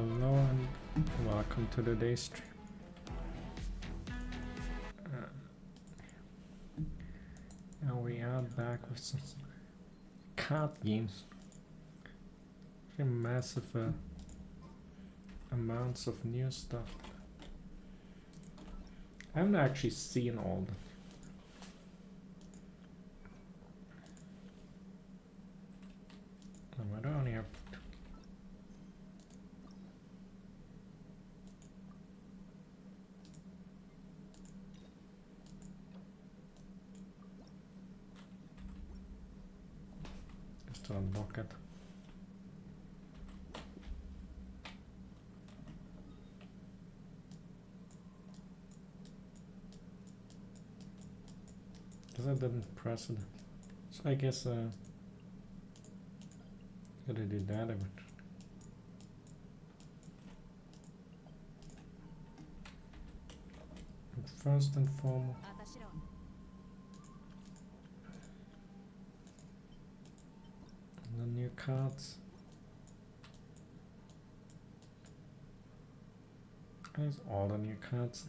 Hello and welcome to the day stream. And we are back with some card games. Massive amounts of new stuff. I haven't actually seen all of them. I don't only have just to unlock it. Because I didn't press it. So I guess gotta do that a bit. But first and foremost, the new cards. There's all the new cards.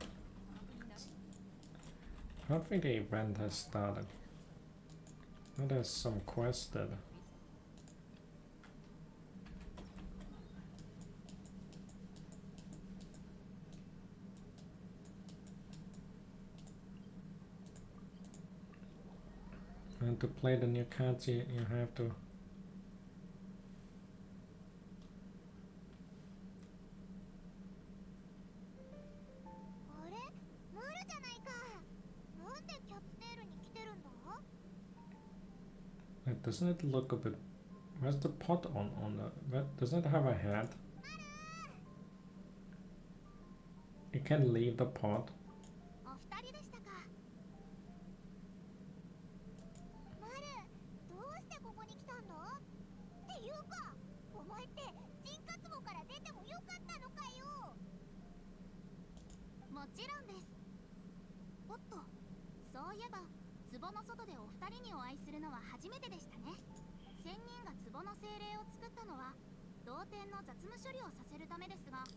I don't think the event has started. Oh, there's some quest that and to play the new cards you have to doesn't it look a bit... Where's the pot on the... Doesn't it have a head? You can leave the pot.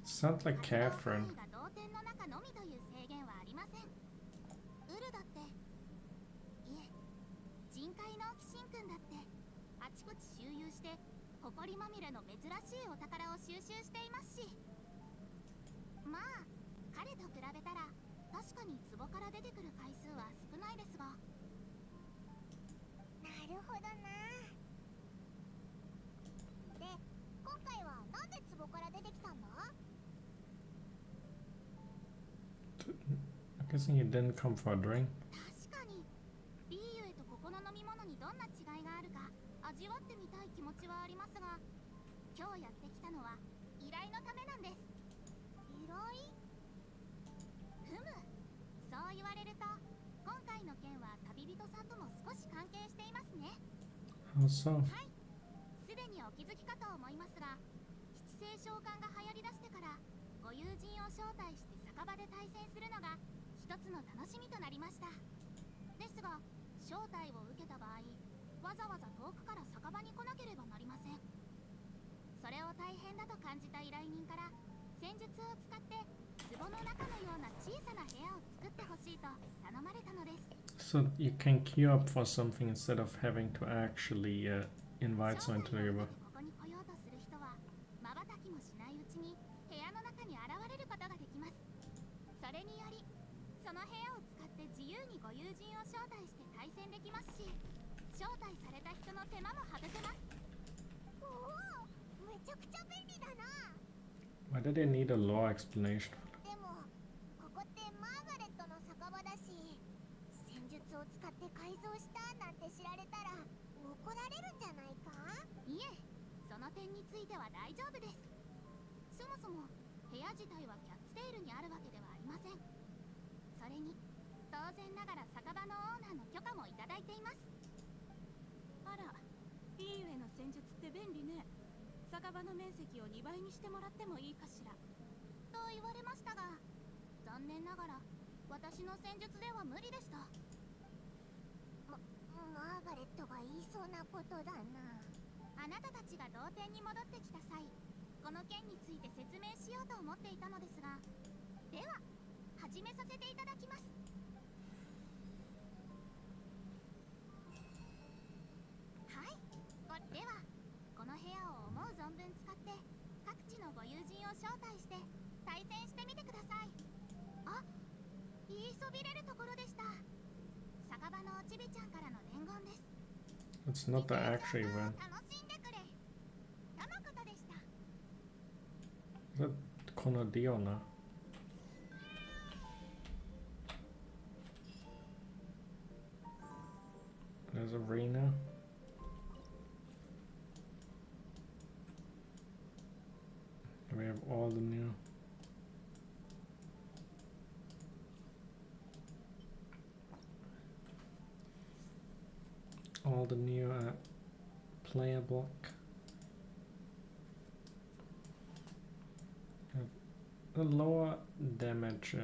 Sounds like Catherine. I'm guessing you didn't come for a drink. How so? So you can queue up for something instead of having to actually invite someone to your work. Why do they need a law explanation? この件について説明しようと思っていたのですが、では始めさせていただきます。はい、ではこの部屋を思う存分使って各地のご友人を招待して対戦してみてください。あ、言いそびれるところでした。酒場のおちびちゃんからの伝言です。 It's not the actual event. 楽しんでくれとのことでした。 Is that Conadiona? There's Arena. We have all the new. All the new player block. Have a lower damage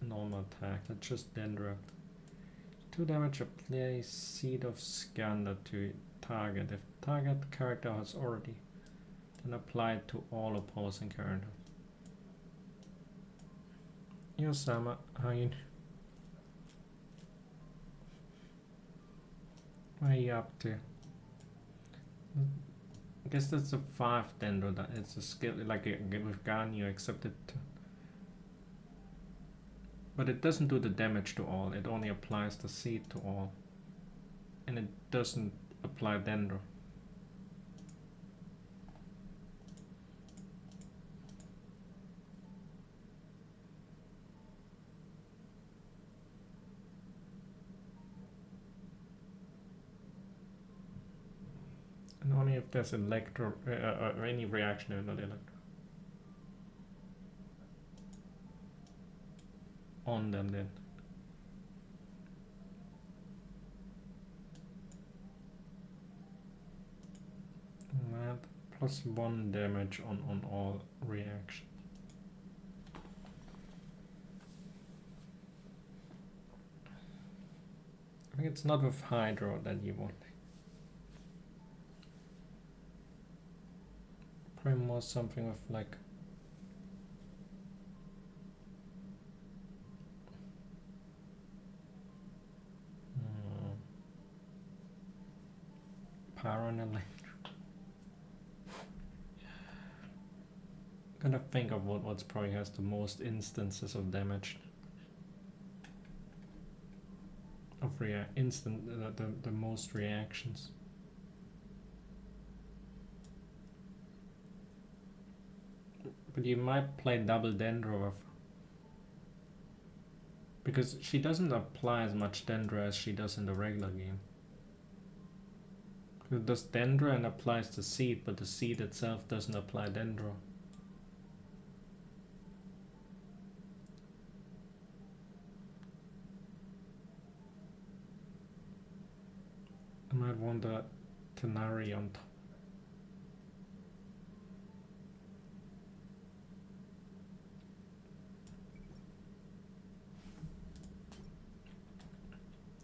normal attack. That's just Dendro. 2 damage apply Seed of Scandal to target. If target character has already, then apply it to all opposing characters. Yosama, how you? What are you up to? I guess that's a 5 Dendro. That it's a skill like with Ganyu, except it. But it doesn't do the damage to all. It only applies the seed to all, and it doesn't apply Dendro. And only if there's electro or any reaction in the electro on them then. That plus 1 damage on all reaction. I think it's not with Hydro that you want. Probably more something with like Power and Electro. Gotta think of what's probably has the most instances of damage. Of the most reactions. But you might play double Dendro with, because she doesn't apply as much Dendro as she does in the regular game. It does Dendro and applies the seed, but the seed itself doesn't apply Dendro. I might want a Tenari on top.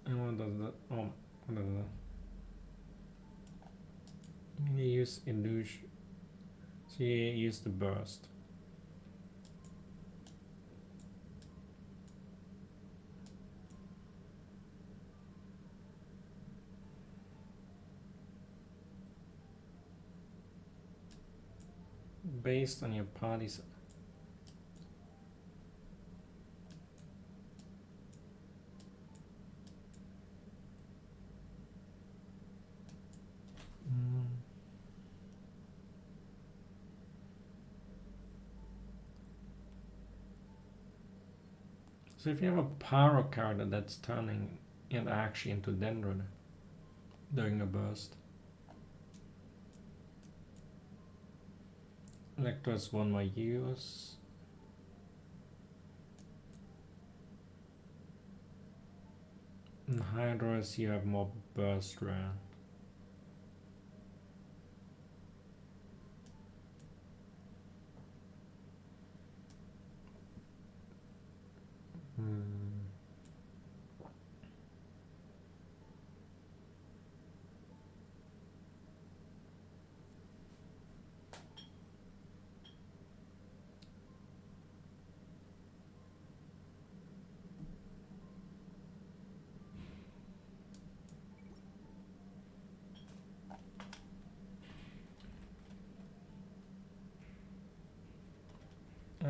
And what does that? Oh, what does that? You use illusion. So you use the burst. Based on your party's. So if you have a Pyro character that's turning it actually into Dendro during a burst. Electro is one more use. In Hydros you have more burst round.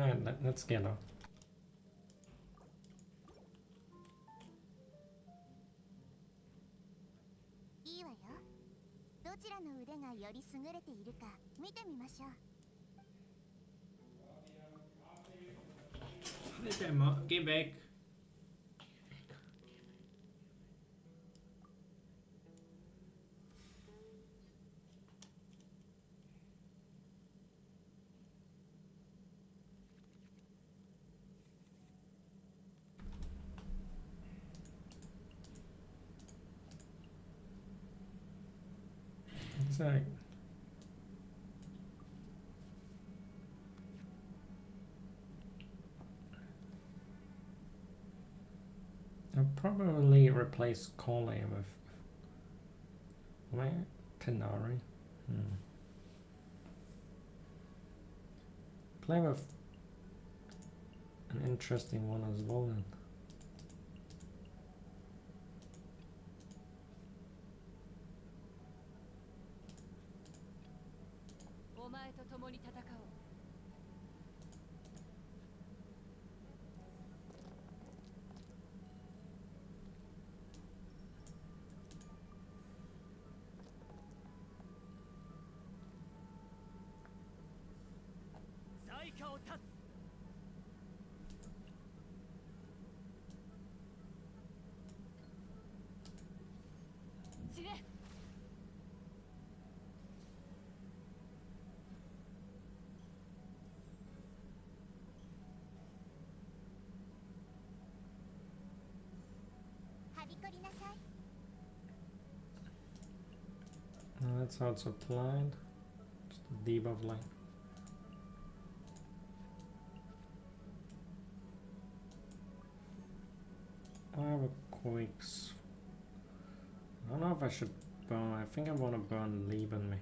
Alright, let's get her. いいわよ。どちらの腕がより優れているか見てみましょう。Geh weg. Exactly. I'll probably replace Kole with Tenari. Play with an interesting one as well then. That's how it's applied. Just a debuff line. I have a quick. I don't know if I should burn. I think I want to burn Lieben me.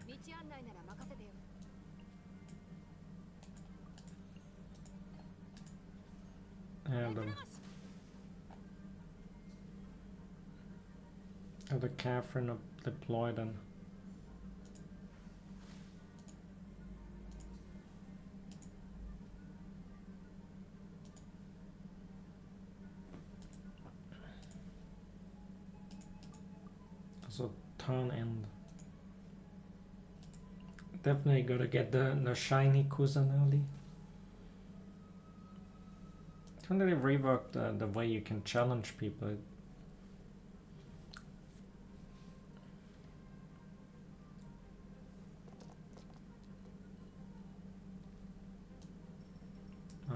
Have the Catherine deployed and so turn end. Definitely gotta get the shiny Kusanali. Can they rework the way you can challenge people?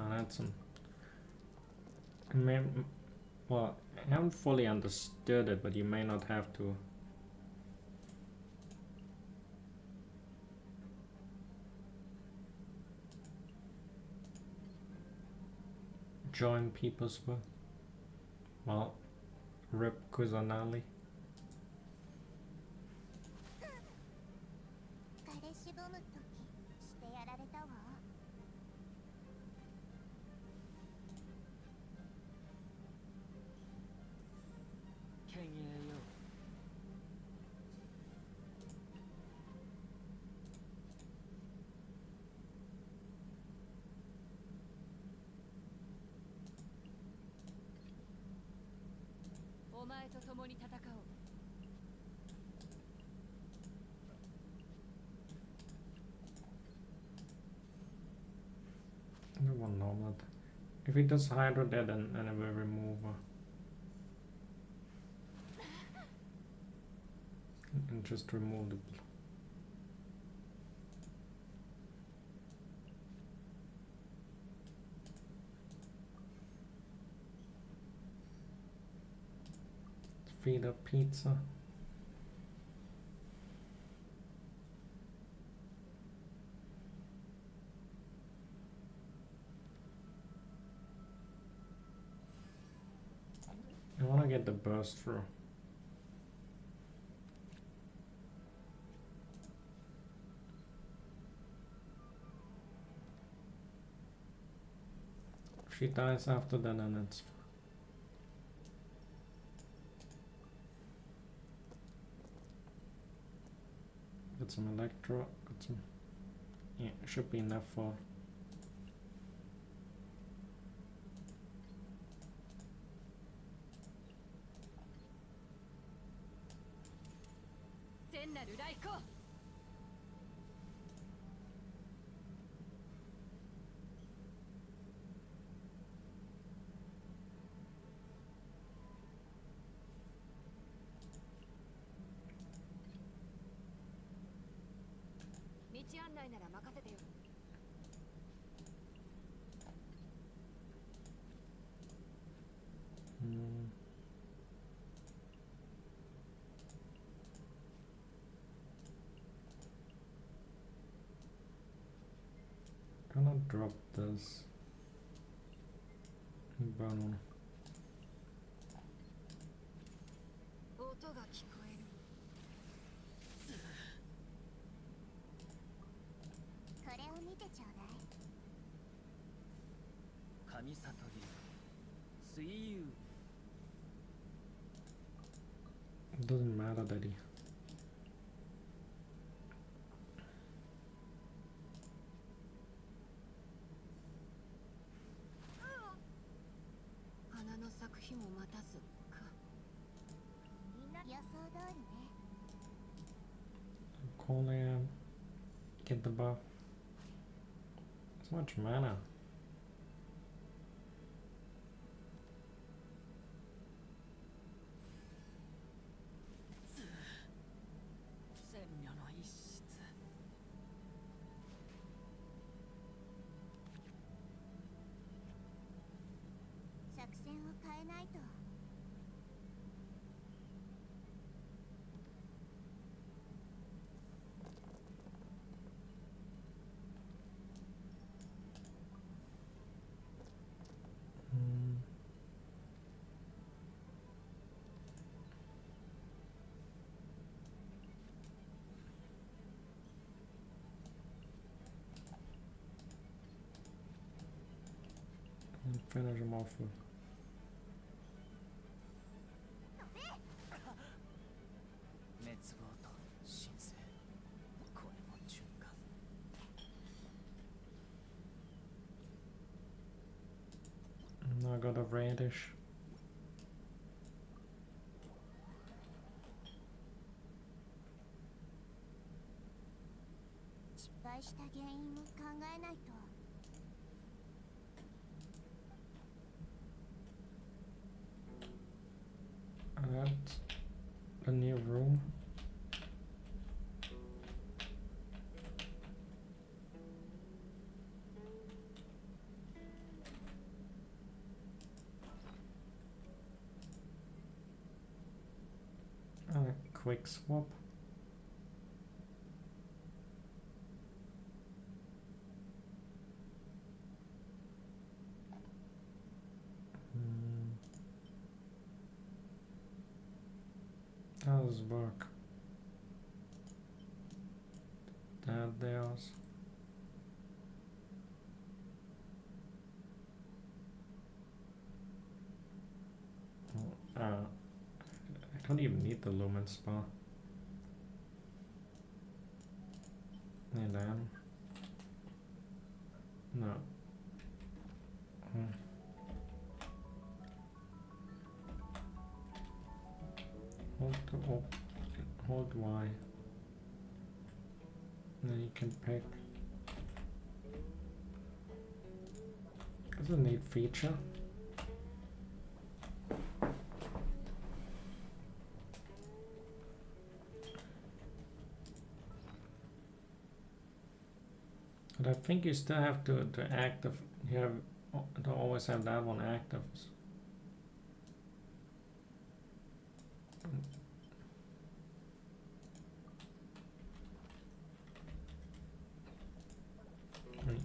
That's some. Well, I haven't fully understood it, but you may not have to. Join people's work. Well, rip Kusanali. No one normal. If he does Hydro Dead, then I will remove her. And just remove the. Feed up pizza. I want to get the burst through. If she dies after that, then it's. Get some electro. Got some. Yeah, should be enough for. 天なる来光。道案内なら任せてよ。Gonna drop this button. 音が聞こえる。これを見てちょうだい。神悟り水遊 It doesn't matter, Daddy. 花の咲く日も待たずか。みんな予想通りね。Call in. Get the buff. So much mana. 千女の一室作戦を変えないと。Finish him off with. 滅亡と神聖これも循環 Now I got a radish. 失敗した原因を考えないと。Add a new room. Quick swap. How does it work? That there's. I don't even need the lumen spa. And then no. Hold Y. Then you can pick. That's a neat feature. But I think you still have to active. You have to always have that one active.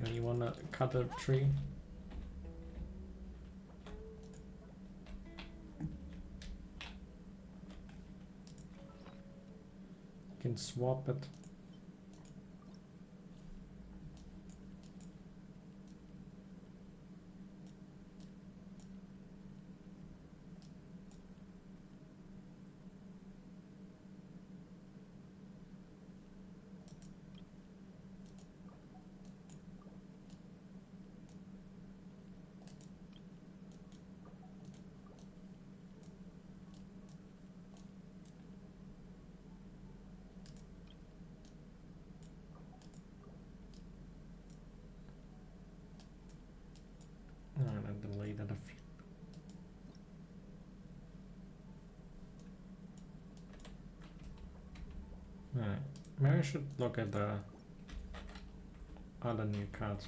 And you wanna cut a tree? You can swap it. Alright, maybe I should look at the other new cards.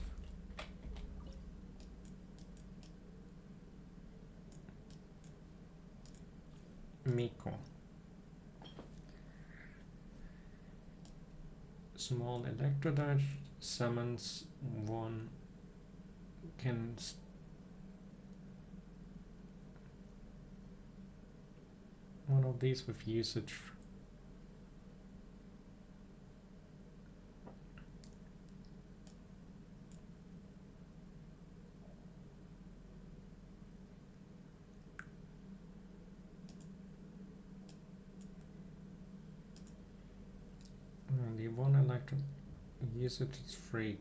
Miko. Small electrododge summons one, can one of these with usage. The one electro usage is free.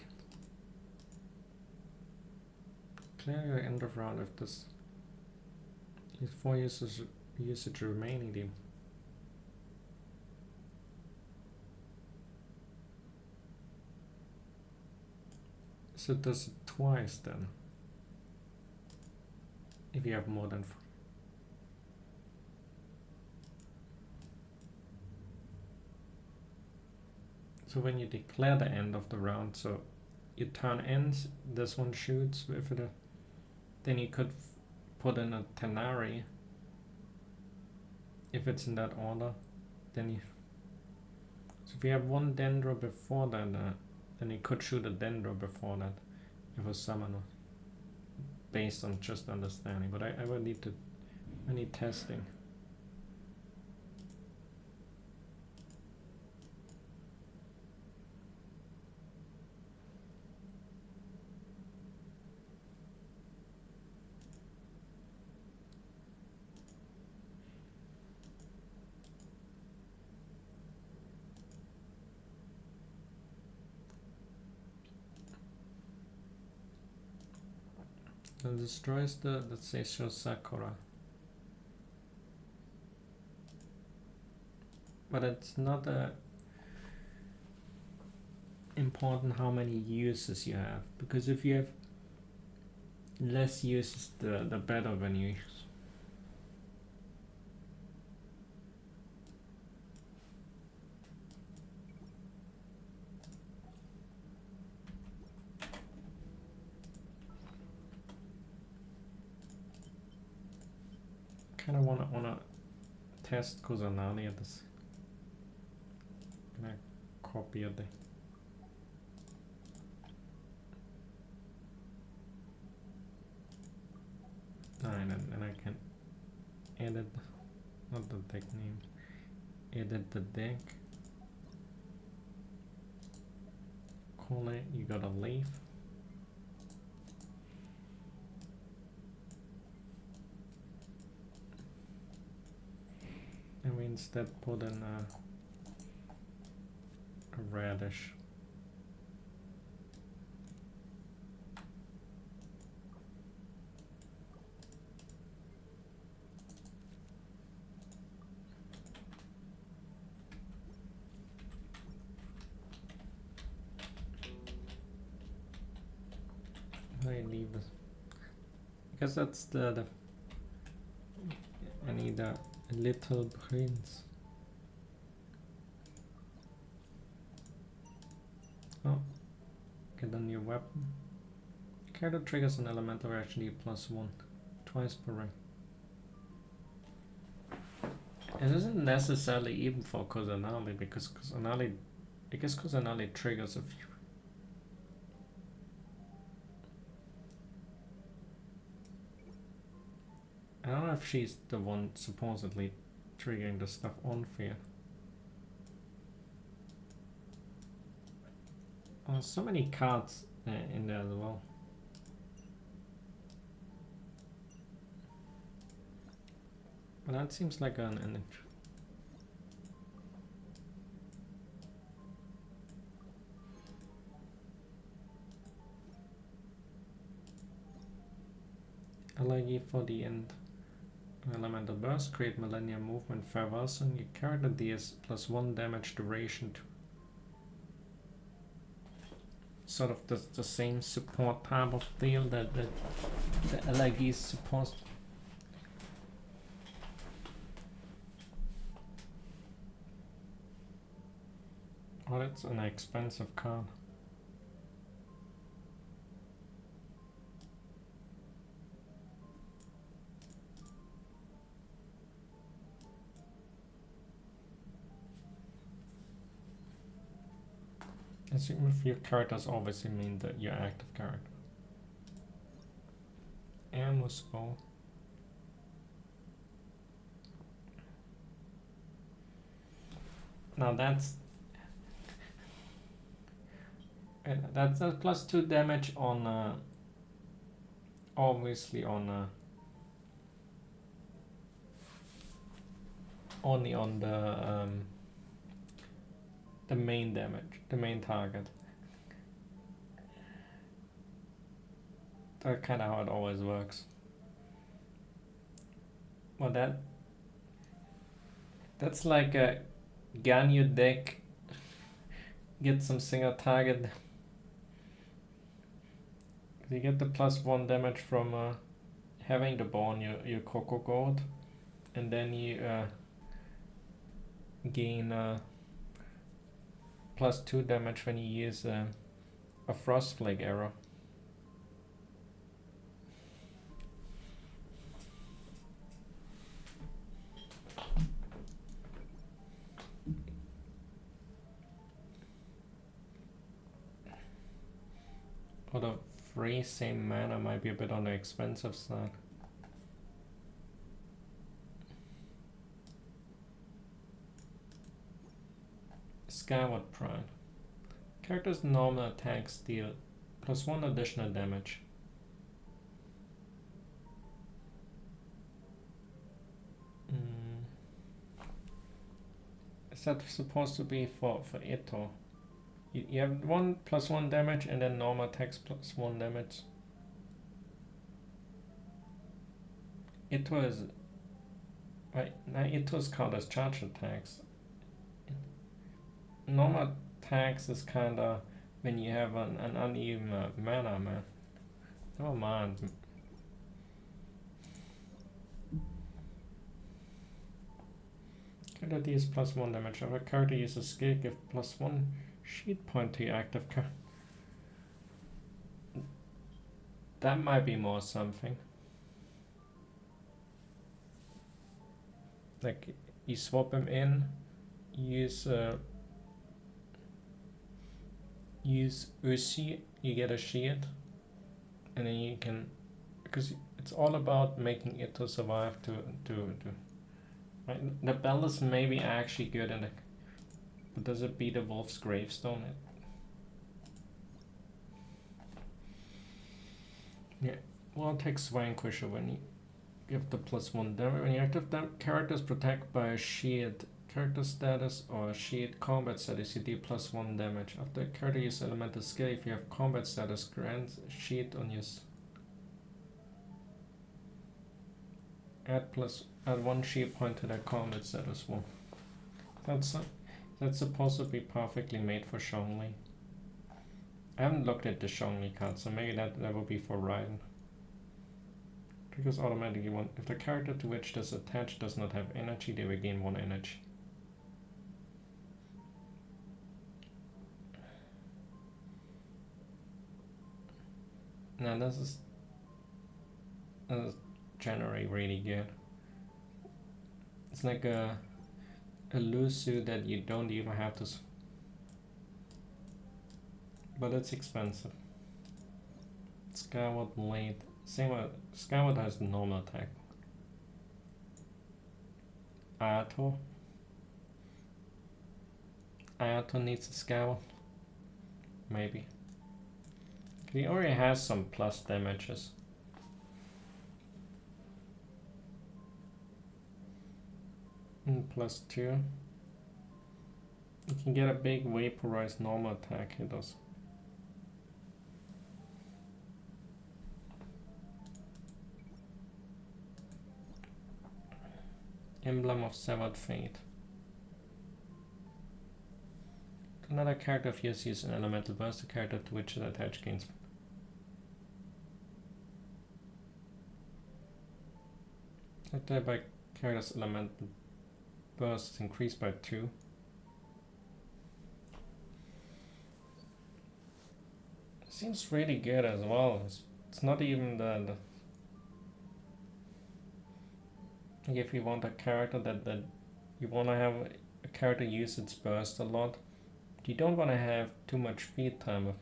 Clear your end of round if this is 4 usage remaining. So it does it twice then. If you have more than 4. So when you declare the end of the round, so your turn ends, this one shoots with it, then you could put in a Tenari. If it's in that order, then you. So if you have one Dendro before that, then you could shoot a Dendro before that, if a summoner, based on just understanding. But I will need to, I need testing. And destroys the, let's say, Sakura. But it's not important how many uses you have, because if you have less uses, the better when you. Kind of wanna test Kusanagi at this. Can I copy it? And I can edit, not the deck name, edit the deck. Call it, you gotta leave. And we instead put in a radish. I leave this. I guess that's the I need a little prince. Oh, get a new weapon. Character triggers an elemental reaction +1 twice per ring. It isn't necessarily even for Kusanagi, because Kusanagi, I guess Kusanagi triggers a few. I don't know if she's the one supposedly triggering the stuff on Fear. Oh, so many cards in there as well. But that seems like an image. Allergy for the end. Elemental burst, create millennium movement, farewells, and your character deals +1 damage duration to sort of the same support type of deal that the LIG is supposed. Oh, that's an expensive card. Assume if your characters obviously mean that your active character. Amos bow. Now that's a +2 damage on obviously on only on the main damage, the main target. That's kind of how it always works. Well, that's like a Ganyu deck. Get some single target. You get the +1 damage from having the ball on your Coco Gold, and then you gain +2 damage when you use a Frost Flake arrow. For the free same mana might be a bit on the expensive side. Skyward Pride. Character's normal attacks deal +1 additional damage. Is that supposed to be for Ito? You have +1 damage and then normal attacks +1 damage. Ito is right now. Ito's count as charge attacks. Normal attacks is kinda when you have an uneven mana, man. Never mind. Character deals +1 damage. If a character uses skill, give +1 sheet point to your active character. That might be more something. Like you swap him in, use Ushi, you get a shield, and then you can, because it's all about making it to survive to right? The bell is maybe actually good in the, but does it beat the Wolf's Gravestone? Yeah, well, it takes Vanquisher when you give the +1 damage. When you active characters protect by a shield character status or shield combat status, you deal +1 damage. After character uses elemental skill, if you have combat status, grant shield on your add 1 shield point to their combat status. Well, that's supposed to be perfectly made for Zhongli. I haven't looked at the Zhongli card, so maybe that will be for Raiden. Triggers automatically one. If the character to which this attached does not have energy, they will gain 1 energy. Now this is generally really good. It's like a Lusu that you don't even have to, but it's expensive. Skyward Blade, same with Skyward has normal attack. Ayato needs a Skyward, maybe. He already has some plus damages. +2. You can get a big vaporized normal attack, he does. Emblem of Severed Fate. Another character of yours uses an elemental burst, the character to which it attached gains. Attack by character's elemental burst is increased by 2. Seems really good as well. It's not even the like if you want a character that you want to have a character use its burst a lot, you don't want to have too much feed time.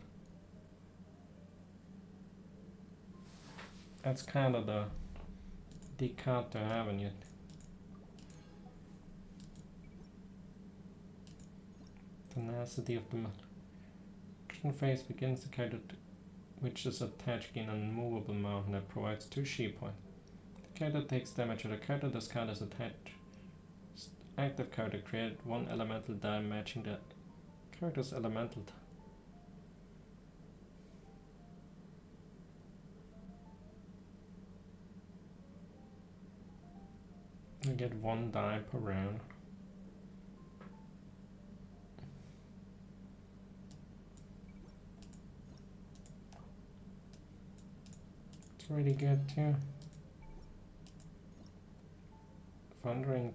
That's kind of the card to have in it. Tenacity of the action phase begins. The character which is attached in an immovable mountain that provides 2 sheep points. The character takes damage or the character this card is attached. Active character created 1 elemental die matching the character's elemental type. You get 1 die per round. It's really good too. Thundering.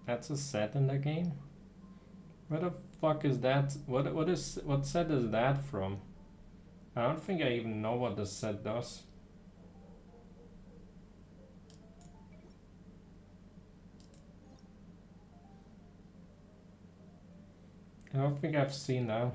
That's a set in the game? Where the fuck is that? What set is that from? I don't think I even know what this set does. I don't think I've seen that.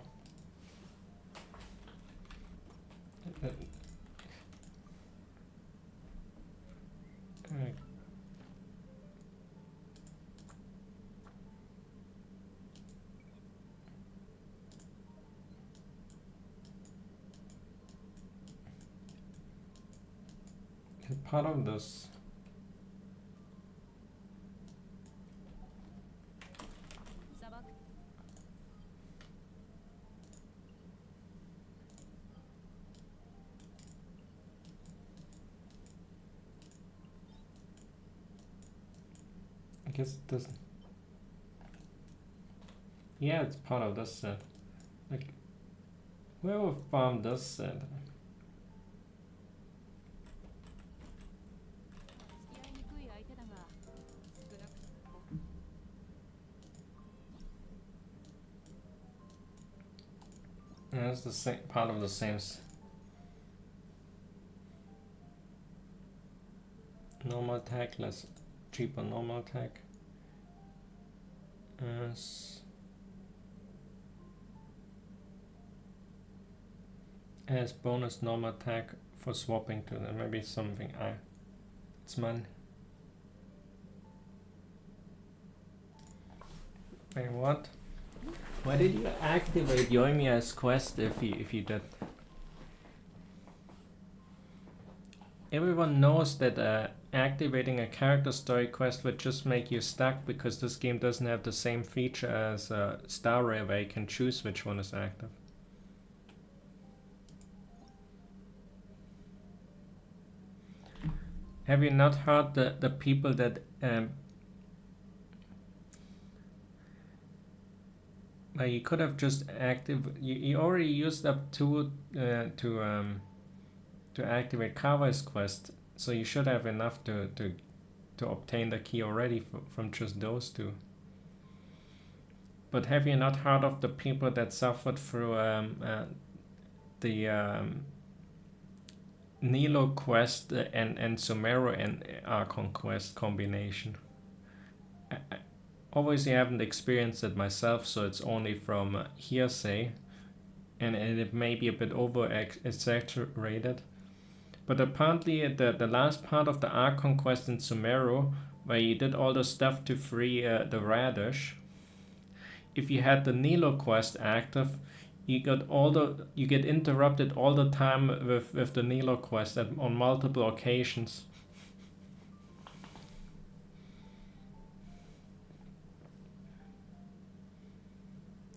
Part of this. I guess it doesn't. Yeah, it's part of this set. Like, whoever found this set. Yeah, it's the same part of the same. Normal attack, less cheaper normal attack. As bonus normal attack for swapping to them. Maybe something. It's money. Wait, what? Why did you activate Yoimiya's quest if you did? Everyone knows that activating a character story quest would just make you stuck because this game doesn't have the same feature as Star Rail where you can choose which one is active. Have you not heard the people that you could have just you already used up 2 to activate Kawai's quest, so you should have enough to obtain the key already from just those 2. But have you not heard of the people that suffered through the Nilo quest and Sumeru and Archon quest combination? I obviously haven't experienced it myself, so it's only from hearsay, and it may be a bit over exaggerated. But apparently the last part of the Archon quest in Sumeru, where you did all the stuff to free the radish, if you had the Nilo quest active, you get interrupted all the time with the Nilo quest on multiple occasions.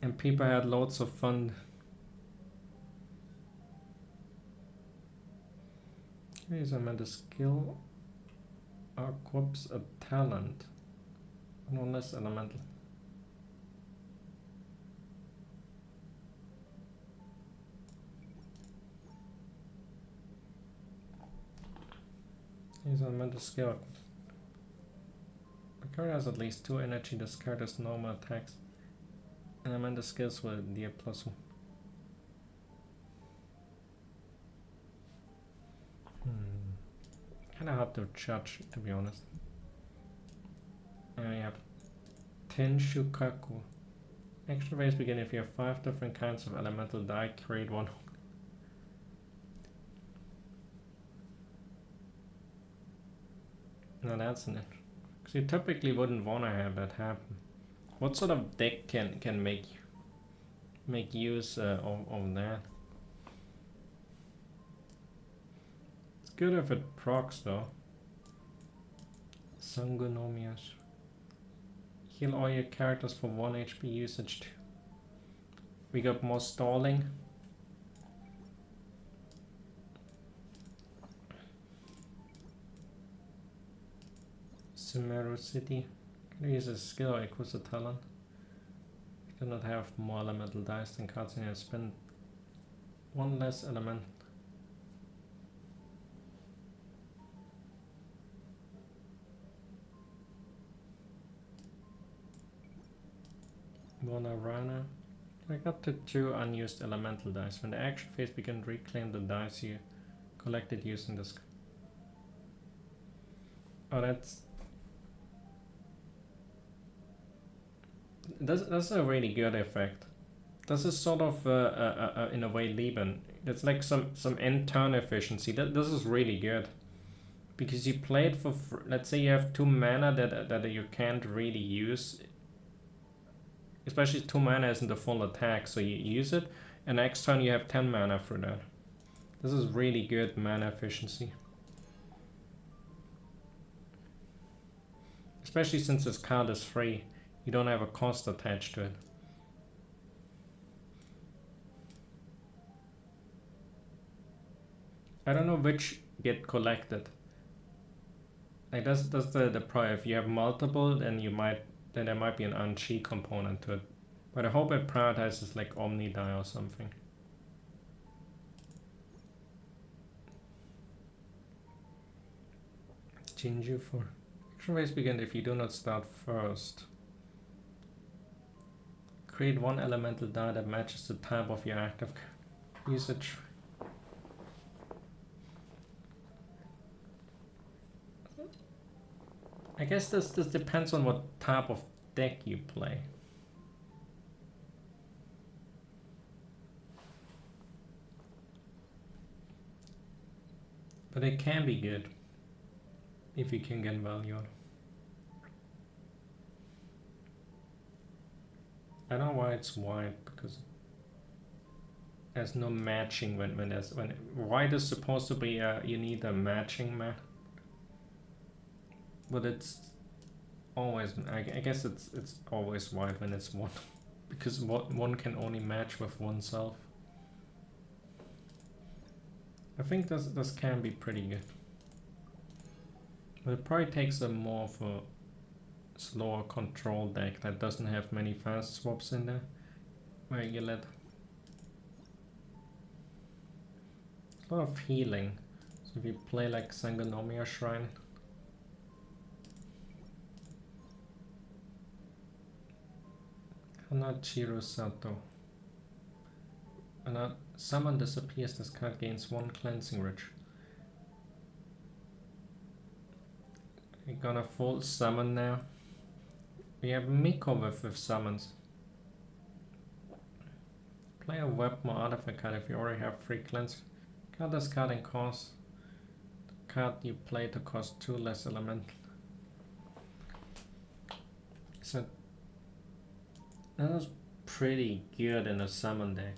And people had loads of fun. Here's a skill equips a talent. No less elemental. Here's a mental skill. The character has at least 2 energy. This character's normal attacks. Elemental skills with the +1. Kinda hard to judge, to be honest. And we have Tenshukaku. Action phase begin if you have 5 different kinds of elemental die, create one. Now that's an interesting. Because you typically wouldn't want to have that happen. What sort of deck can make use of that? It's good if it procs though. Sangonomias. Heal all your characters for 1 HP usage. We got more stalling. Sumeru City. Can I use a skill or equals a talent? I do not have more elemental dice than cards in here. Spend 1 less element. Rana. Like up to 2 unused elemental dice. When the action phase begins, reclaim the dice you collected using this. Oh, that's a really good effect. This is sort of in a way Lieben. It's like some end turn efficiency. This is really good because you play it for let's say you have 2 mana that you can't really use. Especially 2 mana isn't the full attack, so you use it, and next turn you have 10 mana for that. This is really good mana efficiency. Especially since this card is free, you don't have a cost attached to it. I don't know which get collected. Like that's the pro. If you have multiple, then there might be an unchi component to it. But I hope it prioritizes like Omni die or something. Jinju for action phase begin if you do not start first. Create 1 elemental die that matches the type of your active usage. I guess this depends on what type of deck you play. But it can be good if you can get value out. I don't know why it's white, because there's no matching when white is supposed to be you need a matching mat. But it's always, I guess it's always white when it's 1, because one can only match with oneself. I think this can be pretty good. But it probably takes a more of a slower control deck that doesn't have many fast swaps in there, where you let a lot of healing. So if you play like Sangonomiya Shrine, Hanachiru Sato. And summon disappears, this card gains 1 cleansing ridge. We're gonna full summon now. We have Miko with summons. Play a weapon or artifact card if you already have 3 cleansing. Card this card and cost the card you play to cost 2 less elemental. So that was pretty good in a summon deck.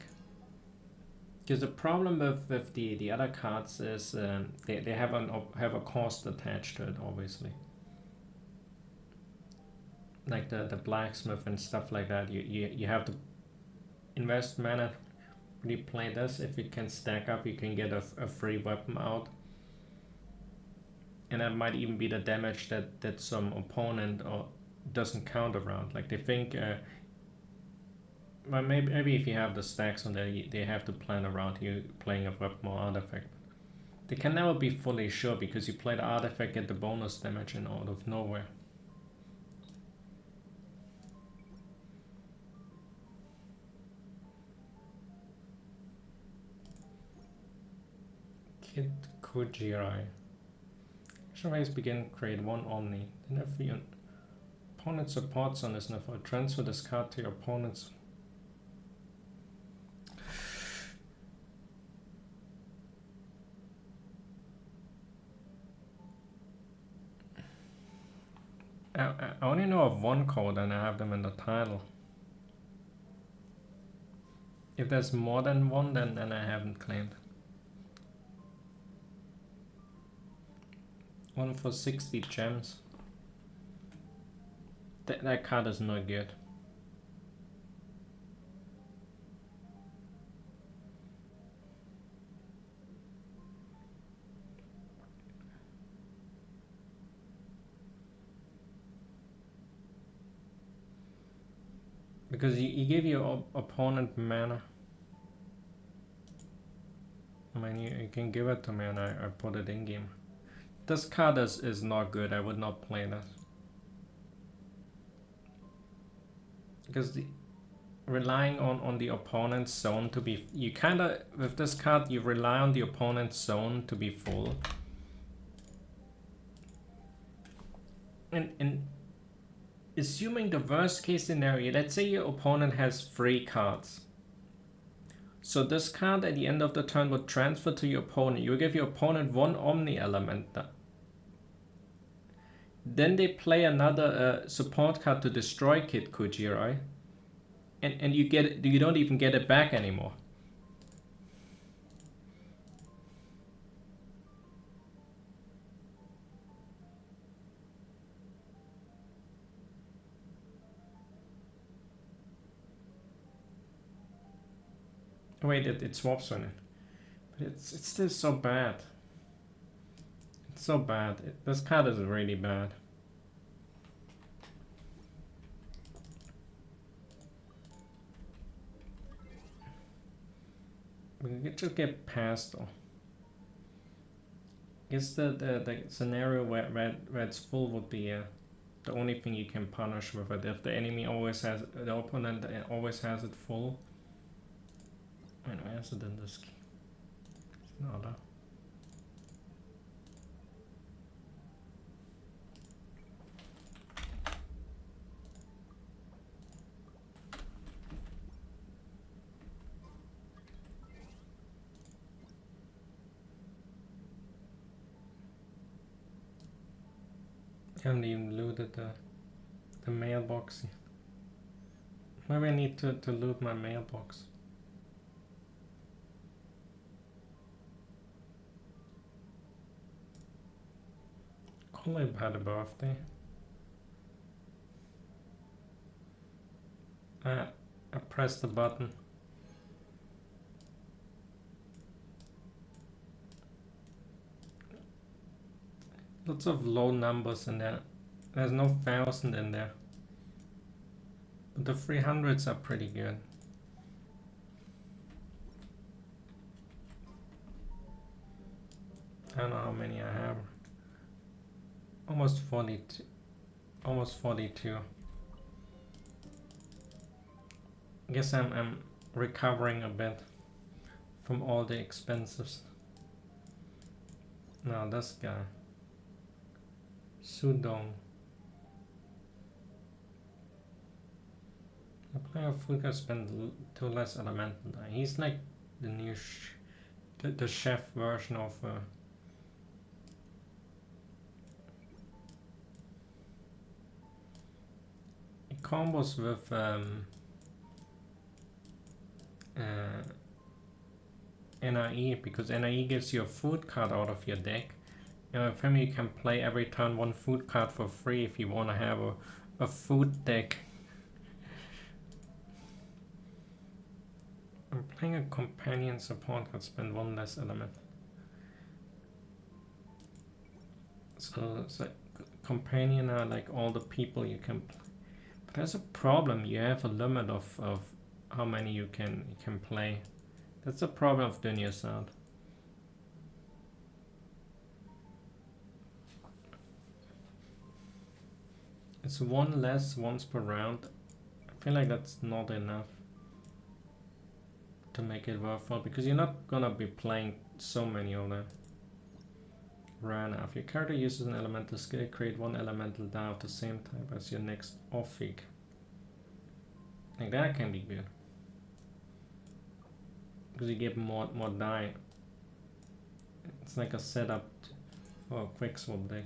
Because the problem with the other cards is they have a cost attached to it, obviously. Like the blacksmith and stuff like that. You have to invest mana when you play this. If it can stack up, you can get a free weapon out. And that might even be the damage that some opponent doesn't count around. Like they think. Well, maybe if you have the stacks on there, they have to plan around you playing a weapon or artifact. They can never be fully sure because you play the artifact, get the bonus damage and out of nowhere. Hit Kujirai. Action phase begin, create one Omni. Then if your opponent supports on this never transfer this card to your opponent's. I only know of one code and I have them in the title. If there's more than one, then I haven't claimed. One for 60 gems. That card is not good. Because you give your opponent mana. I mean, you can give it to me and I put it in game. This card is not good. I would not play this. Because relying on the opponent's zone to be... You kinda... With this card, you rely on the opponent's zone to be full. And assuming the worst case scenario, let's say your opponent has 3 cards. So this card at the end of the turn would transfer to your opponent. You give your opponent 1 Omni element. Then they play another support card to destroy Kid Kujirai. And you don't even get it back anymore. Wait, it swaps on it. But it's still so bad. It's so bad. This card is really bad. We could just get past though. I guess the scenario where red's full would be the only thing you can punish with it. If the enemy always has, the opponent always has it full. Wait, where is it in this key? It's not a... Haven't even looted the mailbox. Maybe I need to loot my mailbox. Colib had a birthday. I pressed the button. Lots of low numbers in there. There's no 1000 in there. But the 300s are pretty good. I don't know how many I have. Almost 42. Almost 42. I guess I'm recovering a bit from all the expenses. Now this guy. Sudong. The player Fuka spent 2 less elemental die. He's like the new the chef version of it combos with NIE, because NIE gives you a food card out of your deck. With him you can play every turn 1 food card for free if you want to have a food deck. I'm playing a companion support that spend 1 less element. So companion are like all the people you can play. But there's a problem, you have a limit of how many you can play. That's the problem of Dunya Sound. It's 1 less once per round. I feel like that's not enough to make it worthwhile, because you're not gonna be playing so many of them. rare enough. Your character uses an elemental skill, create one elemental die of the same type as your next off-fig. Like that can be good. Because you get more die. It's like a setup for a quick swap deck.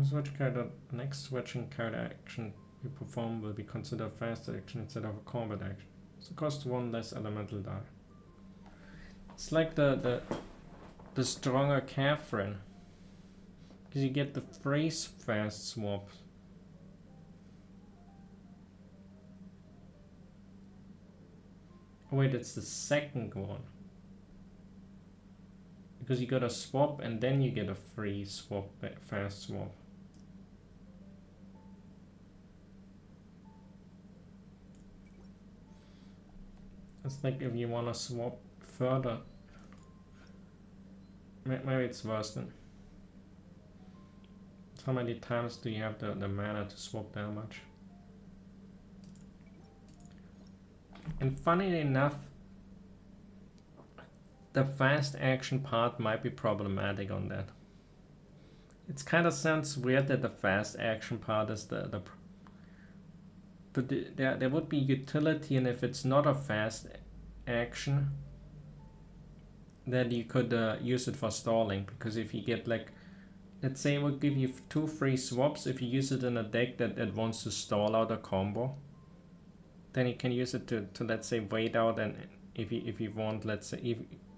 Switch character. Next switching character action you perform will be considered a fast action instead of a combat action. So it costs one less elemental die. It's like the stronger Catherine. Because you get the freeze fast swap. Oh wait, it's the second one. Because you got a swap and then you get a free swap, fast swap. It's like if you want to swap further. Maybe it's worse than. How many times do you have the mana to swap that much? And funny enough, the fast action part might be problematic on that. It kind of sounds weird that the fast action part is but there would be utility, and if it's not a fast action, then you could use it for stalling. Because if you get like, let's say it would give you 2 free swaps if you use it in a deck that wants to stall out a combo, then you can use it to let's say wait out, and if you want, let's say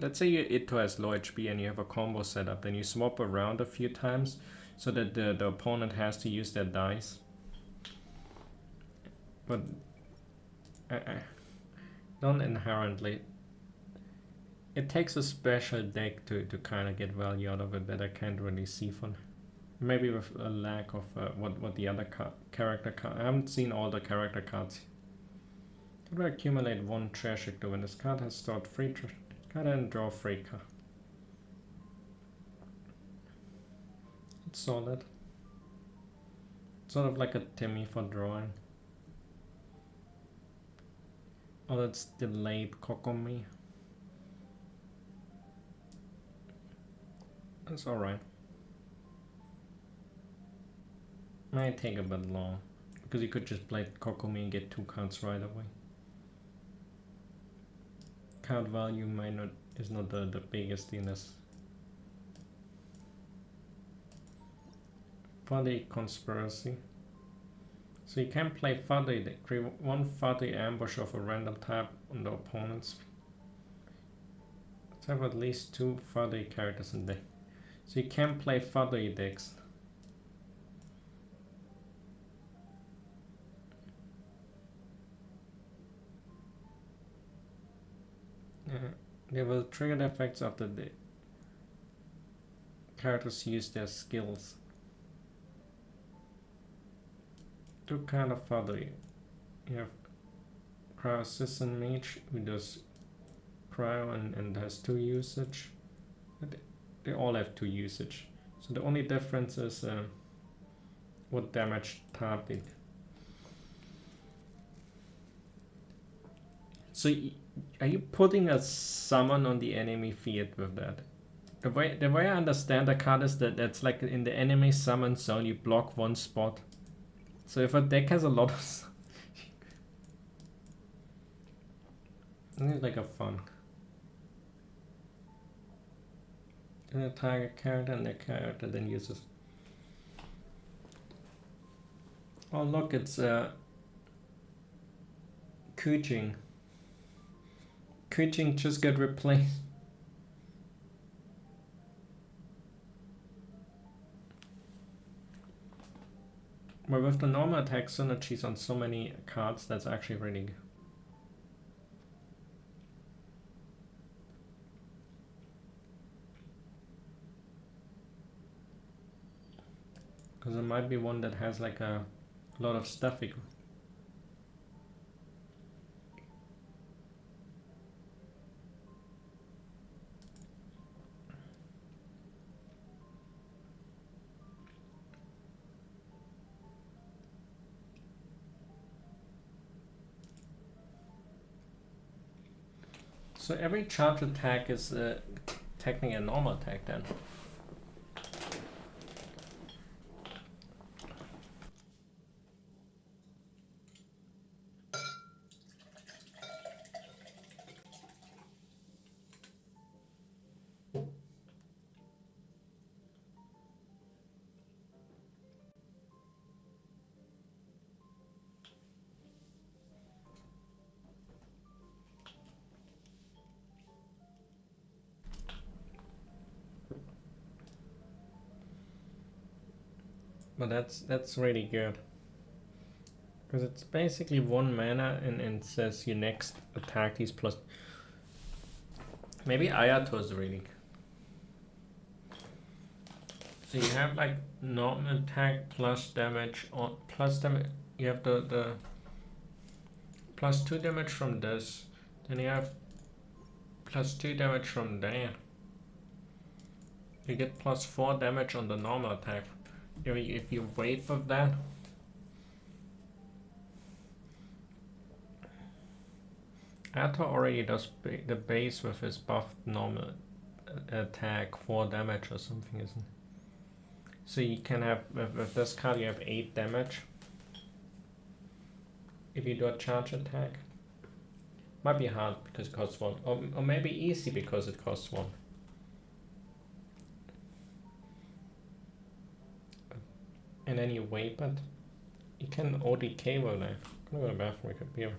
Ito has low HP and you have a combo setup, then you swap around a few times so that the opponent has to use their dice. But not inherently. It takes a special deck to kind of get value out of it that I can't really see from. Maybe with a lack of what the other character card. I haven't seen all the character cards. How do I accumulate 1 treasure to when this card has stored 3 treasure? Card and draw 3 card. It's solid. Sort of like a Timmy for drawing. Oh, that's delayed Kokomi. That's alright. Might take a bit long. Because you could just play Kokomi and get 2 cards right away. Card value is not the biggest in this. Fuddy Conspiracy. So you can play Fuddy, create 1 Fuddy ambush of a random type on the opponent's. Let's have at least 2 Fuddy characters in deck. So you can play Fuddy decks. They will trigger the effects after the characters use their skills. 2 kind of Fuddy. You have Cryo Assistant Mage, who does Cryo and has 2 usage. They all have 2 usage. So the only difference is what damage type did. So are you putting a summon on the enemy field with that? The way I understand the card is that's like in the enemy summon zone you block 1 spot. So if a deck has a lot of it's like a fun. And a target character and the character then uses. Oh look, it's Kuching. Kuching just got replaced. But with the normal attack synergies on so many cards, that's actually really good. Because there might be one that has like a lot of stuff. So every charge attack is technically a normal attack then. But that's really good. Because it's basically 1 mana and it says your next attack is plus. Maybe Ayato is really. So you have like normal attack plus damage on plus damage. You have the plus 2 damage from this. Then you have plus 2 damage from there. You get plus 4 damage on the normal attack. If you wait with that. Ato already does the base with his buffed normal attack 4 damage or something, isn't it? So you can have, with this card you have 8 damage. If you do a charge attack. Might be hard because it costs 1. Or maybe easy because it costs 1. And then you wait, but you can ODK with that. I'm gonna go to the bathroom, I could be here.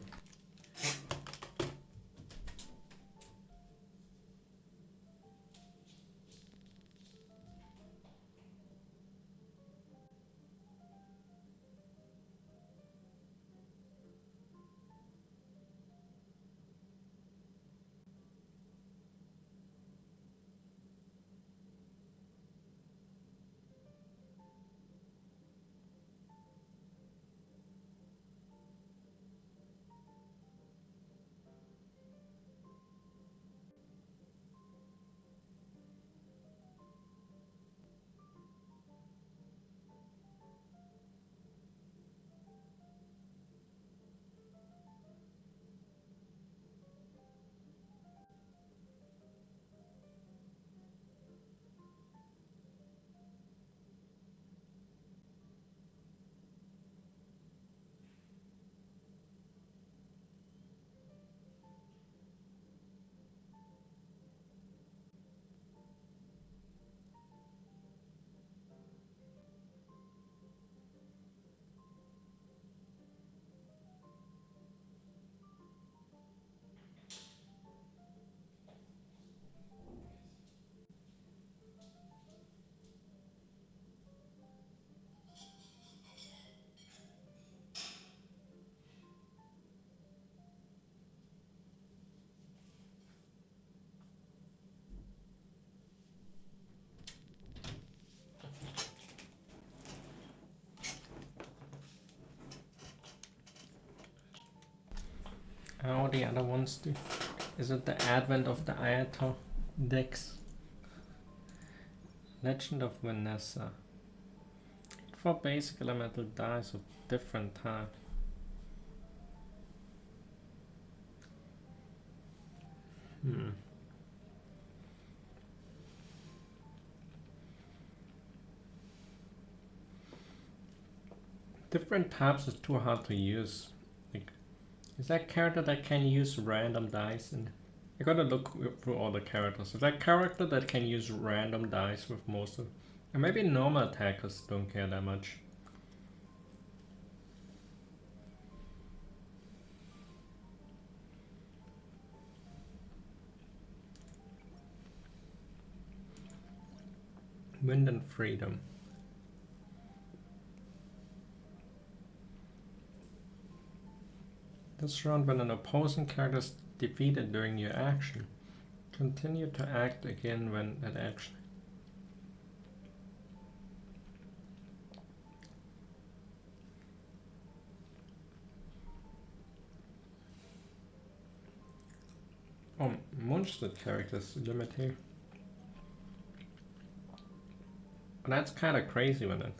How the other ones do? Is it the advent of the Ayato decks? Legend of Vanessa. 4 basic elemental dice of different type. Different types is too hard to use. Like, is that character that can use random dice? And I gotta look through all the characters. Is that character that can use random dice with most of, and maybe normal attackers don't care that much. Wind and Freedom. This round, when an opposing character is defeated during your action, continue to act again when that action. Oh, monster characters limit here. That's kind of crazy when it.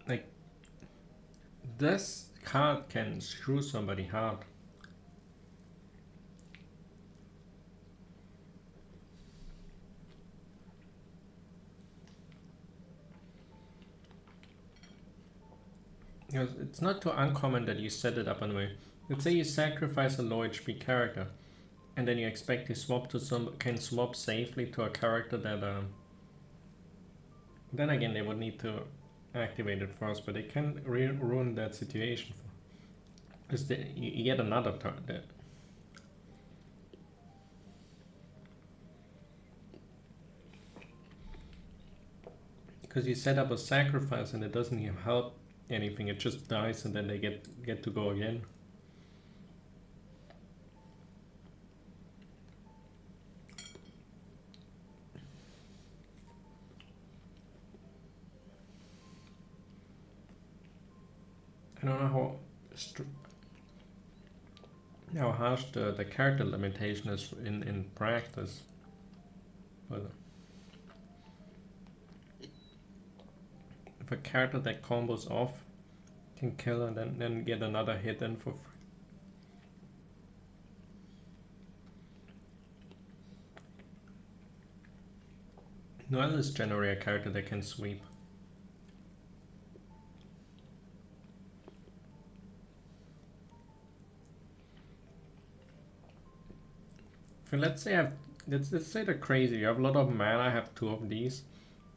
Like, This card can screw somebody hard. Because it's not too uncommon that you set it up anyway. Let's say you sacrifice a low HP character, and then you expect to swap to can swap safely to a character that then again they would need to activate it first, but they can ruin that situation because you get another turn there. Because you set up a sacrifice and it doesn't even help anything, it just dies and then they get to go again. I don't know how harsh the character limitation is in practice, but if a character that combos off can kill and then get another hit in for free. Noel is generally a character that can sweep. So let's say let's say they're crazy. You have a lot of mana, I have 2 of these,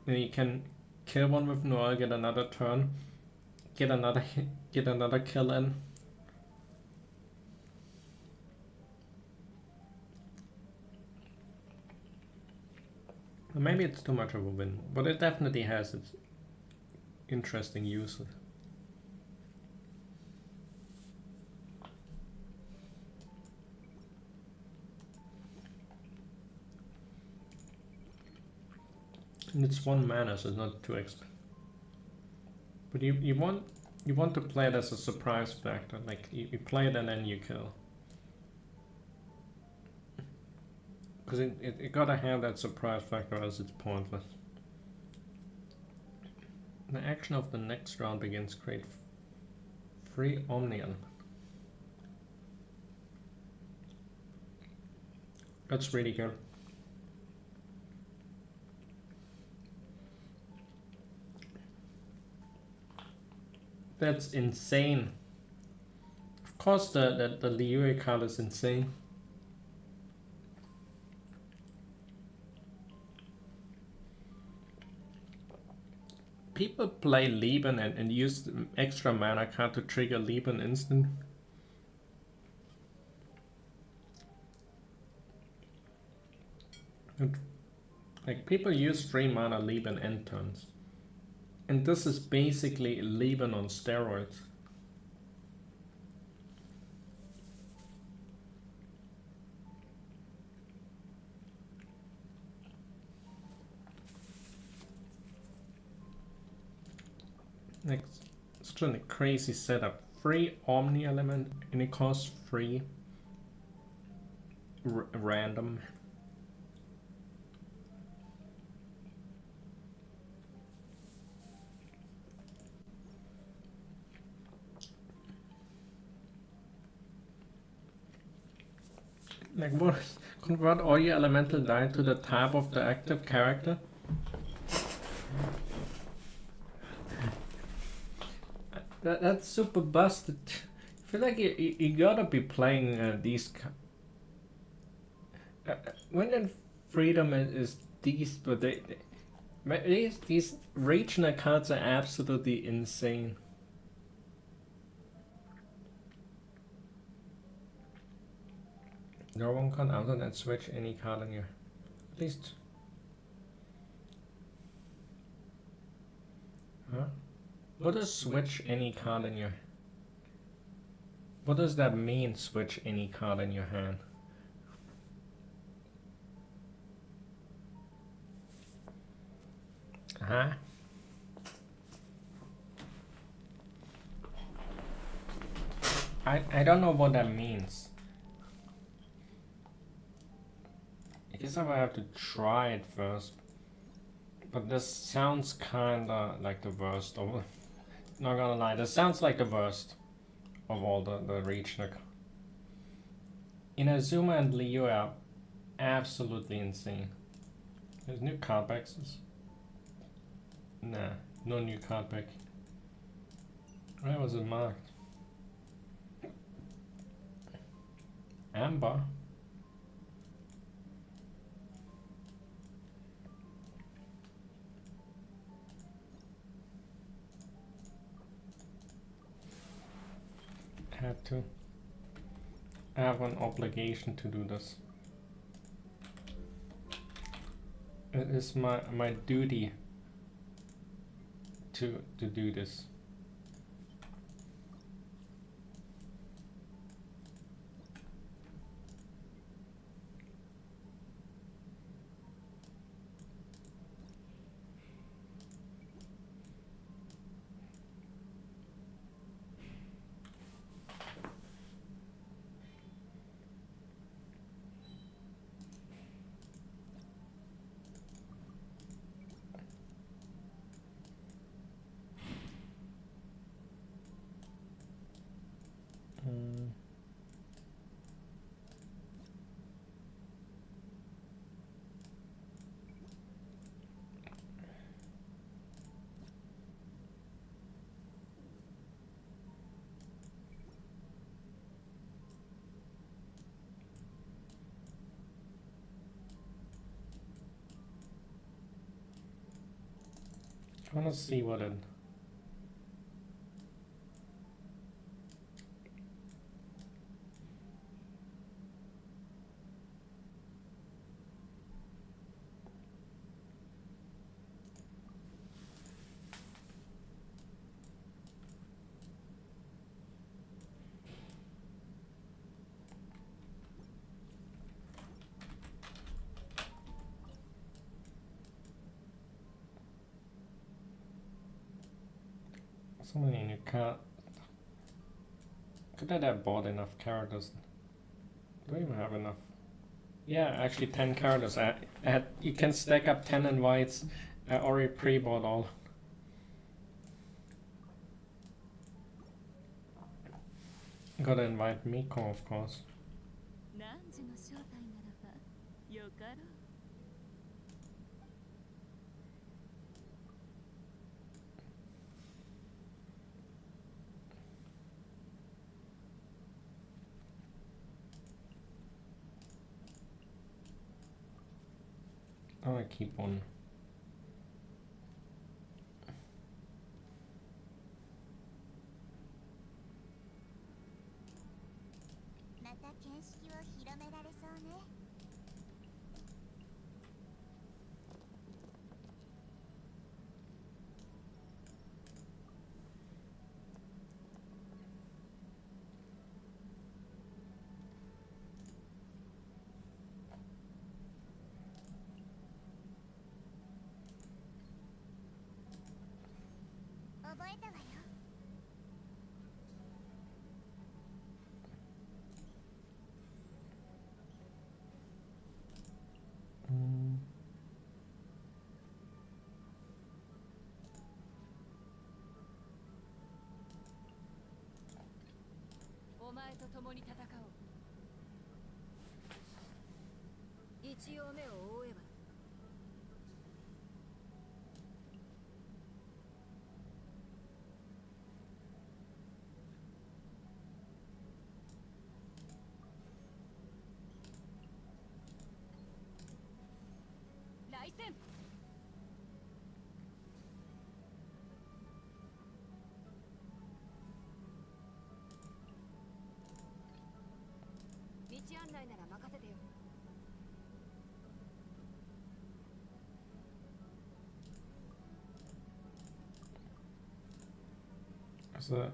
and you can kill one with Noel, get another turn, get another hit, get another kill in. Maybe it's too much of a win, but it definitely has its interesting uses. And it's 1 mana, so it's not too expensive. But you want to play it as a surprise factor, like you play it and then you kill. Because it gotta have that surprise factor, or else it's pointless. The action of the next round begins. Create free Omni element. That's really good. That's insane. Of course the YUGIOH card is insane. People play Lieben and use the extra mana card to trigger Lieben instant. Like people use 3 mana Lieben end turns. And this is basically Lieben on steroids. Like, such a crazy setup. Free Omni element and it costs free random. Like what? Convert all your elemental die to the tab of the active character? That's super busted. I feel like you gotta be playing these. When in Freedom is these, but these regional cards are absolutely insane. No one can other than switch any card on your at least. Huh? What does switch any card in your... What does that mean, switch any card in your hand? Huh? I don't know what that means. I guess I will have to try it first. But this sounds kinda like the worst of Not gonna lie, this sounds like the worst of all the regional. Inazuma and Leo are absolutely insane. There's new card packs. Nah, no new card pack. Where was it marked? Amber? Had to. I have an obligation to do this. It is my duty to do this. I wanna see what it. So many new cards. Could I have bought enough characters? Do I even have enough? Yeah, actually 10 characters. You can stack up 10 invites. I already pre-bought all. Gotta invite Miko, of course. 何時の正体ならばよかろう。Oh, I keep on. また見識を広められそうね。覚えたわよ。お前と共に戦おう。一応目を覆えば。来戦。道案内なら任せてよ。So,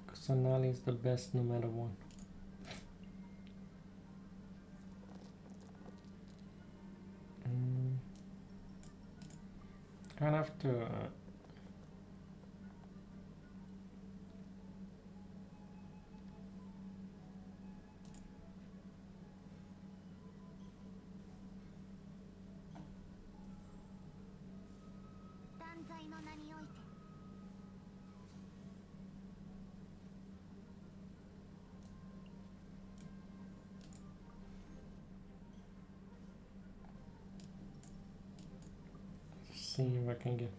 Kusanali is the best no matter what. I have to. see if I can get.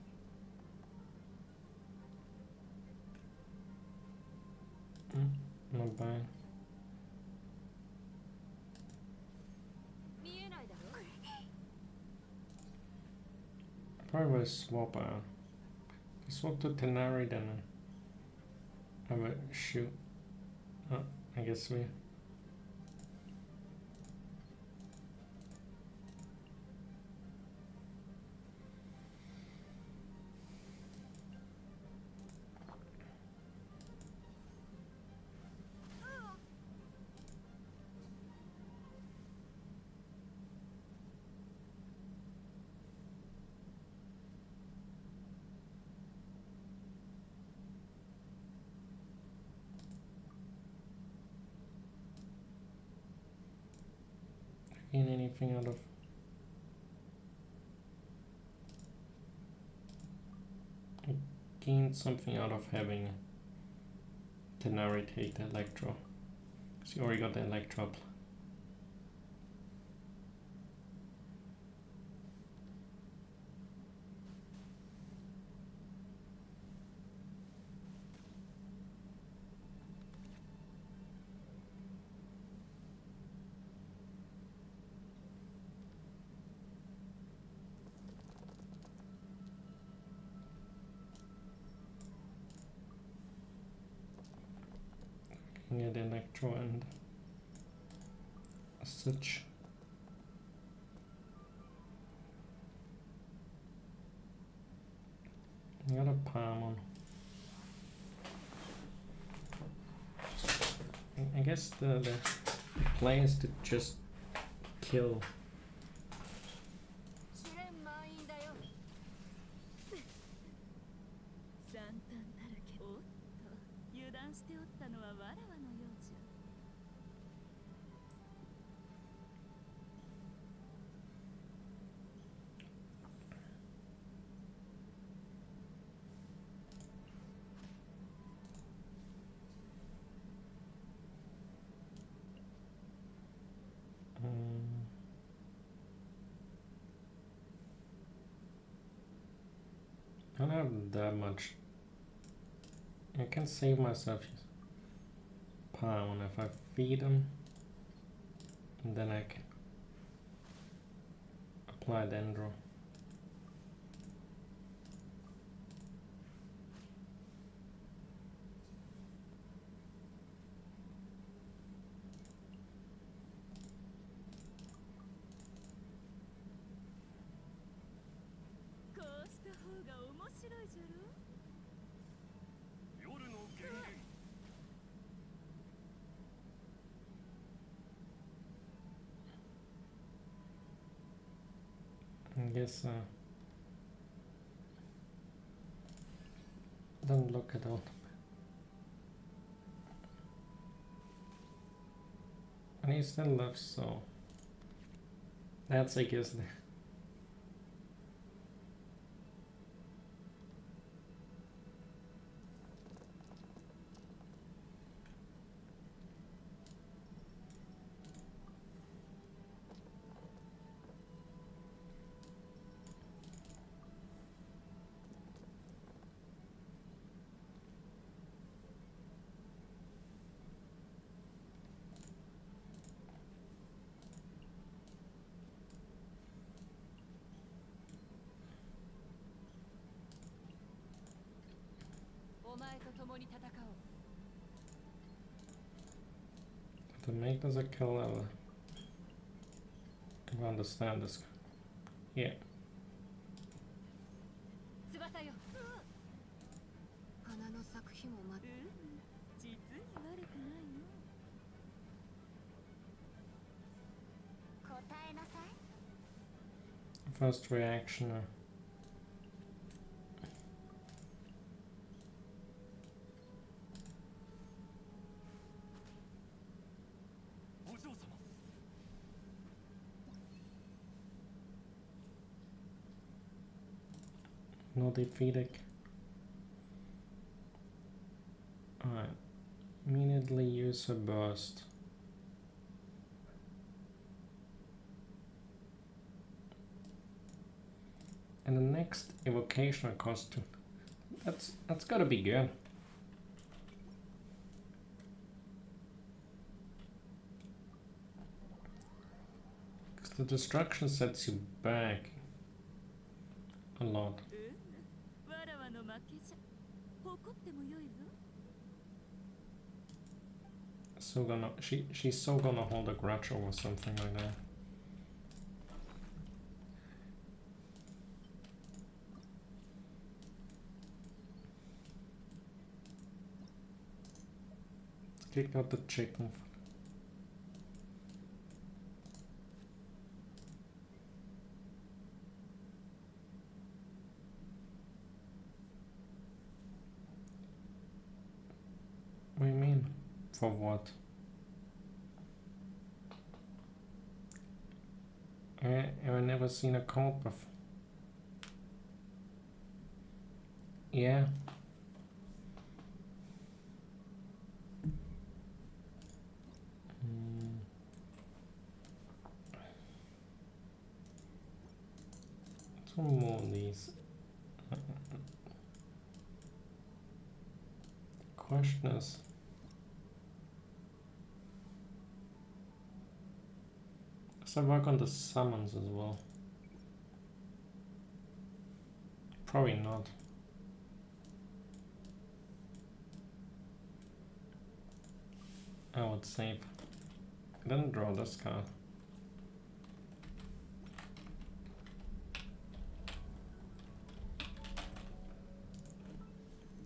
Not bad. 見えないだろ Probably will swap out. Swap to Tenari then I will shoot. Oh, I guess we. Gain anything out of. I gained something out of having Tenari take the Electro. So you already got the Electro. Get Electro and such. I got a palm on. I guess the play is to just kill. 試練満員だよ惨憺たるけどおっと油断しておったのはわらわのようじゃ I don't have that much. I can save myself pound if I feed them, and then I can apply Dendro. I guess don't look at all. And he still lives, so that's I guess the to make this a kill level. To understand this. Yeah. 翼よ花の咲く日も待って実に悪くないの 答えなさい First reaction. お嬢様 No defeating. Alright. Immediately use a burst. And the next evocational costume. That's gotta be good. Because the destruction sets you back a lot. わらわの負けじゃ。誇ってもよいぞ。 So gonna she's so gonna hold a grudge over something like that. Kick out the chicken. What do you mean? For what? I've never seen a code before. Yeah. Some more of these. Question is, does that work on the summons as well? Probably not. I would save. I didn't draw this card.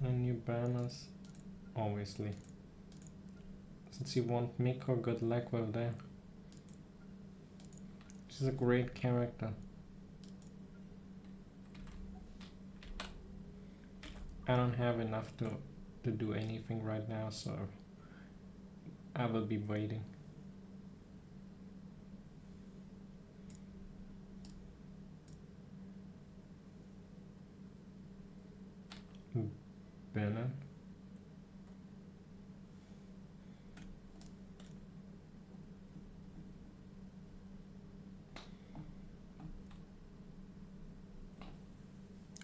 And new banners, obviously. Since you want Miko, good luck with that. She's a great character. I don't have enough to do anything right now, so I will be waiting. Banner.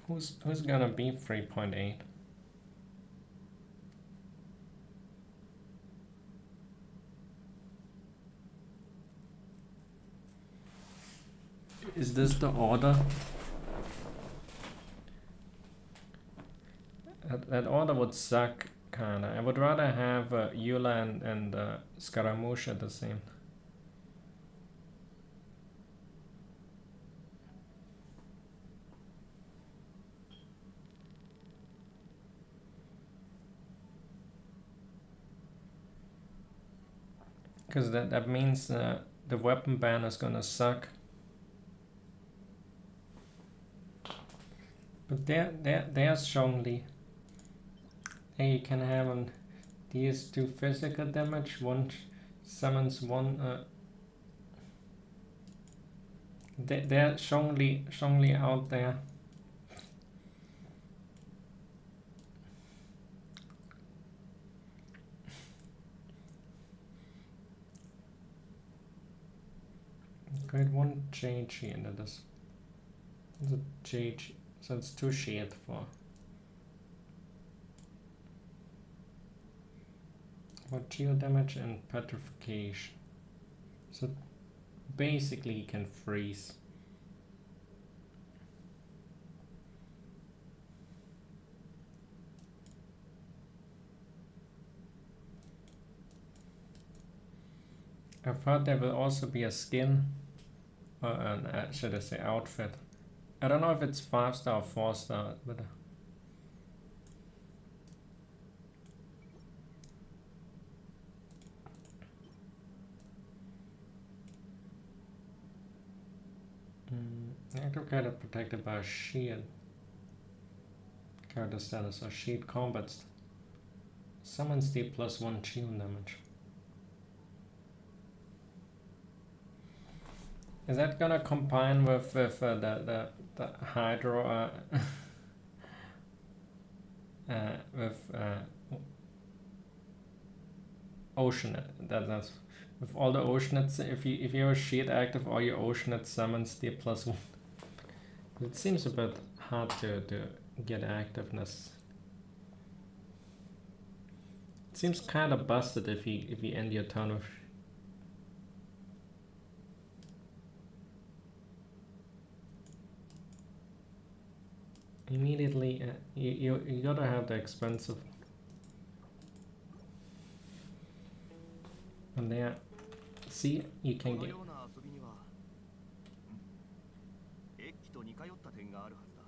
Who's gonna be 3.8? Is this the order? That order would suck, kinda. I would rather have Eula and Scaramouche at the same. Because that means the weapon ban is gonna suck. But there's Zhongli. There you can have him. Deals 2 physical damage, one summons one. There's Zhongli out there. Great, one JG into this. It's a JG, so it's 2 shield for. Geo damage and petrification. So basically he can freeze. I thought there will also be a skin, or an, should I say outfit. I don't know if it's 5-star or 4-star, but active character protected by a shield. Character status or shield combat. Summons deal +1 shield damage. Is that gonna combine with the Hydro with Oceanate? That's with all the Oceanates. If you have a shield active, all your Oceanate summons deal +1. It seems a bit hard to get activeness. It seems kind of busted if you end your turn with. Immediately, you gotta have the expensive. And there, see, you can この get. ような遊びには、エッキと似通った点があるはずだ。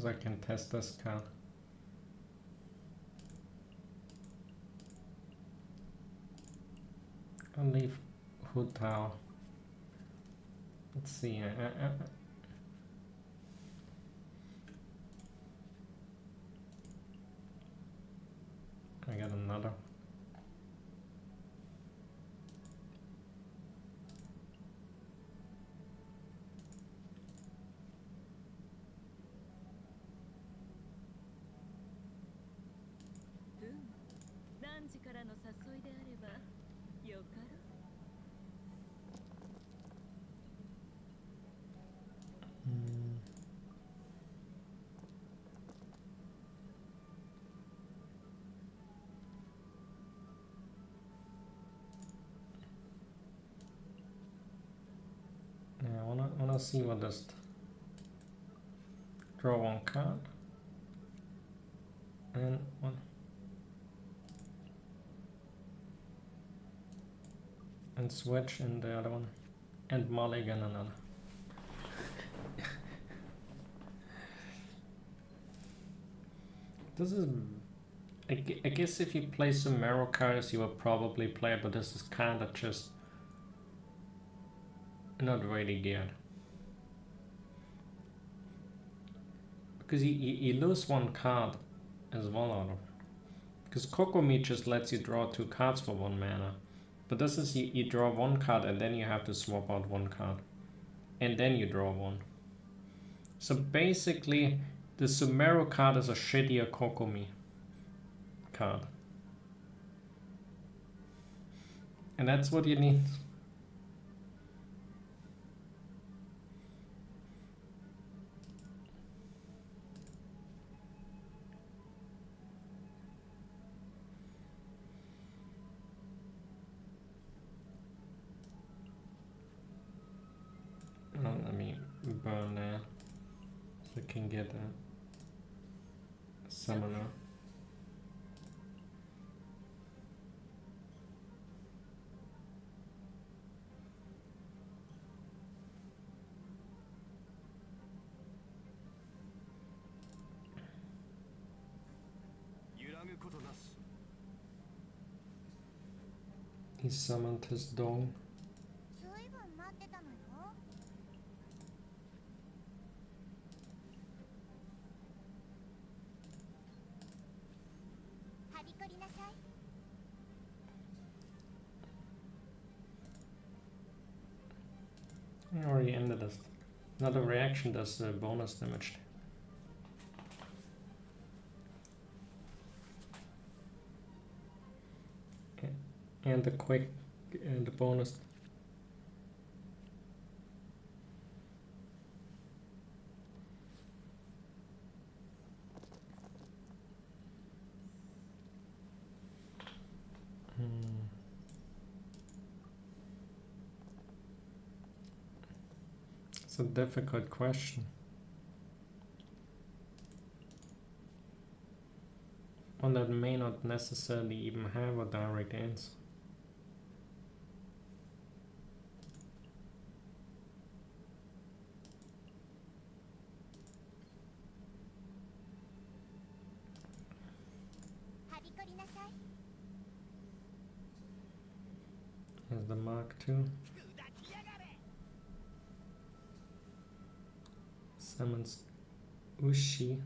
So I can test this card. I'll leave Hood Tower. Let's see. I got another. Hmm. 何時からの誘いであればよかろう。 Yeah, I wanna see what this. Draw one card. And one. And switch in the other one. And mulligan another. This is. I guess if you play some Marrow cards, you will probably play it, but this is kind of just not really geared. Because you lose one card as well out of. Because Kokomi just lets you draw 2 cards for 1 mana. But this is you draw 1 card and then you have to swap out 1 card. And then you draw 1. So basically, the Sumeru card is a shittier Kokomi card. And that's what you need. Let me burn that so I can get a summoner. He summoned his dog. ずいぶん待ってたのよ。はびこりなさい。 I already ended this. Another reaction does bonus damage. And the quick, the bonus. It's a difficult question. One that may not necessarily even have a direct answer. Here's the Mark II. Summons Ushi.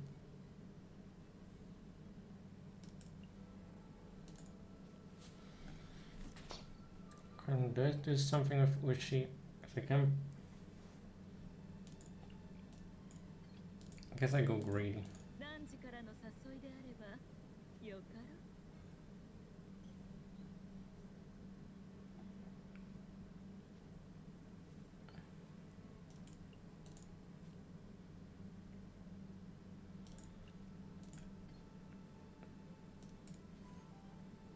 Can do something with Ushi if I can guess I go greedy. 何時からの誘いであればよかろう。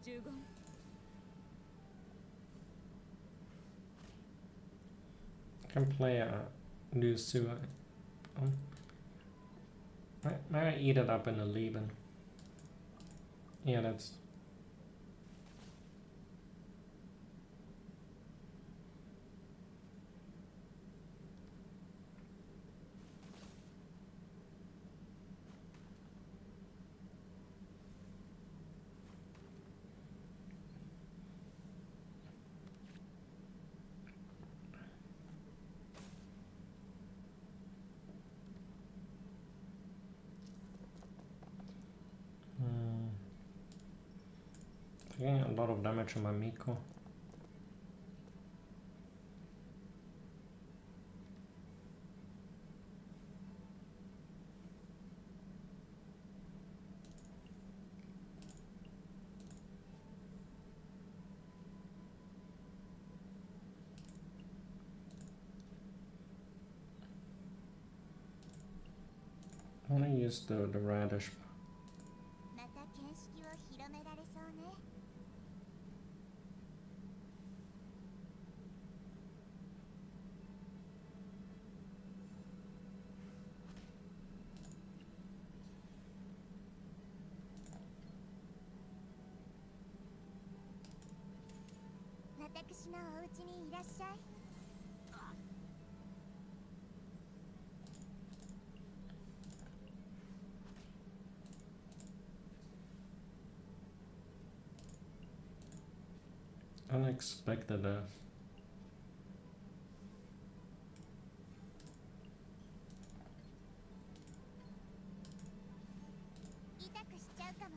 15 Can play a new sewer. Might eat it up in a Leben. Yeah, that's. Taking a lot of damage on my Miko. I wanna use the radish. また見識を広められそうね。私のお家にいらっしゃい。 Unexpected death. 痛くしちゃうかも。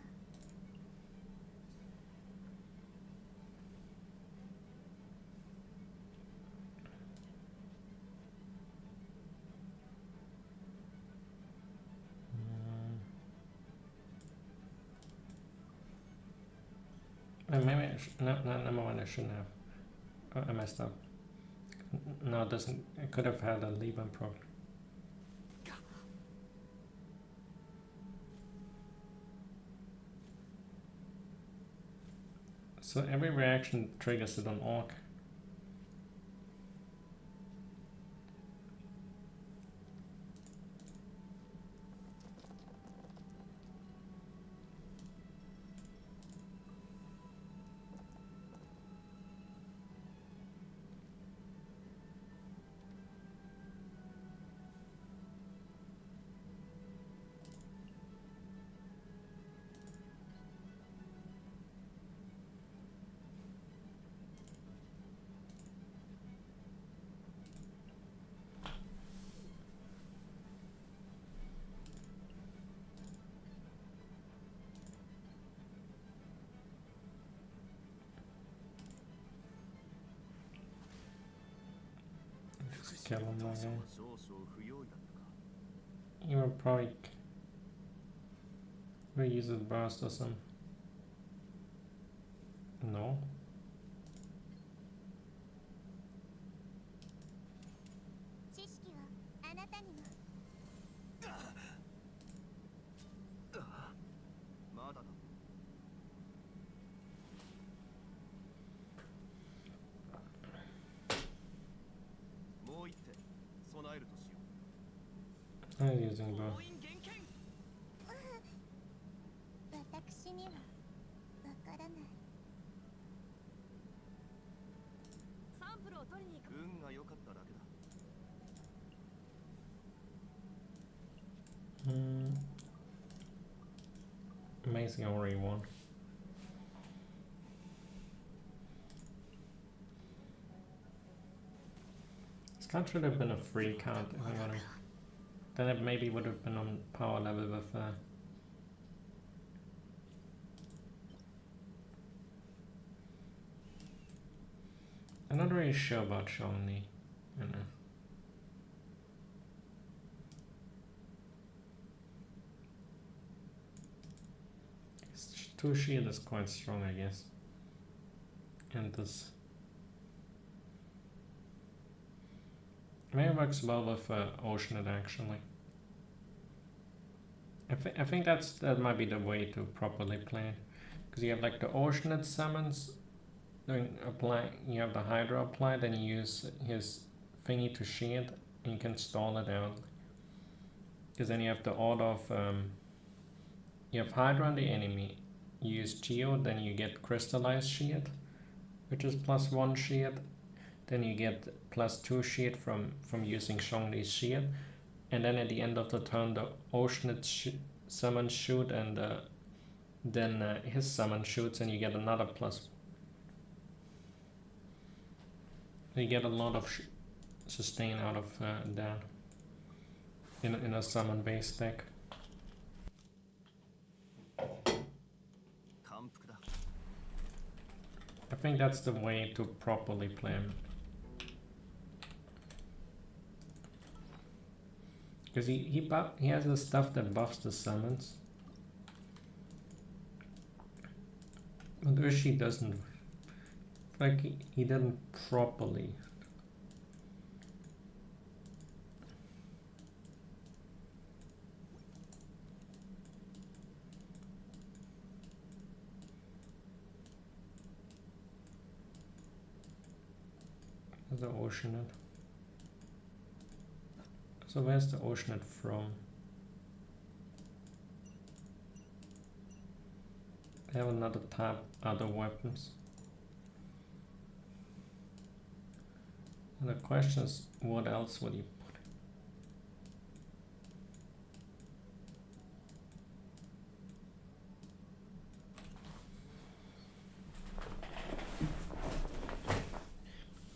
Maybe I no, number one I shouldn't have. I messed up. No, it doesn't. I could have had a Liban proc. So every reaction triggers it on Orc. Just kill him that guy. 少々不用意だったか。 You would probably use the burst or something. No. 知識はあなたにも。まだだ。もう一手備えるとしよ I'm using burst. 私にはわからない。 サンプルを取りに行く。う。運が良かっただけだ。 Amazing, I already won. This card should have been a free card, if I'm honest. Then it maybe would have been on power level with I'm not really sure about Shawnee, you know. +2 shield is quite strong, I guess. And this maybe works well with Oceanid actually. I think that might be the way to properly play it, because you have like the Oceanid summons doing apply. You have the Hydra apply, then you use his thingy to shield, and you can stall it out. Because then you have the order of you have Hydra on the enemy. You use Geo, then you get Crystallized Shield, which is +1 shield. Then you get +2 shield from using Zhongli's shield. And then at the end of the turn, the Oceanid summon shoot, and then his summon shoots, and you get another plus. You get a lot of sustain out of that in a summon based deck. 感服だ。 I think that's the way to properly play him. Because he has the stuff that buffs the summons. But Ushi doesn't. Like he didn't properly. The Oceanid. So where's the Oceanid from? I have another tab, other weapons. And the question is, what else would you put?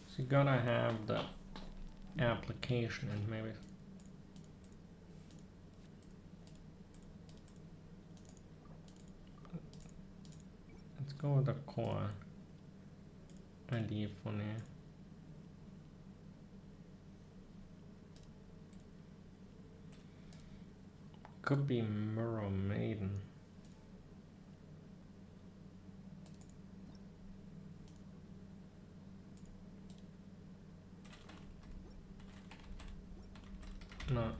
So you gotta have the application, and maybe let's go with the core idea for now. Could be Mirror Maiden. No,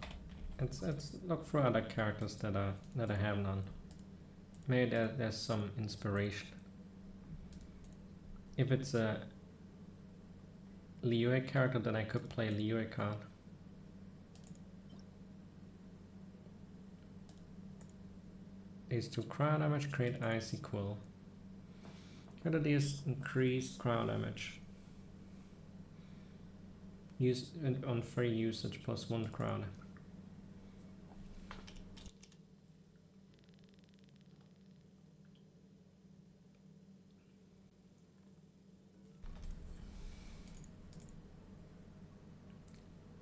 it's look for other characters that I have none. Maybe there's some inspiration. If it's a Liyue character, then I could play Liyue card. These 2 cryo damage, create ice equal. What are these increased cryo damage? Use on free usage +1 cryo.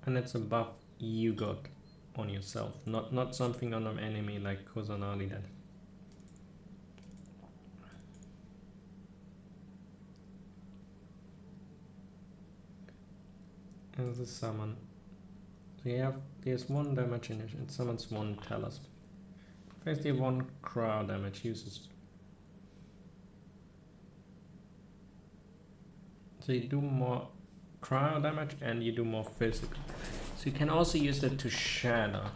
And it's a buff you got on yourself, not something on an enemy like Kusanagi did. And the summon. So there's 1 damage in it. It summons 1 Talisman. First the 1 cryo damage uses. So you do more cryo damage and you do more physical. So you can also use it to shatter.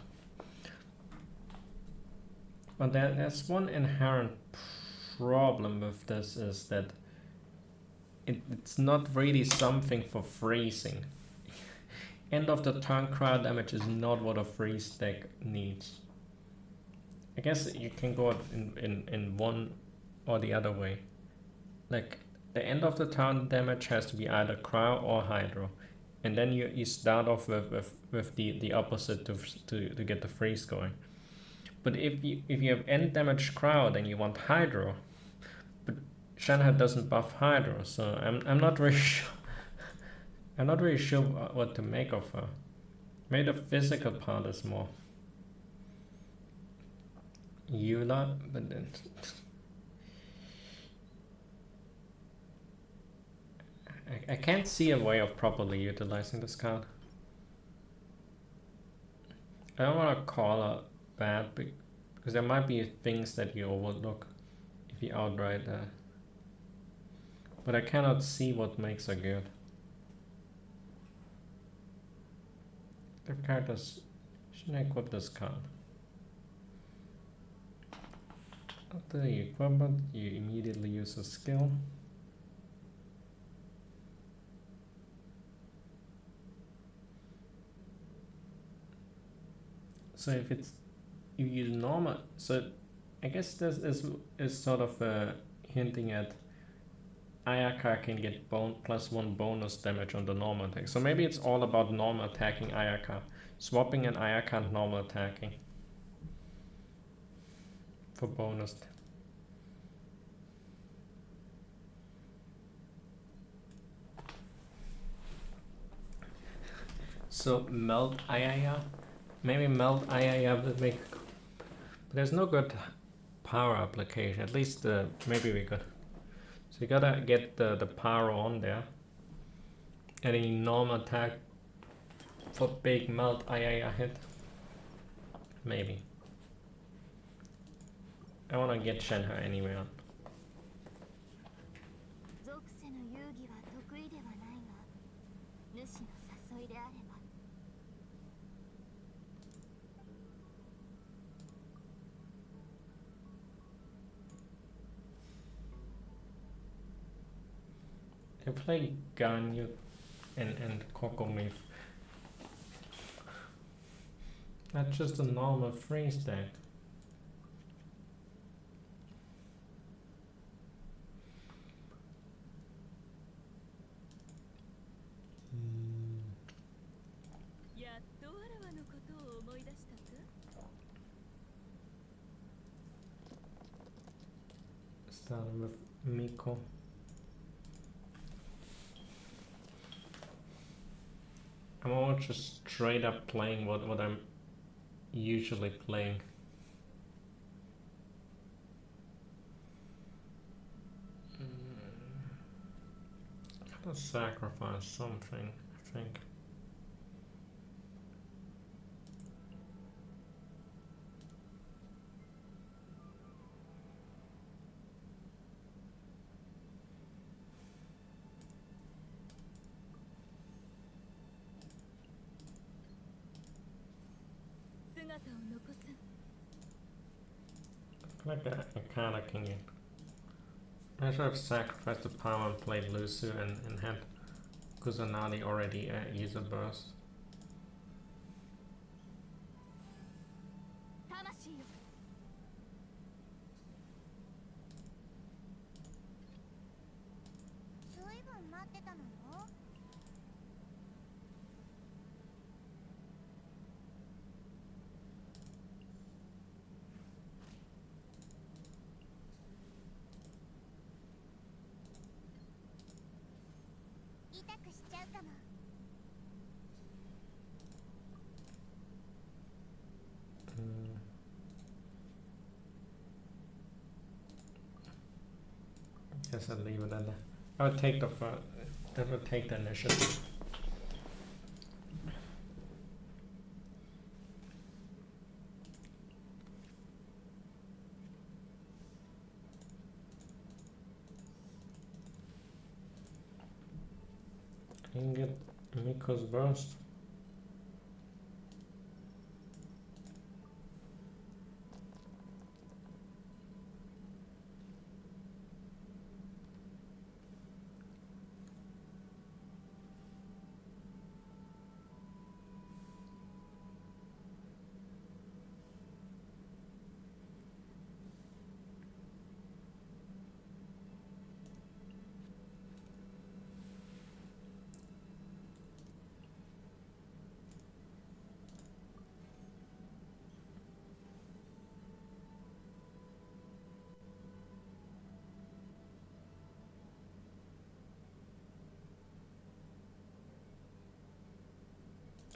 But there's one inherent problem with this, is that it's not really something for freezing. End of the turn cryo damage is not what a freeze deck needs. I guess you can go in one or the other way. Like the end of the turn damage has to be either cryo or hydro, and then you start off with the opposite to get the freeze going. But if you have end damage cryo, then you want hydro. But Shanghai doesn't buff hydro, so I'm not really sure. I'm not really sure what to make of her. Maybe the physical part is more Eula, but then I can't see a way of properly utilizing this card. I don't want to call her bad because there might be things that you overlook we outright but I cannot see what makes her good. If characters should I equip this card? After you equip it, you immediately use a skill. So if you use normal, so I guess this is sort of hinting at Ayaka can get +1 bonus damage on the normal attack. So maybe it's all about normal attacking Ayaka. Swapping an Ayaka and normal attacking. For bonus. So melt Ayaya? Maybe melt Ayaya would make... But there's no good power application. At least maybe we could. So you gotta get the power on there. And a normal attack for big melt Ayaya hit. Maybe. I wanna get Shenhe anyway on. 属性の遊戯は得意ではないが、主の誘いであれば。I play Ganyu and Kokomi. That's just a normal freeze deck. Starting with Miko. I'm all just straight up playing what I'm usually playing. Gotta sacrifice something, I think. I feel like I kinda can get... I should have sacrificed the power and played Lusu and had Kusanagi already use a burst. 魂よ。ずいぶん待ってたのよ。痛くしちゃうかも。Guess I'll leave it at that. I would take the first. That would take the initiative. I can get Miko's burst.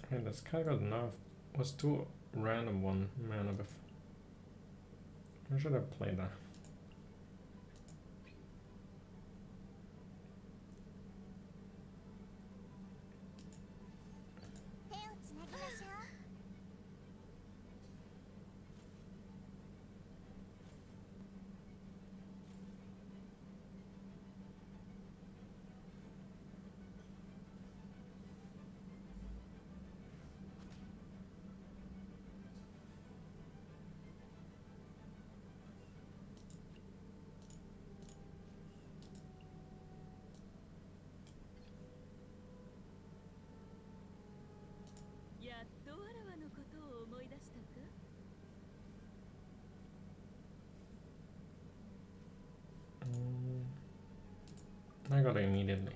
Okay, this card got nerfed. Was too random one mana before. I should have played that. I got it immediately.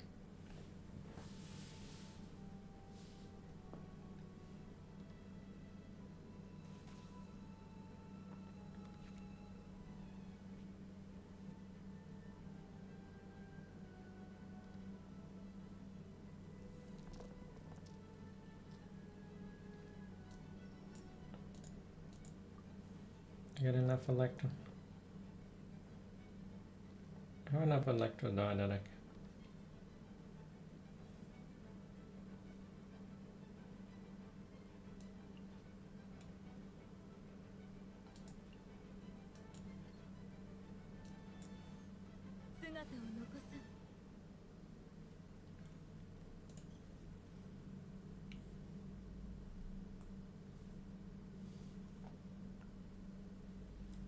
Get enough electro. I have enough electro dielectric.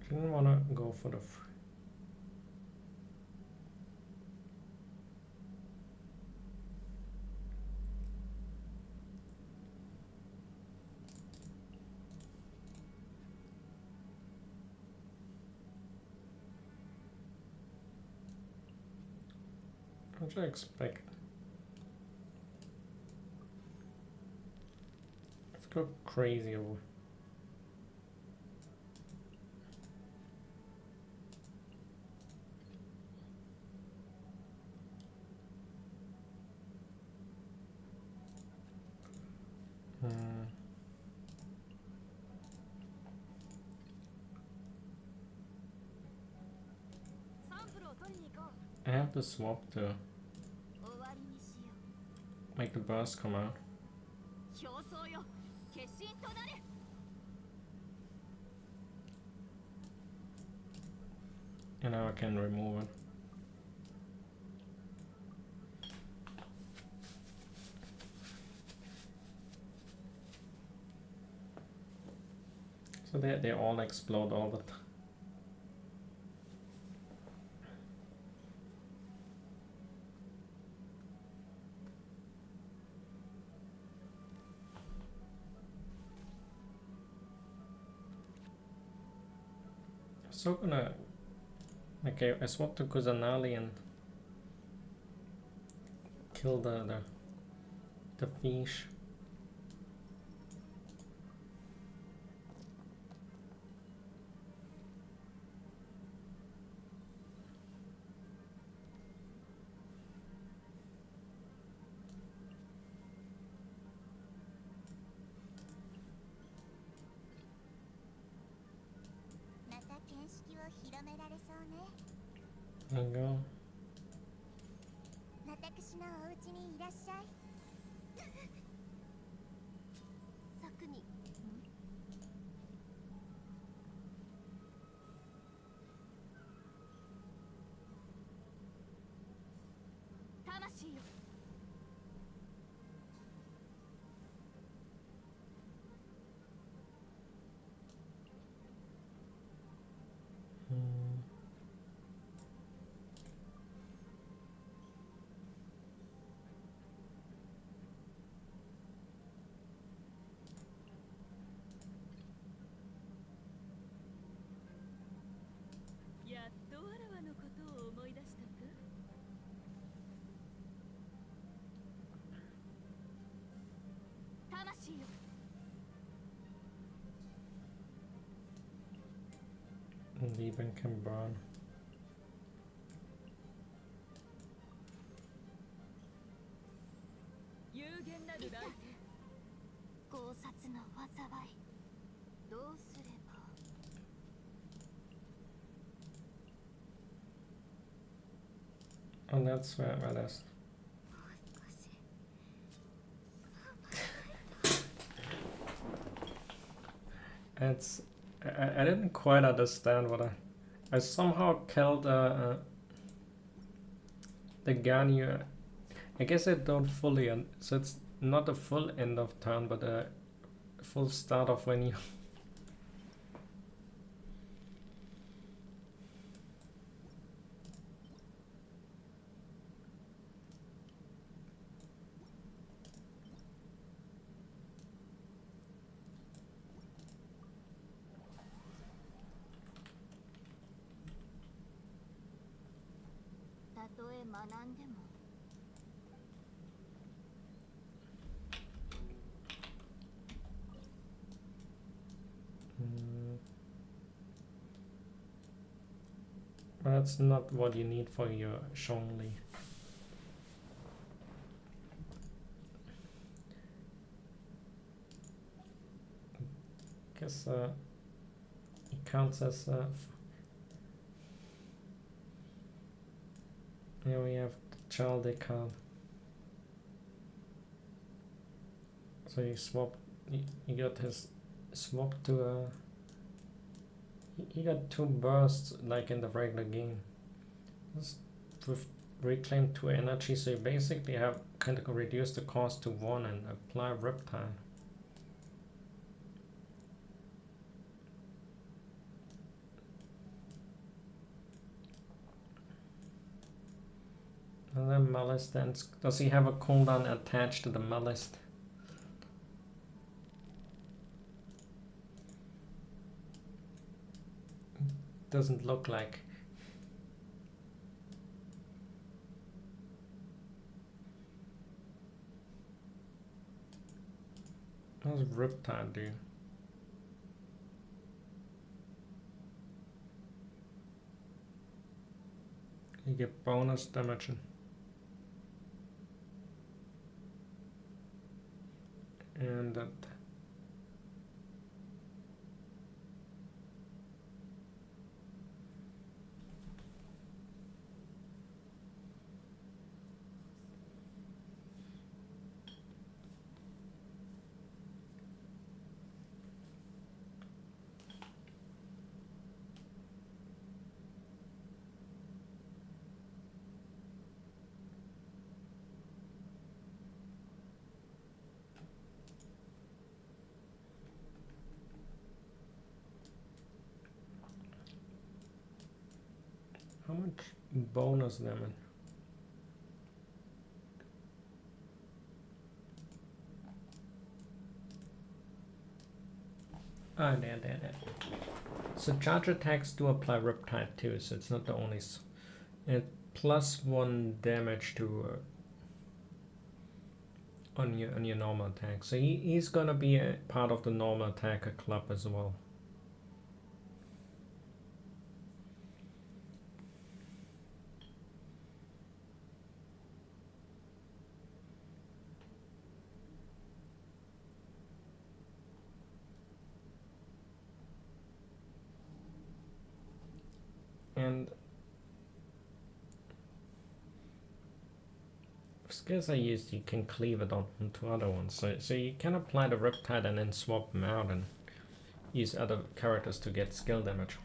Didn't wanna go for the what did I expect? Let's go crazy over. I have to swap to make the burst come out. And now I can remove it. So they all explode all the time. So gonna okay, I swap to Kusanali and kill the fish. There you go. Lieben can burn. Oh, that's where that is. It's I didn't quite understand what I somehow killed the Ganyu. I guess I don't fully so it's not a full end of turn, but a full start of when you とえ学んでも But that's not what you need for your Zhongli. Guess it counts as here we have the child card. So you swap, you got his swap to a. He got 2 bursts like in the regular game. Just with reclaim 2 energy, so you basically have kind of reduce the cost to 1 and apply Riptide. And then Malice then, does he have a cooldown attached to the Malice? Doesn't look like. What does Riptide do? You get bonus damage. And that. How much bonus damage? Ah, there. So charge attacks do apply Riptide too, so it's not the only. And +1 damage to on your normal attack. So he's gonna be a part of the normal attacker club as well. And skills I used, you can cleave it onto other ones. So you can apply the Riptide and then swap them out and use other characters to get skill damage.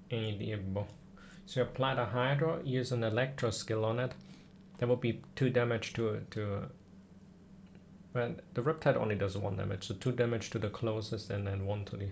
So you apply the Hydra, use an Electro skill on it. That would be 2 damage to well, the Riptide only does 1 damage, so 2 damage to the closest and then 1 to the.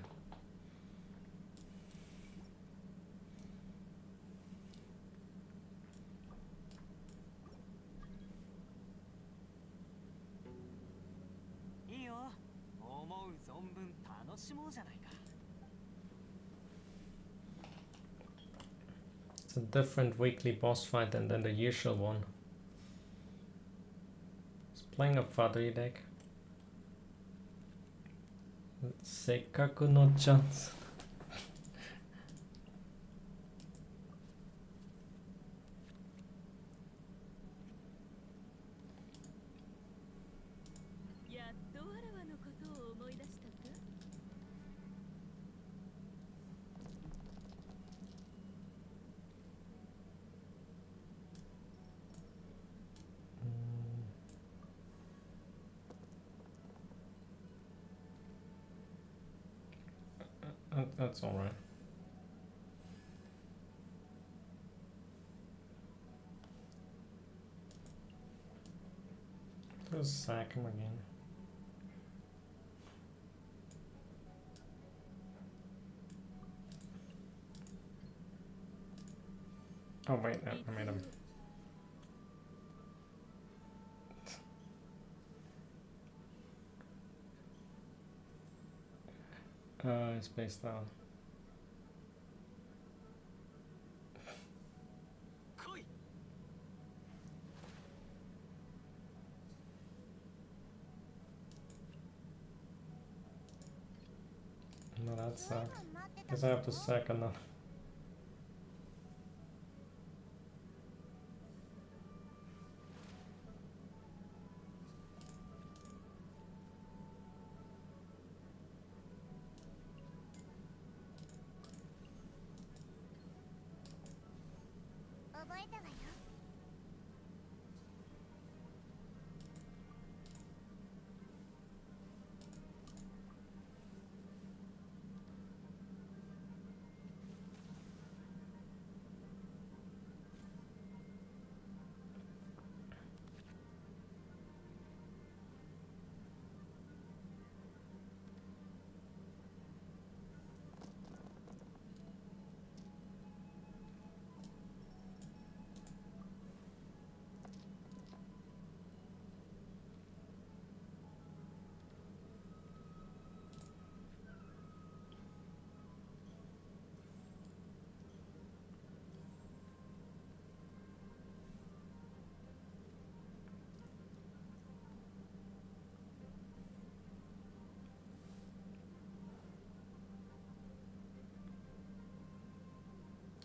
It's a different weekly boss fight than the usual one. It's playing a Fadri deck. Sekkaku no chance. That's all right. Just sack him again. Oh wait, no, I made him. It's based on. that 随分 sucks. 待ってた Guess I の have to sack another. 覚えたわよ。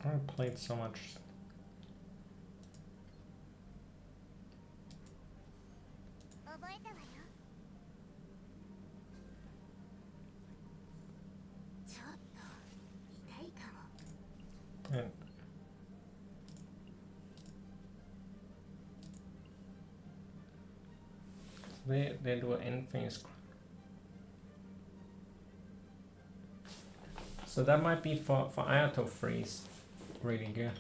I haven't played so much. And they do anything. So that might be for Ayato freeze really good.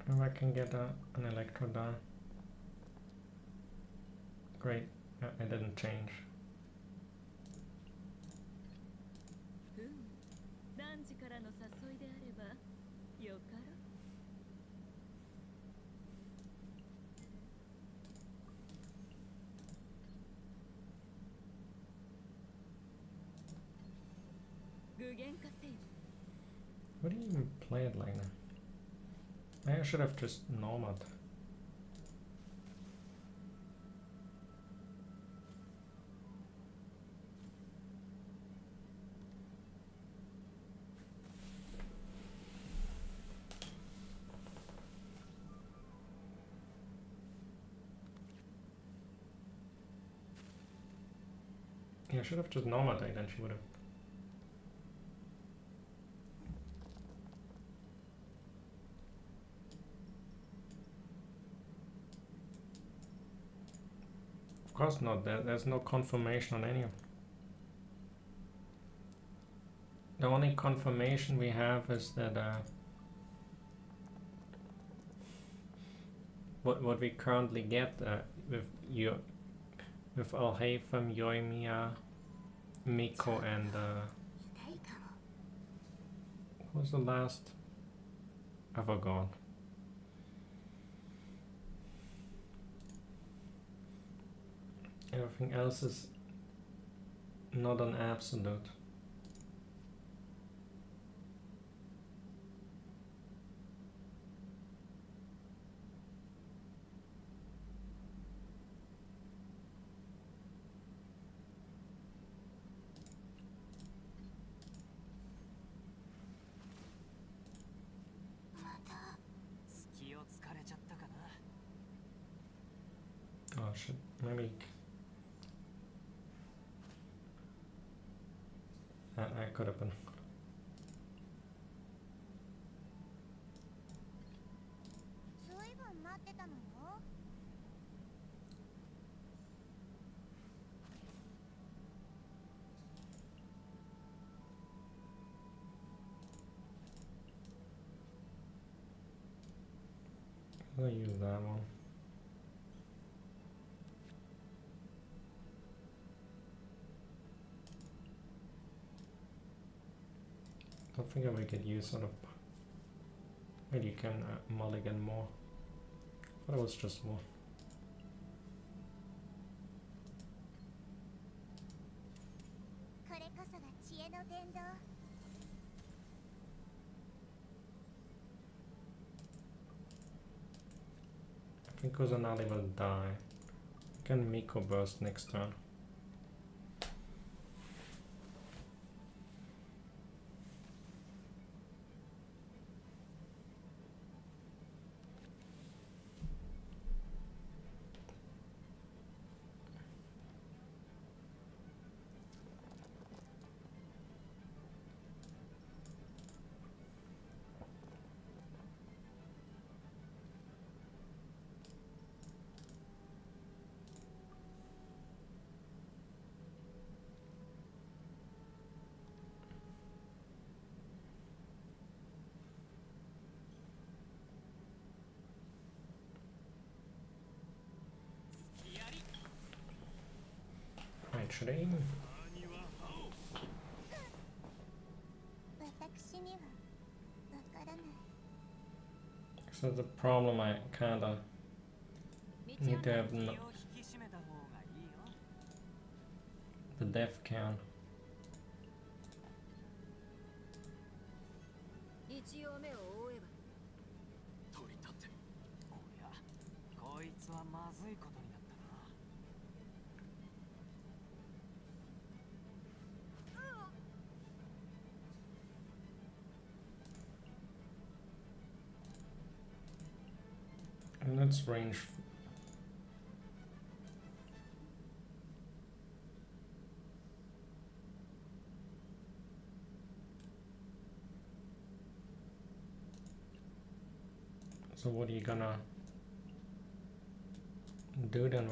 If I can get an electro down. Great, I didn't change. 何時からの誘いであればよかろ。具現化せよ。 What do you even play it like that? Maybe I should have just normed. Yeah, I should have just normed it, then she would have. Of course not, there's no confirmation on any of them. The only confirmation we have is that what we currently get with Alhaitham, Yoimiya, Miko, and what was the last? I forgot. Everything else is not an absolute. Oh shit, maybe I could have been. I'll use that one. Don't think we could use sort of. Maybe you can mulligan more. But it was just one. 天堂 I think Kusanali will die. Can Miko burst next turn? Actually, 私にはわからない so the problem I kinda need to have 気を引き締めた方がいいよ。 the death count. 一応目を覆えば取り立っておや、こいつはまずいことになったな。 And let's range. So what are you gonna do then?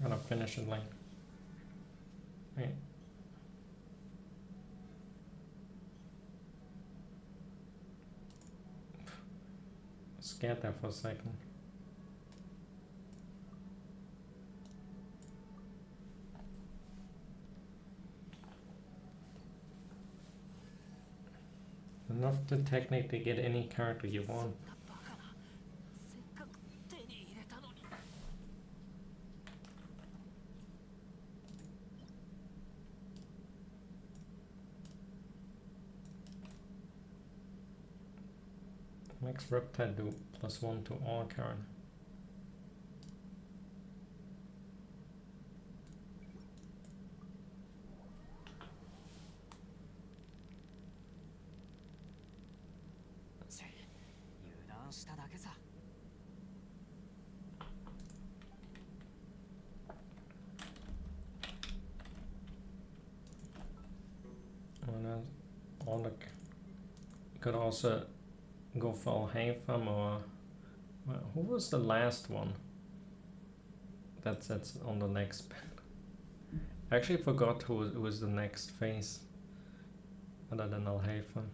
Gonna finish it like. Wait. Scared there for a second. Enough to technically get any character you want. バカな。せっかく手に入れたのに。 Max Riptide do +1 to all current. Se、油断しただけさ。 All the you could also go for Haytham or well, who was the last one that's on the next bit? I actually forgot who was the next phase other than Alhaitham.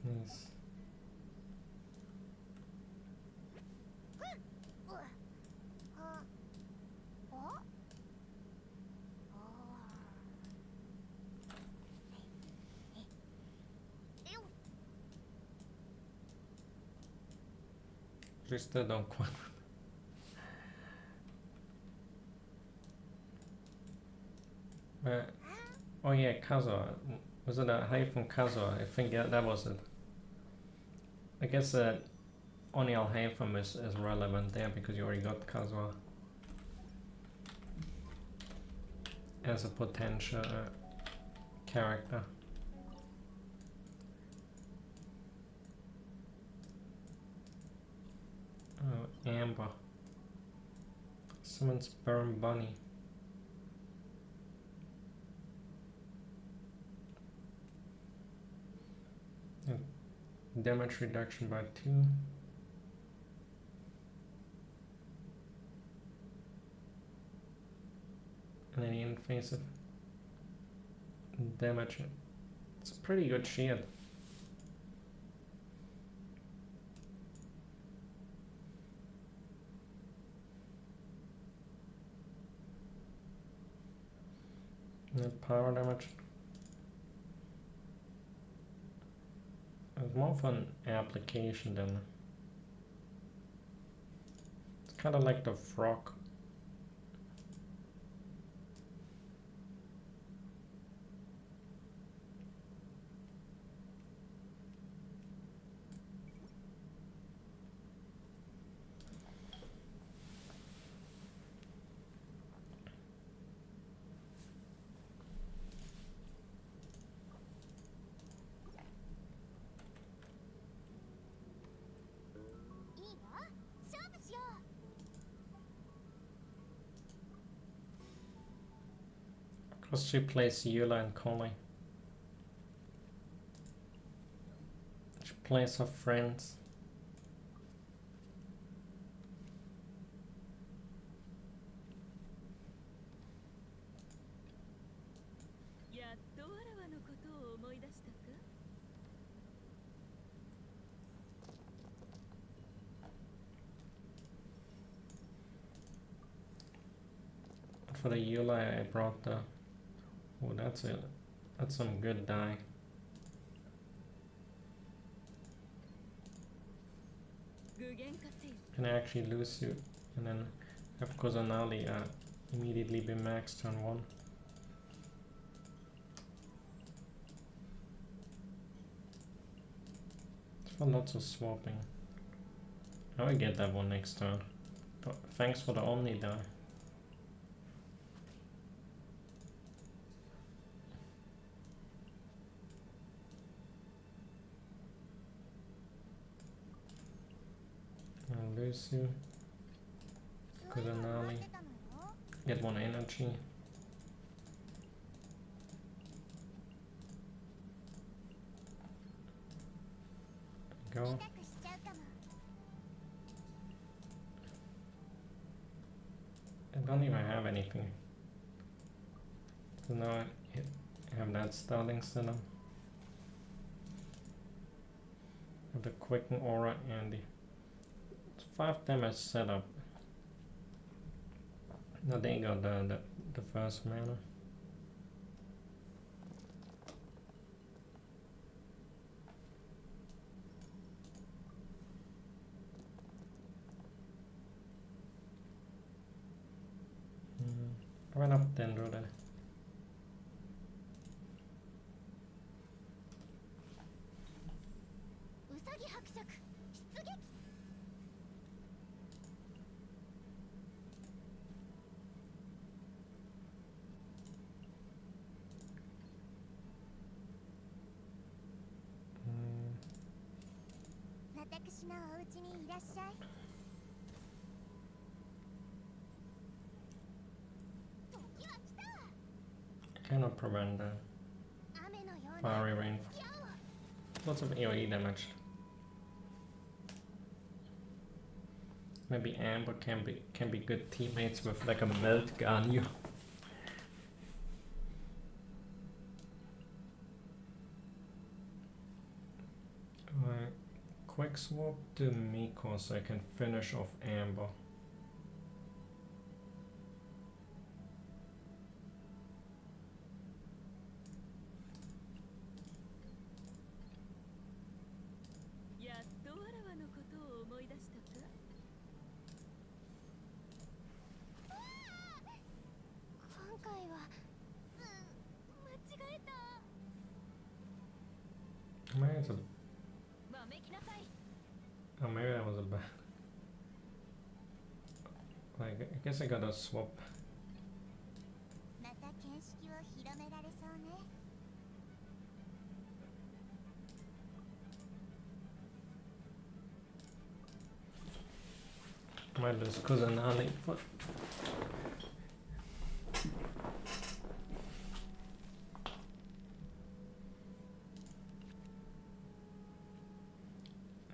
Nice. うわああえよ Just don't quite. Oh yeah, Kazuha. Was it a Haytham Kazuha? I think that was it. I guess that only Alhaitham is relevant there because you already got Kazuha as a potential character. Oh, Amber. Summon Sperm Bunny. Damage reduction by 2. And any invasive damage. It's a pretty good shield. Power damage. It's more of an application than. It's kind of like the frog. Because she plays Eula and Conley. She plays her friends. For the Eula I brought the... Oh, that's it. That's some good die. Can I actually lose you? And then have Kozanali immediately be maxed turn 1. It's for lots of swapping. I will get that one next turn. But thanks for the Omni die. I'll lose you. Kozanali. Get 1 energy. Go. I don't even have anything. So now I have that start instead of. Have the quicken aura and the 5 damage setup. Now they got the first mana. I went up Dendro there. Cannot prevent the fiery rain. Lots of AoE damage. Maybe Amber can be good teammates with like a melt gun. Quick swap to Miko so I can finish off Amber. Oh, maybe that was a bad. Like, I guess I gotta swap. Might lose Kozanali, but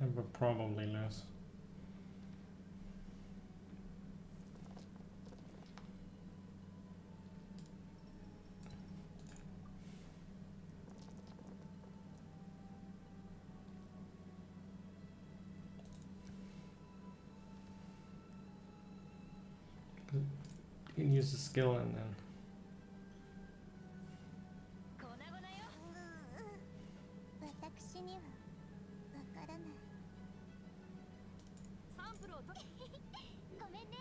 I will probably lose. You can use the skill and then ごめんね。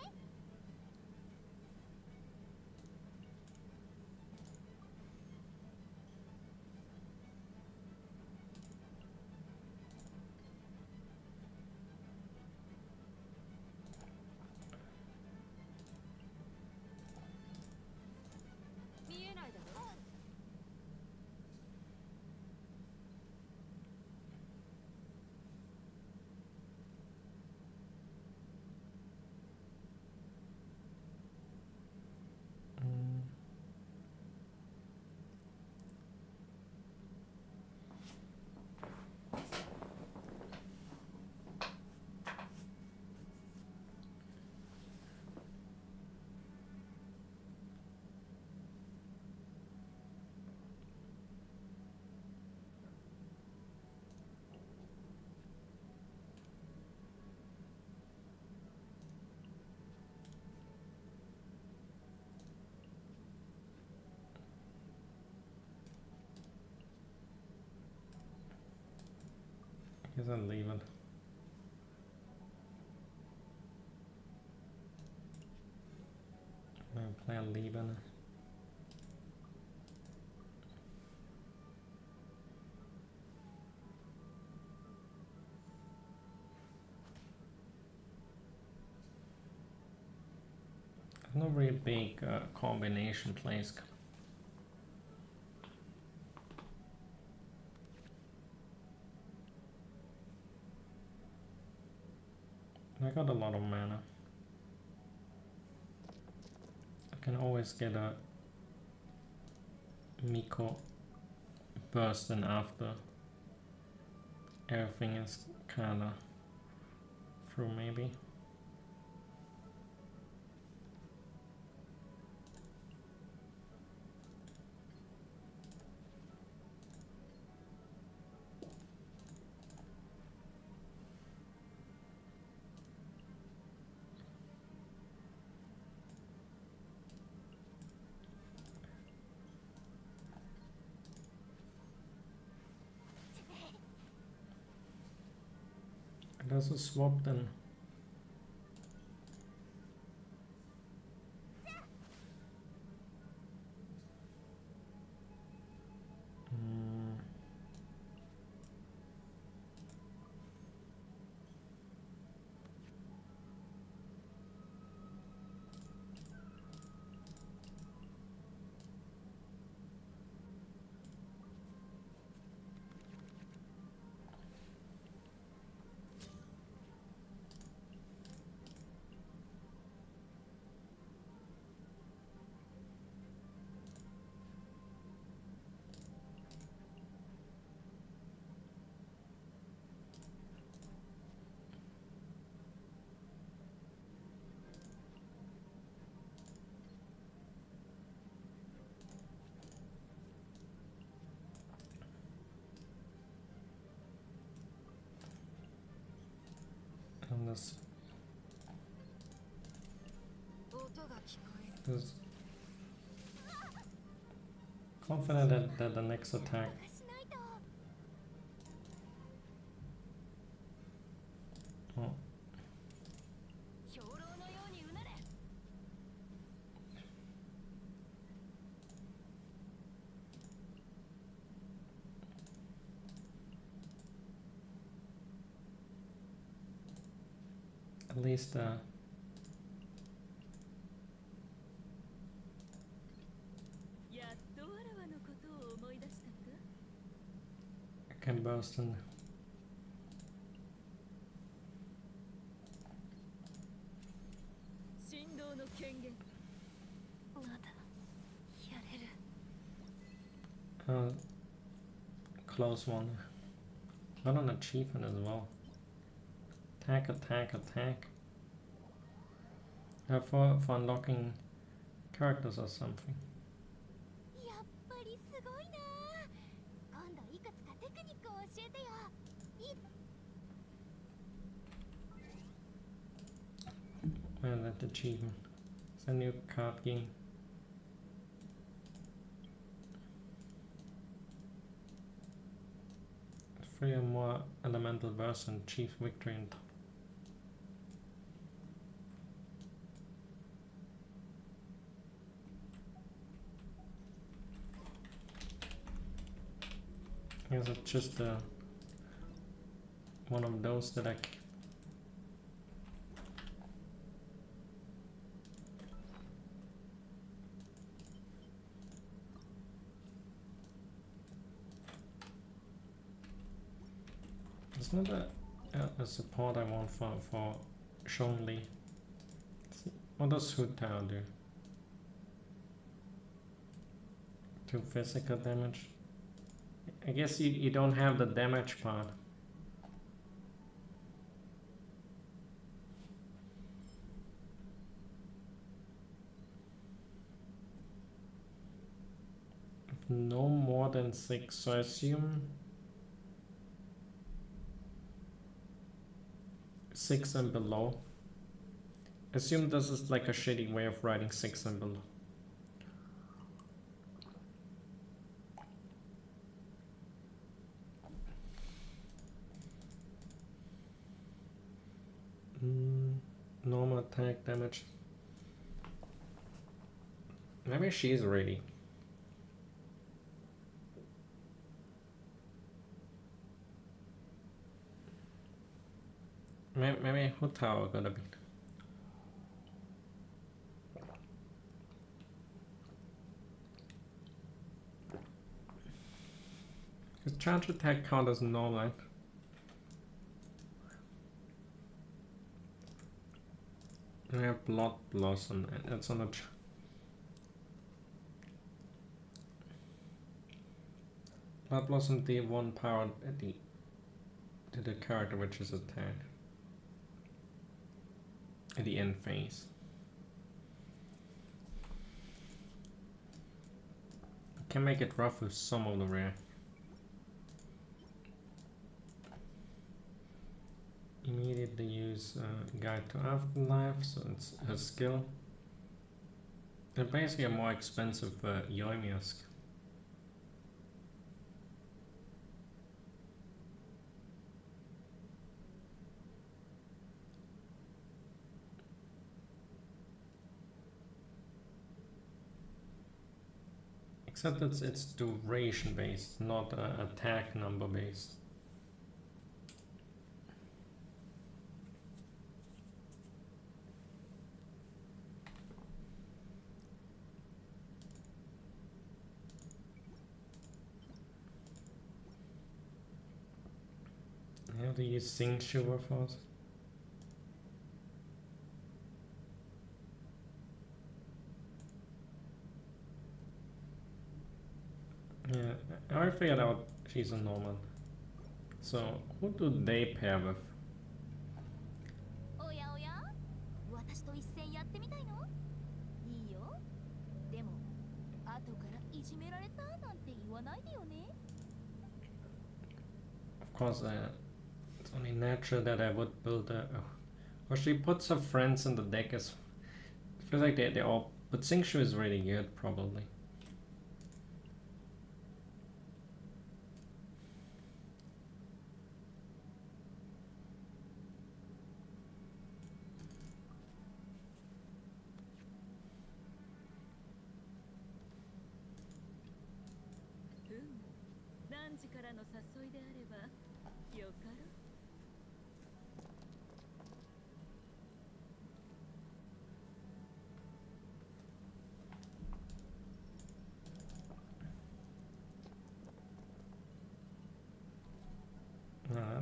見えないだろ。Guess I'll leave it. I'll play a Liban. No really big combination plays. I got a lot of mana. I can always get a Miko burst in after everything is kinda through maybe. There's a swap then. And this 音が聞こえる。 is confident that the next attack しないと。 oh, 兵糧のようにうなれ。 at least やっとわらわのことを思い出したか。 I can burst in. 神道の権限。まだやれる。 Close one. Got an achievement as well. Attack, attack, attack. For unlocking characters or something. やっぱりすごいな。今度いくつかテクニックを教えてよ。Well, that achievement. It's a new card game. Three or more elemental version, achieve victory in Is it just one of those that I It's not a support I want for Zhongli. What does Hu Tao do? 2 physical damage. I guess you don't have the damage part. No more than 6, so I assume 6 and below. Assume this is like a shitty way of writing 6 and below. Normal attack damage. Maybe she's ready. Maybe Hu Tao gonna be. His charge attack count as normal. I have Blood Blossom, and that's on a Blood Blossom D1 powered at to the character which is attacked at the end phase. Can make it rough with some of the rare. Immediately use Guide to Afterlife, so it's a skill. And basically a more expensive YUGIOH. Except it's duration based, not attack number based. I have to use Sing Sugar first. Yeah, I already figured out she's a normal. So, who do they pair with? おやおや、私と一戦やってみたいの？いいよ。でも、後からいじめられたなんて言わないでよね。Of course, it's only natural that I would build or she puts her friends in the deck as. I feel like they all. But Singshu is really good, probably.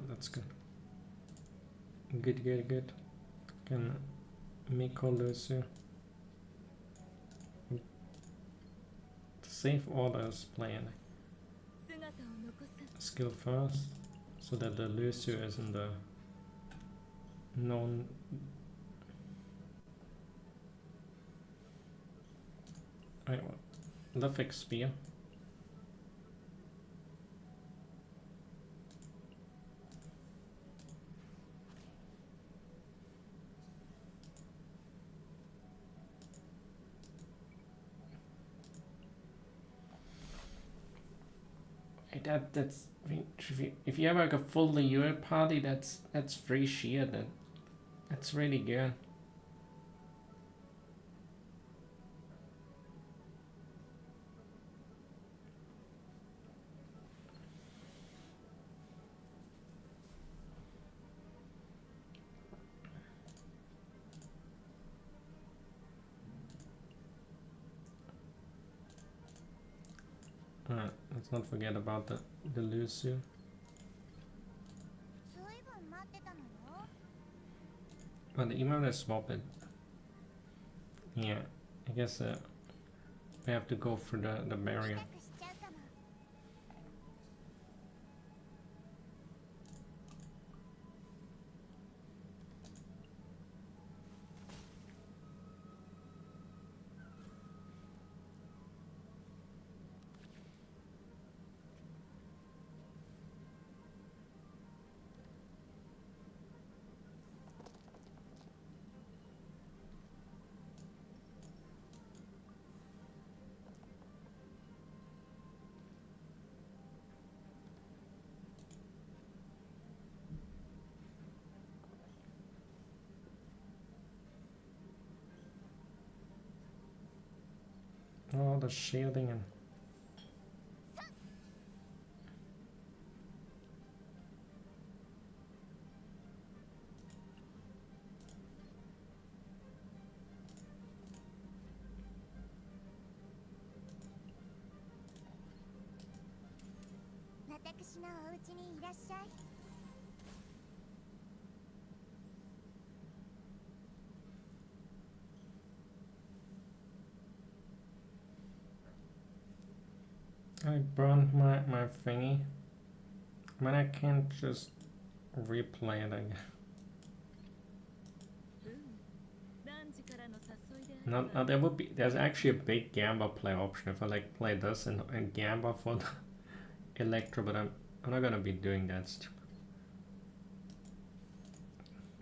That's good. Good. Can Miko lose you? Safe order is playing skill first, so that the Lucio is in the known. Lefix Spear. That's if you have like a full Liyue party, that's free sheer. That's really good. Let's not forget about the Lucio. ずいぶん待ってたのよ。 But even if they swap it, yeah, I guess we have to go through the barrier. 早くしちゃうかも。 Oh, the shielding and私のお家にいらっしゃい。 I burned my thingy. I mean, I can't just replay it again. 何時からの誘いであれば No, there would be. There's actually a big Gamba play option if I like play this and Gamba for the Electro, but I'm not gonna be doing that. Stupid.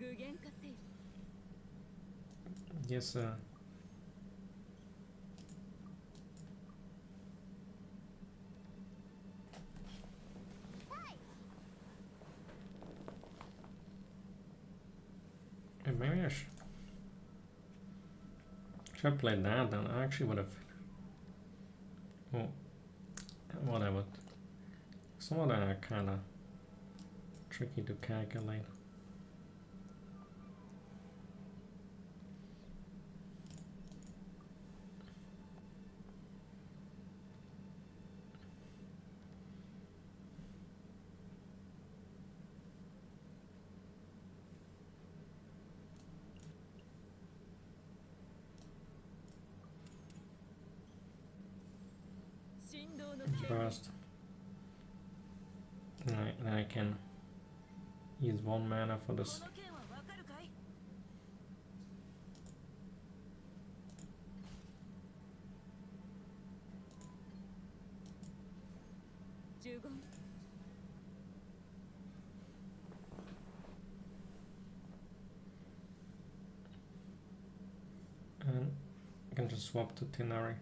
具現化せよ Yes, maybe I should. Should I play that then? I actually would have. Oh, whatever. Some of them are kind of tricky to calculate. First, then I can use 1 mana for this. この件はわかるかい 15 And I can just swap to Tinari.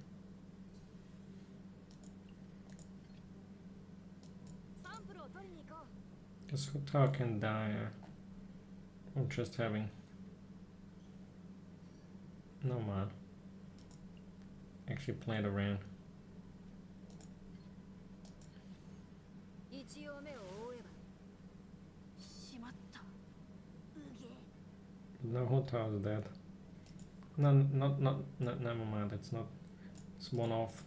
サンプルを取りに行こう This hotel can die from just having no man. Actually played around. 一応目を覆えばしまった No hotel is dead. No, never mind. It's not. It's one off.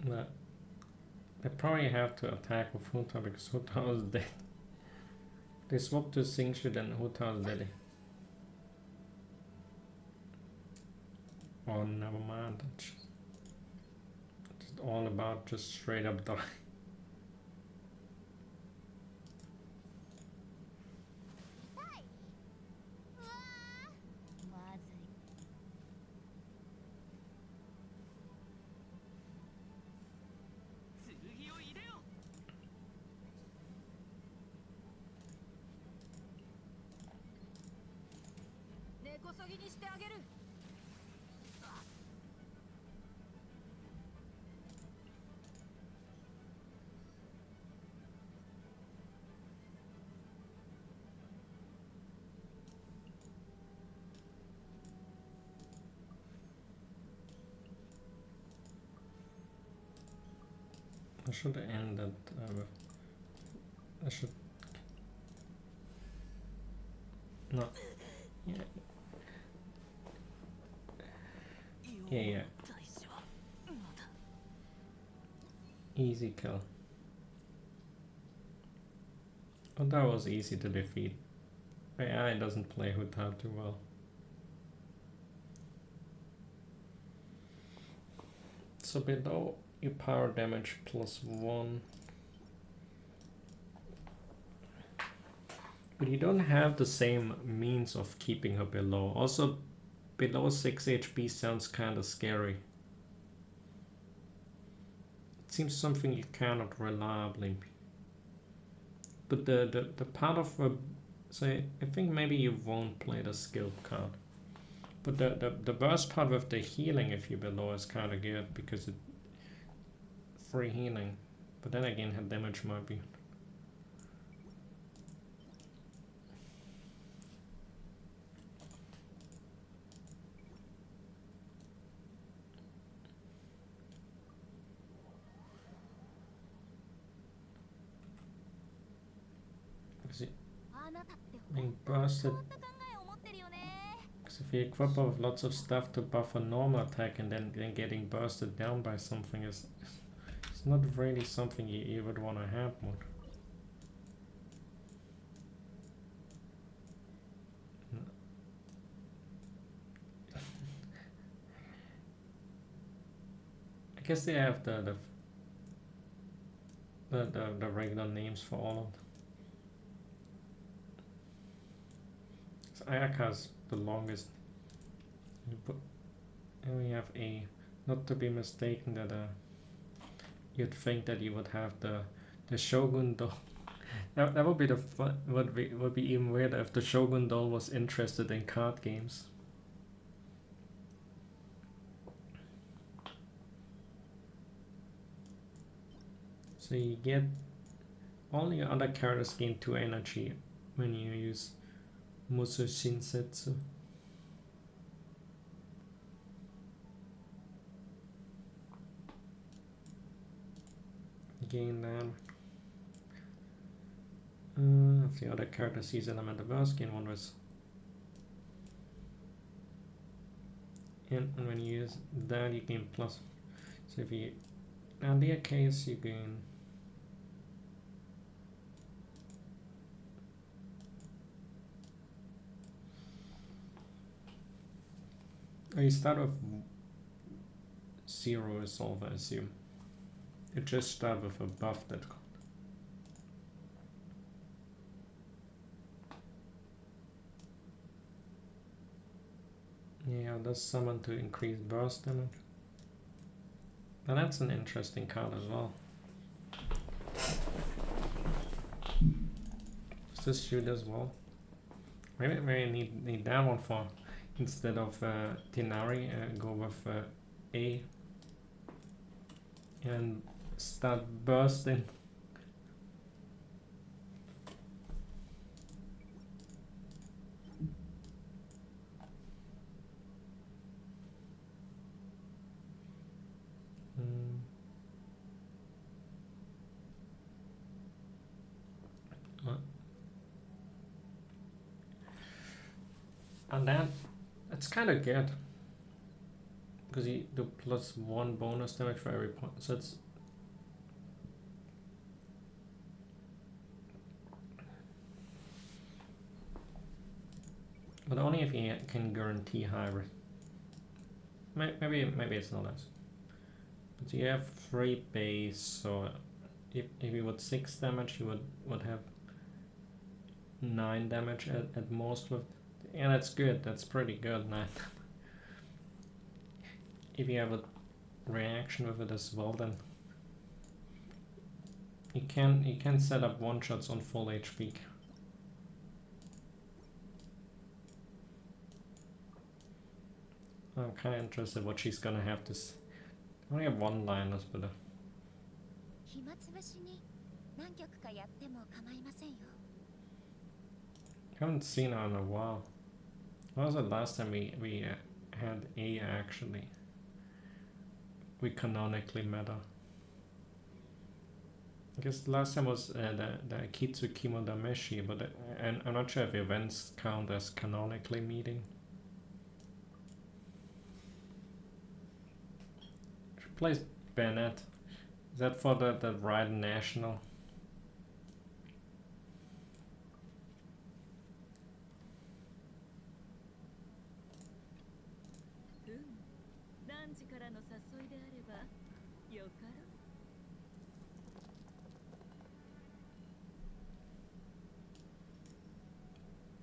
But they probably have to attack with Huta because Huta is dead. They swap to Singshi, then Huta is dead. Oh, never mind. It's all about just straight up die. うわーまずい。 剣を入れよ。 根こそぎにしてあげる I should end it with... I should... No. Yeah. Yeah. Easy kill. But that was easy to defeat. AI doesn't play Huta too well. So below your power damage +1. But you don't have the same means of keeping her below. Also, below 6 HP sounds kinda scary. It seems something you cannot reliably. But the part of so I think maybe you won't play the skill card. But the burst part with the healing if you're below is kinda good because it free healing. But then again her damage might be. Being bursted. Because if you equip her with lots of stuff to buff a normal attack and then getting bursted down by something is it's not really something you would want to have more. I guess they have the regular names for all of them. Ayaka's the longest. And we have a, not to be mistaken that you'd think that you would have the Shogun doll. That would be the fun, would be even weirder if the Shogun doll was interested in card games. So you get all your other characters gain 2 energy when you use Musu Shinsetsu. Gain that. If the other character sees element of burst, gain 1 res. And when you use that, you gain plus. So if you, in their case, you gain. You start with 0 resolve, I assume. You just start with a buff that. Yeah, that's summon to increase burst damage. Now that's an interesting card as well. Does this shoot as well? Maybe we need that one for. Instead of Tinari, go with A and start bursting. And then it's kind of good because you do +1 bonus damage for every point, so it's but only if you can guarantee hybrid. Maybe it's not as. But you have 3 base, so if you would 6 damage, you would have 9 damage at most with. Yeah, that's good. That's pretty good, man. If you have a reaction with it as well, then you can set up one-shots on full HP. I'm kind of interested what she's gonna have to. I only have one-liners, but. I haven't seen her in a while. When was the last time we had A actually? We canonically met her. I guess last time was the Akitsu Kimodameshi, but I'm not sure if events count as canonically meeting. She plays Bennett. Is that for the Ride National?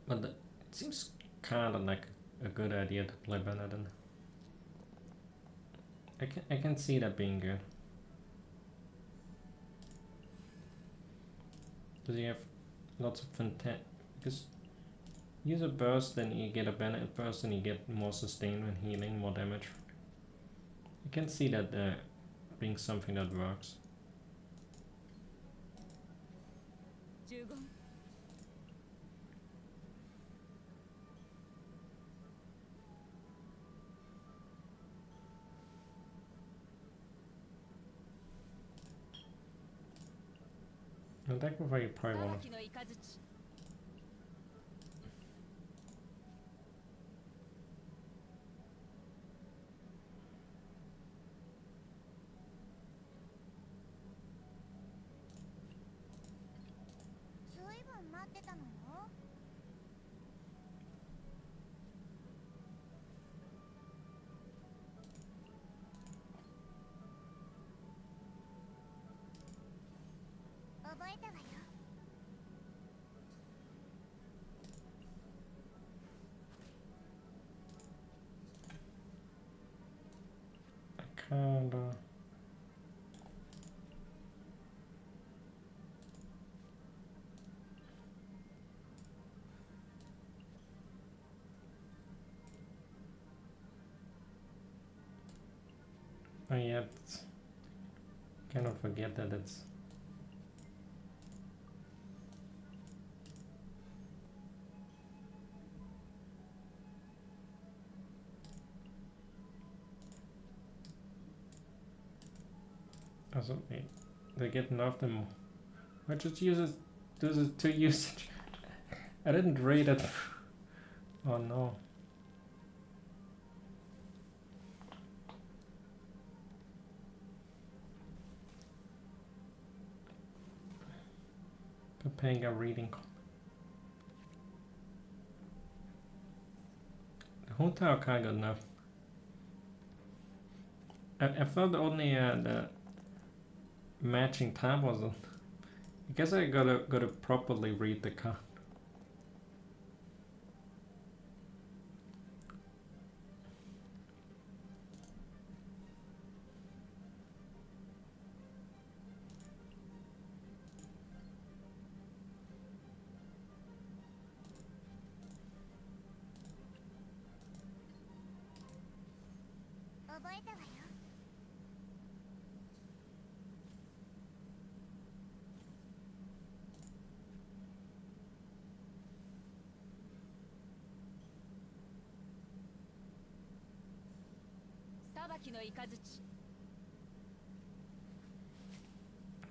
But it seems kind of like a good idea to play Benetton. I can see that being good. Because you have lots of fantastic. Because use a burst, then you get a Bennett burst, and you get more sustainment, healing, more damage. I can see that being something that works. And that would you probably want to. Kinda. I yet cannot forget that it's. Also, they get enough them. I just use it. This is 2 usage. I didn't read it. Oh no. Paying a reading. The hotel kind of good enough. I thought only the matching tab wasn't. I guess I gotta properly read the card.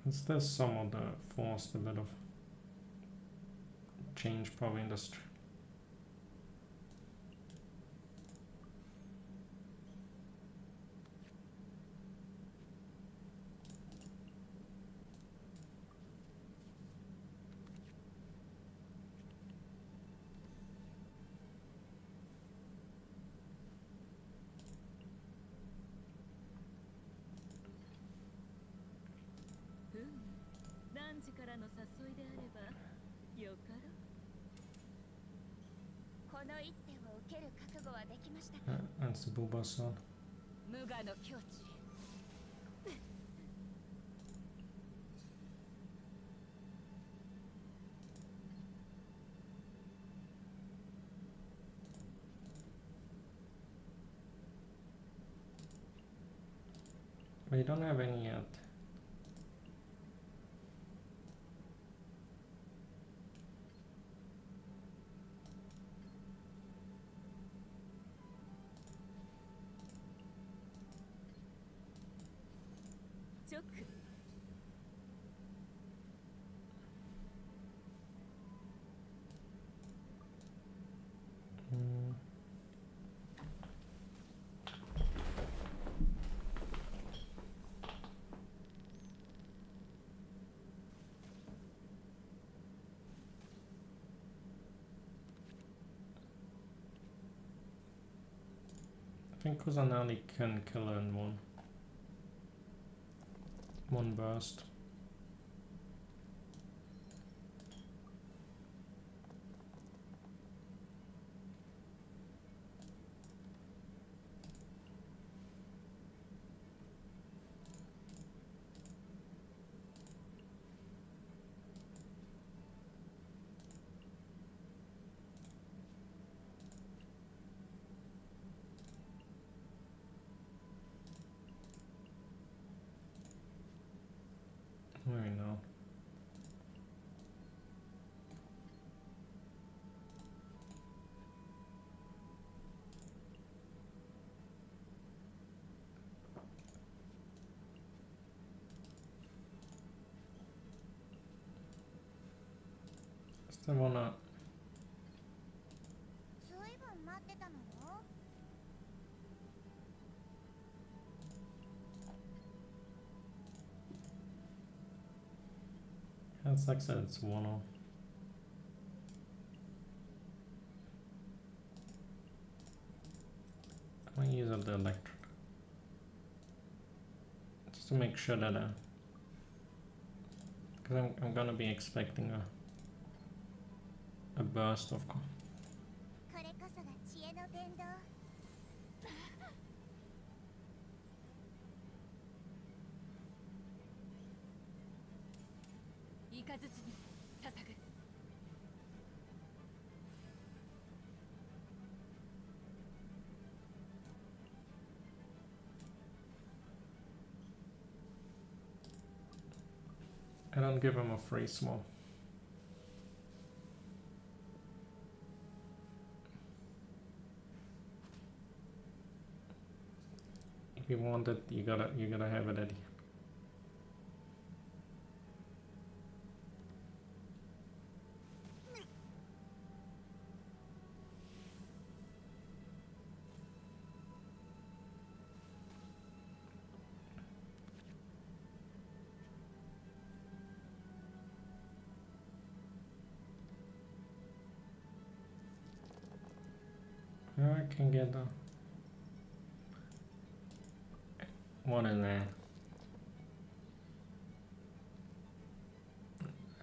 Is there some of the forced a bit of change power industry? That's the Booba son. But you don't have any yet. think Kusanali can kill her in one burst. Very now. Still wanna. ずいぶん待ってたのよ。 It's like I said, it's 1-0. I'm gonna use up the electric. Just to make sure that because I'm gonna be expecting a burst of これこそが知恵の伝道。 イカズチに捧ぐ。 I don't give him a free small. If you want it, you gotta have it, Eddie. I can get one in there.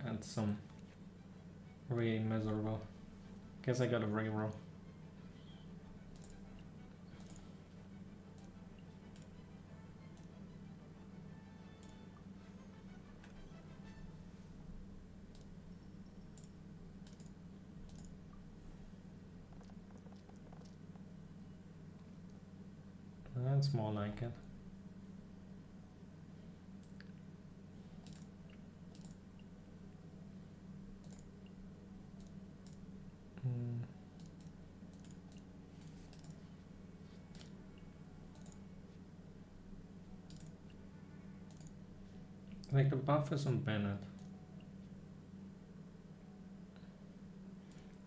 And some really miserable. Guess I gotta reroll. That's more like it. Like the buff is on Bennett.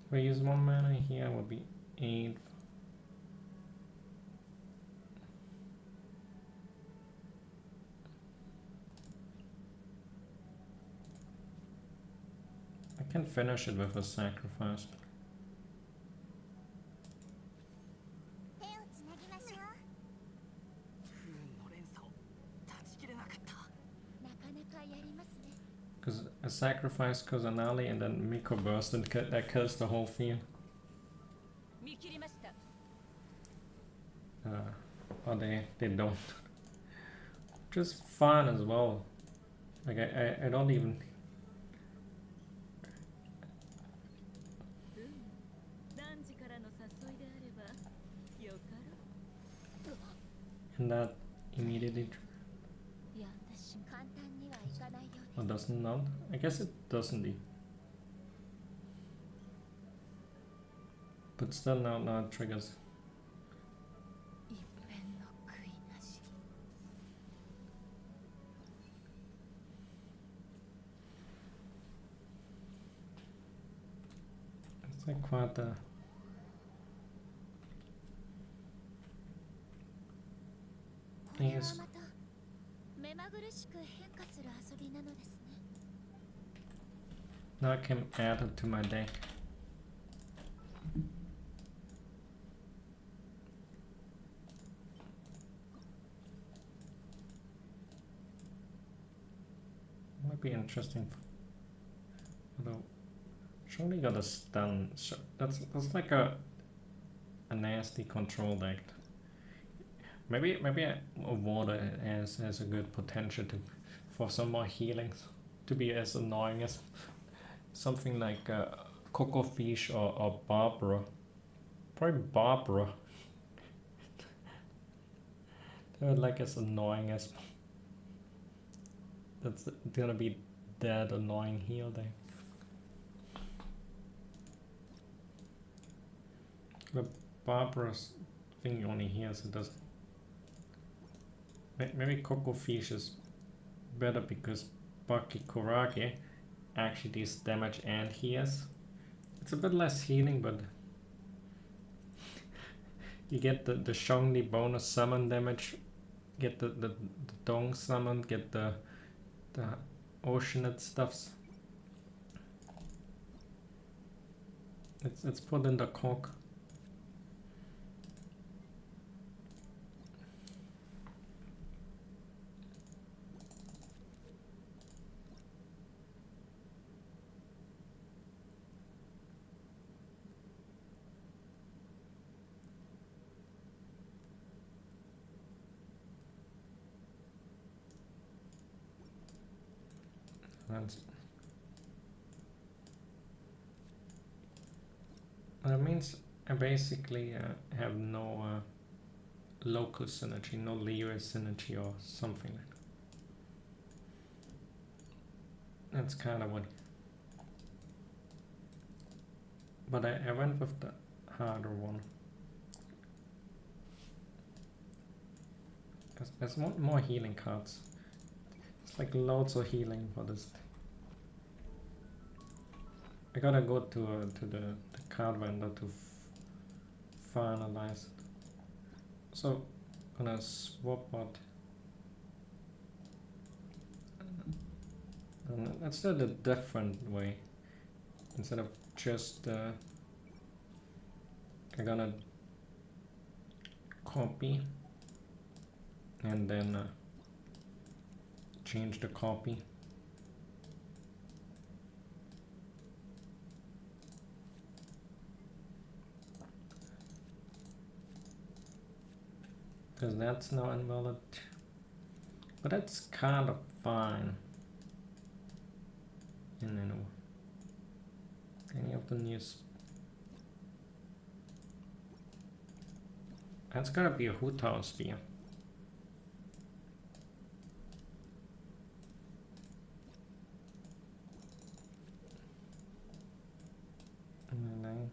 If I use 1 mana here, would be 8. I can finish it with a sacrifice. 手をつなぎましょう。 不運の連鎖を断ち切れなかった。 なかなかやりますね。 Because I sacrifice Kusanali and then Miko burst and that kills the whole field. 見切りました。 Or they don't. Just fun as well. Like I don't even. 何時からの誘いであればよかろ。 And that immediately. やってしまう。簡単にはいかないよう Or です。 doesn't not? I guess it doesn't. But still now it triggers. 一片の悔いなし。 It's like quite a. これはまた目まぐるしく変化する遊びなのですね。 Now I can add it to my deck. be interesting. Although, surely got a stun. That's like a nasty control deck. Maybe a water has a good potential for some more healings, to be as annoying as something like Coco Fish or Barbara. Probably Barbara. They're like as annoying as. That's gonna be that annoying heal deck. The Barbara's thing only heals, it doesn't. Maybe Coco Fish is better because Bakikurage actually deals damage and heals. It's a bit less healing, but you get the Shongli bonus summon damage, get the Dong summon, get the Oceanate stuffs. It's put in the cock. That means I basically have no local synergy, no Leo synergy or something like that. That's kind of what. But I went with the harder one. There's more healing cards. It's like loads of healing for this. I gotta go to the card vendor to finalize it. So gonna swap out. And let's do it a different way. Instead of just I'm gonna copy and then change the copy. Because that's now invalid. But that's kind of fine. And then any of the news. That's gotta be a Hutao spear. And then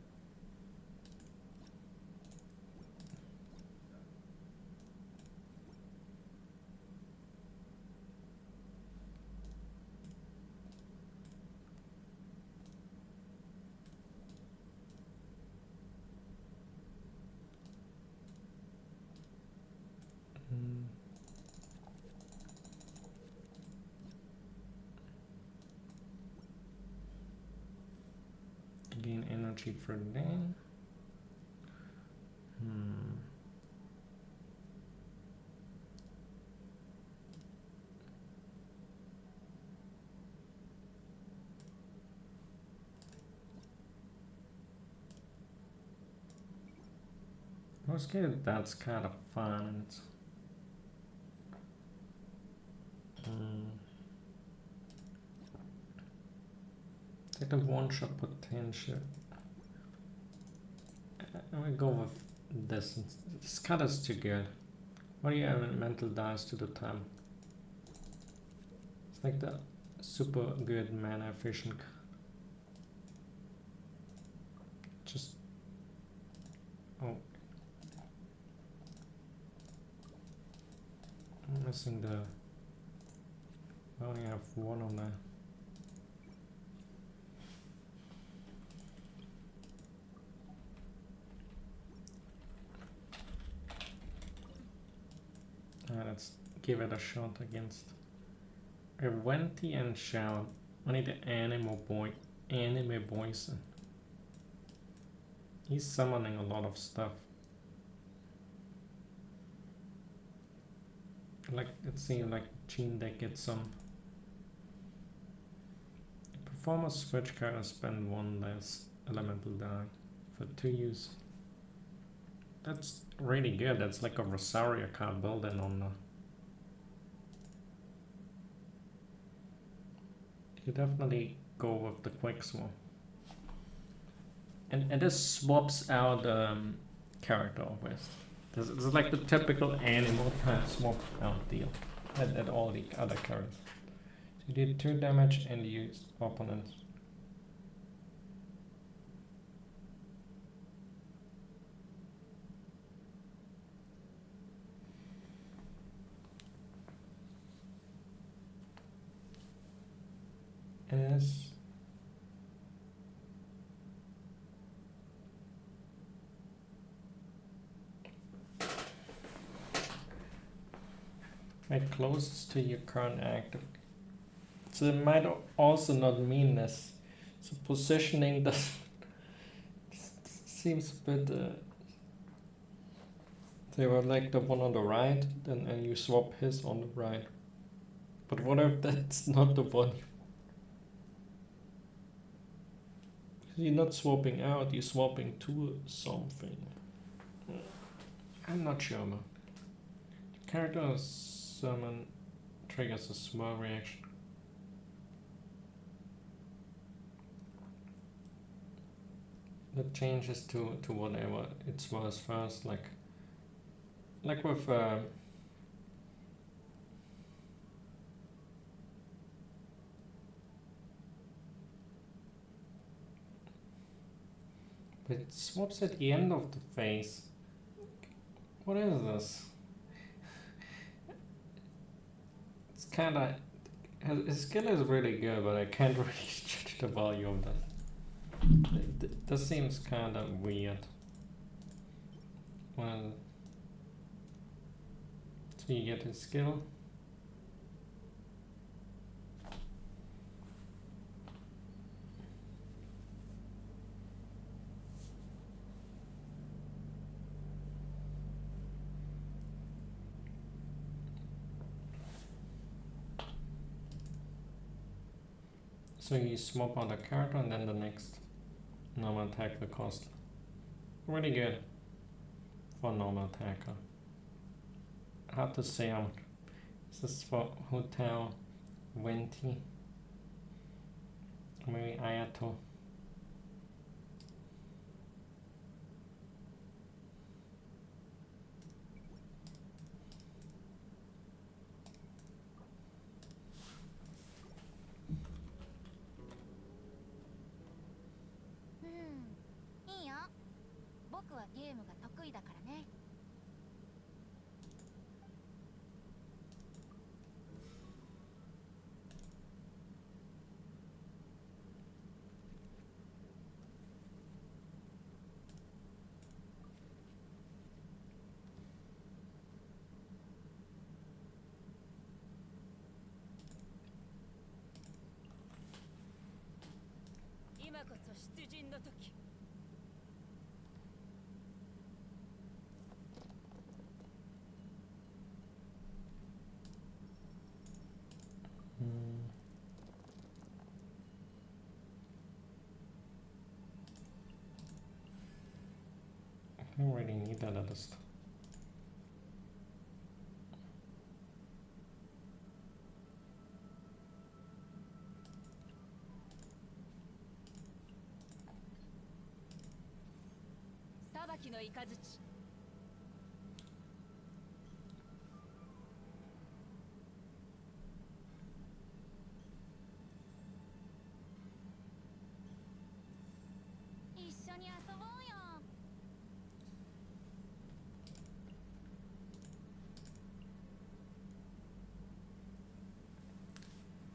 gain energy for then. Mostly that's kind of fun. It's, take the one-shot potential. I will go with this. This card is too good. What do you have in mental dice to the time? It's like the super good mana efficient. Just oh, I'm missing the. I only have one on there. Let's give it a shot against Venti and Shao. I need the anime boys. He's summoning a lot of stuff. Like it seems like Gene deck gets some Former switch character spend 1 less elemental die for 2 use. That's really good. That's like a Rosaria card building on the. You definitely go with the quick swap. And this swaps out character with. This is like the typical animal kind of swap out deal at all the other cards. So you did 2 damage and you opponent. Is right closest to your current active. So it might also not mean this. So positioning does seems a bit. They were like the one on the right, then and you swap his on the right. But what if that's not the one? You're not swapping out, you're swapping to something. I'm not sure, man. Character summon triggers a small reaction. That changes to whatever it was first, like with but it swaps at the end of the phase. What is this? It's kinda his skill is really good, but I can't really judge the value of that. This seems kinda weird. Well, so you get his skill. So you swap out a character and then the next normal attack will cost. Really good for normal attacker. Hard to say how much. This is for Hotel Venti. Maybe Ayato.いいよ。僕はゲームが得意だからね。今こそ出陣の時。I don't really need that other stuff.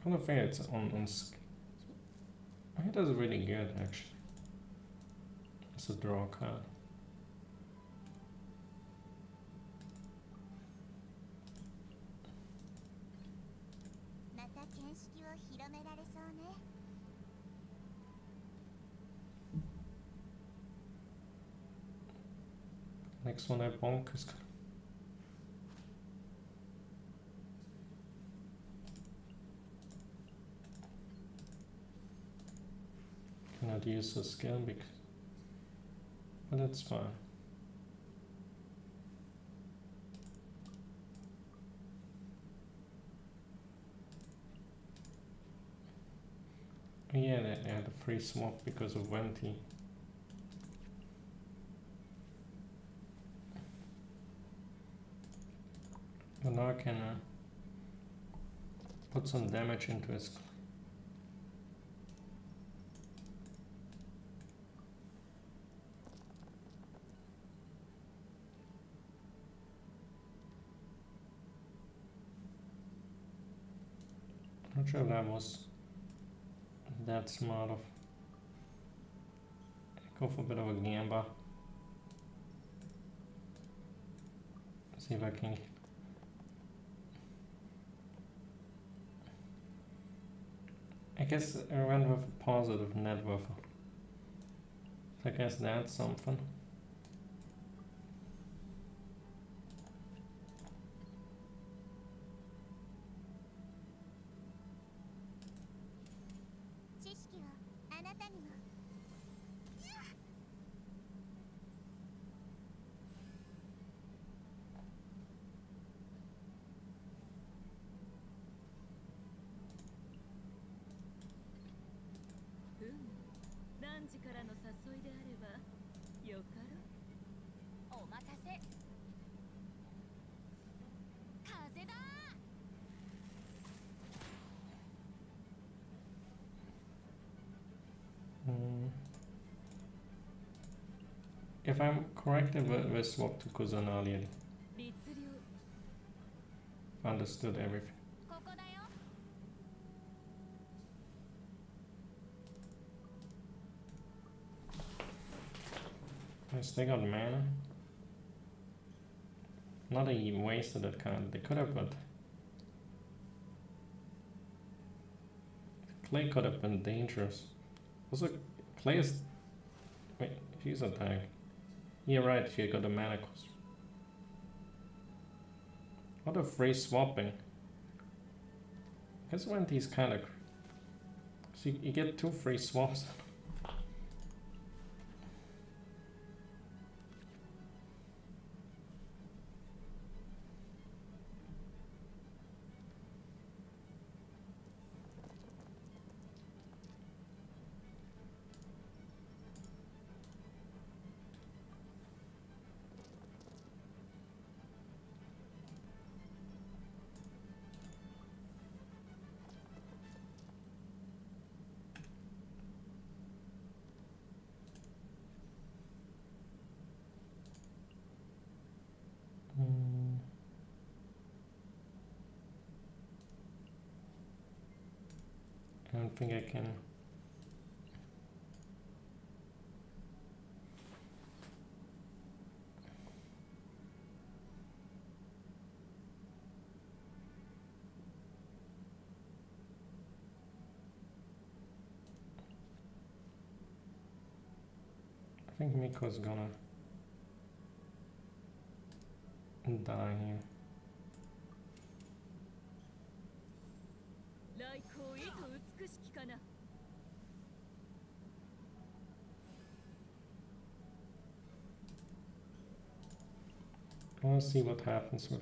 I don't think it's on I think that's really good actually. It's a draw card. Next one I bonk is gonna. cannot use the skill because, but that's fine. Yeah, they had a free swap because of Venti. But now I can put some damage into his. Not sure if that was that smart of. Go for a bit of a gamba. See if I can. I guess I went with a positive net worth. So I guess that's something. If I'm correct, we swapped to Kusanali. Understood everything. Yes, they got mana. Not a wasted that card. They could have, but Clay could have been dangerous. Also, Clay is. Wait, she's a tag. Yeah, right. She got a mana cost. What a free swapping. Guess when these kind of. So you get 2 free swaps. I don't think I can. I think Miko's gonna die here. I wanna see what happens with.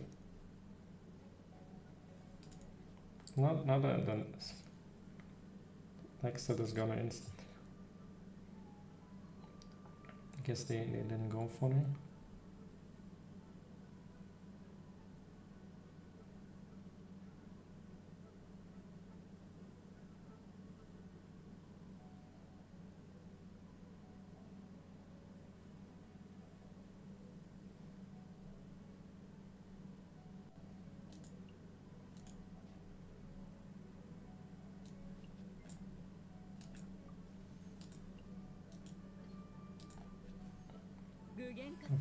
Not that the next set is gonna instant. I guess they didn't go for it.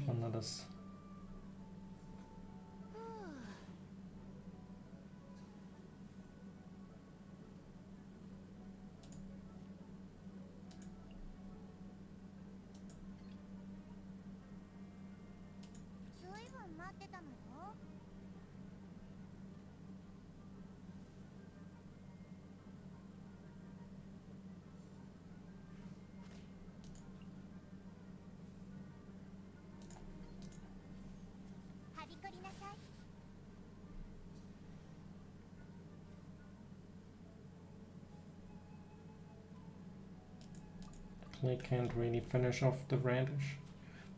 Another. Clay can't really finish off the radish.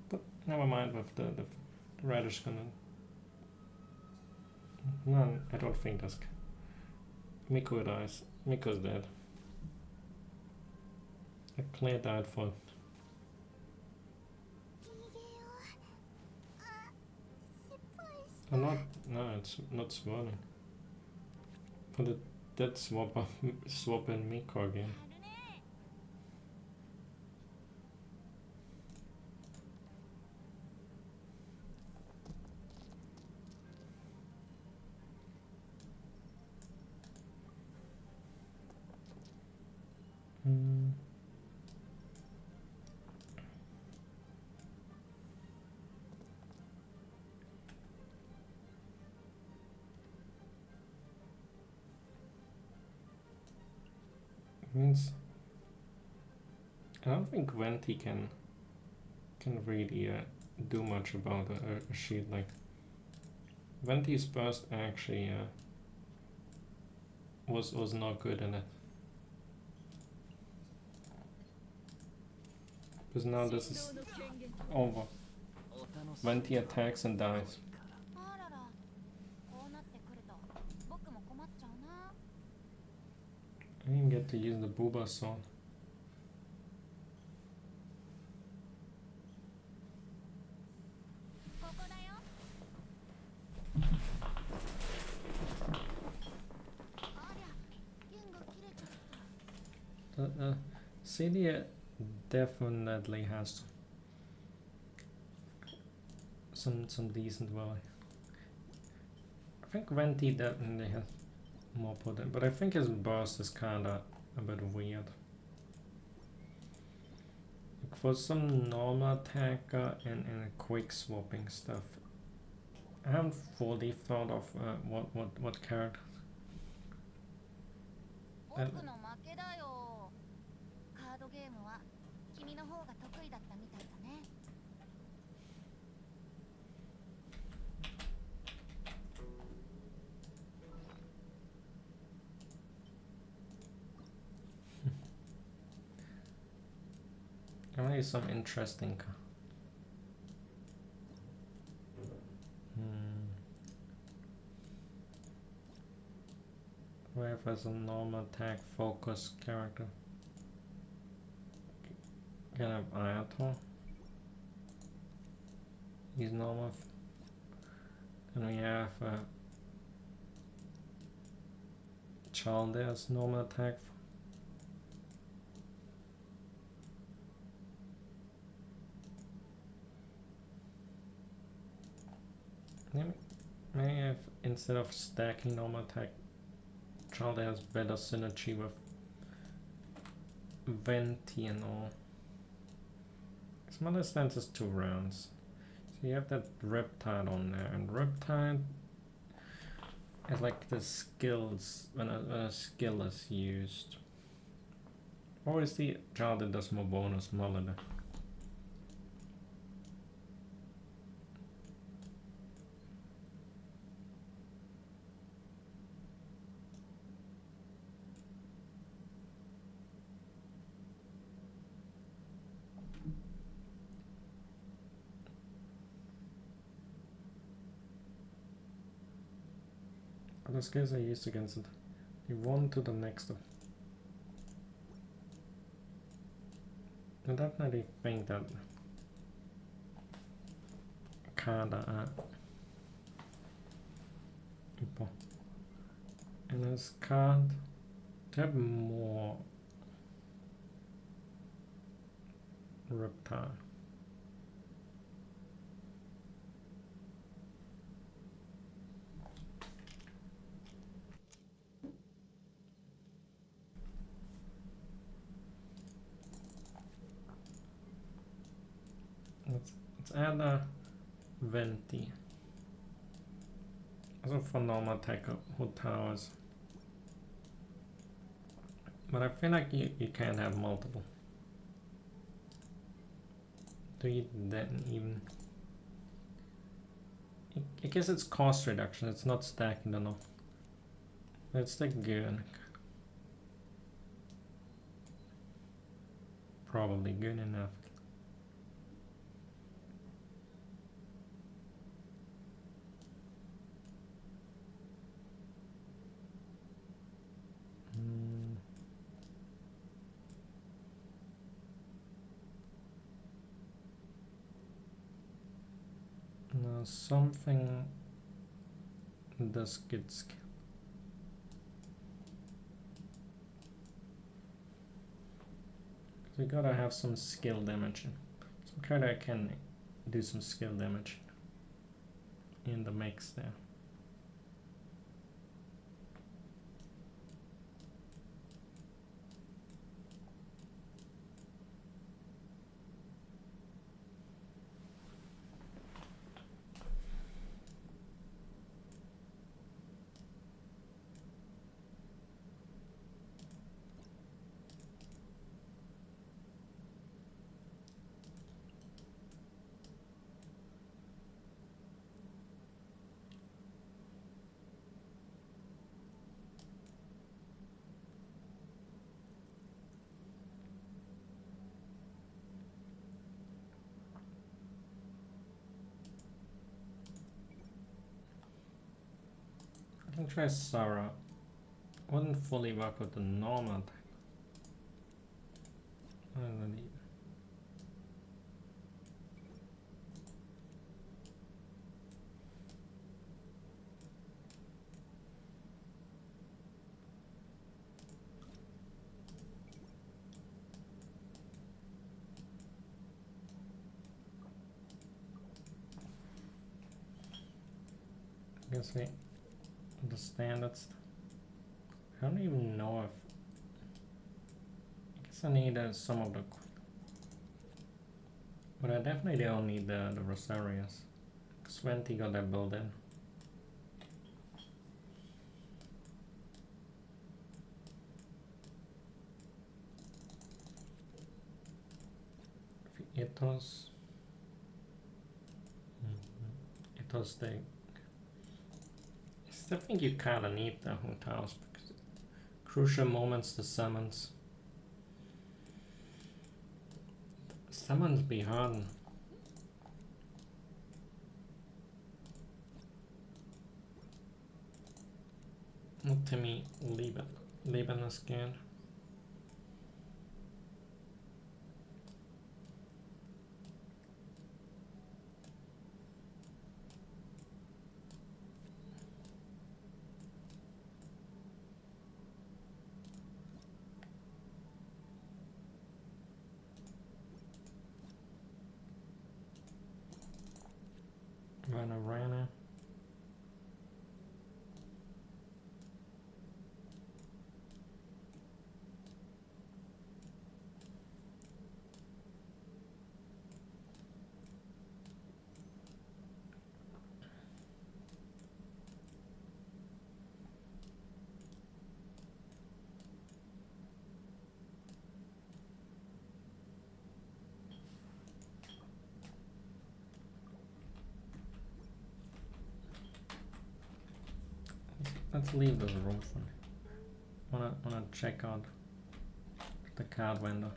But never mind with the radish gonna... No, I don't think that's... Miko dies. Miko's dead. Clay died for... 逃げよう。あ、失敗し Oh, not... No, it's not swirling. But it did swap in Miko again. たるね。 Hmm. Means I don't think Venti can really do much about a shield. Like Venti's burst actually was not good in it. Because now this is over. Venti attacks and dies. あらら。こうなってくると僕も困っちゃうな。 I didn't get to use the Booba sword. ここだよ。ありゃ、弦が切れちゃった。Celia definitely has some decent value. I think Venti definitely has more potent, but I think his burst is kinda a bit weird. Like for some normal attacker and quick swapping stuff, I haven't fully thought of what character. 僕の負けだよ。カードゲームは君の方が得意だったみたいだね。 Only some interesting. Where as a normal attack focus character. Can have Ayato. He's normal. Then we have Chaldea's normal attack. Maybe if instead of stacking normal attack, Chaldea has better synergy with Venti and all. Smaller stance is 2 rounds. So you have that Riptide on there, and Riptide is like the skills when a skill is used. Obviously, Chaldea does more bonus Melody. The skills I used against it. You one to the next. I definitely think that kinda and this card to have more Reptile. Let's add a Venti. Also for normal attack who towers. But I feel like you can't have multiple. Do you then even... I guess it's cost reduction, it's not stacking enough. Let's take Gurnik. probably good enough. Now something does good skill. We gotta have some skill damage. Some character can do some skill damage in the mix there. I can try Sarah. Wouldn't fully work with the normal type. I don't need. I guess we understand that stuff. I don't even know if. I guess I need some of the. But I definitely don't need the Rosarias. Swenty got that built in. Ethos. Ethos they. I think you kinda need the House because crucial moments the summons. Summons be hard. Not to me, Leben is good. Rana. Let's leave this room for me. Wanna check out the card window.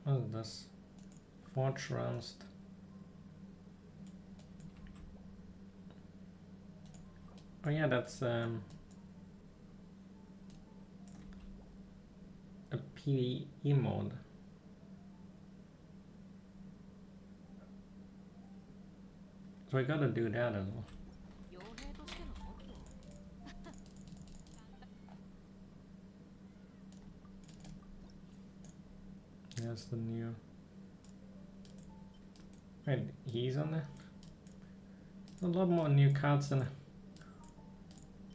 What is this? Forge rounds. Oh yeah, that's a PvE mode. So I gotta do that as well. There's the new. Wait, he's on there? A lot more new cards than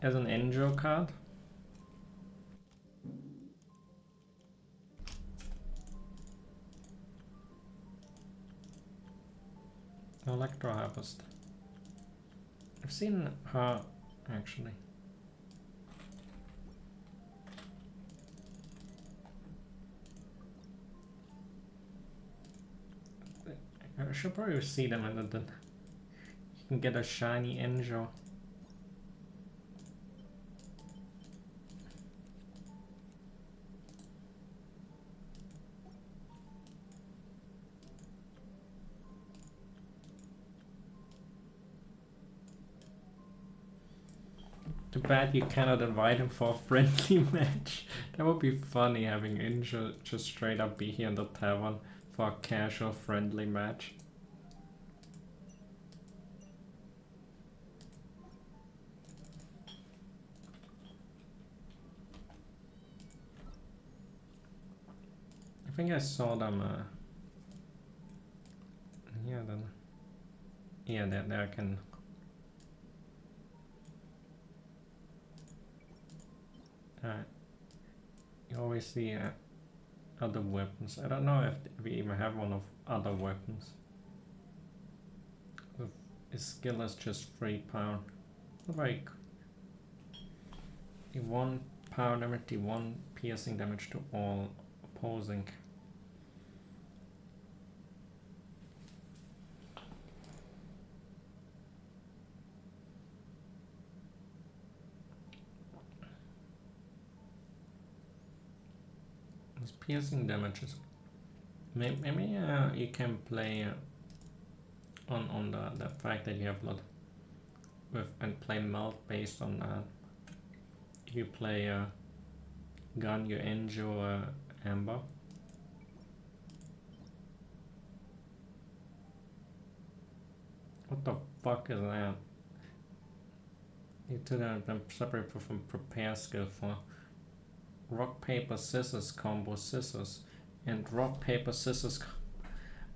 as an Enjo card. Electro Harvest. I've seen her actually. I should probably see them and then you can get a shiny Enjo. Too bad you cannot invite him for a friendly match. That would be funny, having Injo just straight up be here in the tavern for a casual friendly match. I think I saw them yeah, then yeah, there I can. You always see other weapons. I don't know if we even have one of other weapons. His skill is just 3 power. Like, 1 power damage, 1 piercing damage to all opposing. His piercing damage is maybe you can play on the fact that you have a lot with and play melt based on that. You play gun, you enjoy amber. What the fuck is that? You took them separate from prepare skill for rock paper scissors combo scissors and rock paper scissors.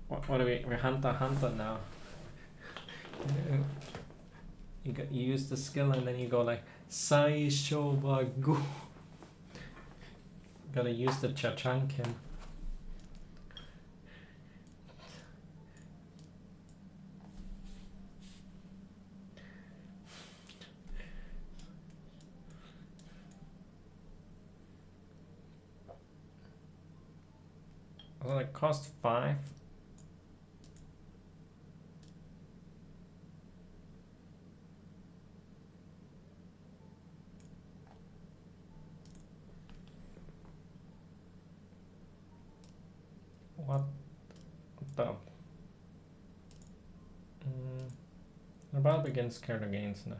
What are we're hunter now. You use the skill and then you go like Sai Shoba Gu. Gotta use the Chachankin. Well, it cost 5. What the? About begins scared against now.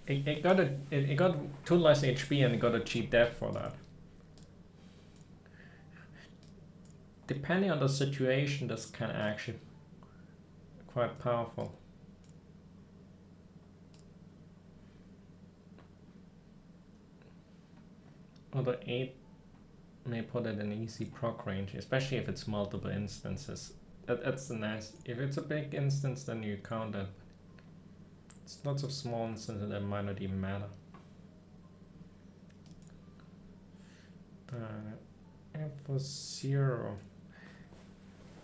It got 2 less HP and it got a cheap death for that. Depending on the situation, this can actually quite powerful. Although 8 may put it in easy proc range, especially if it's multiple instances. That's nice. If it's a big instance, then you count it. It's lots of small instances that might not even matter. And for 0.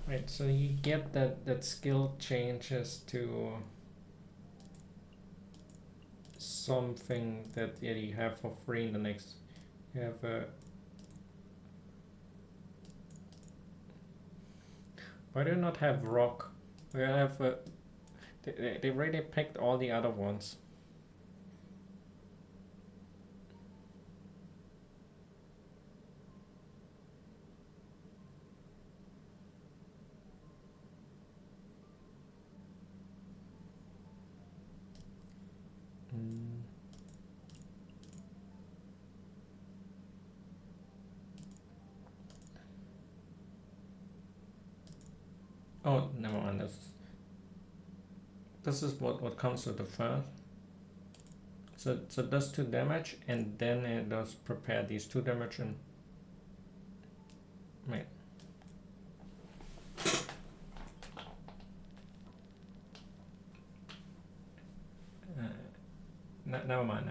Wait, so you get that skill changes to something that you have for free in the next. You have a. Why do you not have rock? We have a. They really picked all the other ones. Oh, never mind. This is what comes with the first. So it does 2 damage, and then it does prepare these 2 damage and wait. Never mind.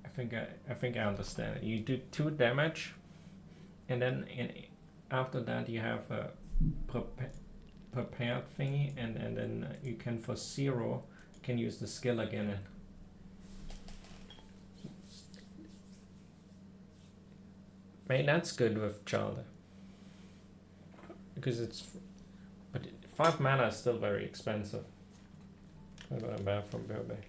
I think I understand it. You do 2 damage, and then after that you have a prepared thingy, and then you can for 0 can use the skill again. And maybe that's good with Chalder, because it's, but 5 mana is still very expensive. I got a bad from Burbank.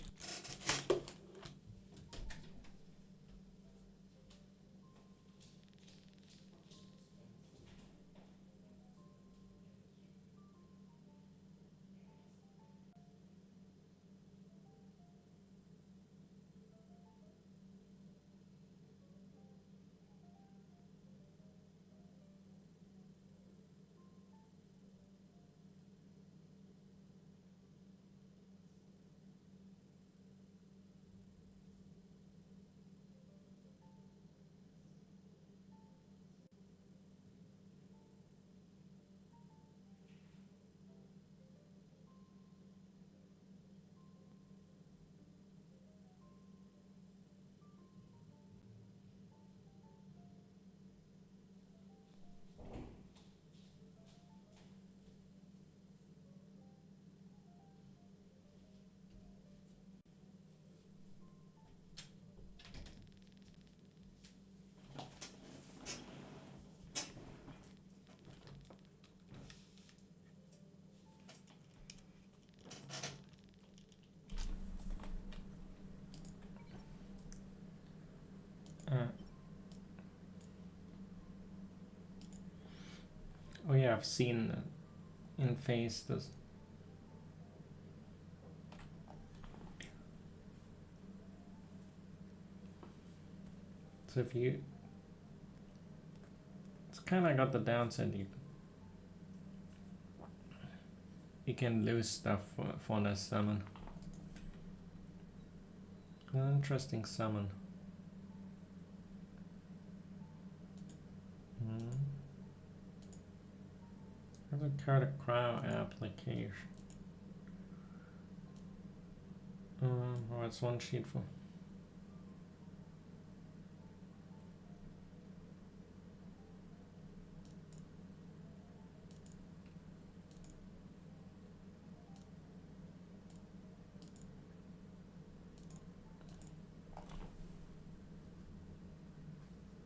Oh yeah, I've seen in Face this. So if you, it's kind of got the downside you can lose stuff for the summon. An interesting summon. There's a card of crown application. Oh, it's one sheet for.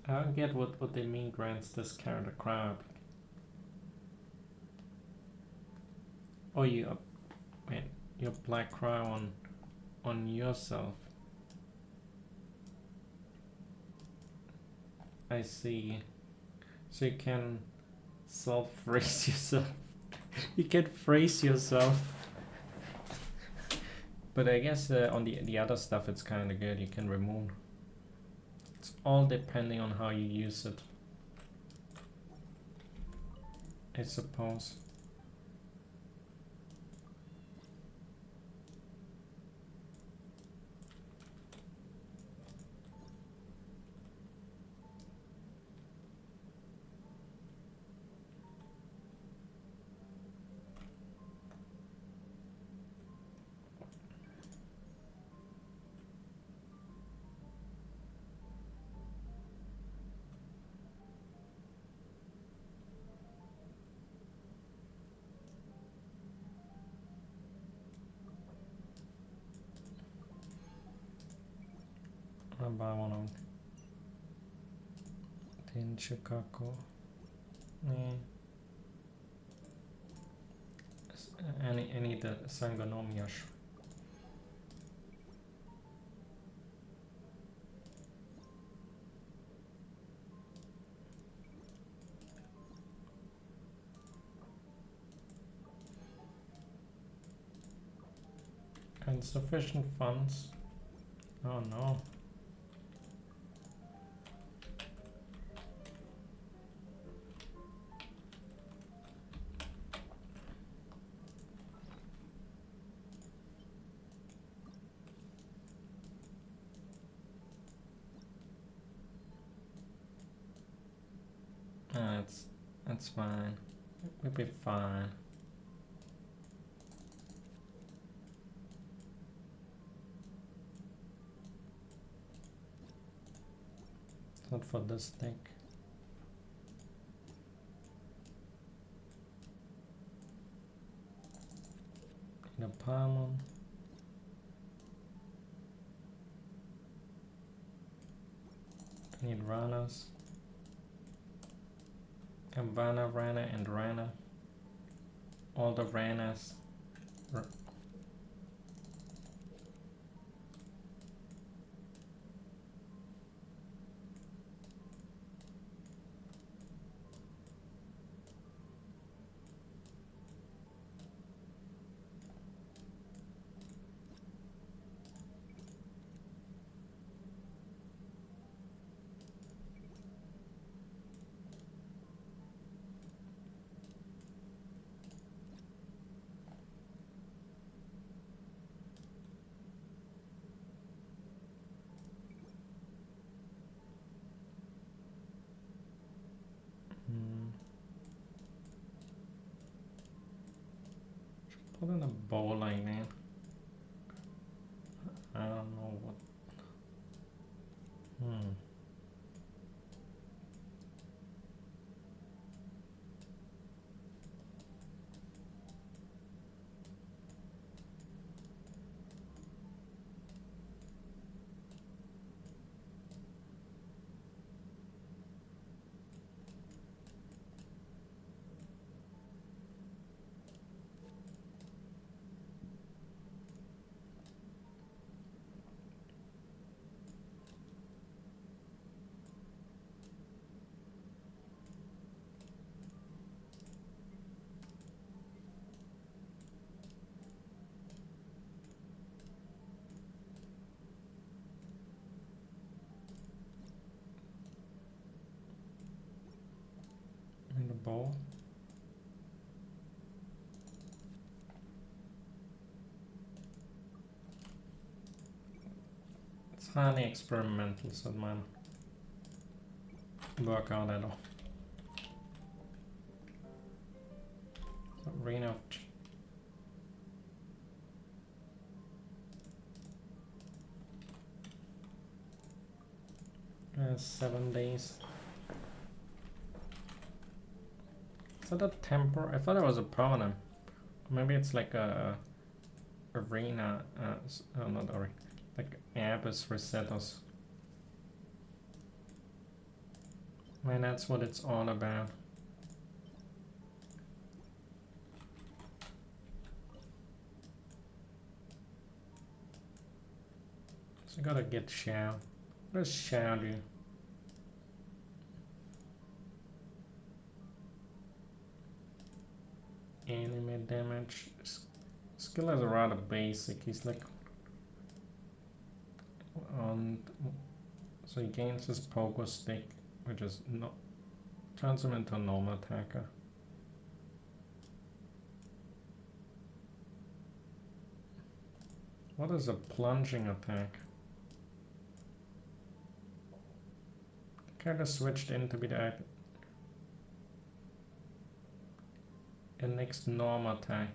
I don't get what they mean grants this card a crown. Oh, you wait, you apply crown on yourself. I see. So you can self-phrase yourself. You can phrase yourself. But I guess on the other stuff it's kind of good. You can remove. It's all depending on how you use it, I suppose. Buy one on Tenchikaku. Any the Sangonomiyash. Insufficient funds. Oh no. That's fine. We'll be fine. Not for this deck. Need a Palmon. Need Ranas. Havana, Rana, and Rana. All the Ranas. Put in a bowling, man. I don't know what. 4. It's highly experimental, so it might work out at all. So Arena of 7 days. Is that a temporary? I thought it was a permanent. Maybe it's like a arena. Not arena. Like Abyss Resetters. Man, that's what it's all about. So I gotta get Shao. What does Shao do? Anime damage. Skill is rather basic. He's like on. So he gains his pogo stick, which is not turns him into a normal attacker. What is a plunging attack? The character switched in to be the next normal attack.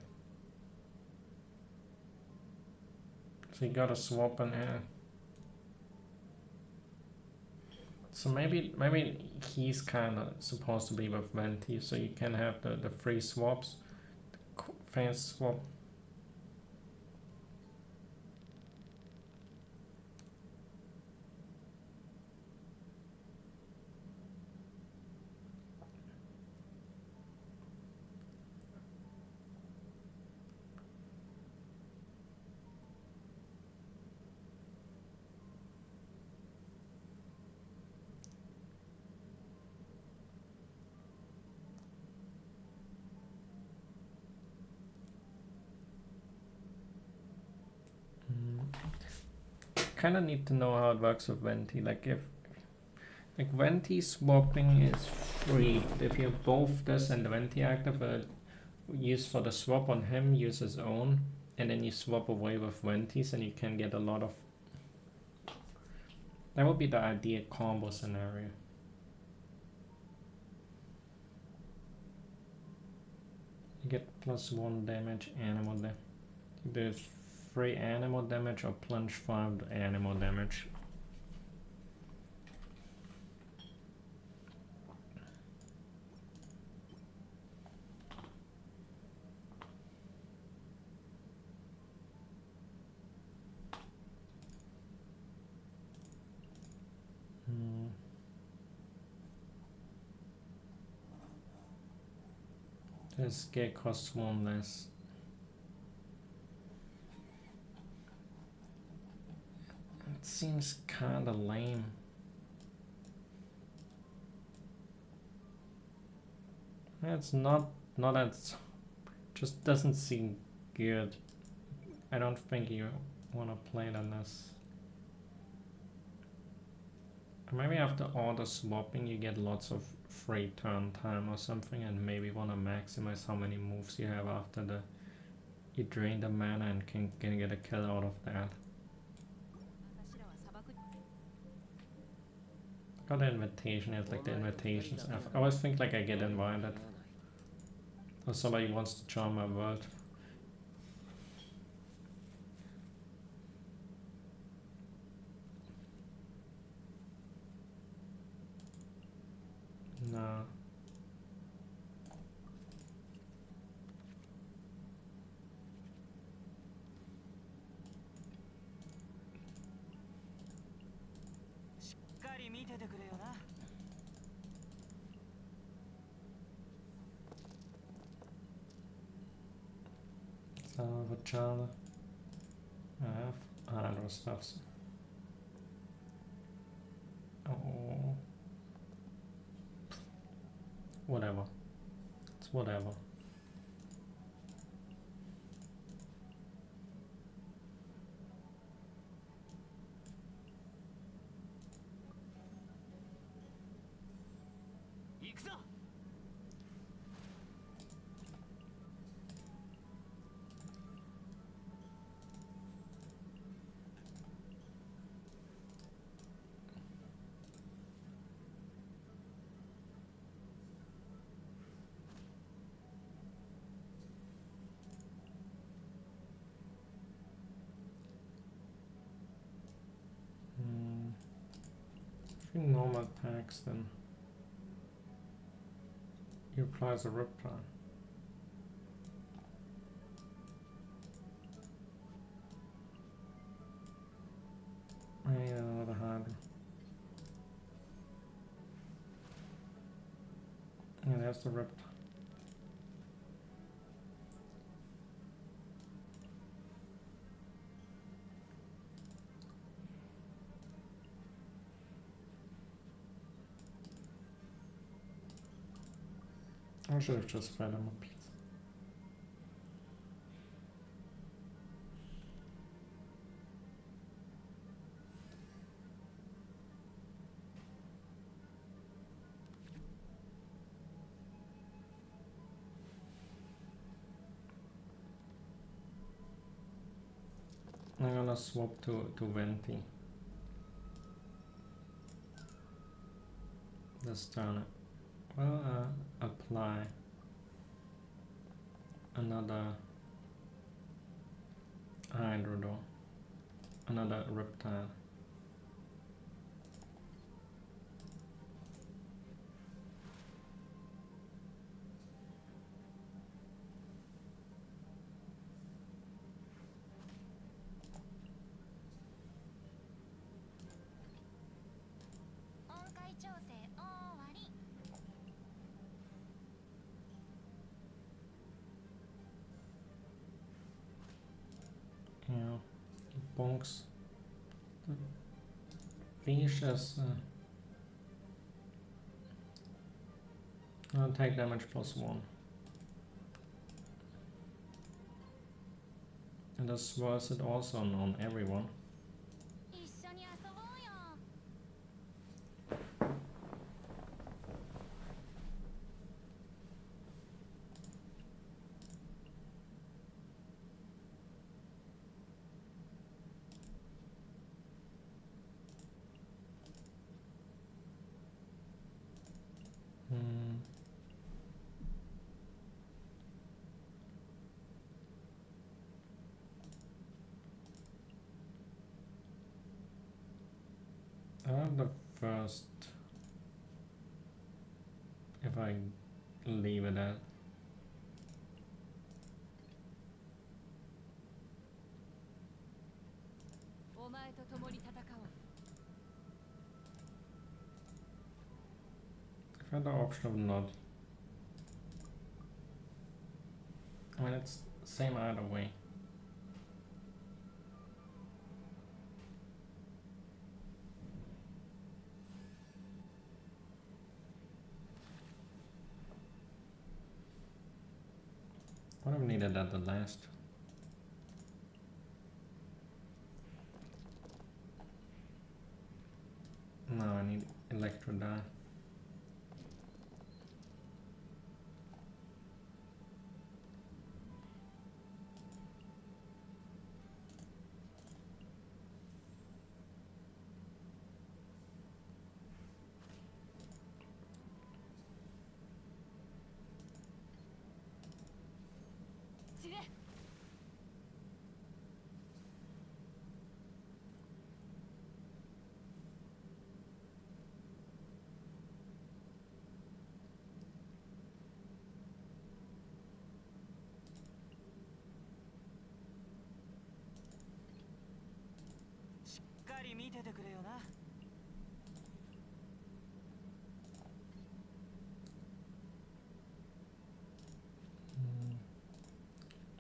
So you gotta swap an air. So maybe he's kind of supposed to be with Venti, so you can have the free swaps, fast swap. Kind of need to know how it works with Venti. Like if Venti swapping is free, if you have both this and the Venti active, use for the swap on him, use his own, and then you swap away with Ventis, and you can get a lot of. That would be the ideal combo scenario. You get +1 damage, animal damage. There's 3 animal damage or plunge 5 animal damage. This gear costs 1 less. It seems kinda lame. It's not as, just doesn't seem good. I don't think you wanna play it on this. Maybe after all the swapping you get lots of free turn time or something, and maybe wanna maximize how many moves you have after you drain the mana and can get a kill out of that. Got the invitation, it's like the invitations. I always think like I get invited. Or somebody wants to join my world. No. Salvatore. I have other stuffs. Oh. Whatever. It's whatever. think normal attacks, then he applies a reply. I need another Hydra. And there's the reptile. I should have just fed him a piece. I'm gonna swap to Venti. This turn. Well, apply another Hydrodor, another reptile. Yeah, bonks. Finish as attack damage +1. And this was it also on everyone. 一緒に遊ぼうよ。 I have the first, if I leave it at. If I had the option of not. I mean, it's same either way. Would have needed that the last. No, I need Electro die.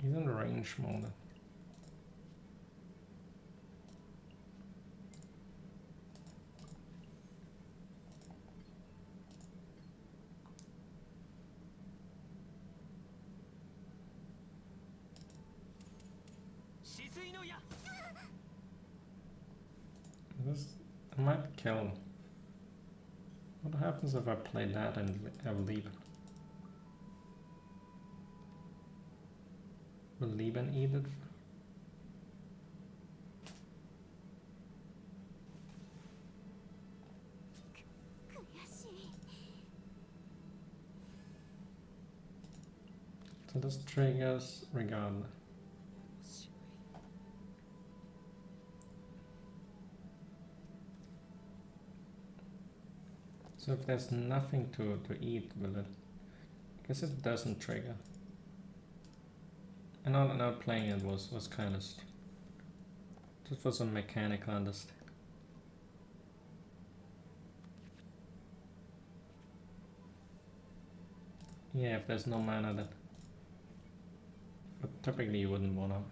He's in range mode. This I might kill. What happens if I play that and leave? Will Lieben eat it? So this triggers regardless. So if there's nothing to eat, will it? I guess it doesn't trigger. And not playing it was kind of just for some mechanical understanding. Yeah, if there's no mana, then. But typically you wouldn't wanna.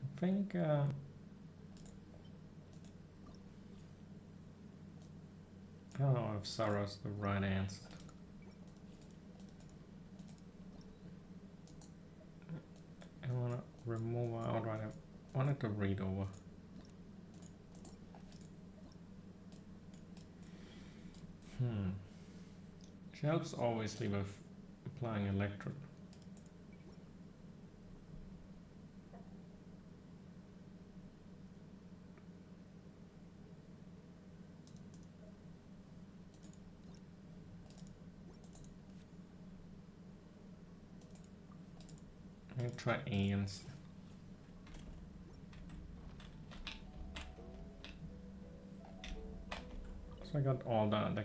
I think I don't know if Sarah's the right answer. I wanna remove her outright. I wanted to read over. She helps obviously with applying electric. I'm gonna try A instead. So I got all the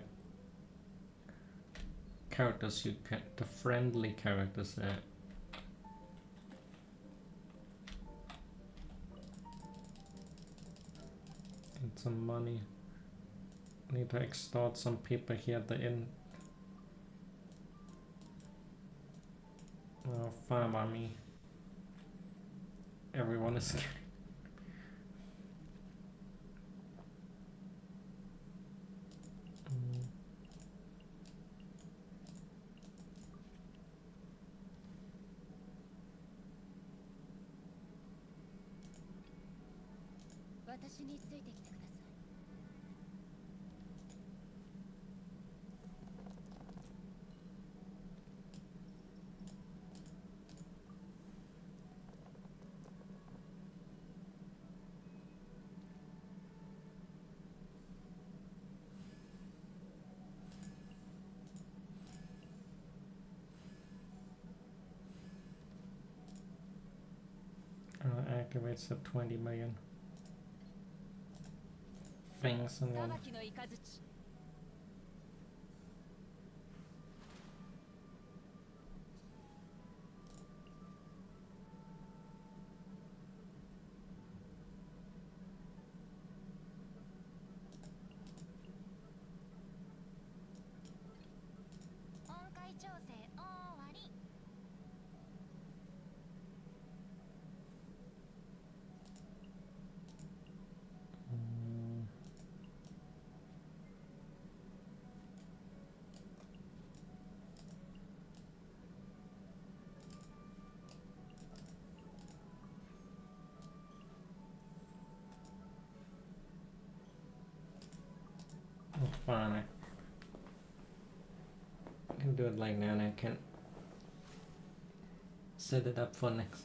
characters you can, the friendly characters there. And some money. Need to extort some people here at the inn. Oh, fine by me. Everyone is scared. Activates at 20 million things in one. Fine, I can do it like that and I can set it up for next.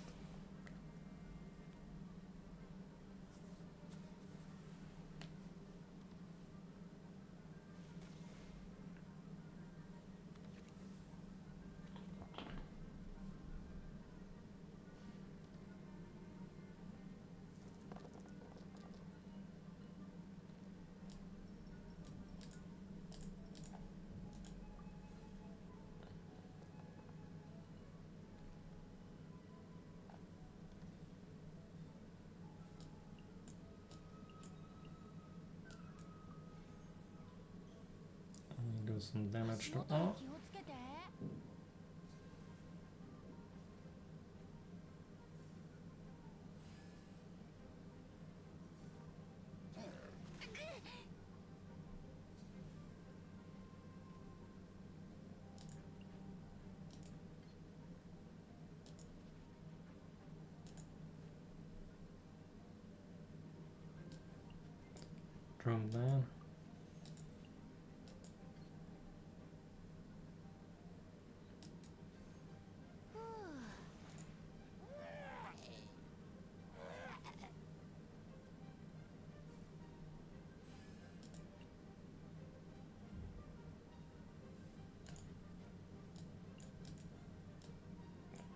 some damage to 足元 all. に気をつけて。 Drum down.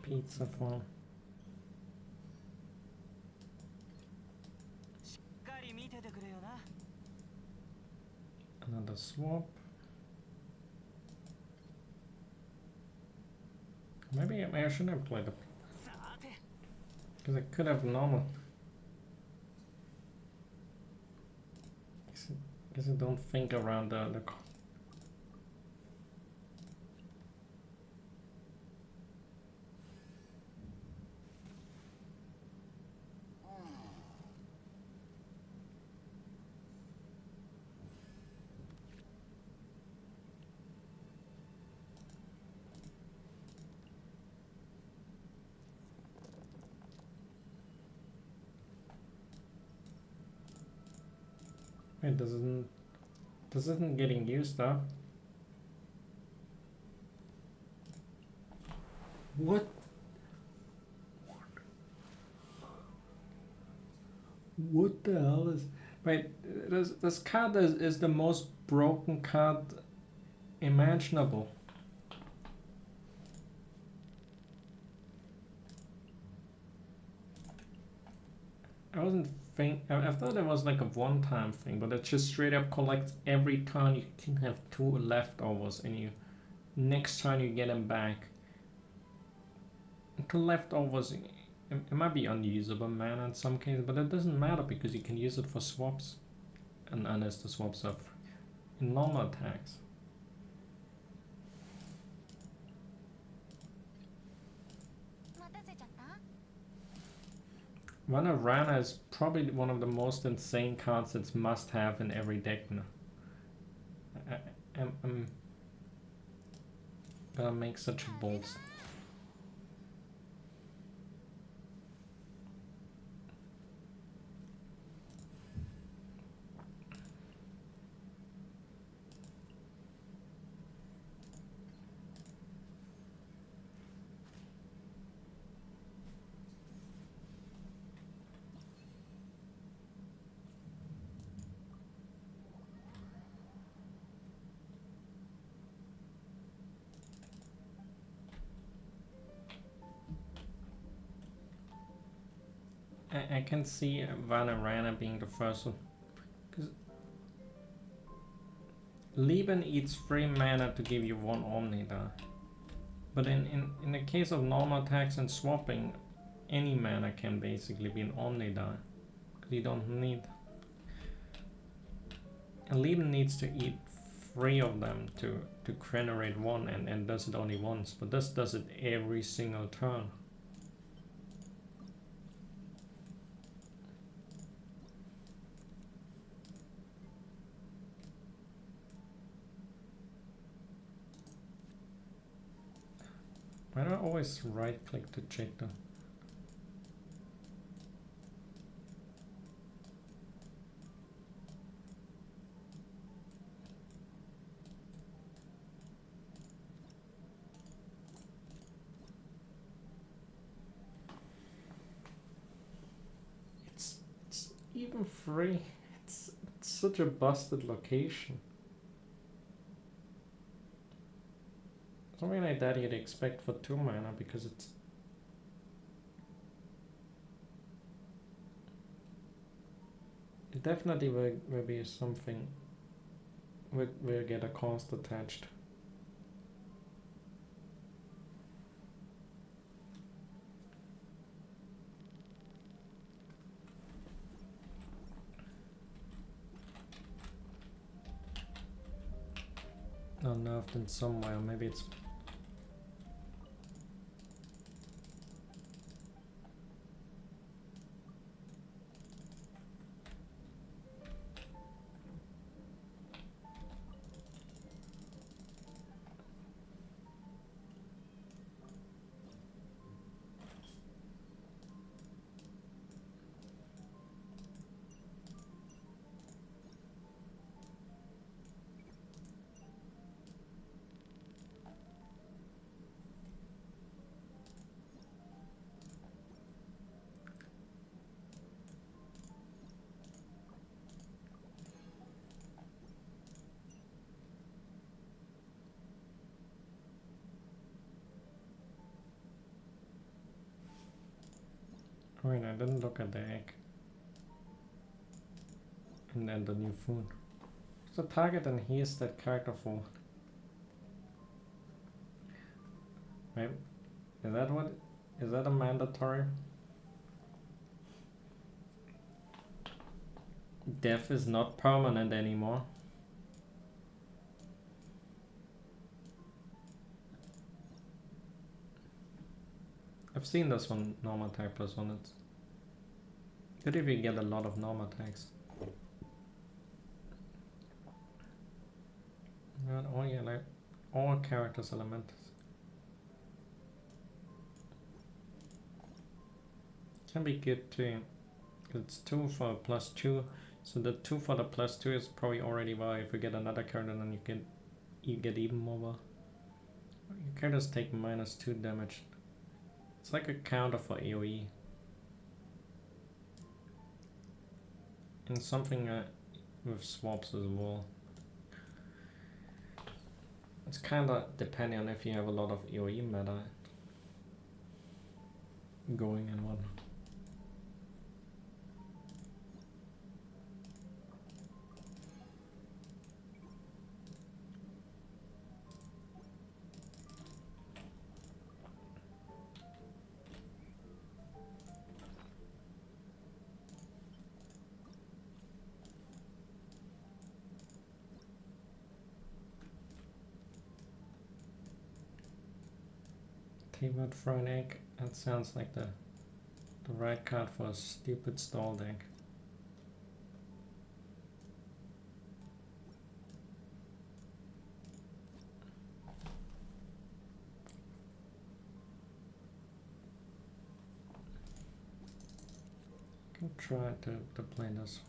Pizza form. しっかり見ててくれよな。 Another swap. Maybe I shouldn't have played it さて because I could have normal. Guess I don't think around the It doesn't getting used up. What? What the hell is? Wait, this card is the most broken card imaginable. I thought it was like a one-time thing, but it just straight up collects every turn. You can have 2 leftovers, and you next turn you get them back. 2 leftovers. It might be unusable mana in some cases, but it doesn't matter because you can use it for swaps, and unless the swaps are in normal attacks. Vanarana is probably one of the most insane cards it's must have in every deck now. I'm gonna make such a bold. I can see Vanarana being the first one. Because Lieben eats 3 mana to give you 1 Omni die. But in the case of normal attacks and swapping, any mana can basically be an Omni die. Because you don't need... And Lieben needs to eat 3 of them to generate 1 and does it only once. But this does it every single turn. Why do I always right click to check them? It's even free. It's such a busted location. Something like that you'd expect for 2 mana because it's... It definitely will be something will get a cost attached. No, nerfed in somewhere. Maybe it's... Wait, I didn't look at the egg. And then the new food. So target and here's that character for. Wait, is that what? Is that a mandatory? Death is not permanent anymore. I've seen this one, normal attack plus one. It's good if you get a lot of normal attacks. Not all, yeah, like all characters elementals. Can be good too. It's 2 for +2, so the 2 for the +2 is probably already well. If you get another character, then you get even more well. Your characters take -2 damage. It's like a counter for AoE. And something with swaps as well. It's kinda depending on if you have a lot of AoE meta going and whatnot. Keyword fried egg. That sounds like the right card for a stupid stalled egg. Can try to play this.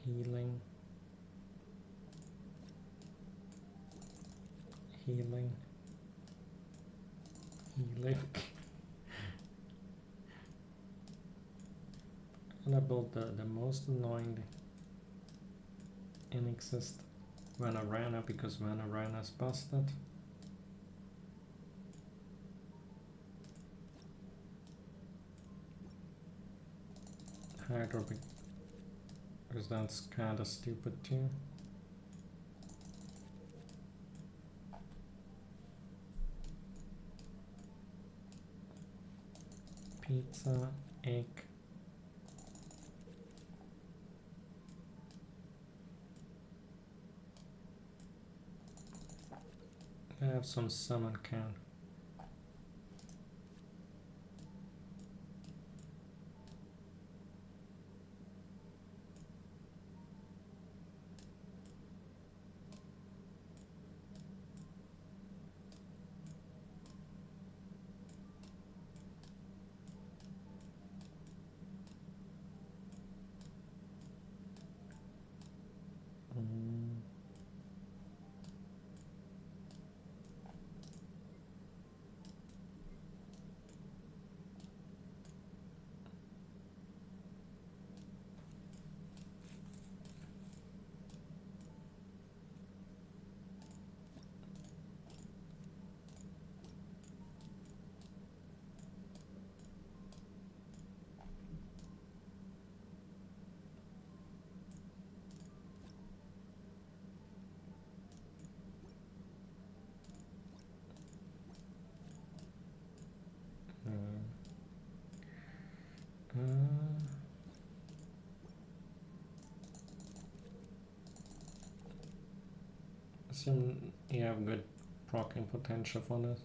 Healing. Healing. And I built the most annoying in exist Vanarana because Vanarana's busted. Hydro because that's kinda stupid too. Pizza, egg. I have some summon count. Assume you have good proccing potential for this.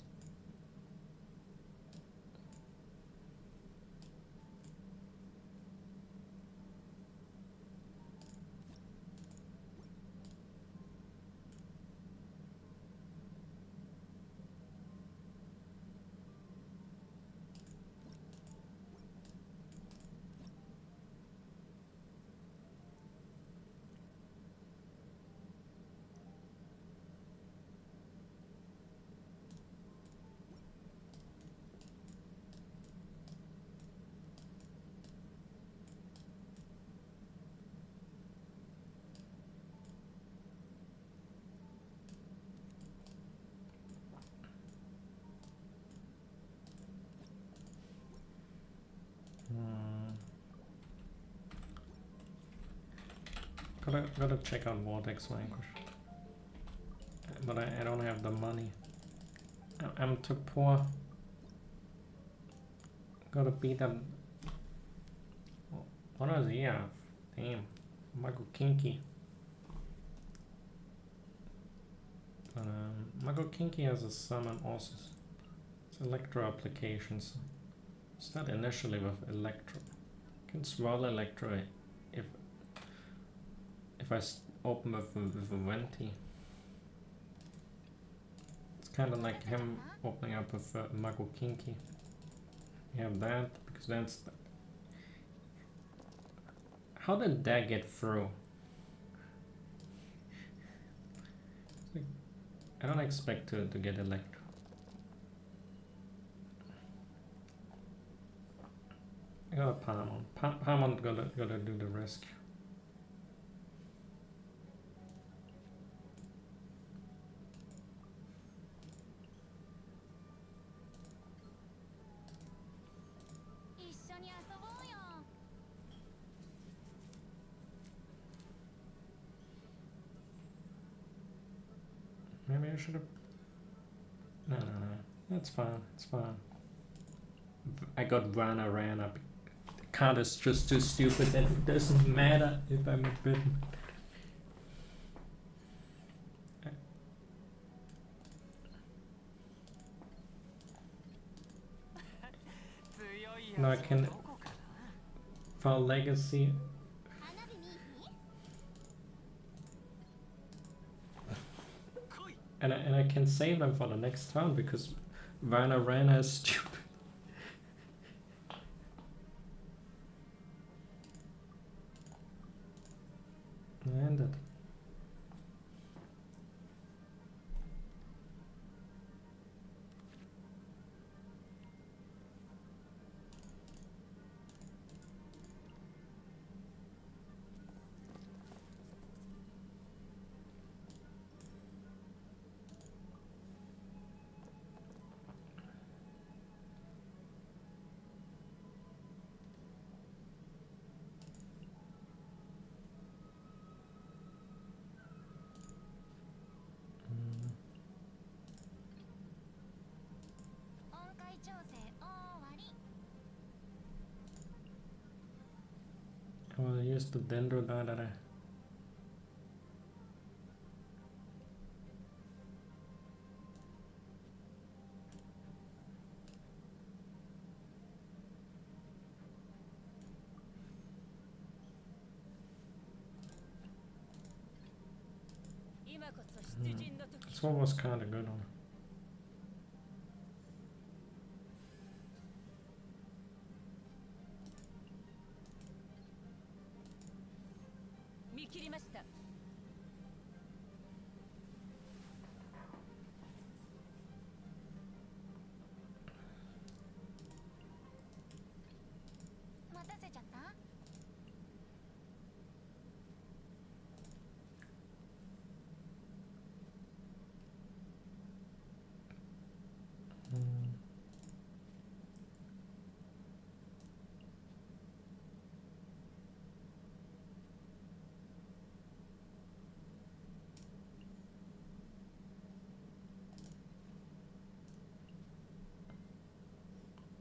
Gotta check out Vortex Vanquish. But I don't have the money. I'm too poor. Gotta beat them. What does he have? Damn. Michael Kinky. But Michael Kinky has a summon also. It's Electro applications. Start initially with Electro. You can swirl Electro if I open with a Venti. It's kind of like him opening up with Michael Kinky. You have that because that's how did that get through? I don't expect to get Electro. I got a Paimon. Paimon gotta do the rescue. Maybe I should have. No. That's fine. It's fine. I got Rana. The card is just too stupid that it doesn't matter if I'm a bitten. No, I can. File Legacy. And I can save them for the next turn because Rana is stupid. And it. I'll use the Dendro Dadara. This one was kind of good on.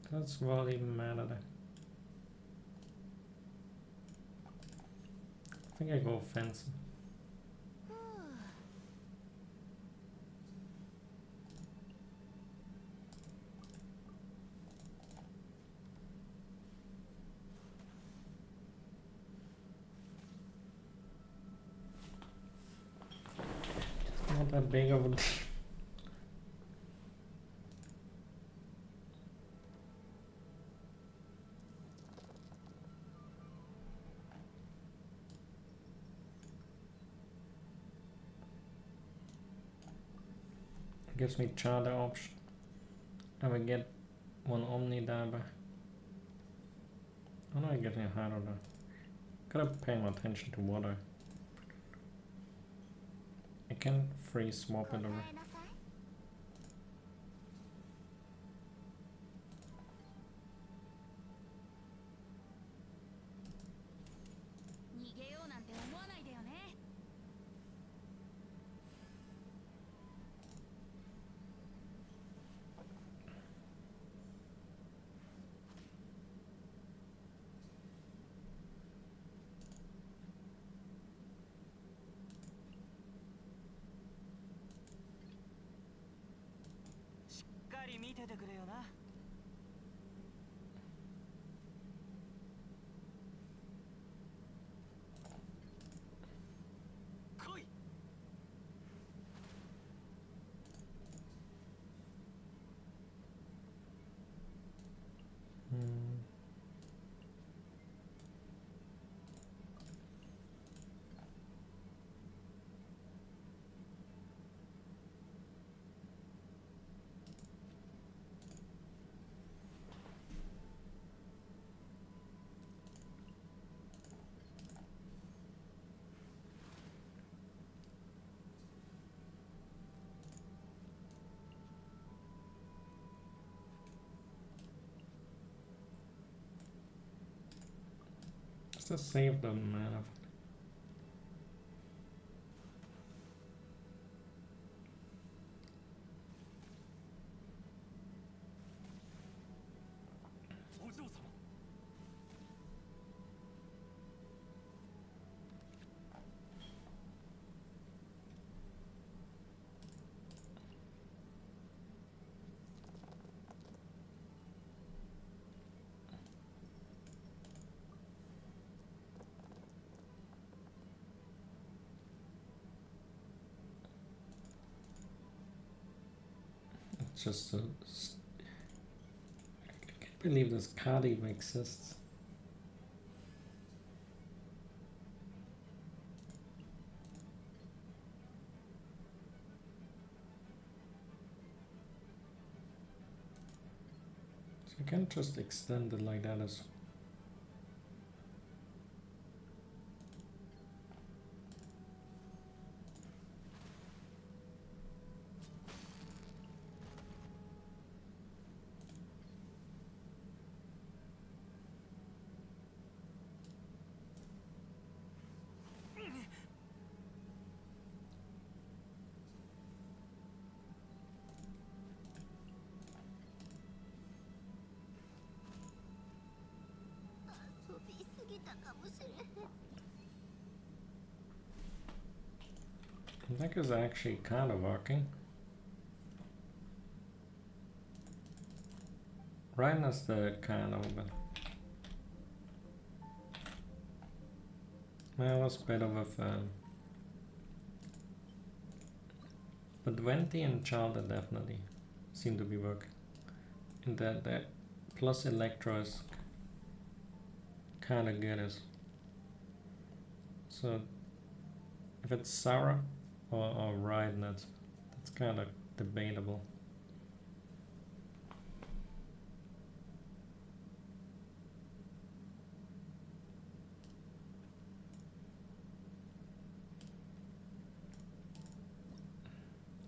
That's well even matter. I think I go offensive. Not that big of a deal. Gives me charter option. I will get one Omni Dabber. Oh no, I get a hard order. Gotta pay more attention to water. I can free swap it over. 答えなさい。逃げようなんて思わないでよね。しっかり見ててくれよな。来い。Hmm. Just save the mana. お嬢様。 It's just I can't believe this card even exists. So you can't just extend it like that as That is actually kind of working. Right as the can open. Well, it was better with but Venti and Charter definitely seem to be working. And that plus Electro is kinda good as. So if it's Sarah or Raiden, that's kinda debatable.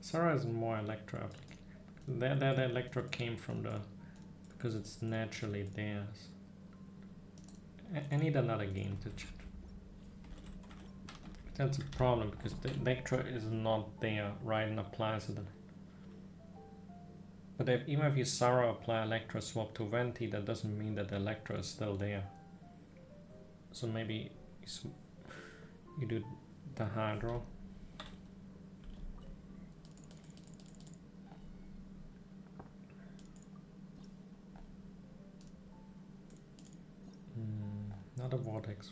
Sarah is more Electro application. That Electro came from the because it's naturally theirs. I need another game to check. That's a problem because the Electro is not there. Raiden applies it. But even if you Sarah apply Electro swap to Venti, that doesn't mean that the Electro is still there. So maybe you do the Hydro. Not a Vortex.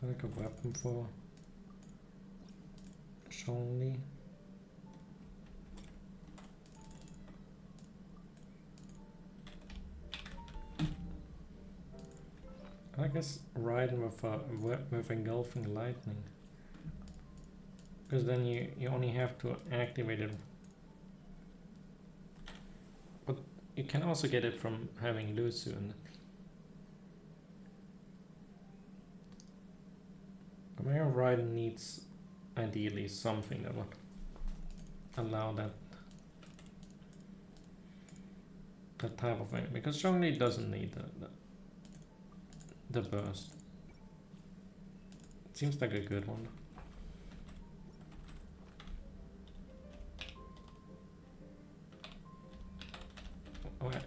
Like a weapon for Zhongli. I guess riding with engulfing lightning, because then you only have to activate it. But you can also get it from having Lusu in it. Omega Riding needs ideally something that would allow that type of thing, because Zhongli doesn't need the burst. It seems like a good one.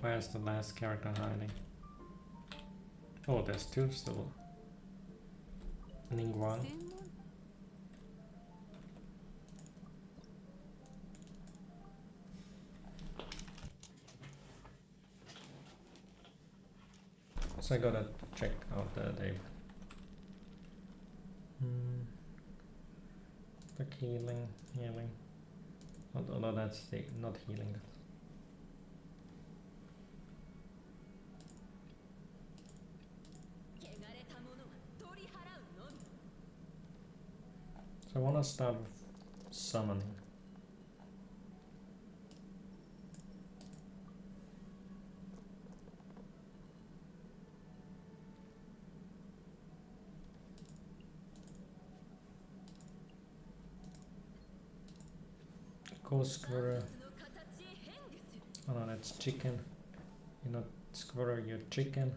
Where's the last character hiding? Oh, there's two still. Ningguang. So I gotta check out the Dave. The healing. Although that's not healing. So I wanna start with summoning. Squirrel. Oh no, that's chicken. You're not squirrel, you're chicken.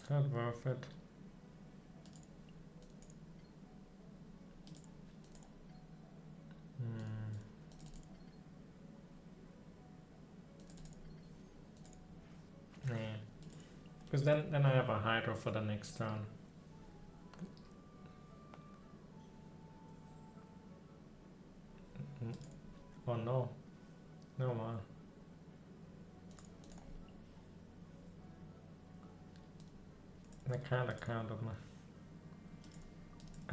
Not worth it. Yeah. Because then I have a Hydro for the next turn. Oh no. No man. I can't account of my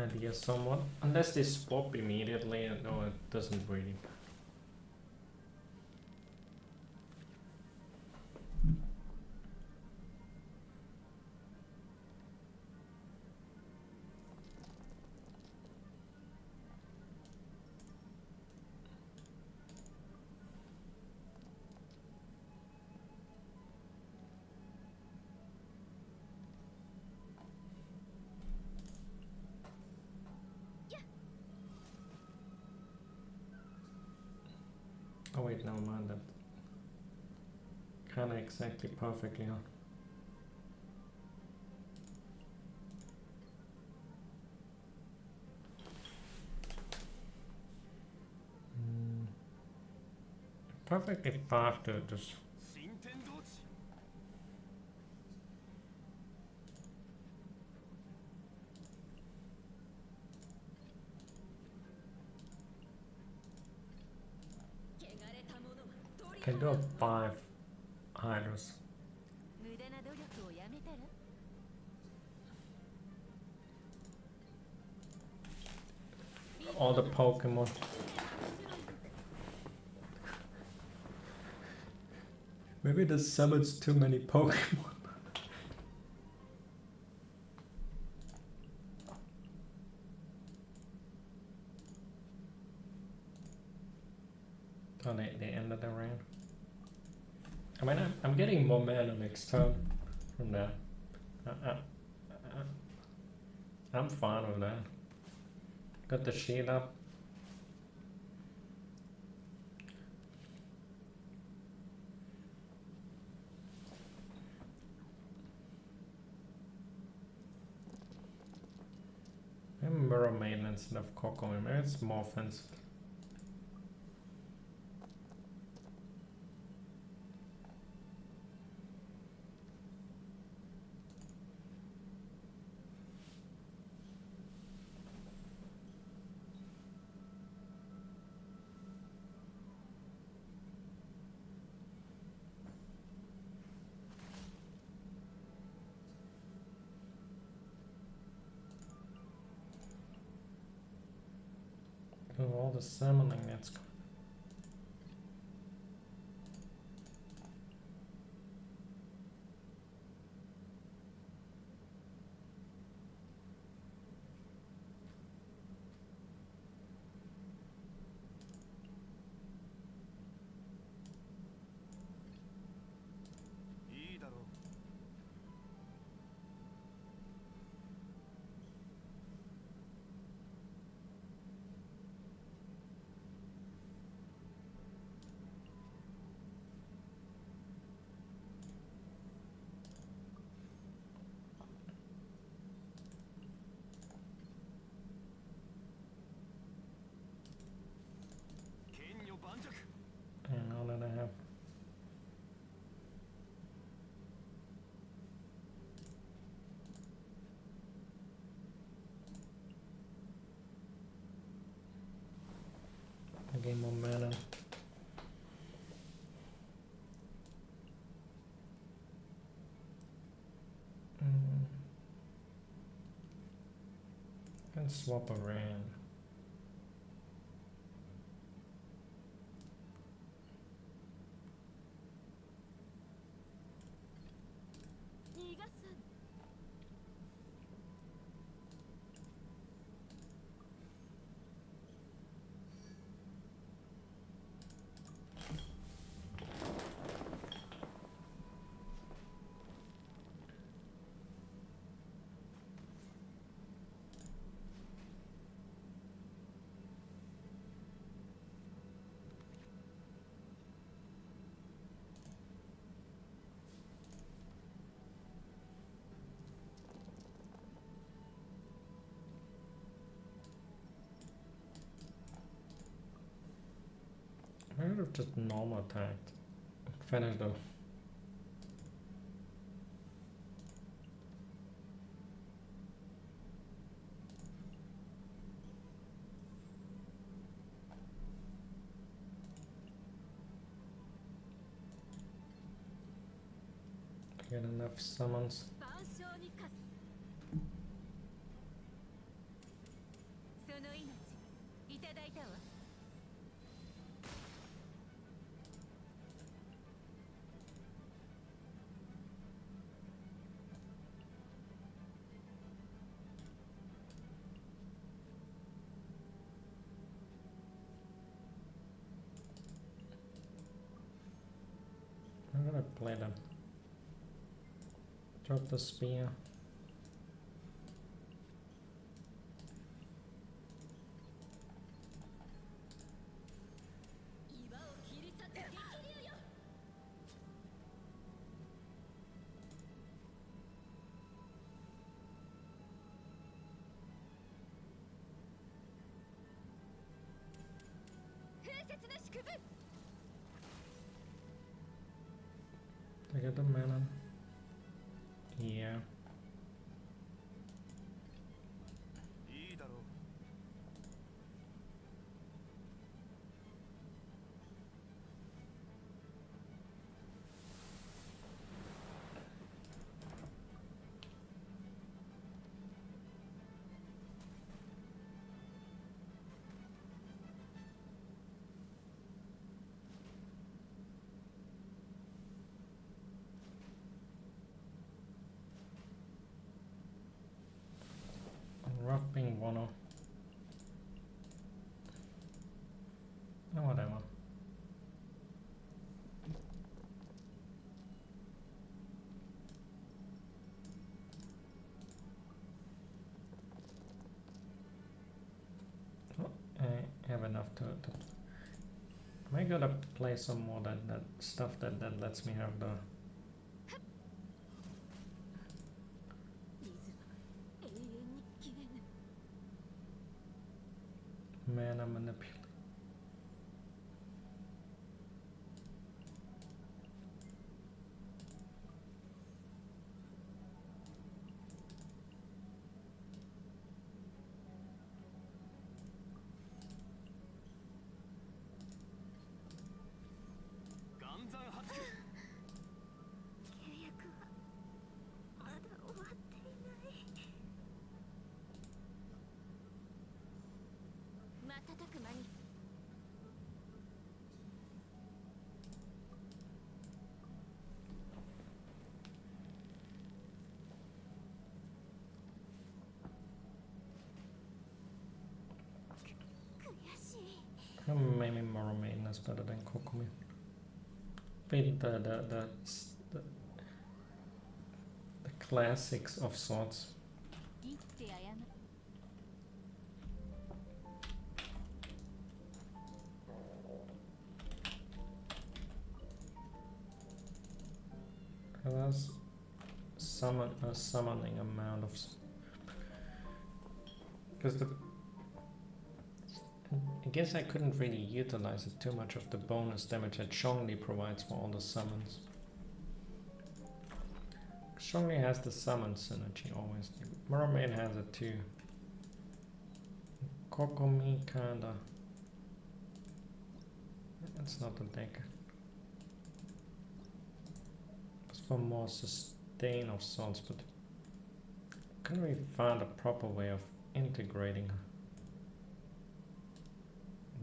idea somewhat. Unless they swap immediately, no, it doesn't really. Oh wait, never mind that. Kinda exactly perfectly on. Perfectly 5 to just. Can do a 5 Hydros. All the Pokemon. Maybe this summons too many Pokemon. Oh, they ended the round. I mean, I'm getting more mana next turn from that. I'm fine with that. Got the shield up. Maybe Mirror Maiden instead of Coco. Maybe it's more offensive. the summoning that's going.いいだろう。 剣女盤石。 And now that I have I gain more mana. Can swap around. I would have just normal attacked. Finish though. Get enough summons. 万象に勝つ。その命いただいたわ。I'm gonna play them. Drop the spear. I get the mana. Yeah. いいだろう。 Wrapping one off. Oh, whatever. Oh, I have enough to I gotta play some more that stuff that lets me have the mana manipulate. Maybe Mermaid is better than Kokomi. Maybe the classics of sorts. 生きて謝る That's a summoning amount of. Because I guess I couldn't really utilize it too much of the bonus damage that Zhongli provides for all the summons. Zhongli has the summon synergy always. Mermaid has it too. Kokomi kinda. That's not the deck. It's for more sustain of sorts, but couldn't really find a proper way of integrating her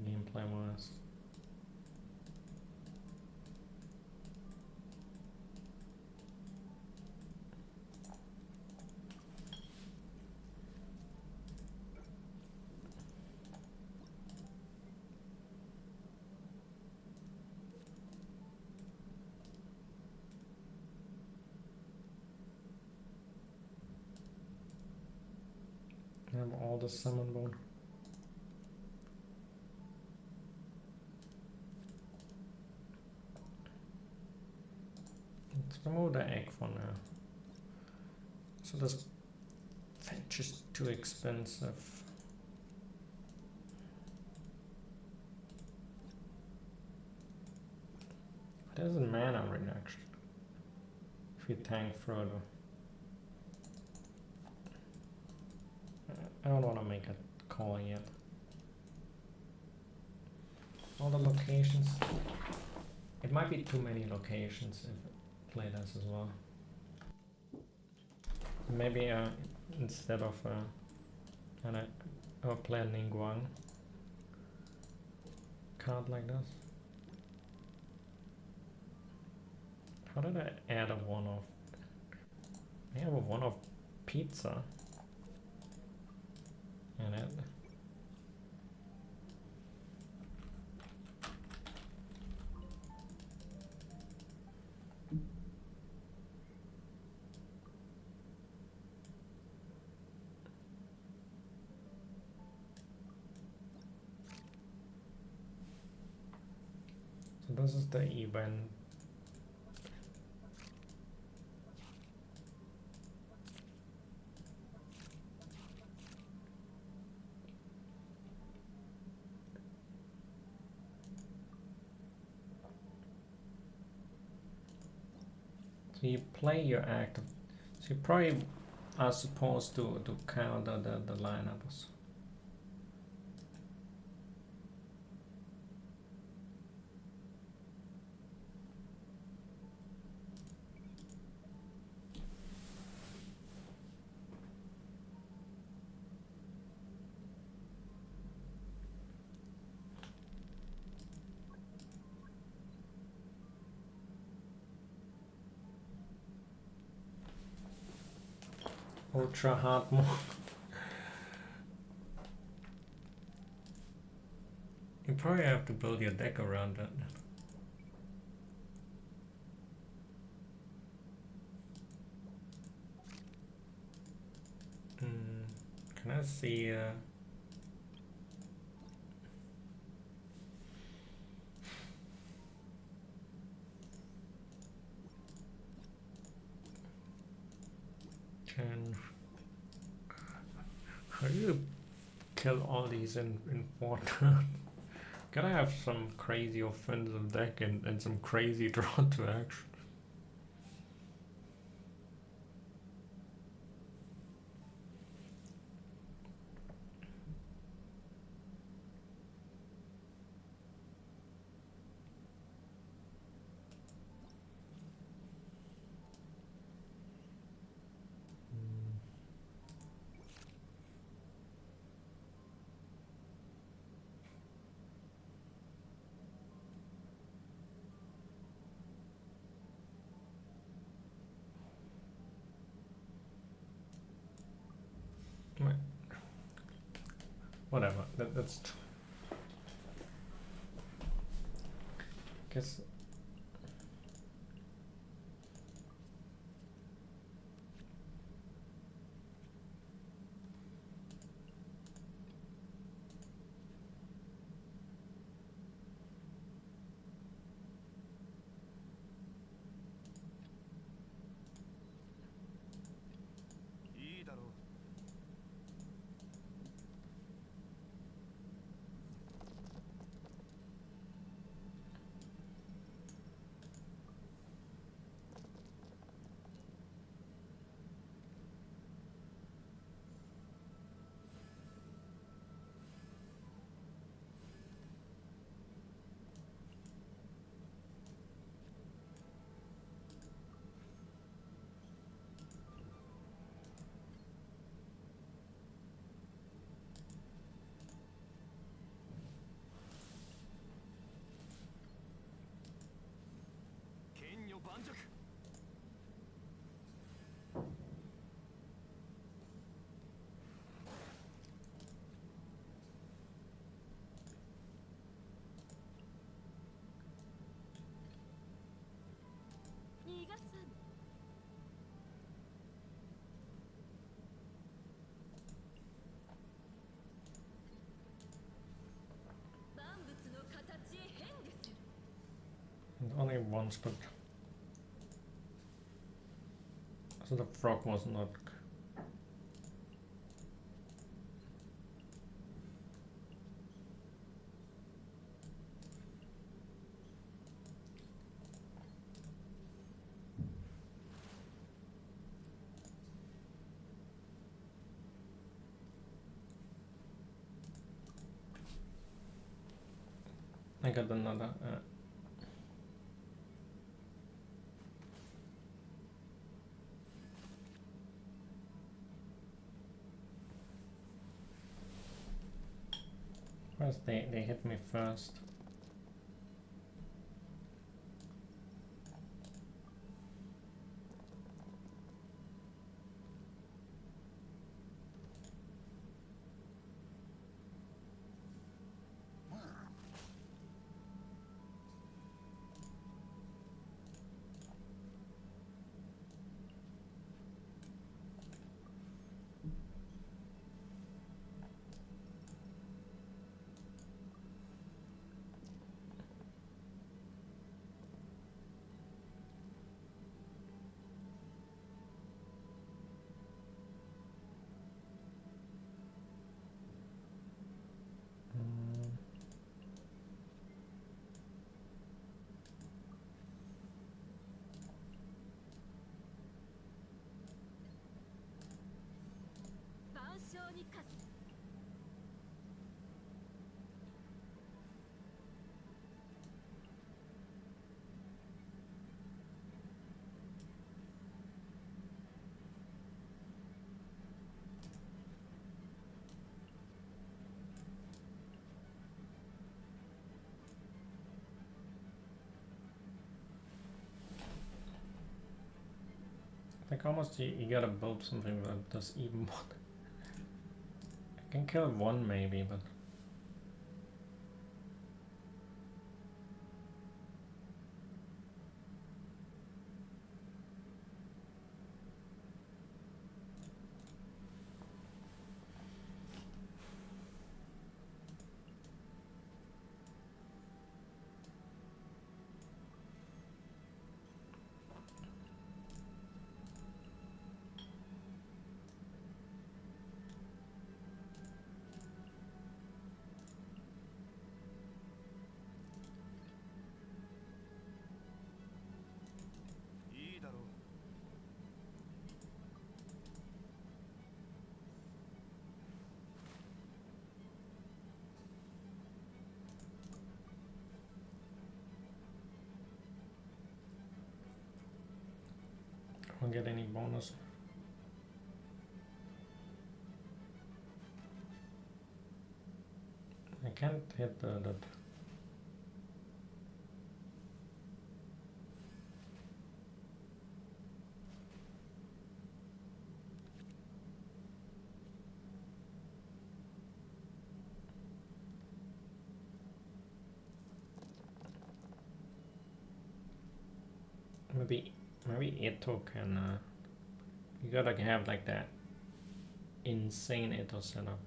gameplay wise. I have all the summon bone. Let's remove the egg for now. So this fetch is too expensive. There's a mana reduction if you tank further. I don't want to make a call yet. All the locations. It might be too many locations if I play this as well. Maybe instead of I'll play a Ningguang card like this. How did I add a one-off? I have a one-off pizza. And it. So this is the event. So you play your active. So you probably are supposed to counter the lineups. Ultra hard mode. You probably have to build your deck around that. Can I see? How do you kill all these in one turn? Gotta have some crazy offensive deck and some crazy draw to action. Whatever. That's Guessいいだろう。剣女盤石。逃がさぬ。万物の形へ変化する。only once, but so the frog was not. I got another. First they hit me first. Like almost you gotta build something that does even more. I can kill one maybe, but won't get any bonus. I can't hit that. maybe Ito can. You gotta have like that insane Ito setup.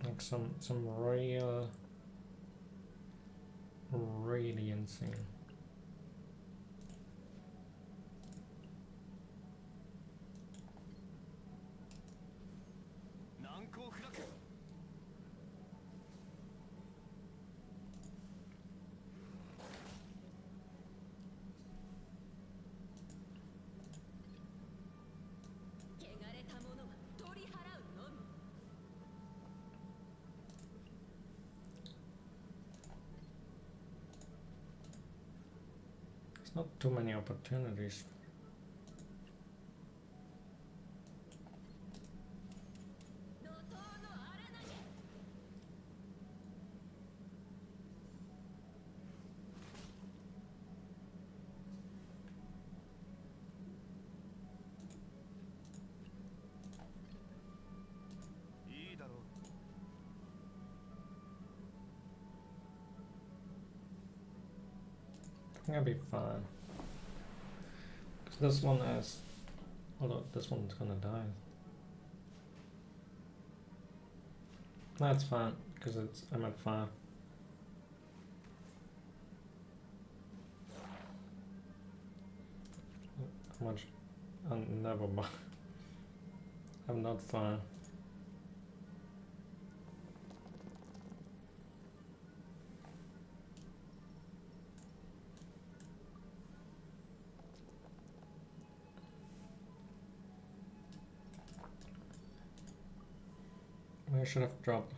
Like some really insane. Not too many opportunities. I think I'll be fine. Cause this one has, although this one's gonna die. That's fine, cause I'm at 5. How much? Never mind. I'm not fine. I should have dropped.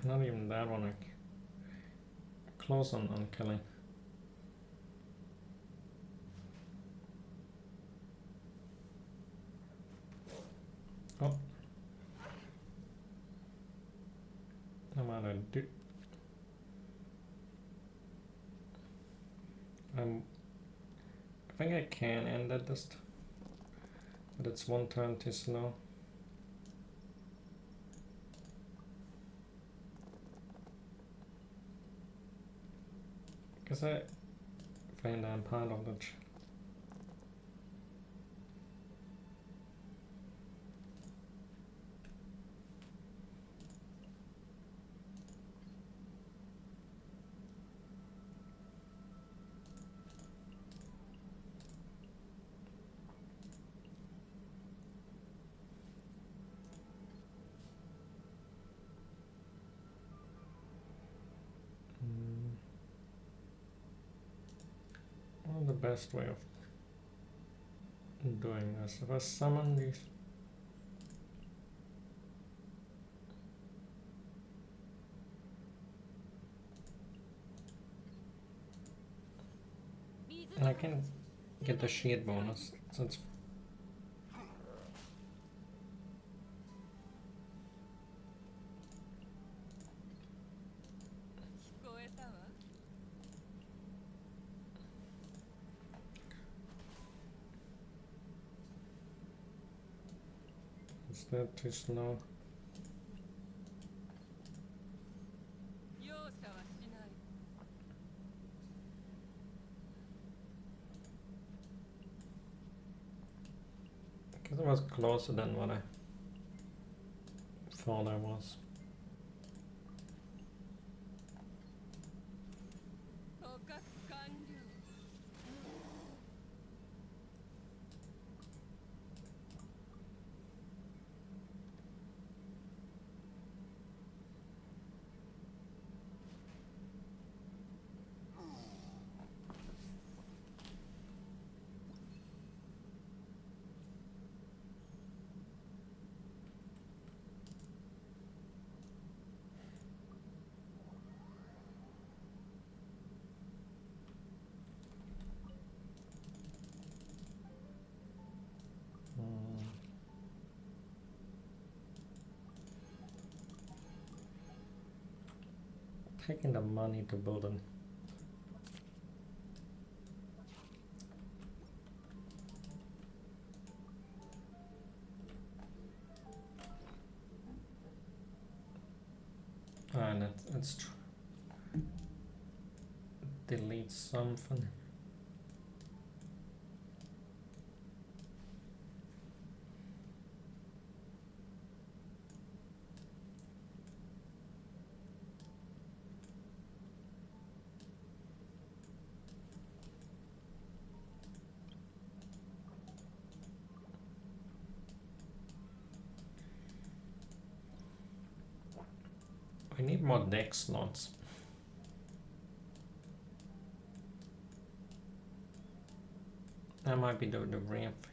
Not even that one, like close on killing. Oh, no matter do. I think I can end it this, but it's one turn too slow. Because I find I'm part of the well, the best way of doing this. If I summon these, and I can get the sheet bonus since is that too slow? Because it was closer than what I thought I was. taking the money to build it. And it's delete something. We need more deck slots. That might be the ramp.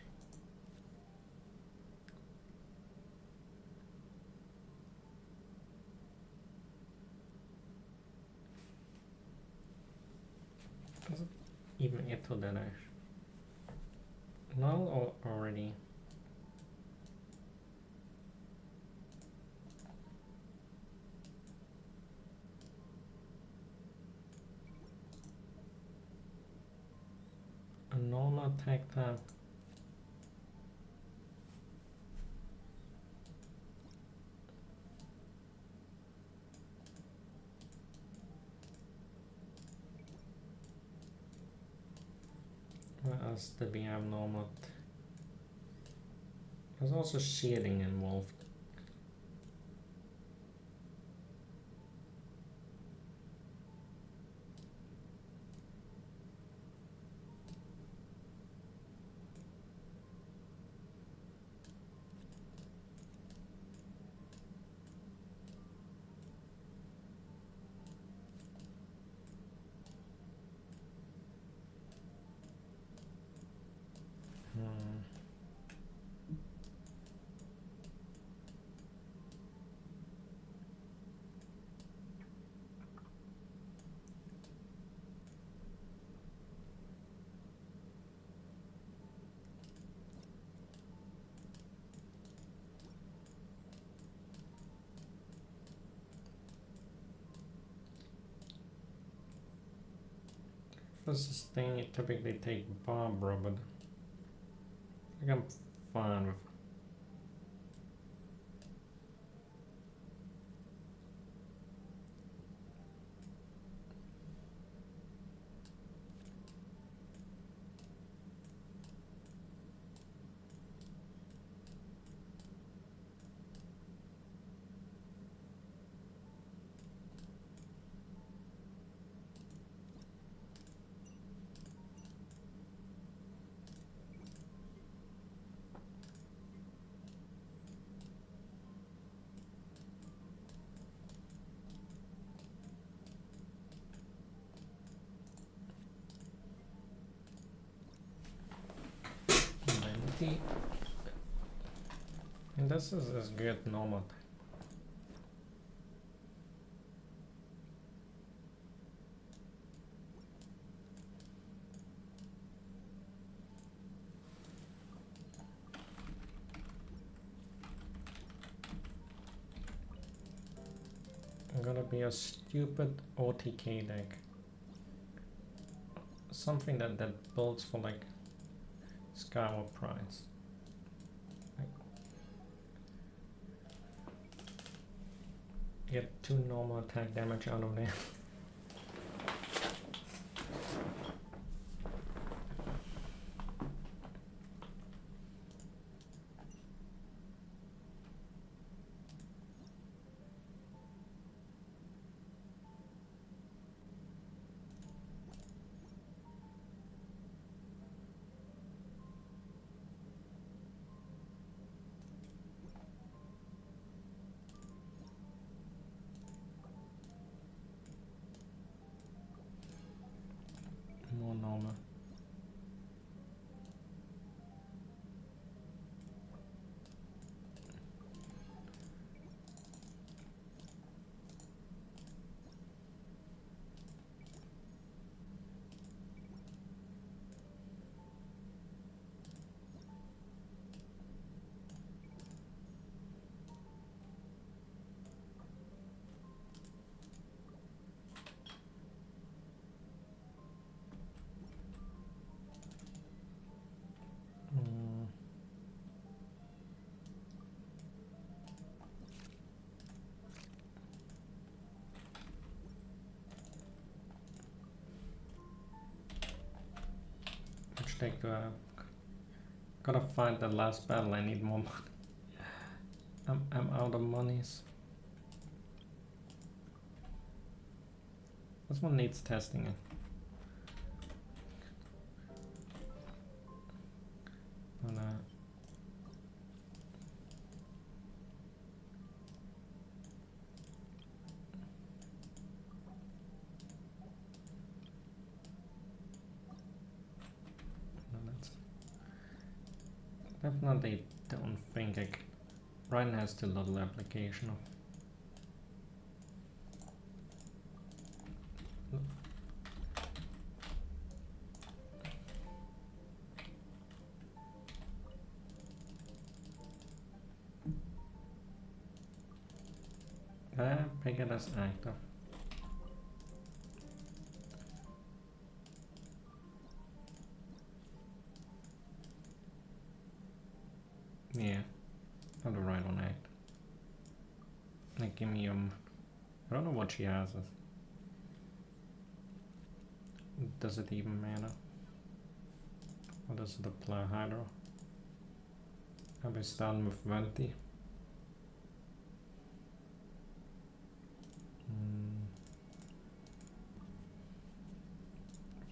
Does it even get to that edge? No, or already? A normal attack time. What else did we have normal? There's also shielding involved. For sustain, you typically take Barbara, but I think I'm fine with. And this is good normal. I'm gonna be a stupid OTK deck. Something that builds for like Skyward Prize. Get 2 normal attack damage out of there. More normal. take to gotta fight the last battle. I need more money. I'm out of monies. This one needs testing it. But, definitely don't think Ryan has too little application of. Pick it as active. Yeah, have the right on act. Like, give me I don't know what she has. Does it even matter? Or does it apply Hydro? Are we starting with 20?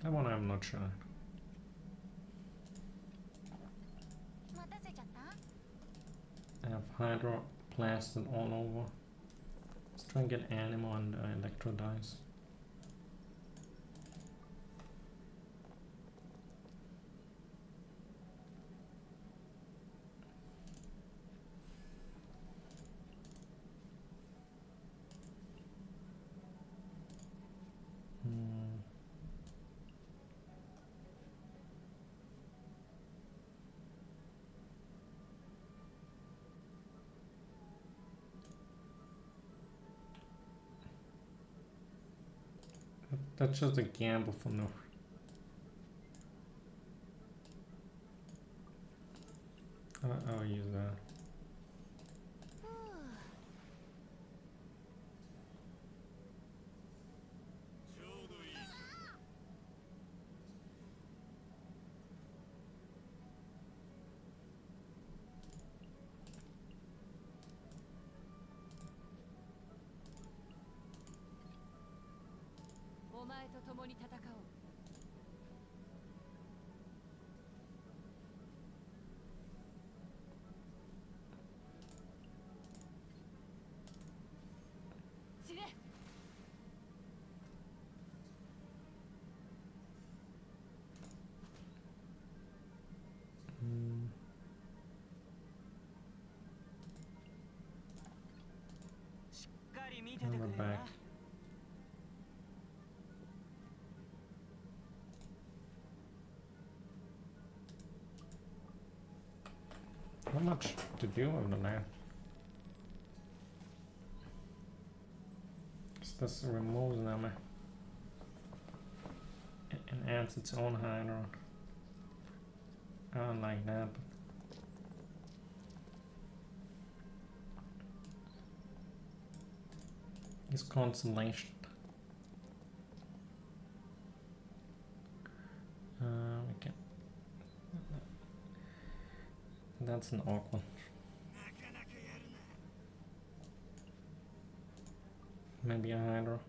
That one I'm not sure. 待たせちゃった？ I have Hydro plastered all over. Let's try and get Animo and Electro dice. That's just a gamble for no. I'll use that. And we're back. Not much to do over there. This removes them and adds its own Hydro. I don't like that. It's consolation. We can. That's an awkward. Maybe a Hydro.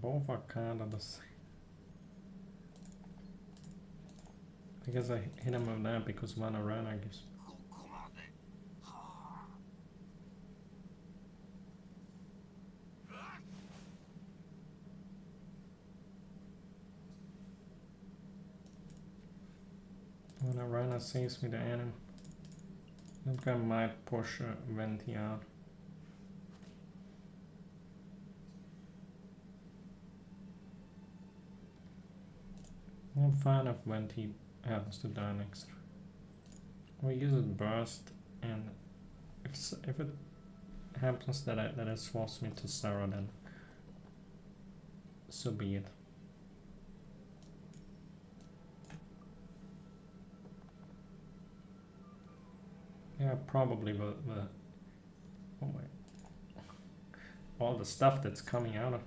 Both are kind of the same. I guess I hit him with that because one around, I guess. When a runner saves me the enemy, that guy might push Venti out. I'm fine if Venti happens to die next. We use it burst, and if it happens that it swaps me to Sarah, then so be it. Yeah, probably the oh my, all the stuff that's coming out of.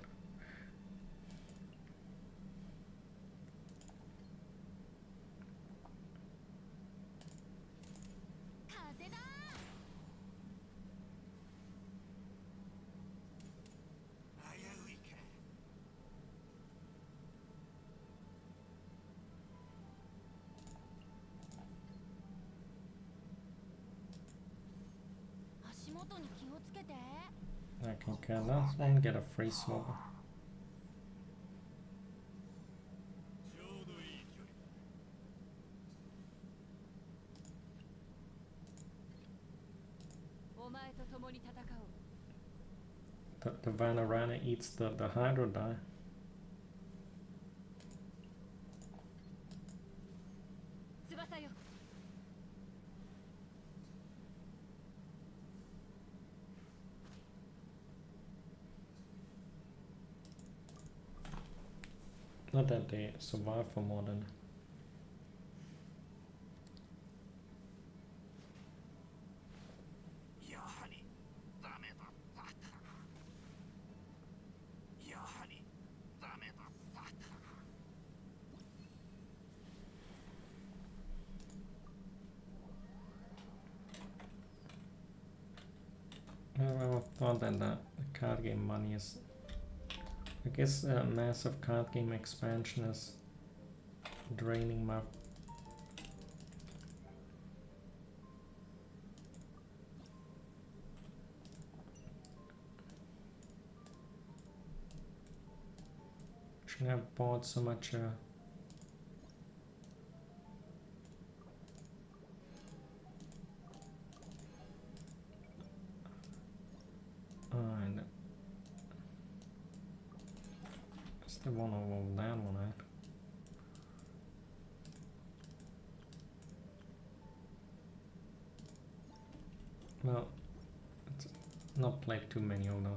I can kill that one, get a free smoke. The Vanarana eats the Hydro die. Not that they survive for more than. I thought that the card game money is. I guess massive card game expansion is draining my. Shouldn't have bought so much. And it's the one over that one, right? Well, it's not played too many of those.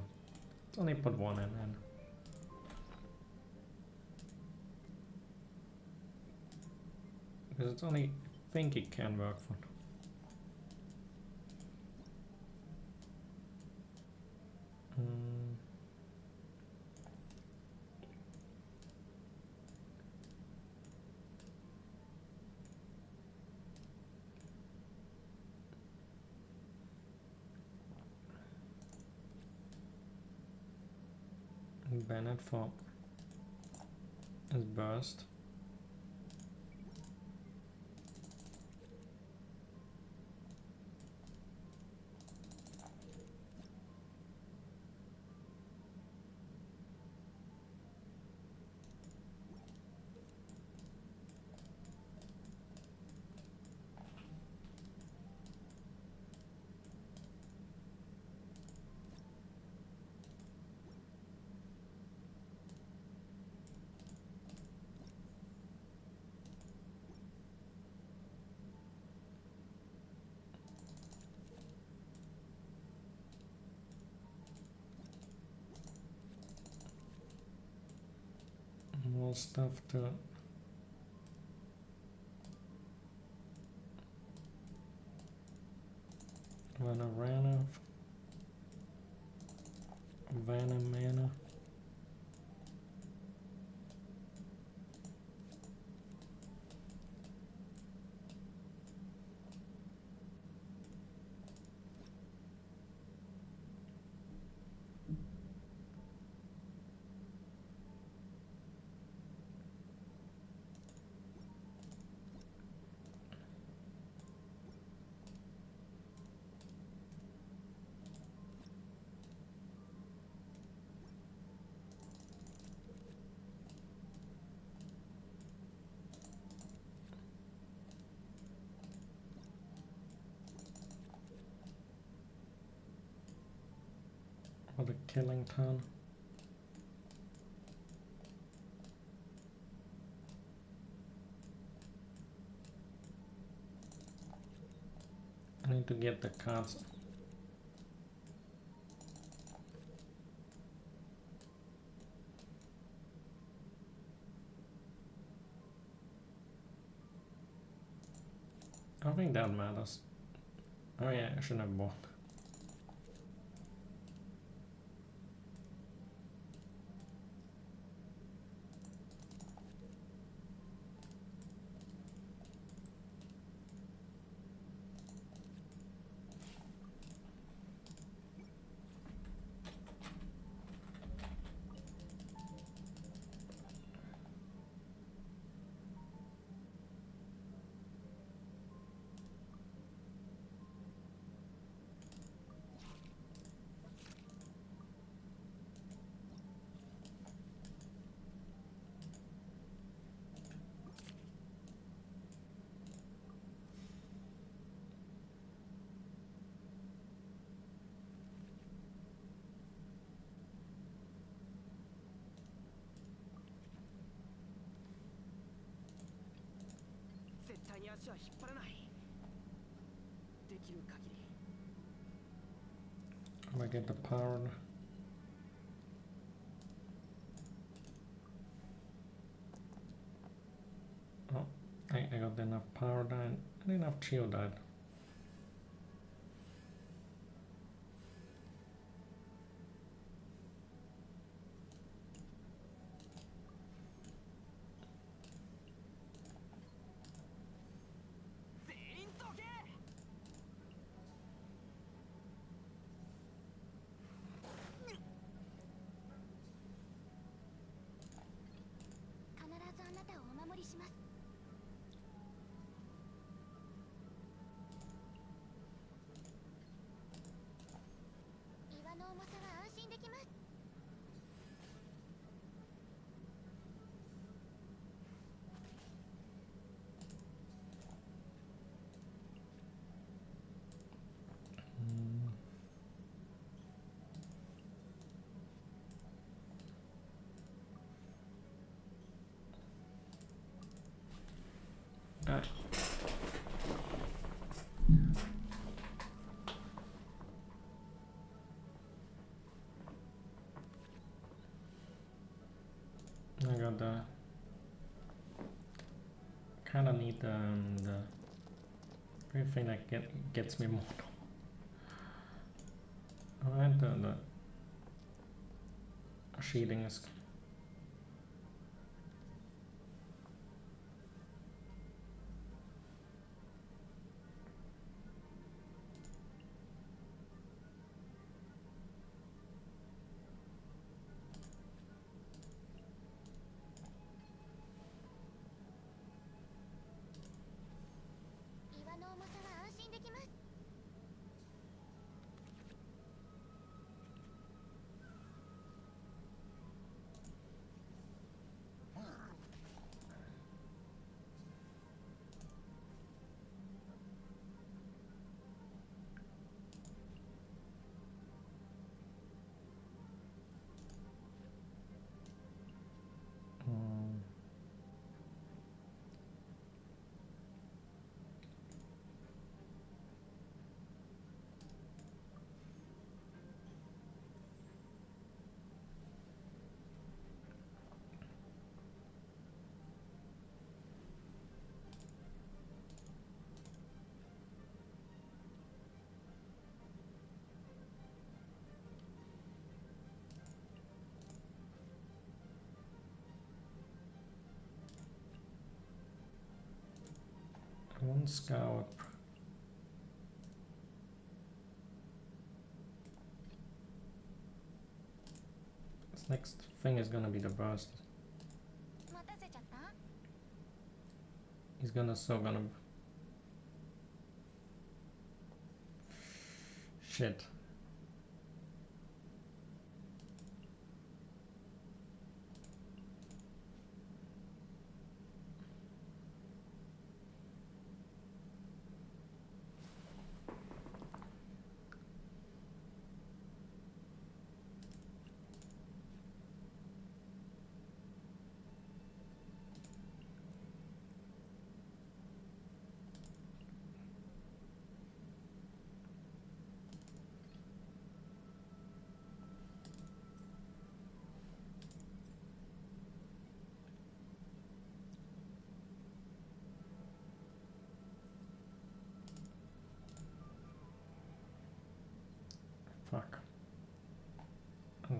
It's only put one in, and because it's only, I think it can work for. Bennett for his burst. More stuff to Vanarana, Vanamana. For the killing turn. need to get the cards. I don't think that matters. Oh yeah, I shouldn't have bought. Can I get the power? Oh, I got enough power die and enough shield die. I got the kind of need the everything that gets me more. Alright, the shielding is. One scout. This next thing is gonna be the burst. He's gonna shit.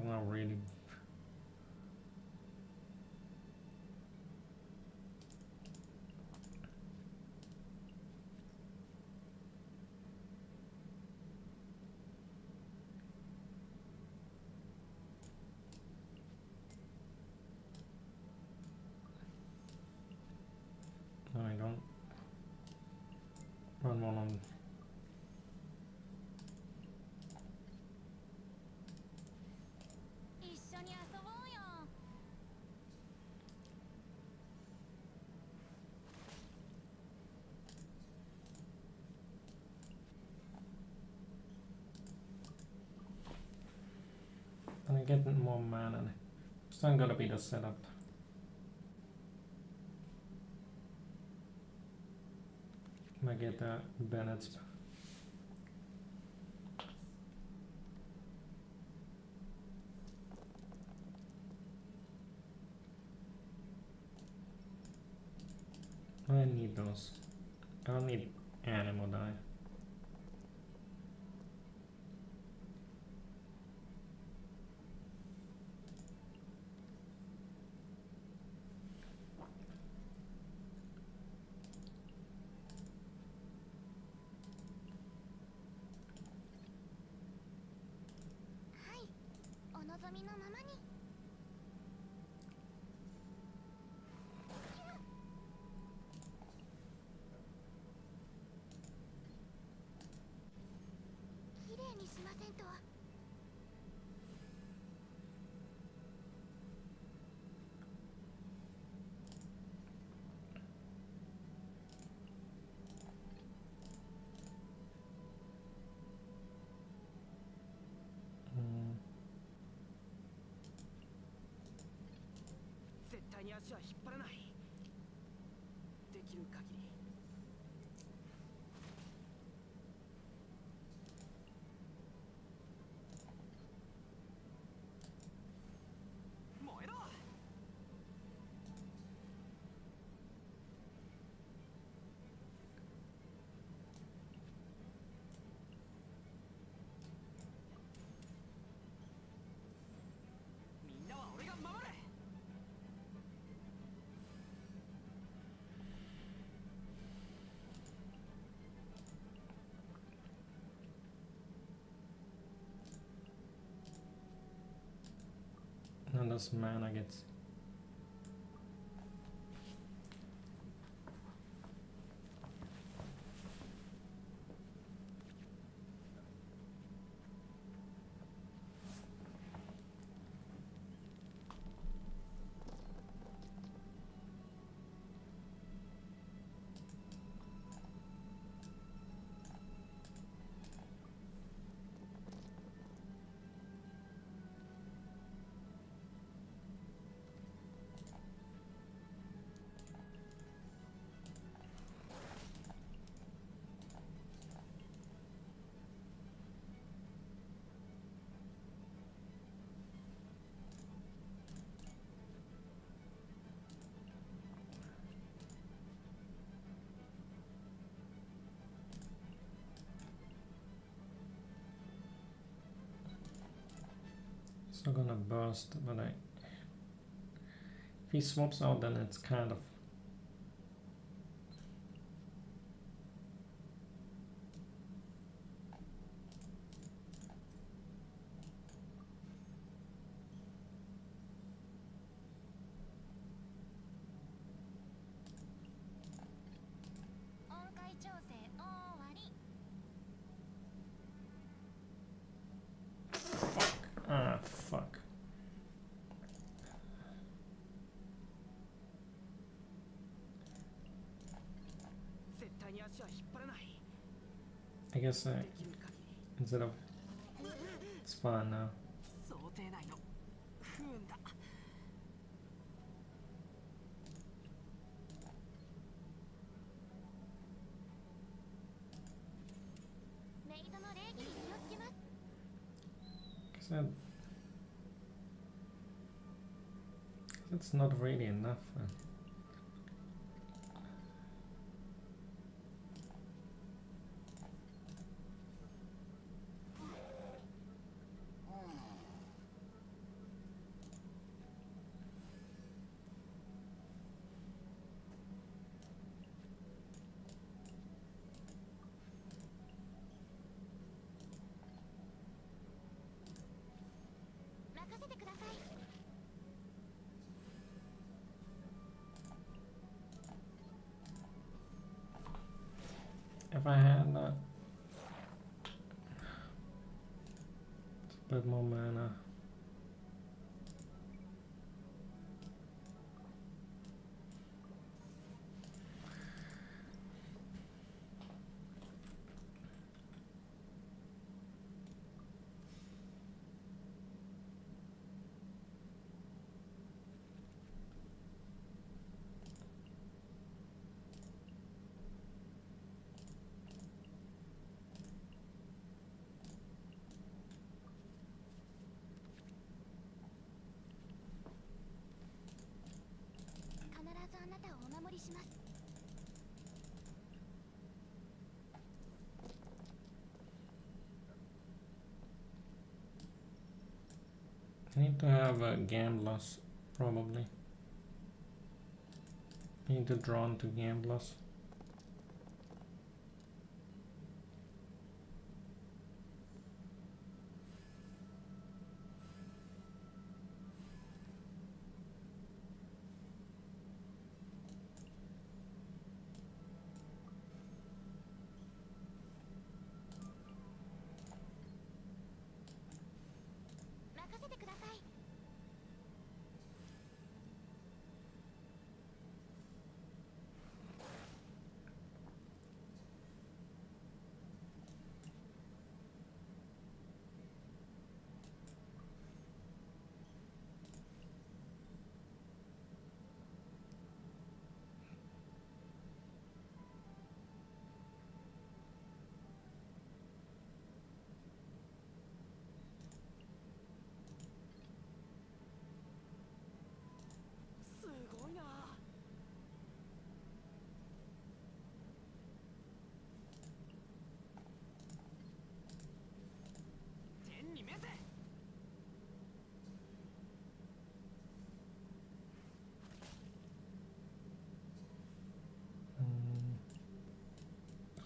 not really. No, I don't. Run one on. And I get more mana. It's not gonna be the setup. I get Bennett's. I need those. I don't need animal dye. Mm. 絶対に足は引っ張らない。できる限り。燃えろ。みんなは俺が守る。And this mana gets. It's not gonna burst, but if he swaps out, then it's kind of. Ah, fuck. I guess instead of. It's fine now. 想定内の不運だ。メイドの礼儀に気をつけます。 That's not really enough. If I had a bit more mana. I need to have gamblers, probably. I need to draw into gamblers.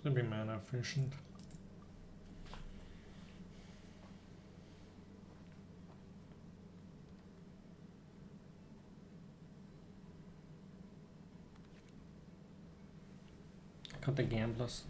Should be mana efficient. Cut the gamblers.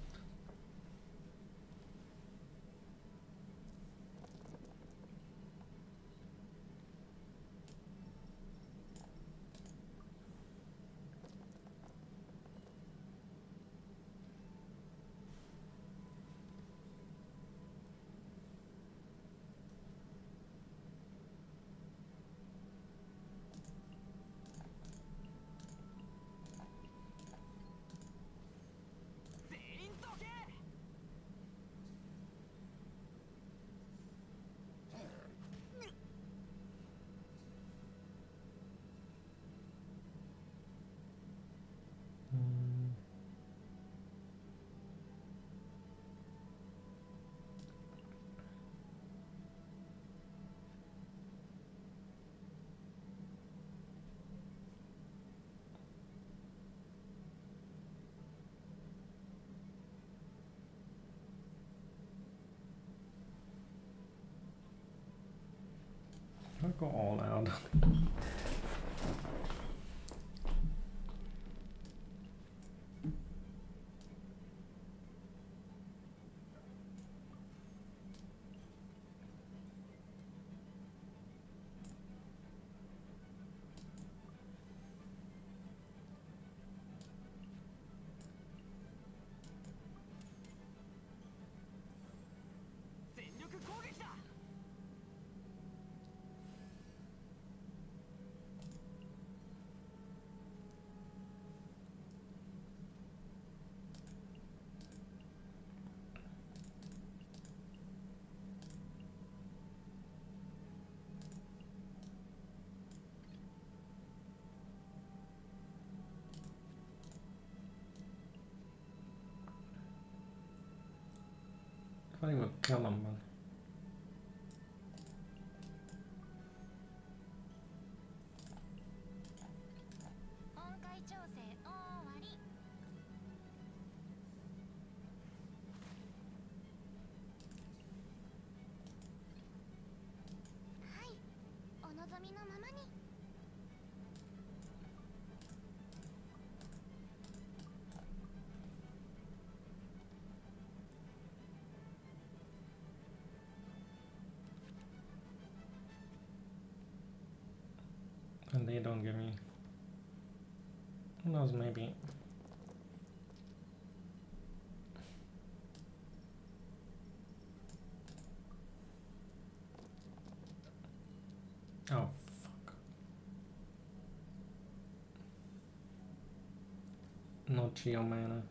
I'll go all out. I think we'll kill him, but And they don't give me. Who knows, maybe. Oh, fuck. No Geo mana.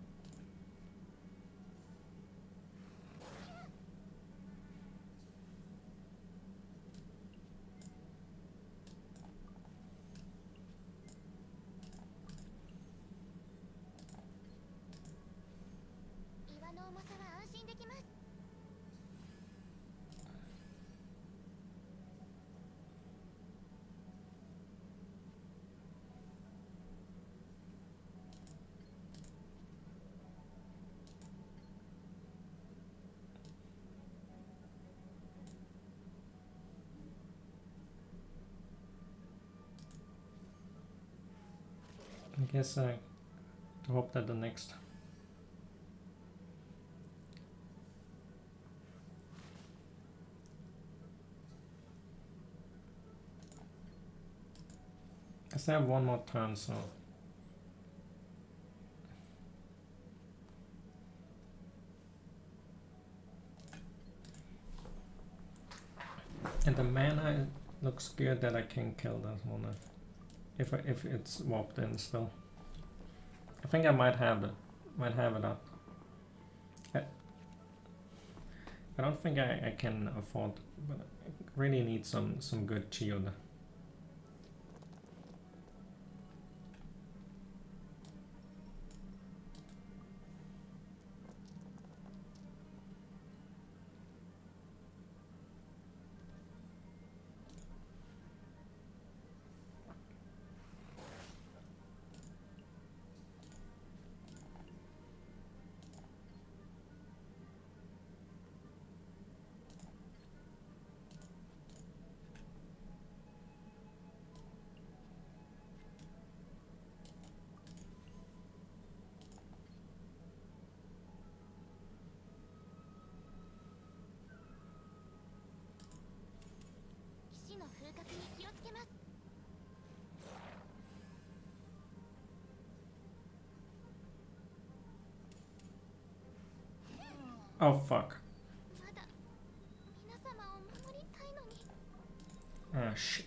I guess I hope that the next. I still have one more turn, so. And the mana looks good that I can kill that one if it's warped in still. I think I might have it. Might have it up. I don't think I can afford, but I really need some good shield. Oh fuck. Ah shit.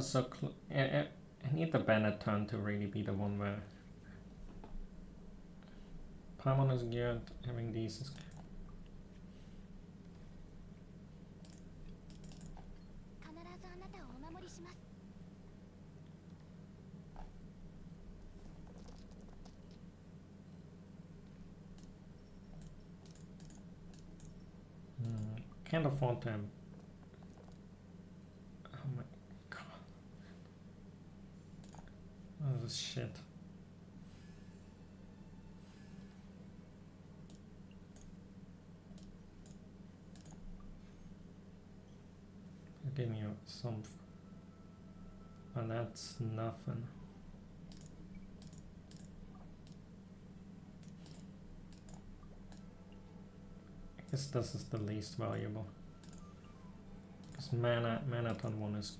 So I need the Bennett turn to really be the one where Paimon is good, having these is can't afford to have. Oh my god. Oh, this shit. Give me some. And that's nothing. I guess this is the least valuable. Because mana turn 1 is.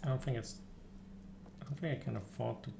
I don't think it's don't think I can afford to.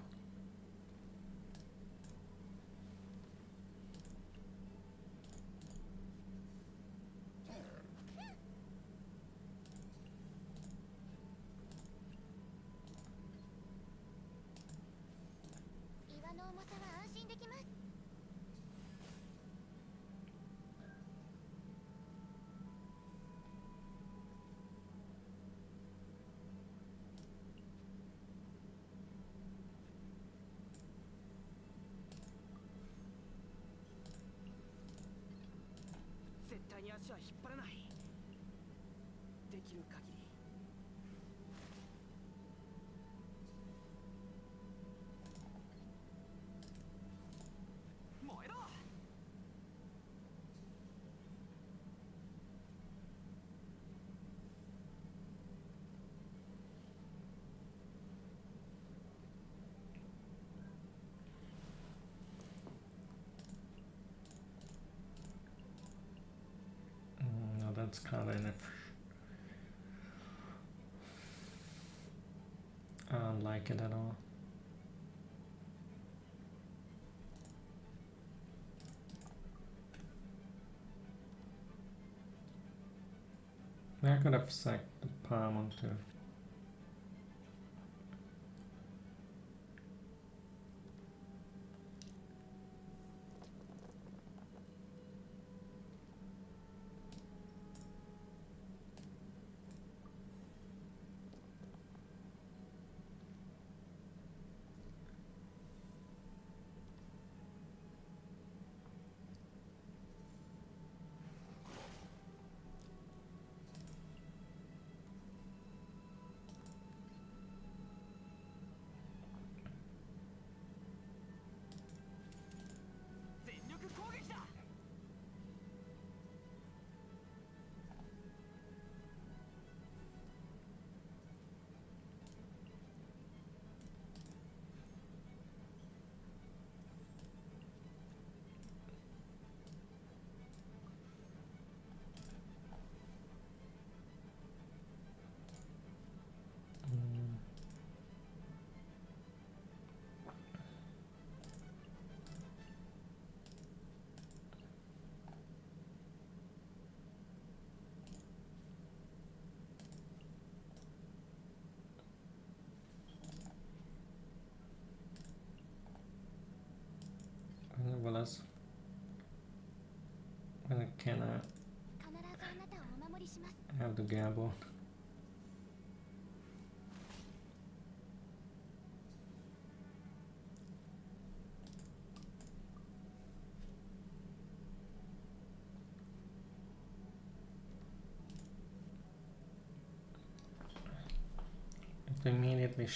No, that's kind of enough. I don't like it at all. I could have sacked the Paramount too. Nevertheless, when can I have the gamble? It immediately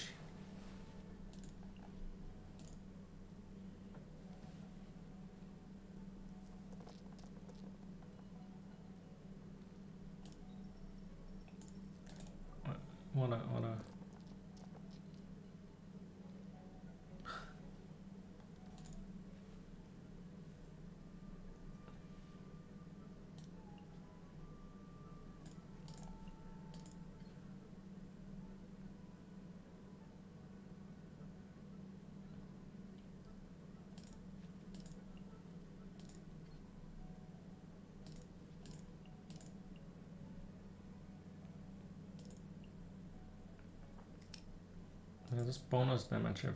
what a this bonus damage if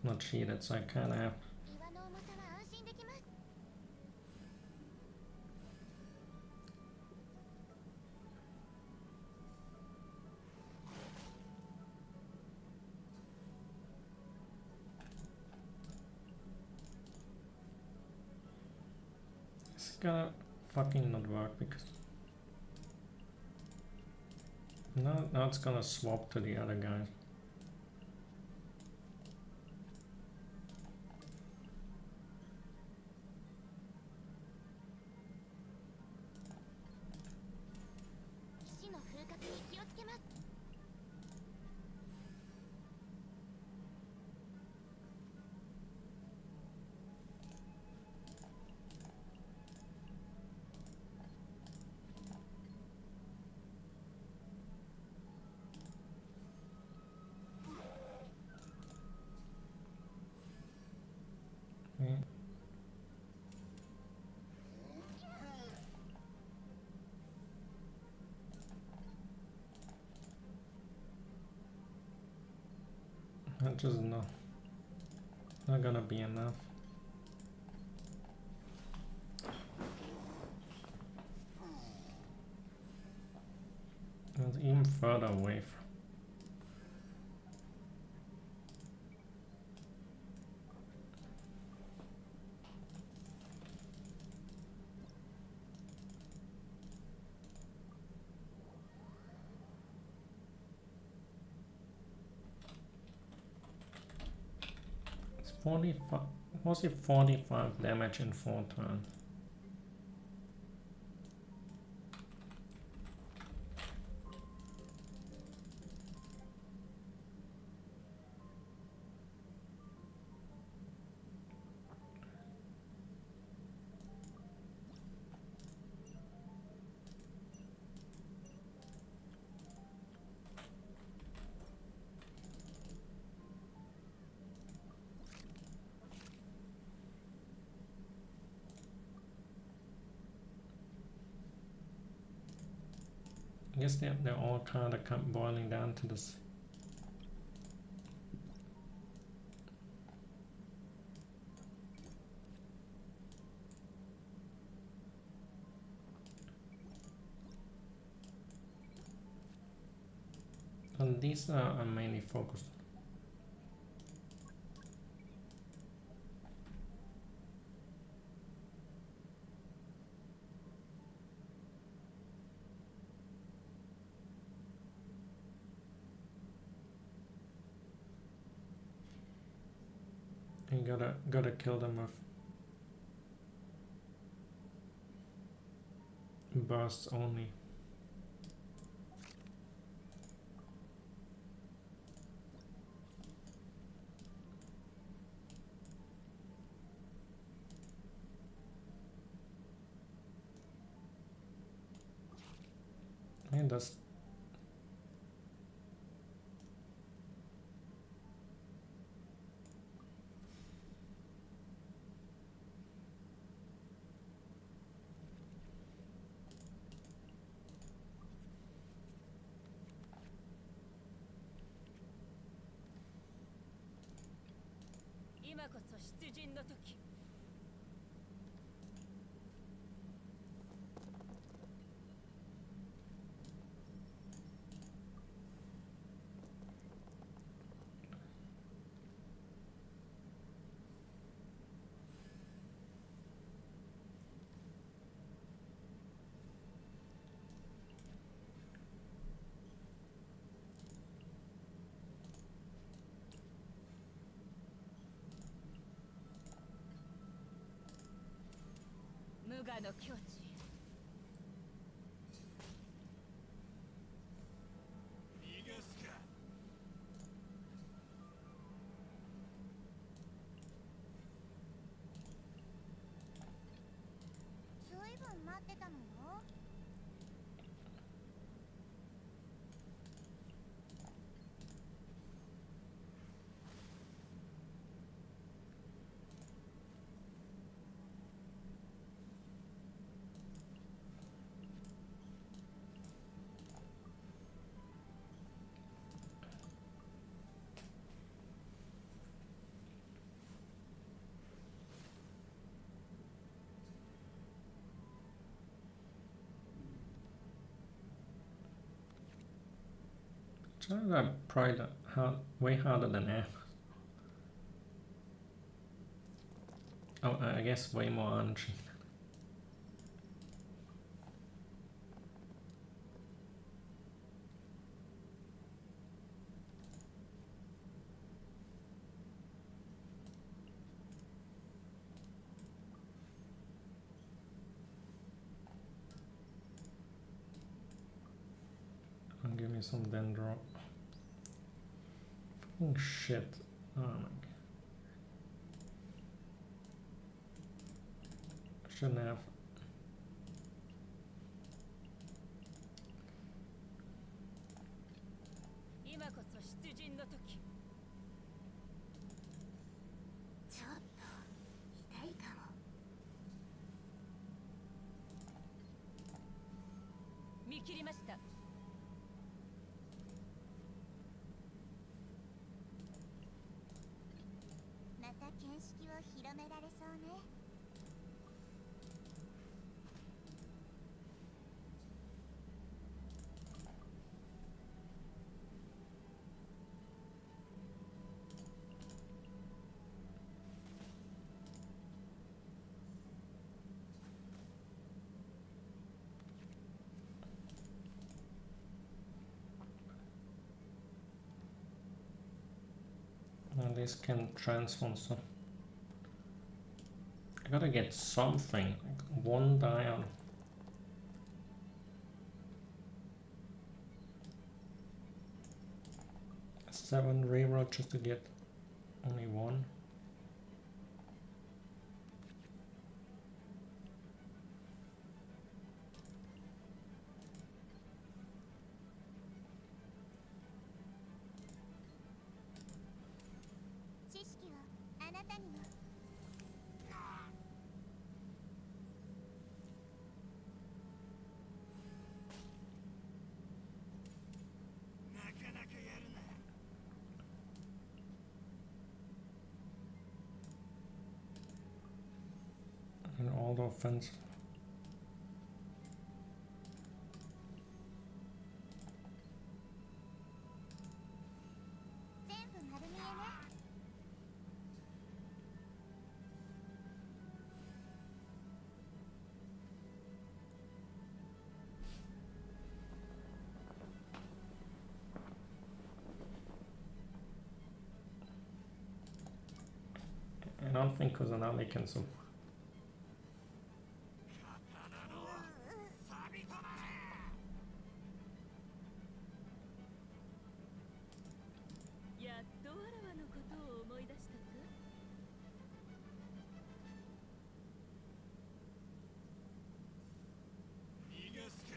not cheated, so I kind of have. It's gonna fucking not work because now it's gonna swap to the other guys. That's just not gonna be enough. It's even further away from. It's 45. Was it 45 damage in 4 turns? I guess they're all kind of boiling down to this. And these are mainly focused. You gotta kill them with bursts only. And that's probably way harder than F. Oh, I guess way more energy. Give me some dendro. Oh shit. Oh my god. Shouldn't have. た見識を広められそうね。Now this can transform, so I gotta get something, like one dial. Seven reroll just to get only one. And all the offense. I don't think Kusanali can so. やっとわらわのことを思い出したか。逃がすか。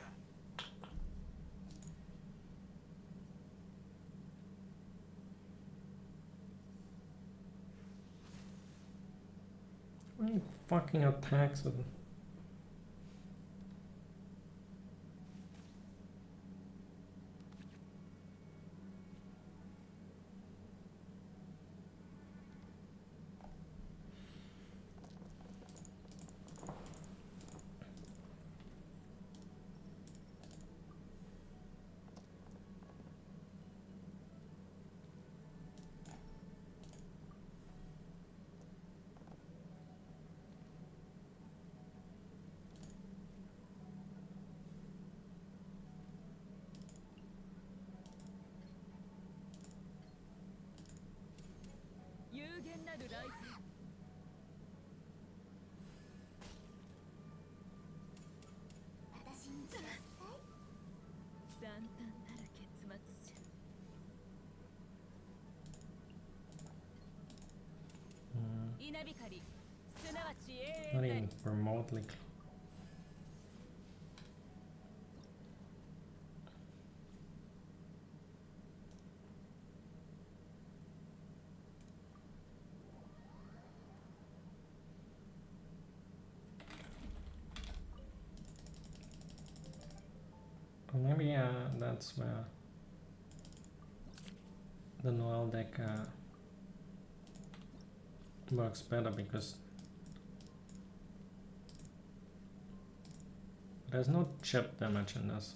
Why he fucking attacks with not even remotely close. Or maybe that's where the Noel deck works better, because there's no chip damage in this.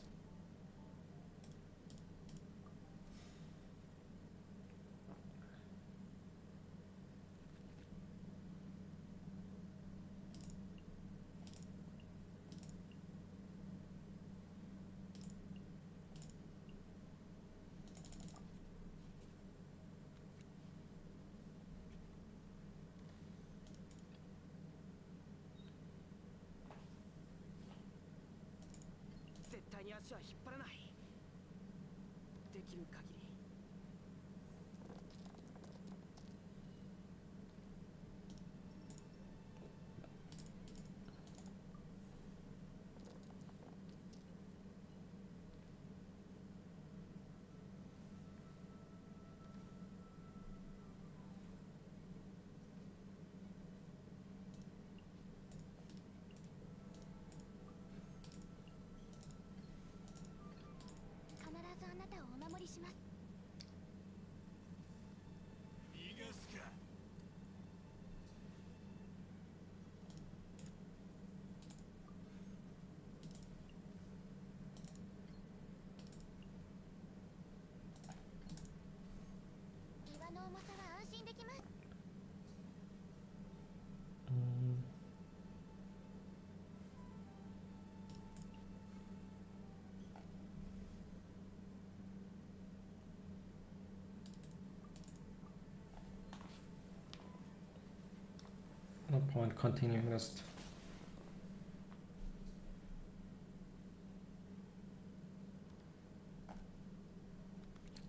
point continuing this.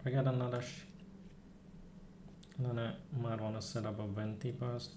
I got another and then I might want to set up a venti burst.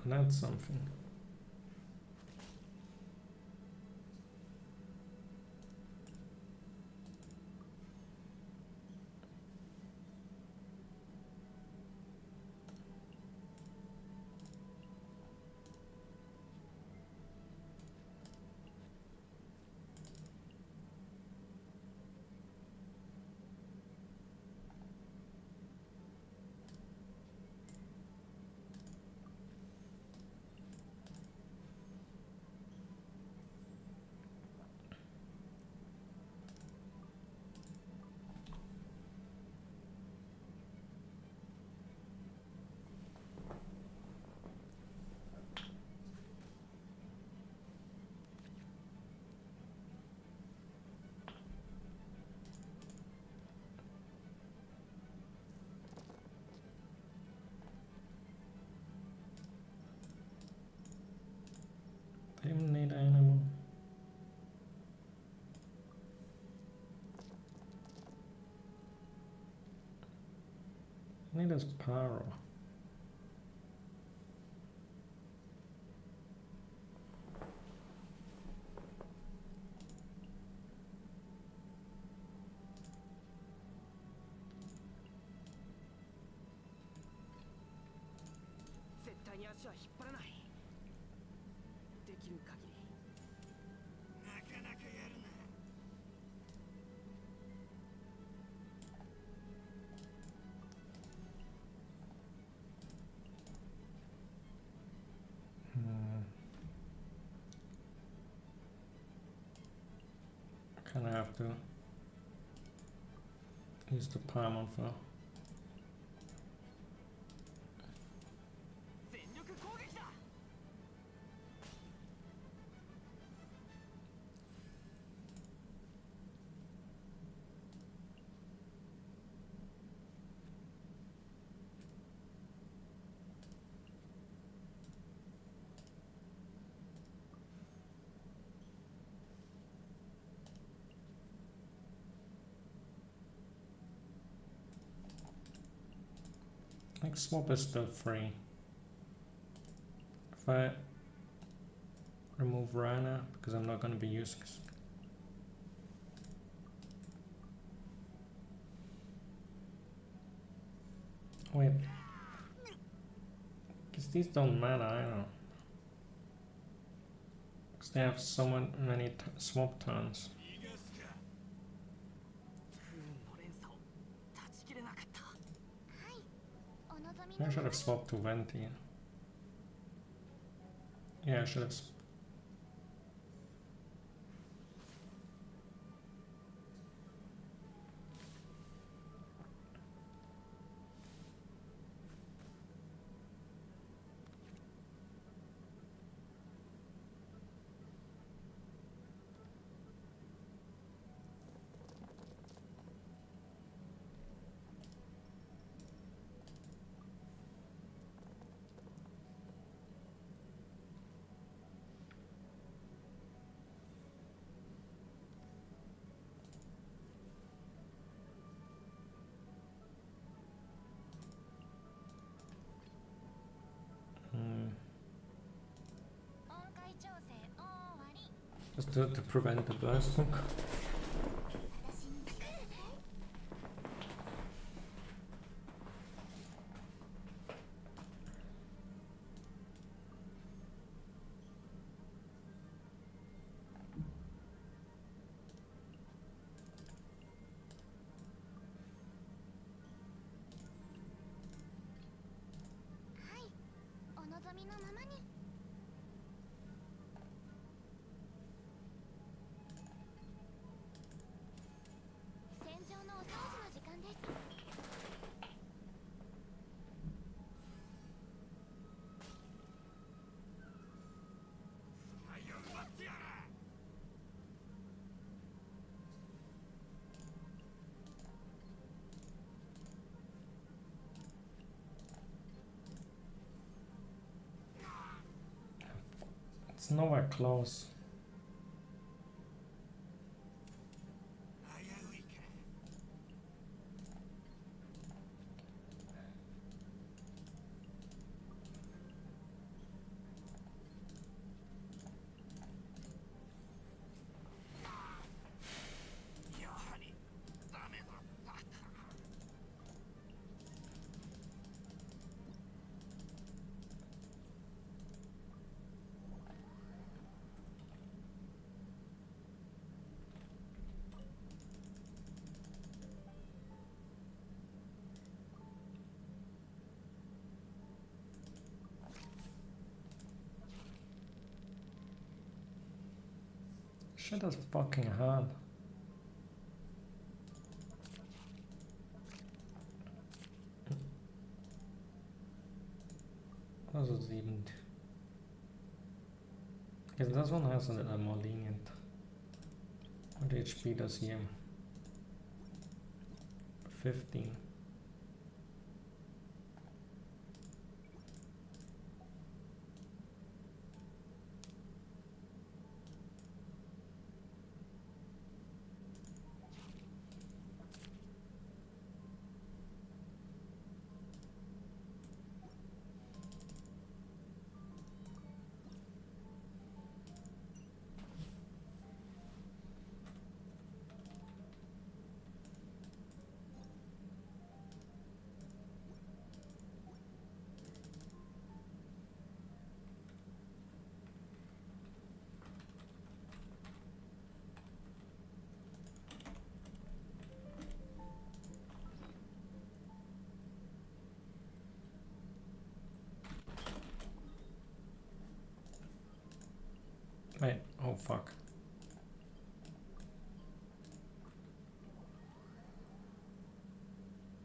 That's something. Didn't need animal. I need his power. Kind of have to use the palm of I think swap is still free. If I remove Rana, because I'm not going to be using. Wait. Because these don't matter either. Because they have so many swap turns. I should have swapped to Venti. Yeah, I should have. Just to prevent the bursting. It's nowhere close. Shit is fucking hard. What does it even do? Because this one has a little more lenient. What HP does he have? 15. Wait, oh fuck.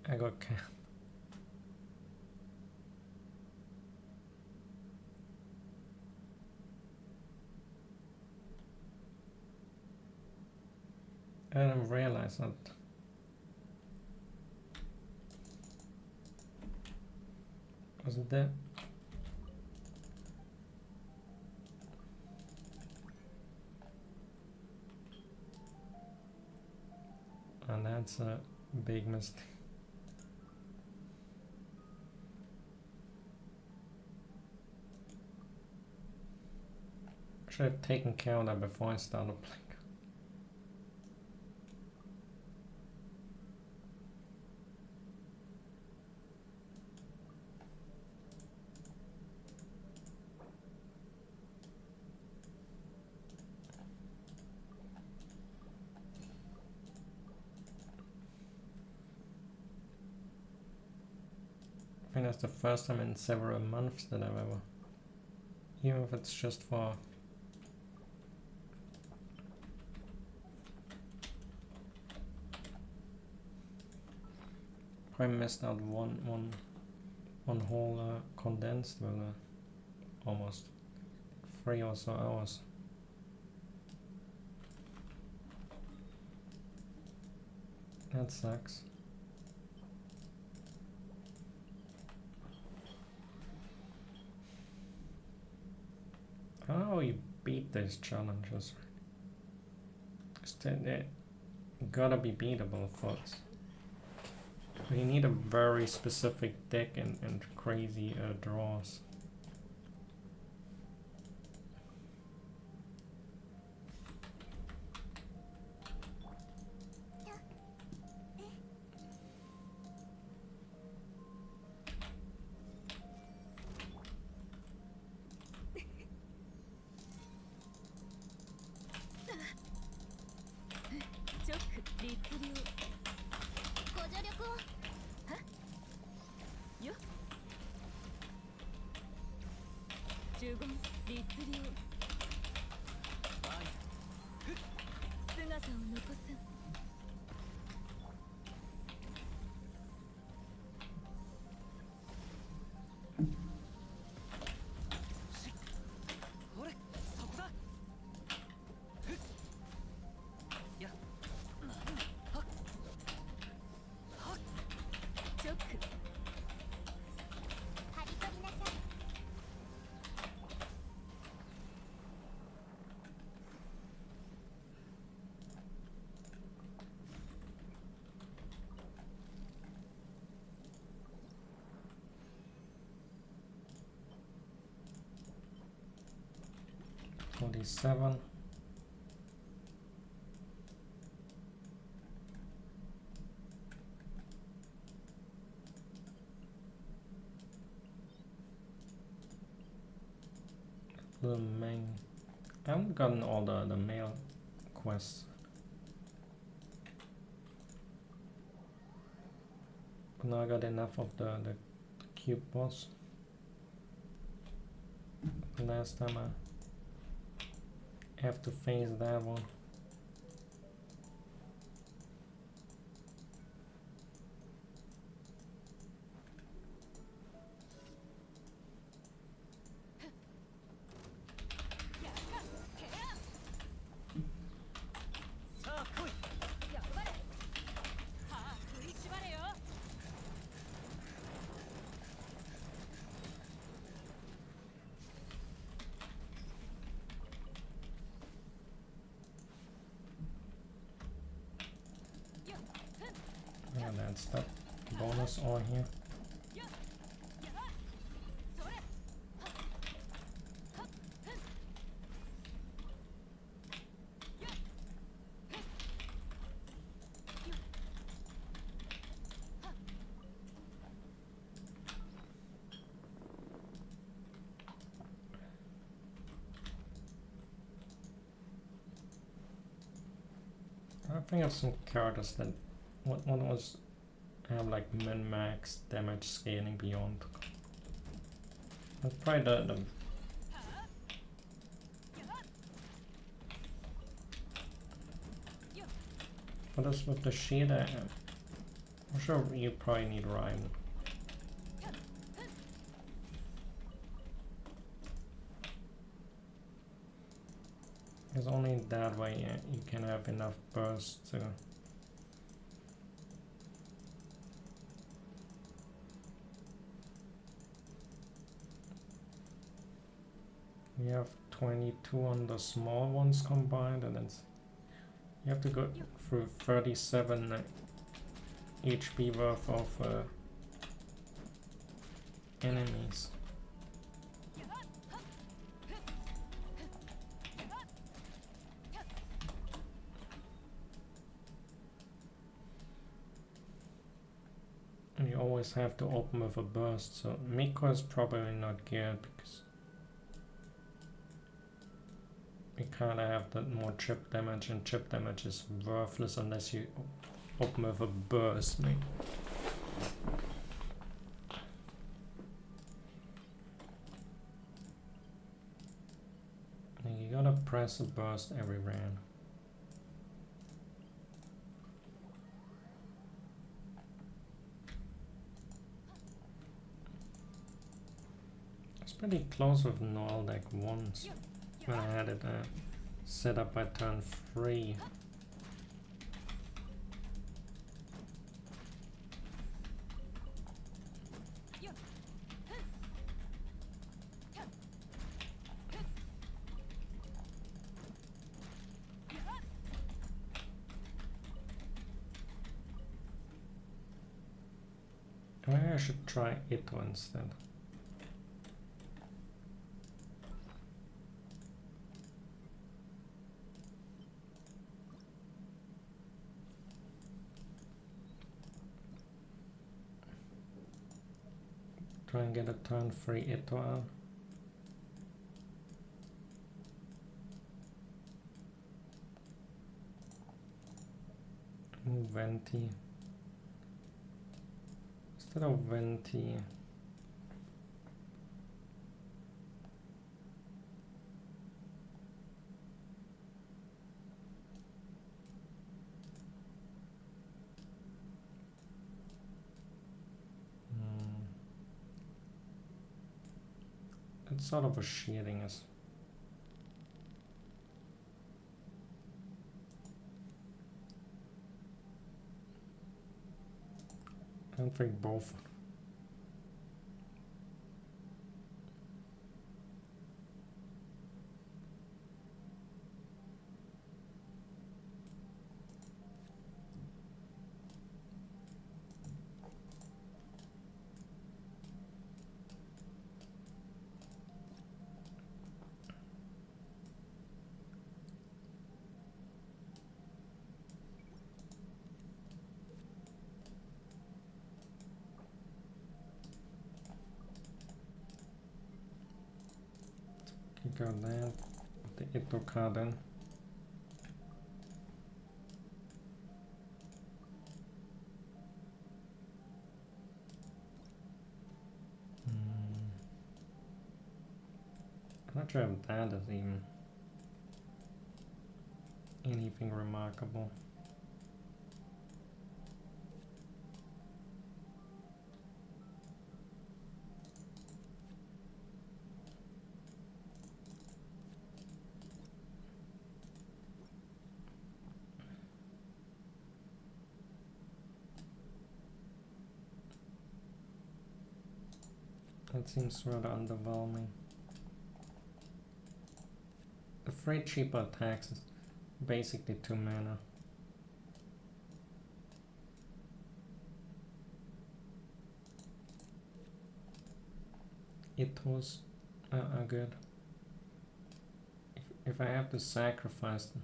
I got camp. I didn't realize that. Wasn't there? And that's a big mistake. Should have taken care of that before I started playing. I think that's the first time in several months that I've ever, even if it's just for I missed out one whole condensed with almost 3 or so hours. That sucks. How you beat these challenges? They gotta be beatable first. You need a very specific deck and crazy draws. 47. The main. I haven't gotten all the mail quests. But now I got enough of the cube boss. Last time I have to face that one. Yeah, that's that bonus on here. I think of some characters that one was have like min-max damage scaling beyond. That's probably the what is with the sheet? I'm sure you probably need Rhyme. Because only that way you can have enough burst to we have 22 on the small ones combined, and it's you have to go through 37 HP worth of enemies. And you always have to open with a burst, so Miko is probably not geared because we kinda have that more chip damage, and chip damage is worthless unless you open with a burst, maybe. And you gotta press a burst every round. It's pretty close with null deck once when I had it set up by turn 3. Maybe I should try Ito instead. Try and get a turn 3 Ito out. Venti. Instead of Venti. It's sort of a shielding us. I don't think both. go there. The Ito card in. I'm not sure if that is even anything remarkable. That seems rather underwhelming. The 3 cheaper attacks is basically 2 mana. Itos are good. If I have to sacrifice them.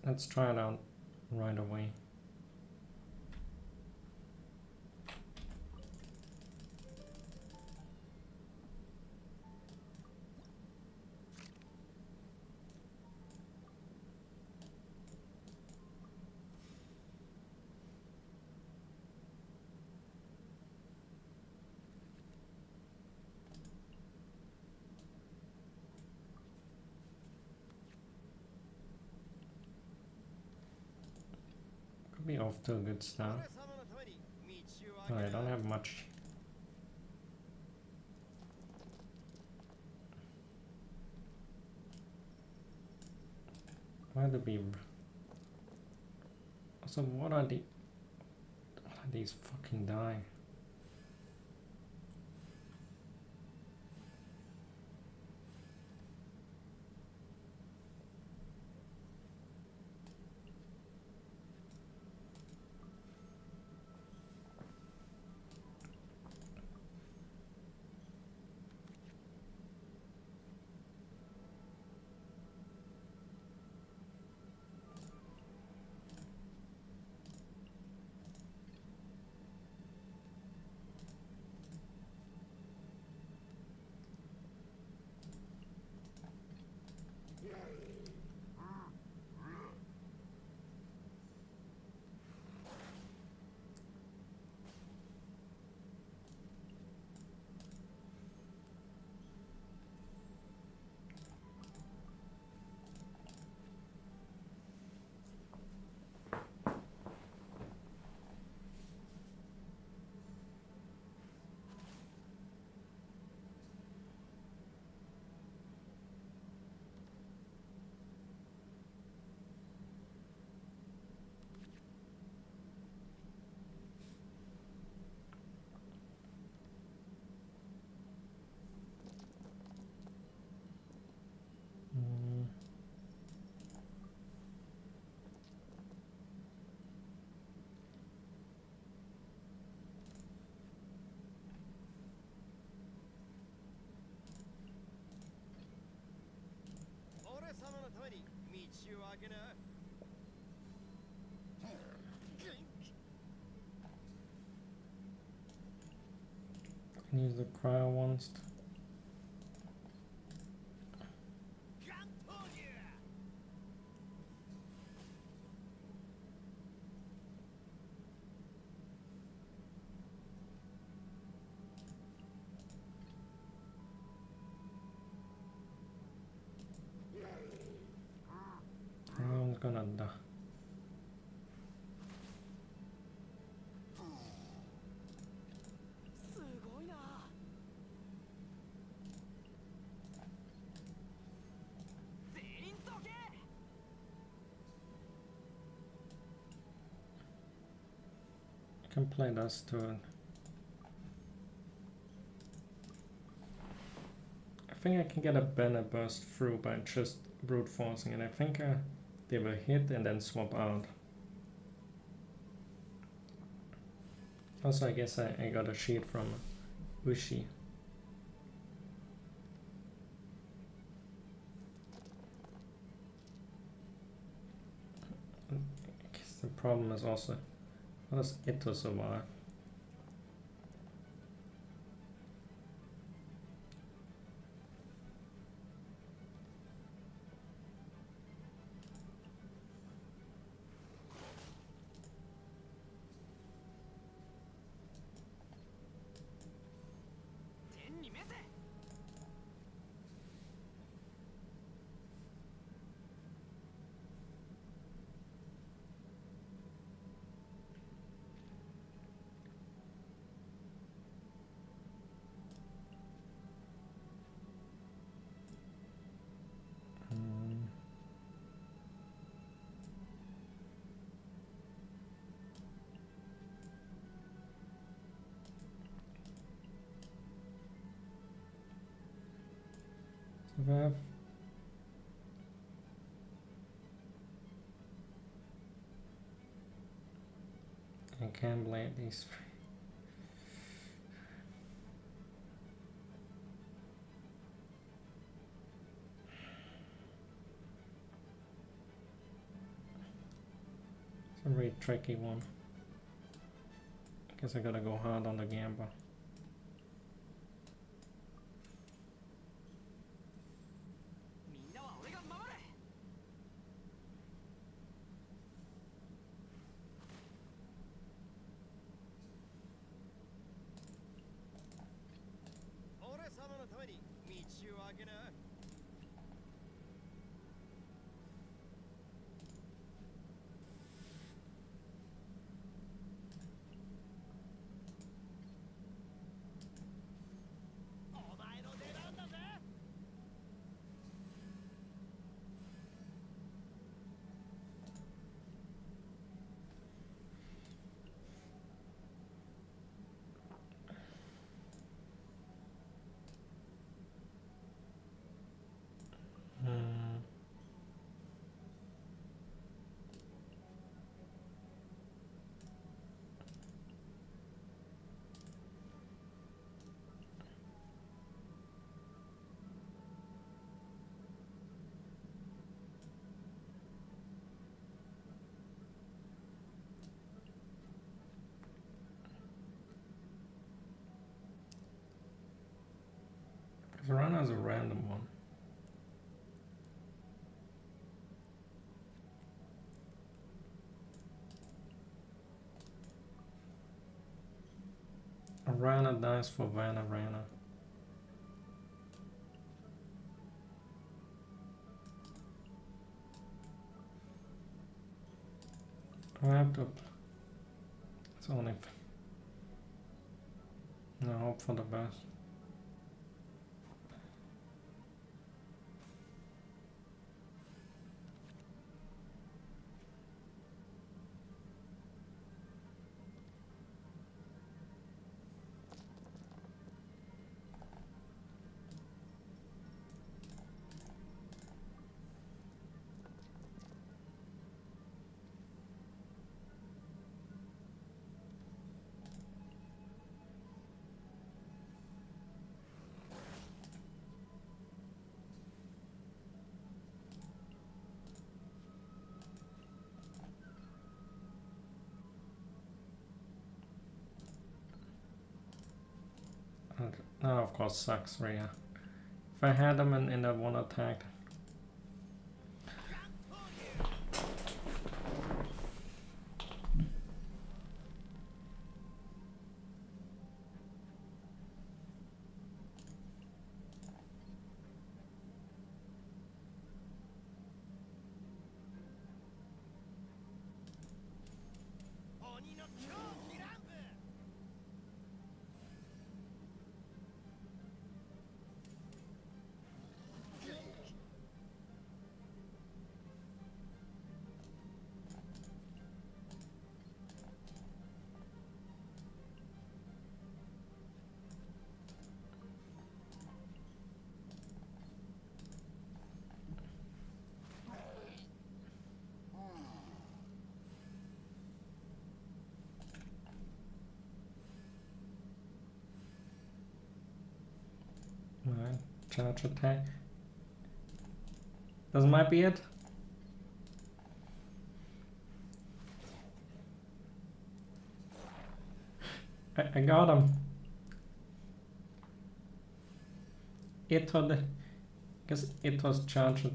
Let's try it out right away. Could be off to a good start. Oh, I don't have much. Why the beam? Also, what are these fucking die? Use the cryo ones. I'm gonna die. I can play this turn. I think I can get a banner burst through by just brute forcing, and I think they will hit and then swap out. Also, I guess I got a sheet from Ushi. I guess the problem is also, how does Ito survive? Survive. I can't blame these. It's a really tricky one. Guess I gotta go hard on the gamble. みんなは俺が守れ。俺様のために道を開けな。お前の出番だぜ。Rana is a random one. Rana dies for Rana. I have to. It's only. No, hope for the best. That of course sucks, Rhea. If I had them in that one attack. charge attack. This might be it. I got him. Guess it was charged.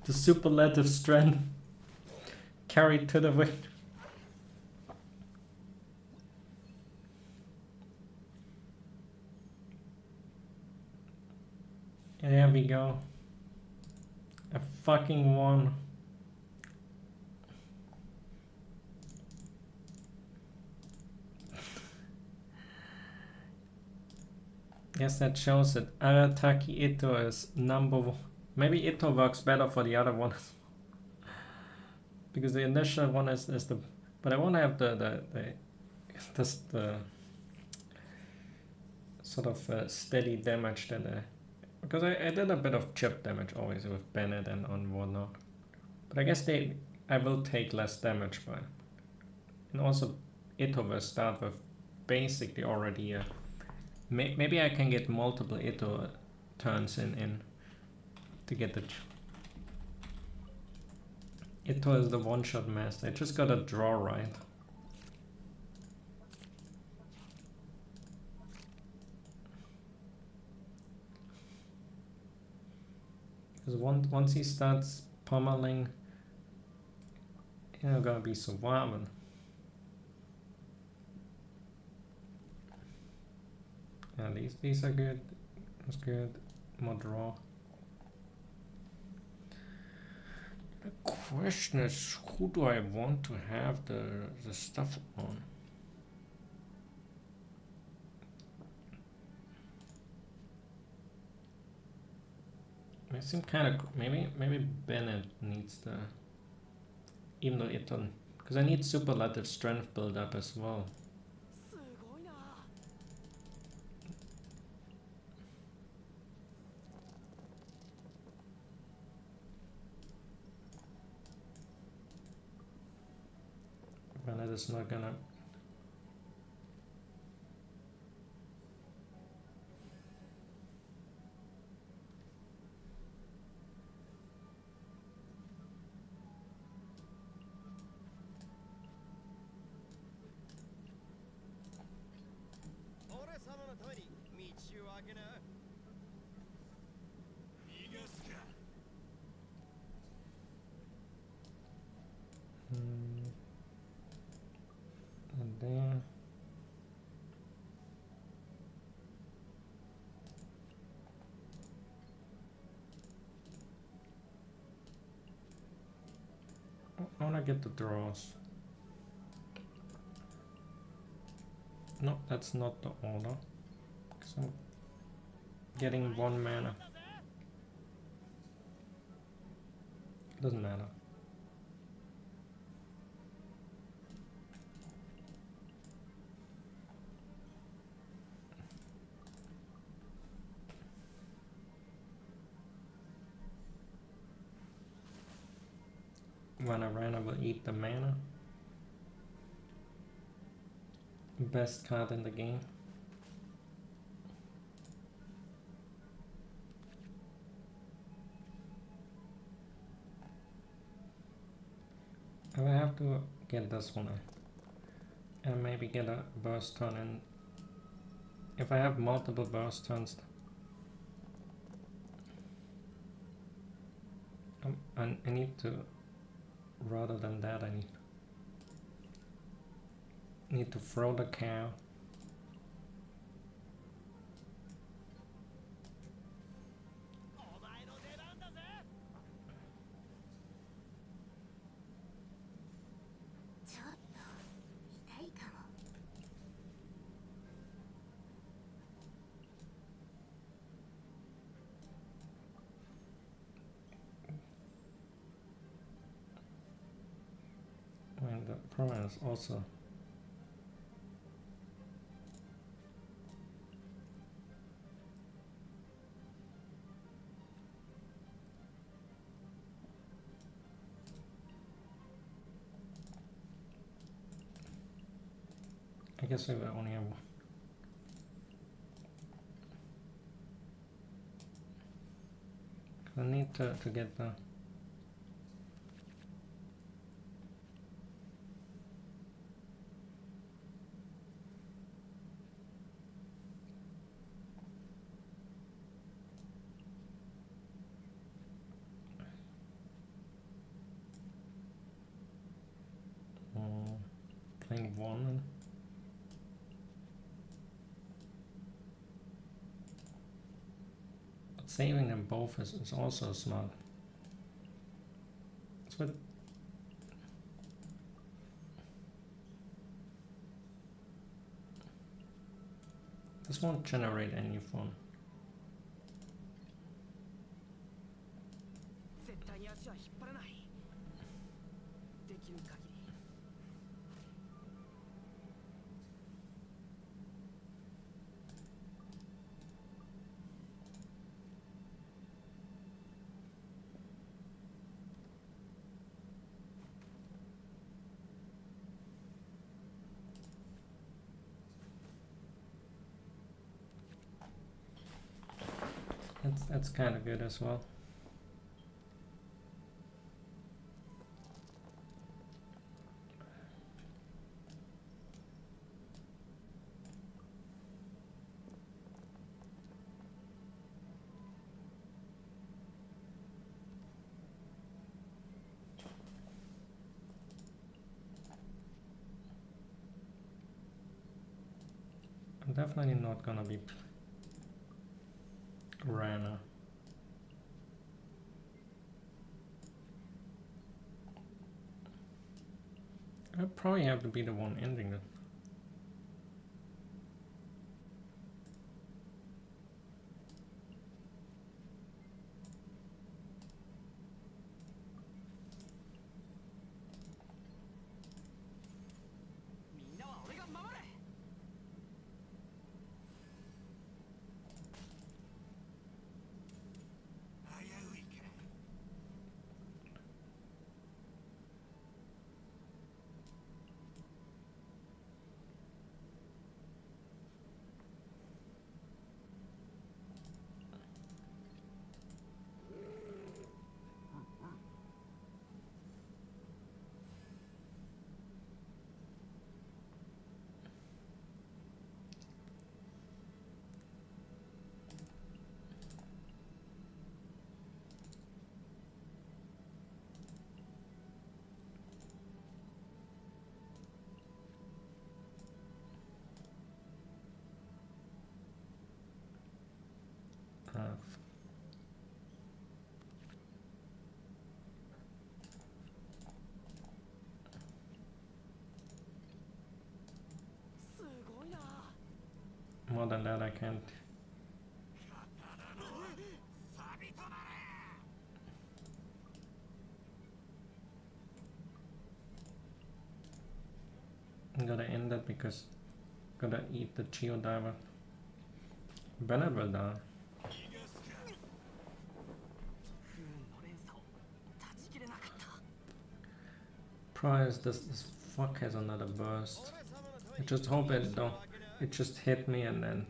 The superlative strength carried to the wind. There we go. I fucking won. Yes, that shows it. Arataki Ito is number one. Maybe Ito works better for the other one. Because the initial one is the... But I want to have the sort of steady damage that... because I did a bit of chip damage always with Bennett and on whatnot. But I guess I will take less damage by. And also Ito will start with basically already maybe I can get multiple Ito turns in to get the... Ito is the one-shot master. I just gotta draw right. Because once he starts pummeling, you're gonna be surviving. Yeah, these are good. That's good. More draw. The question is, who do I want to have the stuff on? I seem kind of maybe Bennett needs the, even though it doesn't, because I need superlative strength build up as well. Bennett is not gonna. And then I wanna get the draws. No, that's not the order. So I'm getting 1 mana. Doesn't matter. Rana will eat the mana. Best card in the game. I will have to get this one and maybe get a burst turn, and if I have multiple burst turns, I need to, rather than that, I need to throw the cow. And the problem is also I guess I will only have one. need to get the... Playing one. But saving them both is also smart. It's what... This won't generate any fun. 絶対に足は引っ張らない。できる限り。That's kind of good as well. I'm definitely not gonna be Rana. I probably have to be the one ending it. More than that I can't. I'm gonna end it because I'm gonna eat the Geodiver. Bennett will die. Prize, this fuck has another burst. I just hope it don't. It just hit me and then.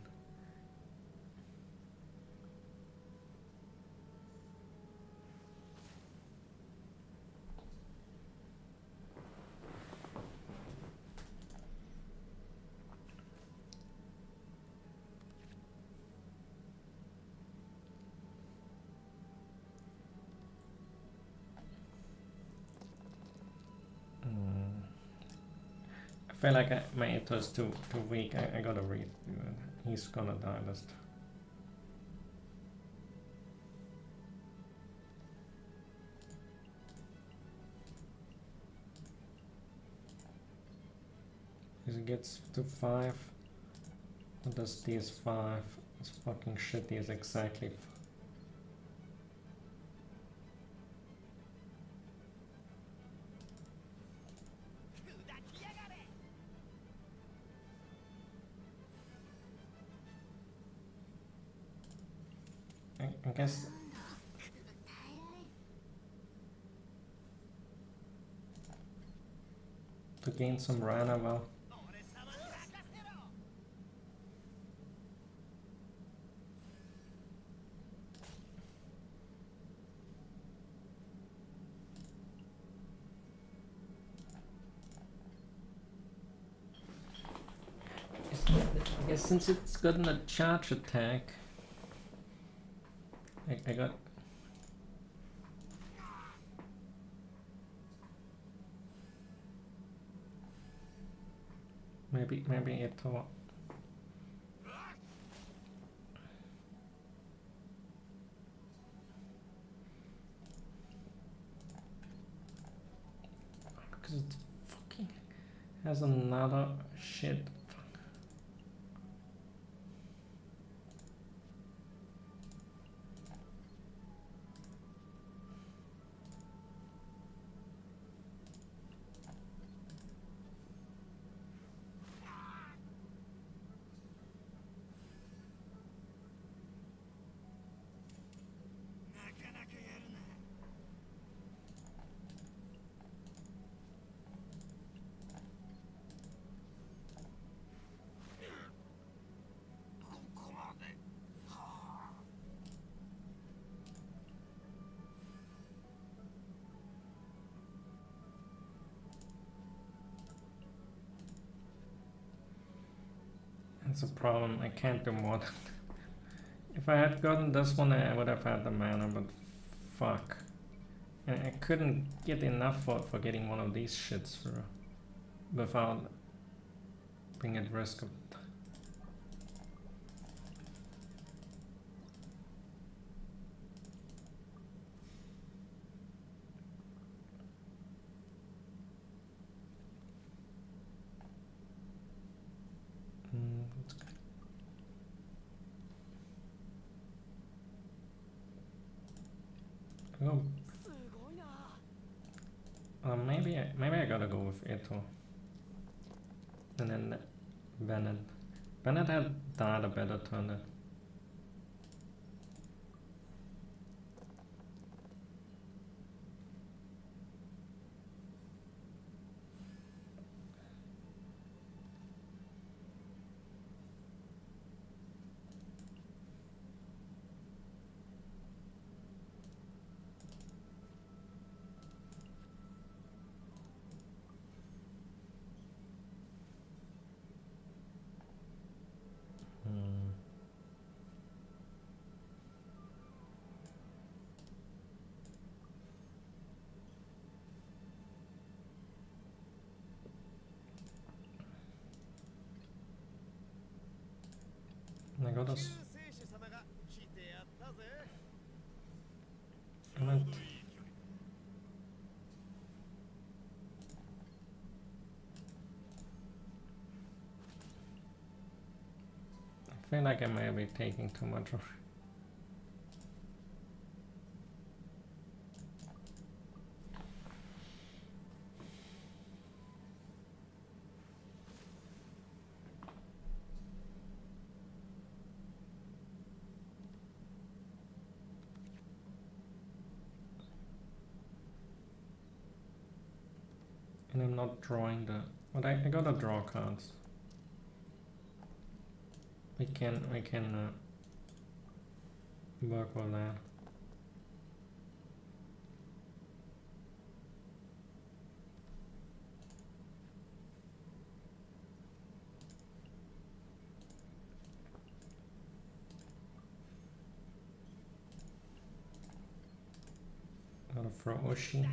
I feel like my intro is too weak. I gotta read. He's gonna die just. He gets to 5. What does these 5? This fucking shit is exactly. I guess to gain some Rana, well, since it's gotten a charge attack, I got. Maybe it will. Because it fucking has another shit. That's a problem. I can't do more than. If I had gotten this one, I would have had the mana, but fuck. And I couldn't get enough for getting one of these shits through without being at risk of. Let's go. Oh. Maybe I gotta go with Ito. And then Bennett. Bennett had died a better turn then. I got us. I went. I feel like I may be taking too much of. And I'm not drawing the. But I gotta draw cards. We can work with that. Gotta throw Oshi.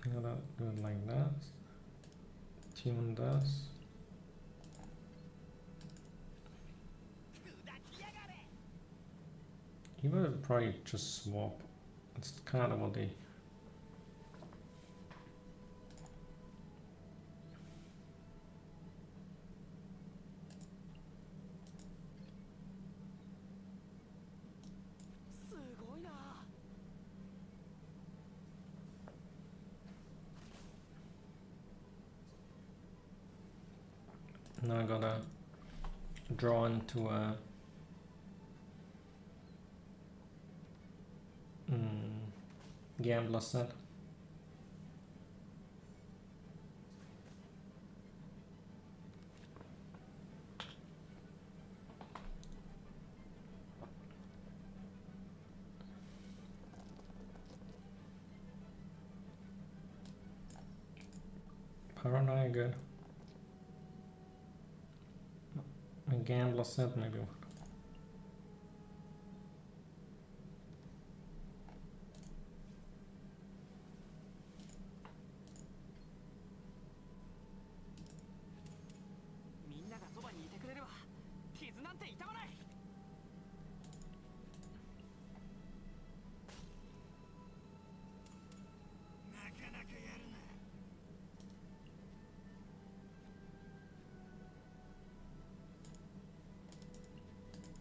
I gotta do it like that. Tune this. You would probably just swap. It's kind of what they. Now I gotta draw into a Gambler said. Paranoia good. A gambler said maybe.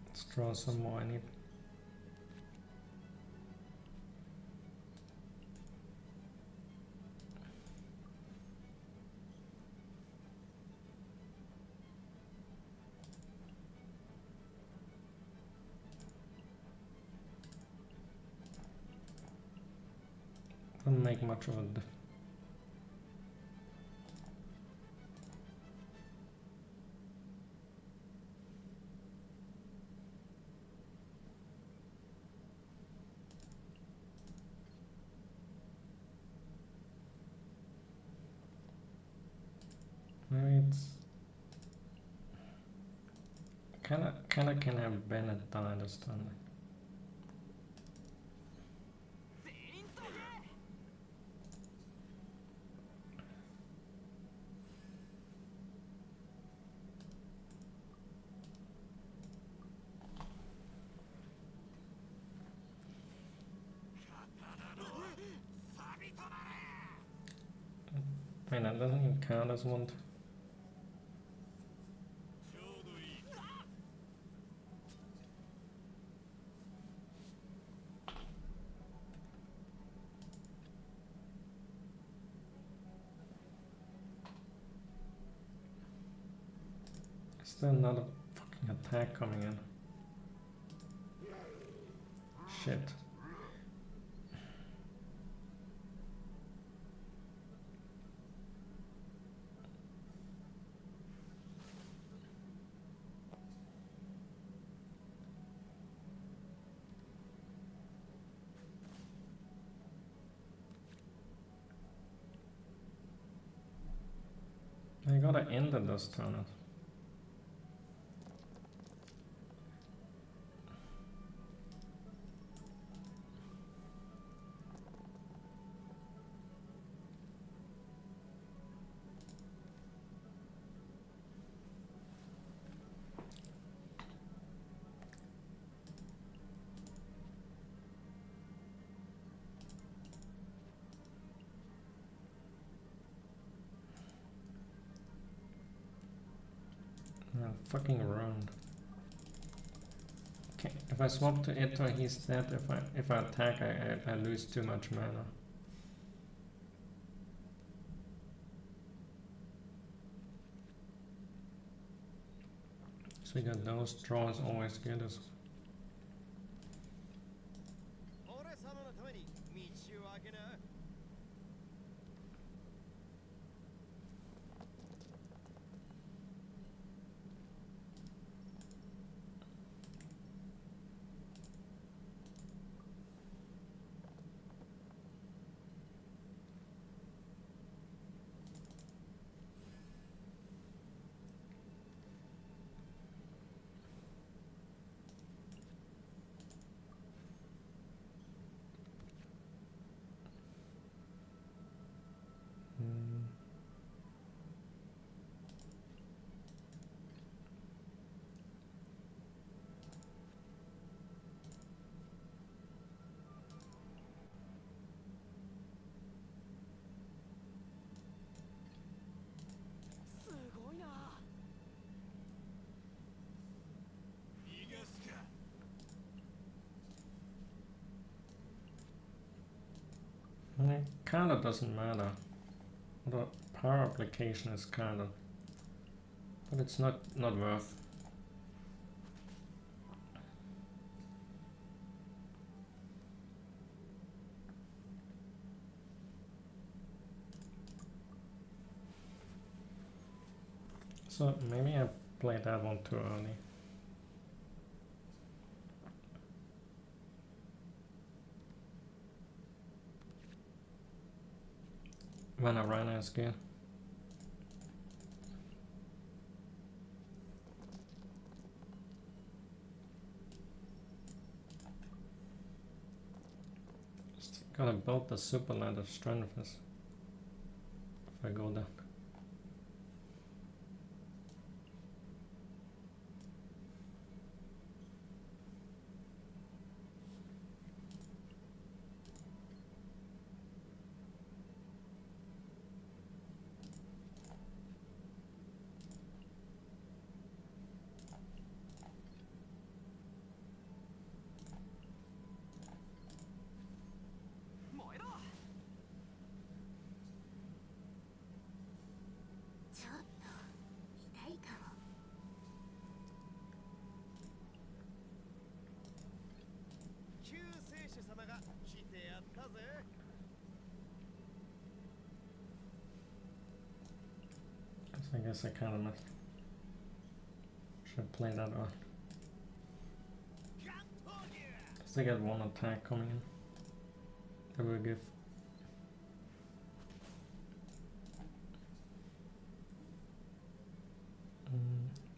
Let's draw some more. I need. Doesn't make much of a difference. Maybe it's kinda can have Bennett die this time. I mean, that doesn't even count as one. Still another fucking attack coming in. Shit. I gotta end this turn. Fucking ruined. Okay, if I swap to Ito, he's dead. If I attack, I lose too much mana. So we got those draws always good as. It kinda doesn't matter. The power application is kinda, but it's not worth. So maybe I played that one too early. Vanarana is good. Just gotta build the super land of strength if I go down. I guess I kind of missed. Should play that on. Because they get one attack coming in. That will give.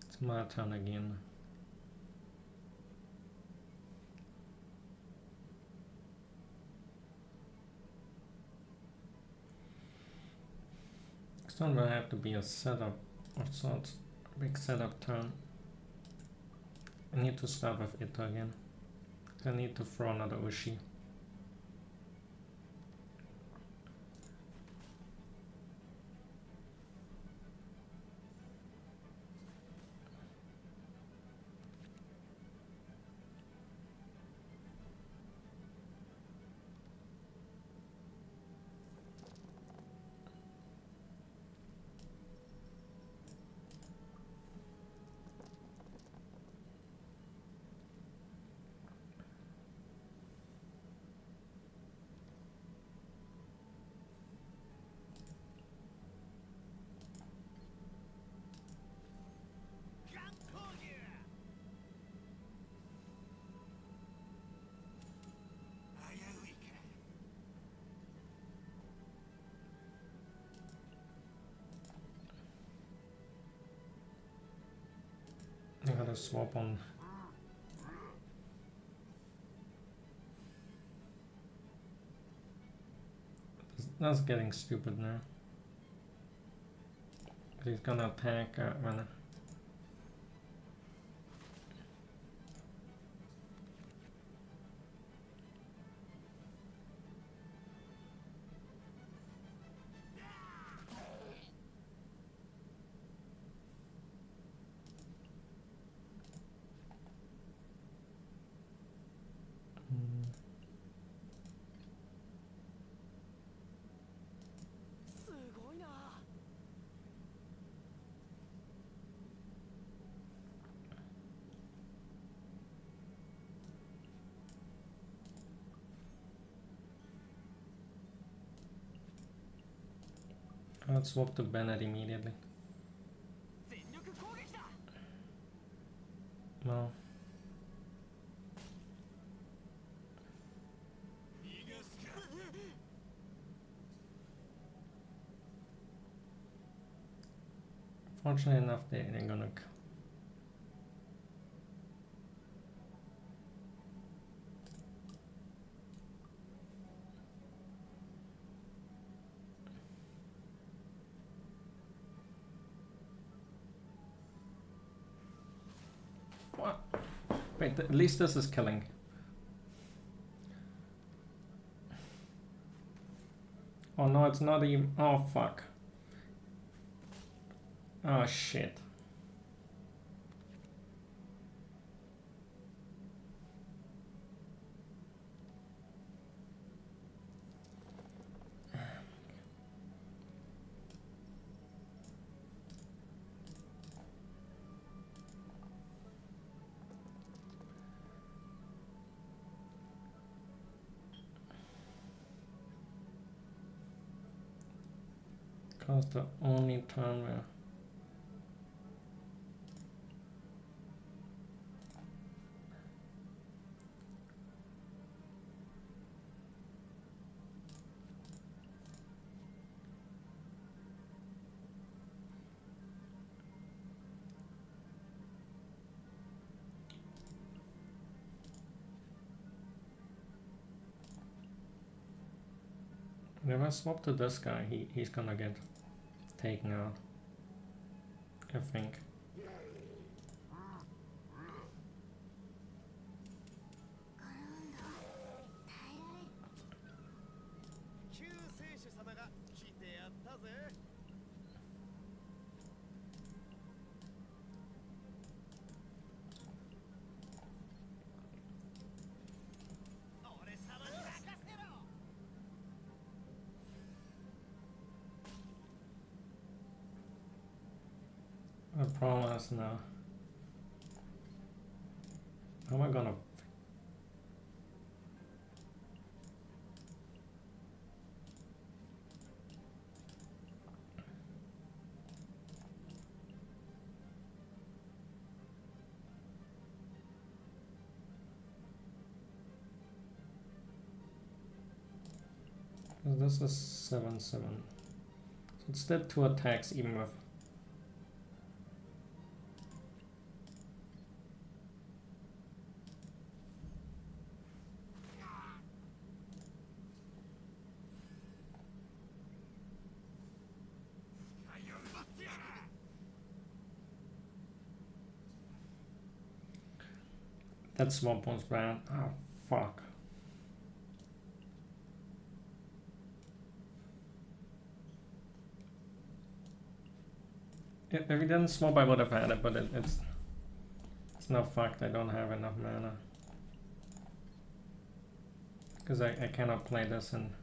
It's my turn again. This turn will have to be a setup of sorts. A big setup turn. I need to start with Ita again. I need to throw another Ushi. I gotta swap on. That's getting stupid now. He's gonna attack when. I'll swap to Bennett immediately. No. Fortunately enough, they're gonna. What? Wait, at least this is killing. Oh no, it's not even. Oh fuck. Oh shit. Because the only turn where If I swap to this guy, he's gonna get taken out, I think. 救世主様が来てやったぜ。俺様に任せろ。 The problem is now, how am I gonna? This is 7/7, so it's still 2 attacks even with. That swamp was bad. Oh fuck. If he didn't swap, I would have had it, but it's now fucked. I don't have enough mana. Because I cannot play this and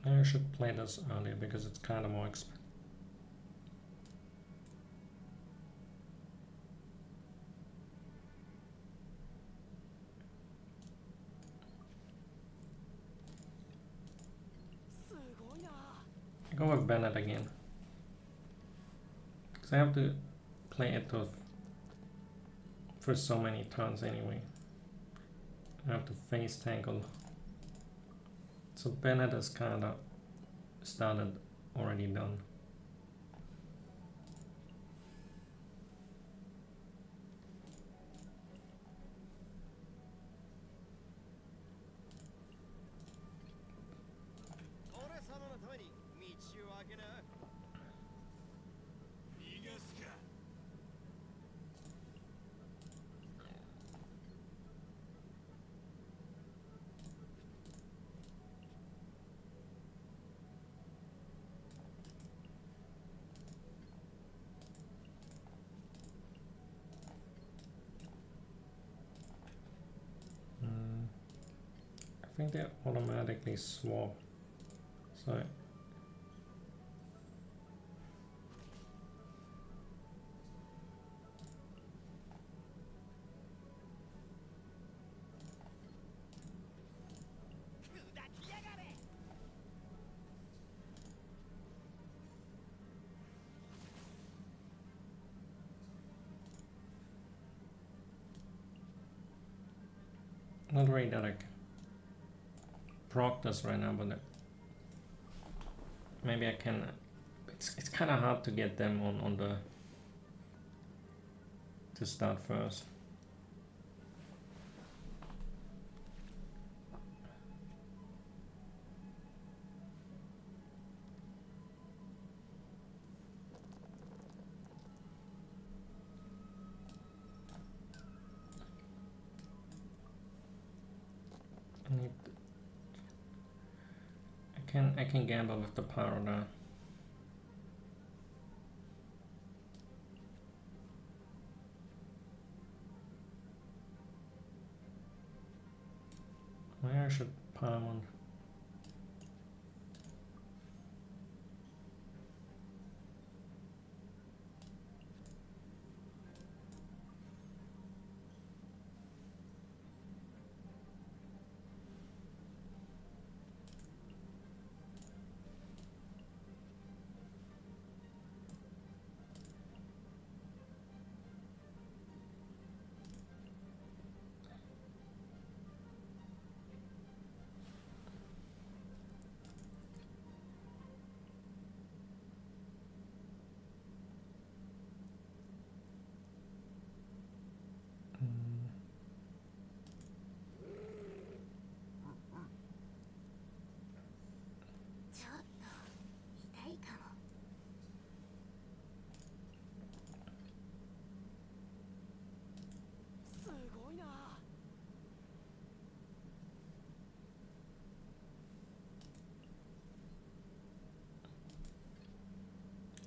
I should play this earlier because it's kind of more expensive. I go with Bennett again. Because I have to play it for so many turns anyway. I have to face tackle. So Bennett is kind of started already done. I think they automatically swap. So not really that I proc this right now, but maybe I can. It's kind of hard to get them on the to start first. I can gamble with the power now. Maybe I should palm on.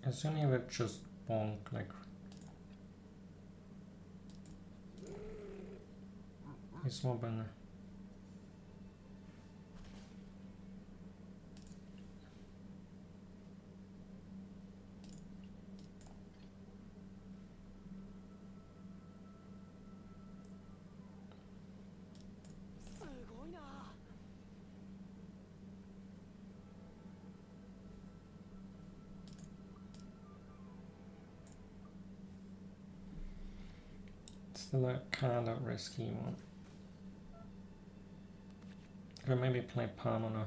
Assuming he would just bonk like he's swapping. Still a kind of risky one. Or maybe play Palmona.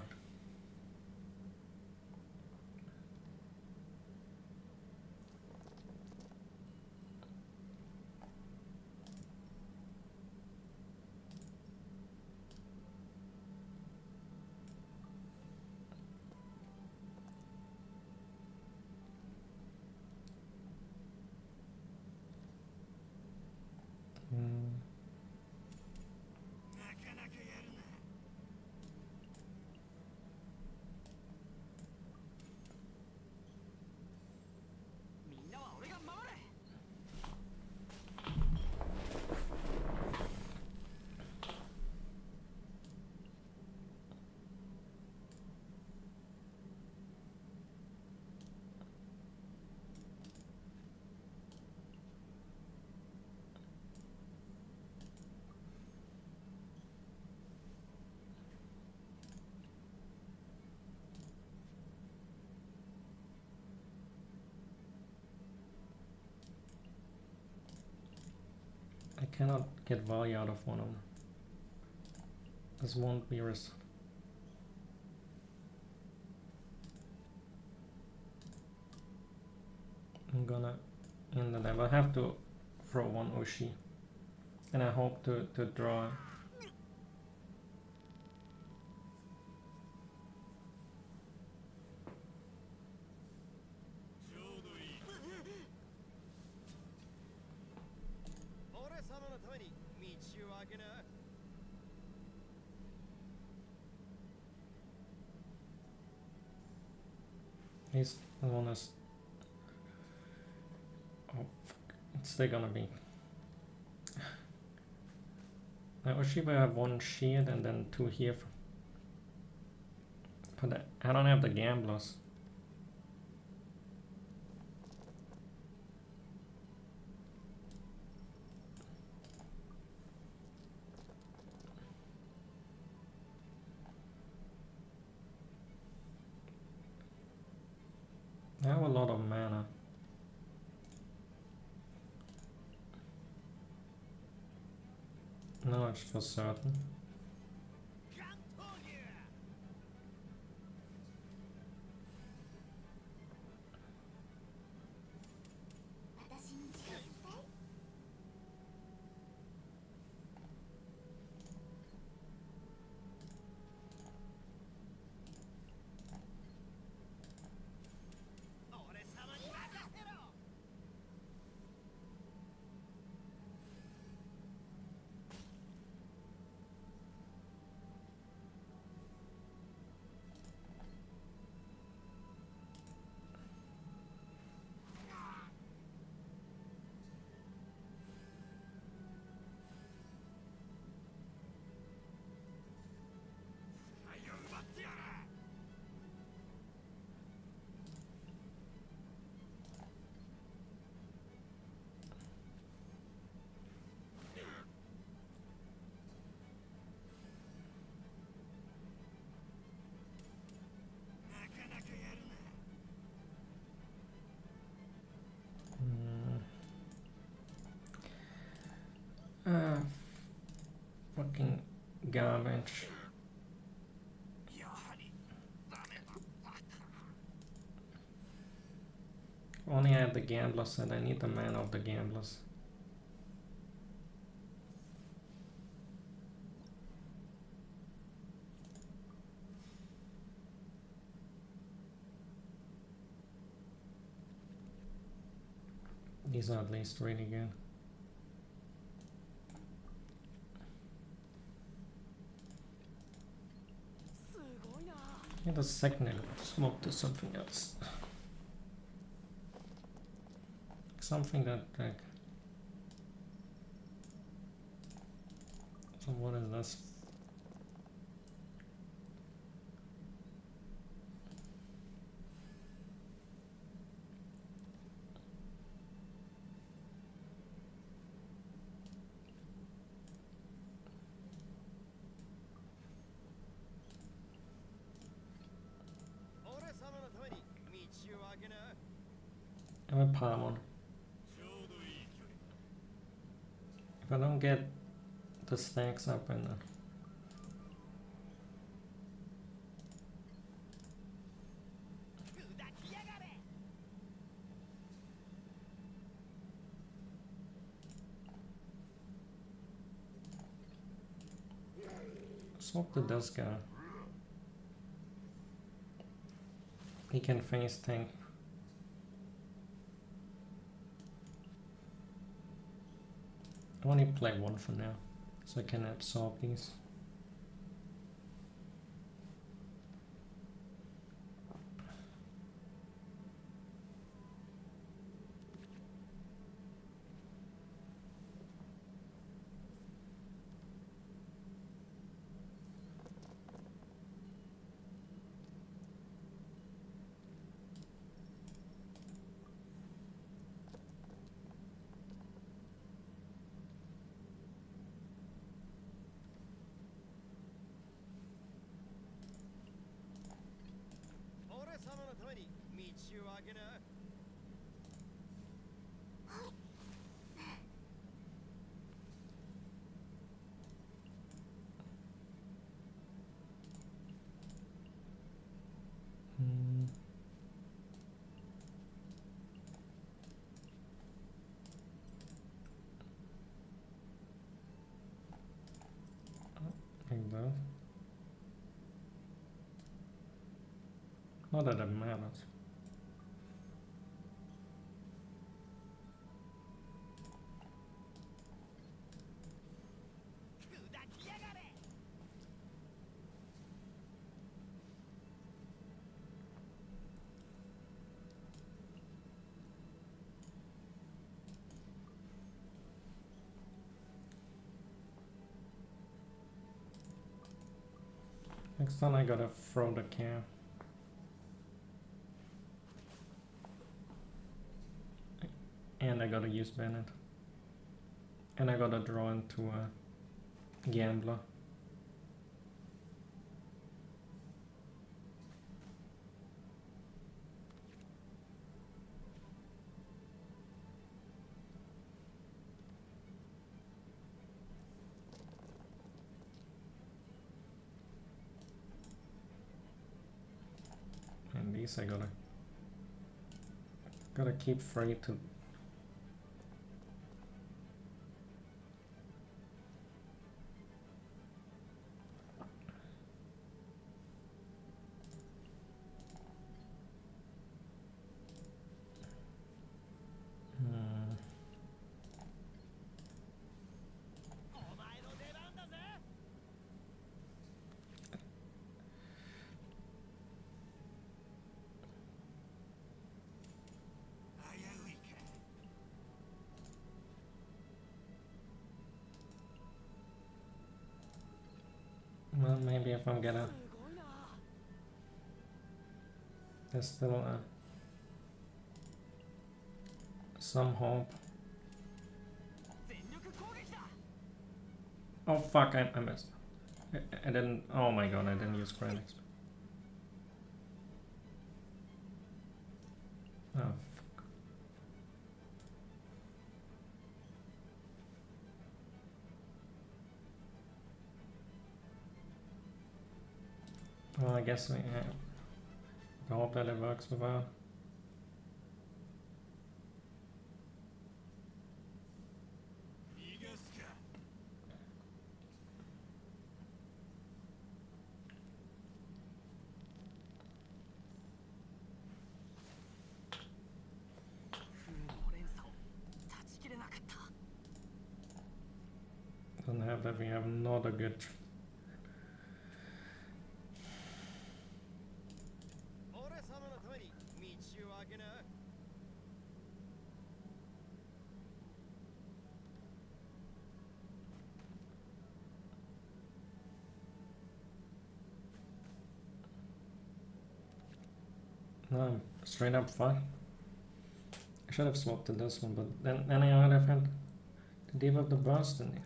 I cannot get value out of one of them. This won't be risk. I'm gonna end the level. I have to throw one Oshi. And I hope to draw. He's the one that's... Oh, fuck. It's still gonna be... I Oshi will have one shield and then two here. But I don't have the gamblers. I have a lot of mana. No, it's for certain. Fucking garbage. Only I have the gamblers and I need the mana of the gamblers. These are at least really good. Yeah, the second I swap to something else. something that like. So what is this? I have a Paramon. If I don't get the stacks up and swap to this guy. He can face tank. I only play one for now, so I can absorb these. Like that. Not that it matters. Next time I gotta throw the can. And I gotta use Bennett. And I gotta draw into a gambler. And these I gotta keep free to. Well, maybe if I'm gonna. There's still some hope. Oh fuck, I missed. I didn't. Oh my god, I didn't use Granix. Oh fuck. Well, I guess we I hope that it works without. Doesn't have that we have not a good. No, I'm straight up fine. I should have swapped to this one, but then I would have had to deal with the burst in there.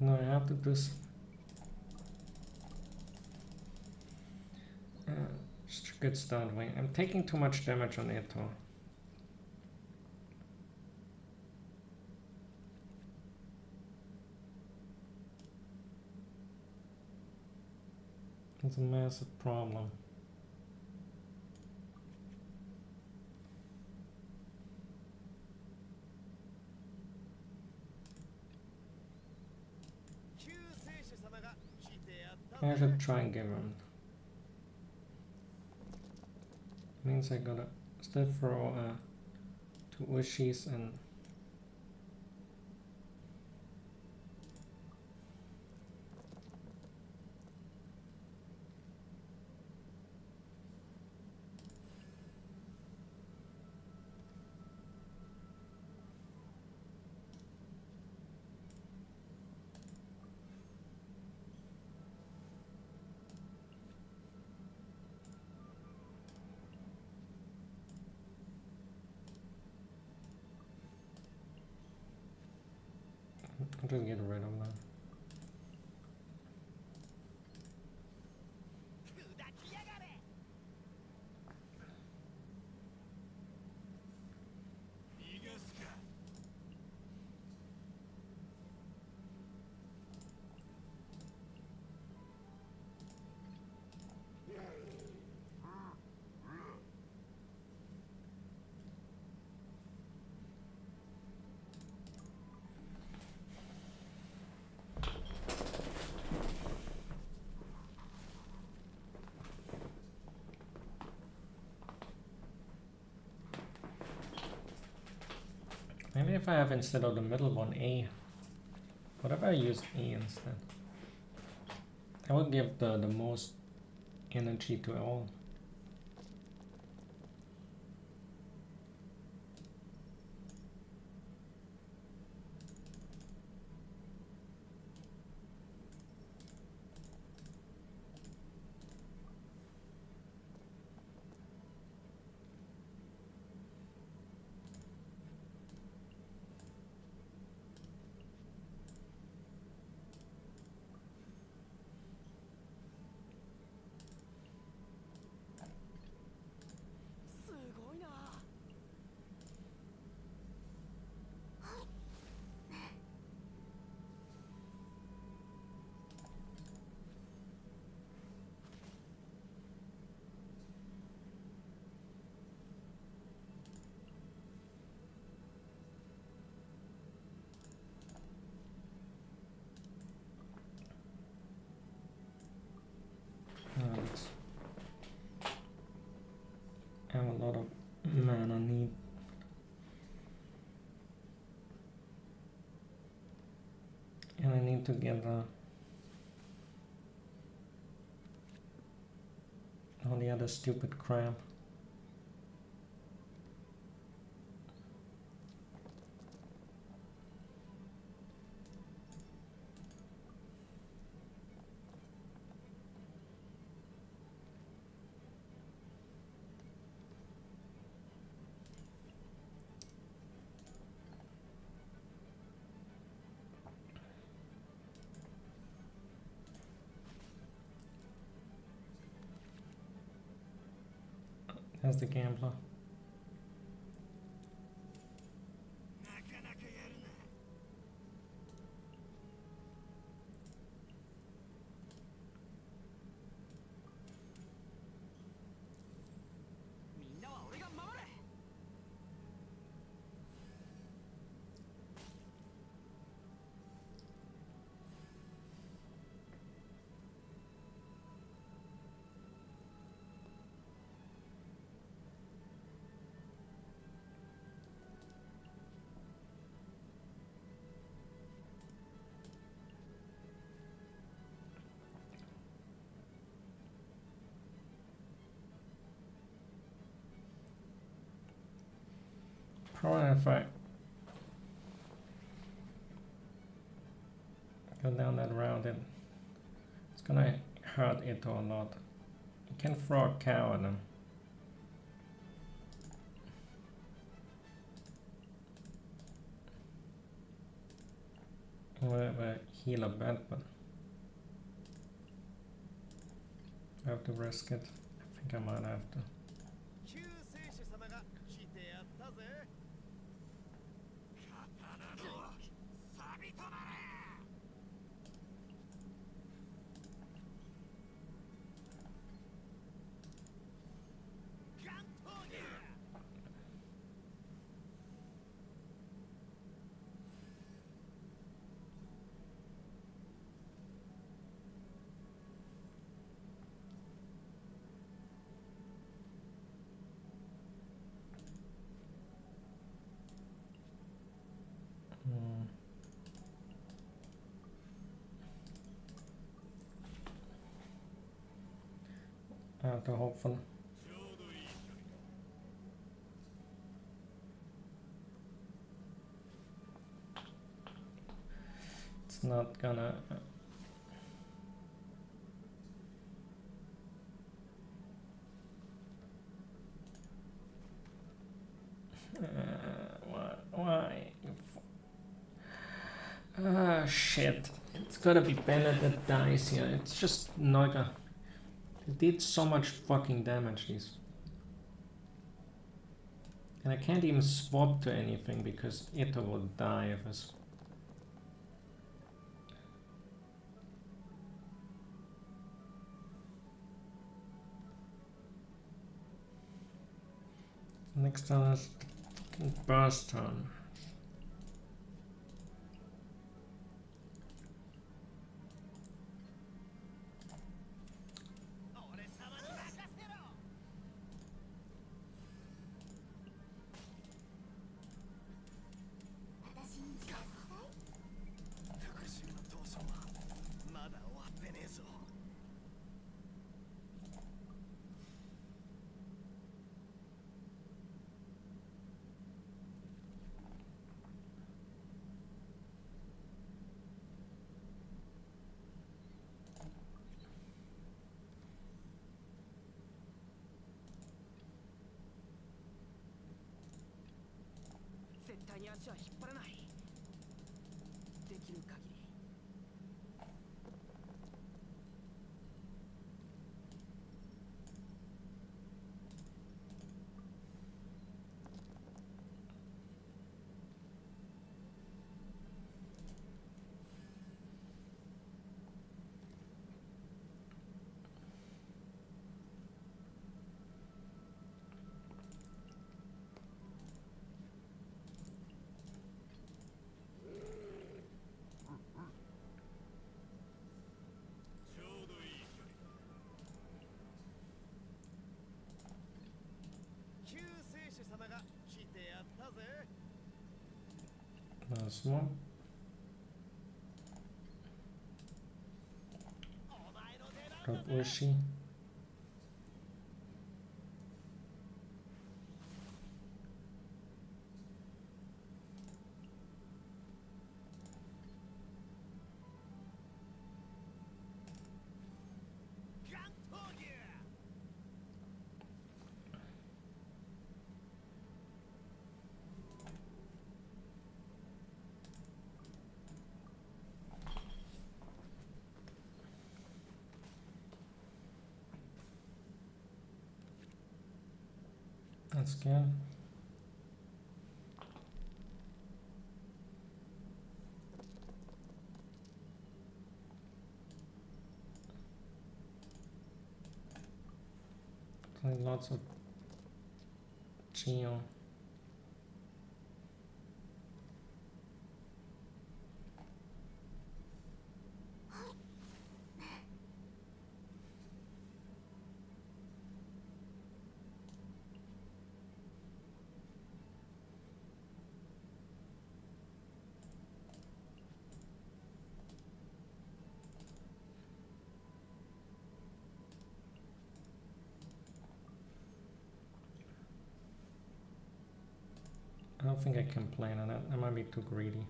No, I have to do this. Just a good start way. I'm taking too much damage on it though. It's a massive problem. I should try and give him. Means I gotta still throw 2 Ushis and I'll just get rid of that. Maybe if I have instead of the middle one A, what if I use A instead? That would give the most energy to all. I have a lot of mana need. And I need to get all the other stupid crap. That's the gambler. However, if I go down that route, it's gonna hurt it a lot. You can throw a cow at them. Or heal a bit, but I have to risk it. I think I might have to. 救世主様が来てやったぜ。刀の錆となれ。ガントーゲー。I have to hope for. It's not gonna. Why? Ah, shit. It's gotta be Bennett that dies here. It's just Naga. It did so much fucking damage, these. And I can't even swap to anything because Ito will die if it's. Next turn is burst turn. Last one. Drop Ushi. That's good. Playing lots of Geo. don't think I can plan on that. I might be too greedy.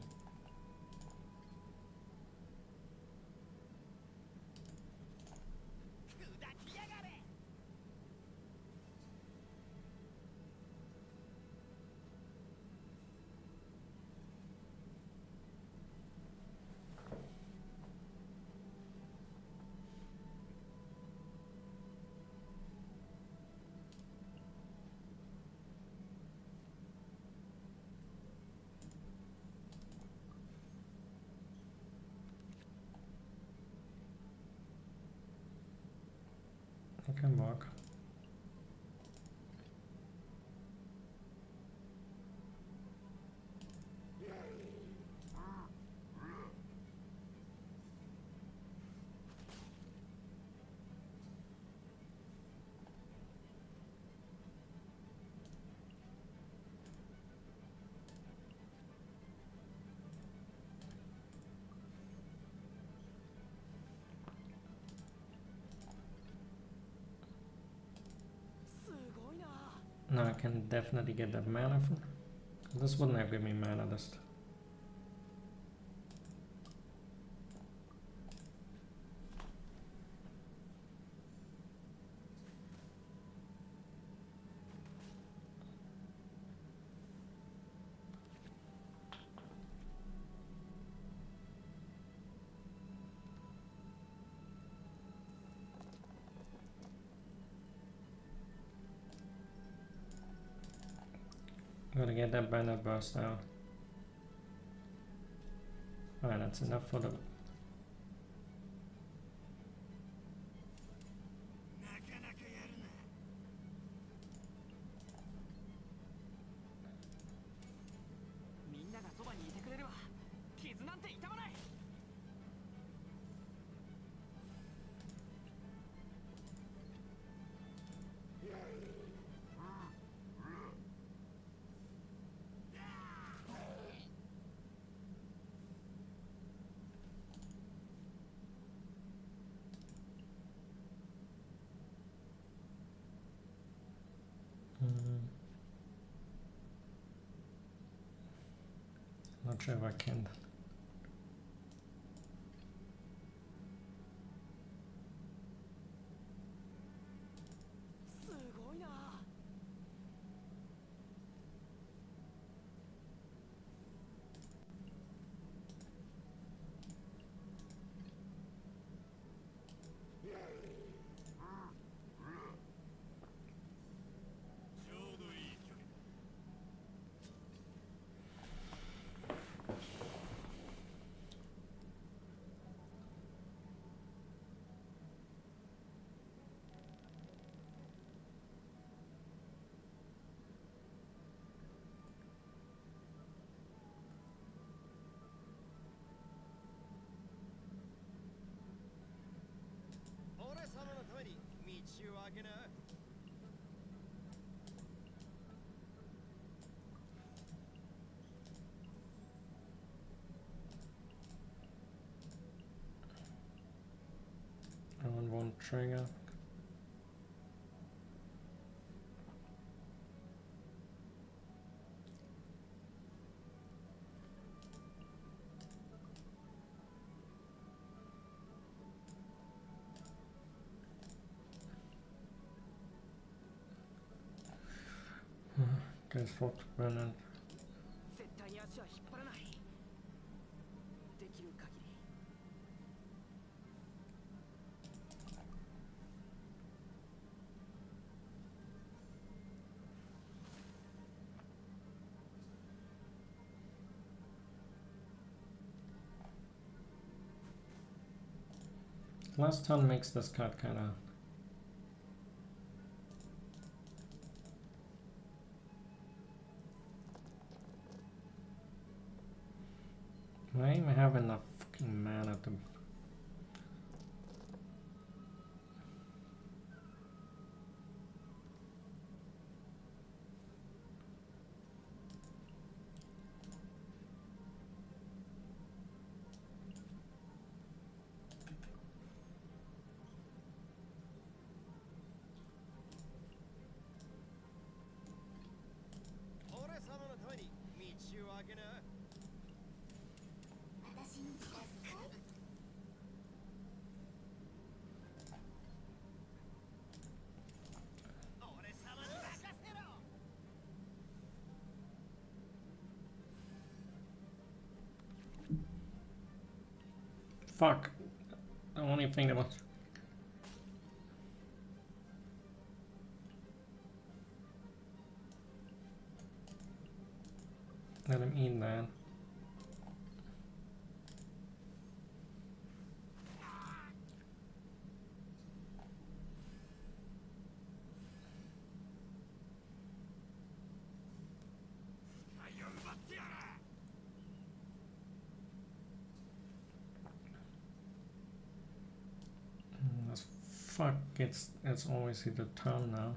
It can work. Now I can definitely get that mana from. This wouldn't have given me mana this time. Gotta get that banner burst out. Alright, that's enough for the. Not sure if I can. On one trigger. Guess what, Brennan? Last turn makes this card kind of. I don't even have enough fucking mana to. Fuck. The only thing that was... Let him eat that. Fuck, it's always hit the turn now.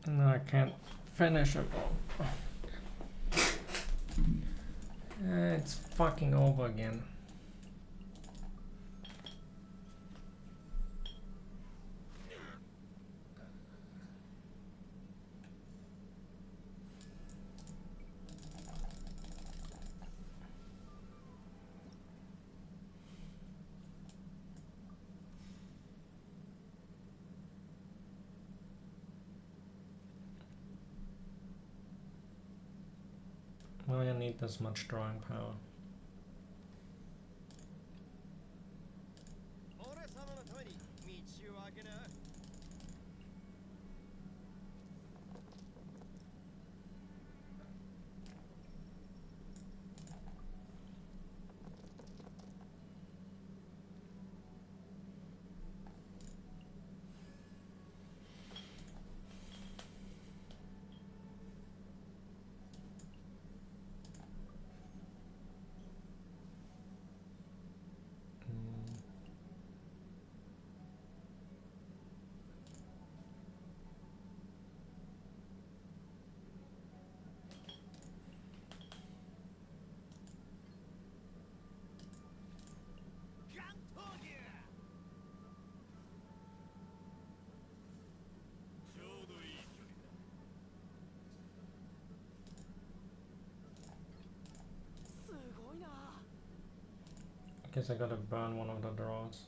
No, I can't finish it. It's fucking over again. Why I need this much drawing power? 俺様のために道を開けな。Guess I gotta burn one of the draws.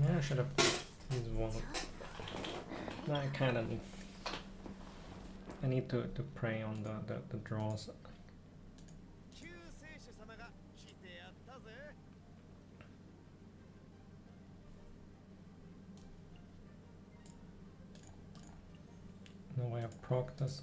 Yeah, I should have used one. No, I kind of need. I need to pray on the draws. 救世主様が来てやったぜ。 No way of proc this.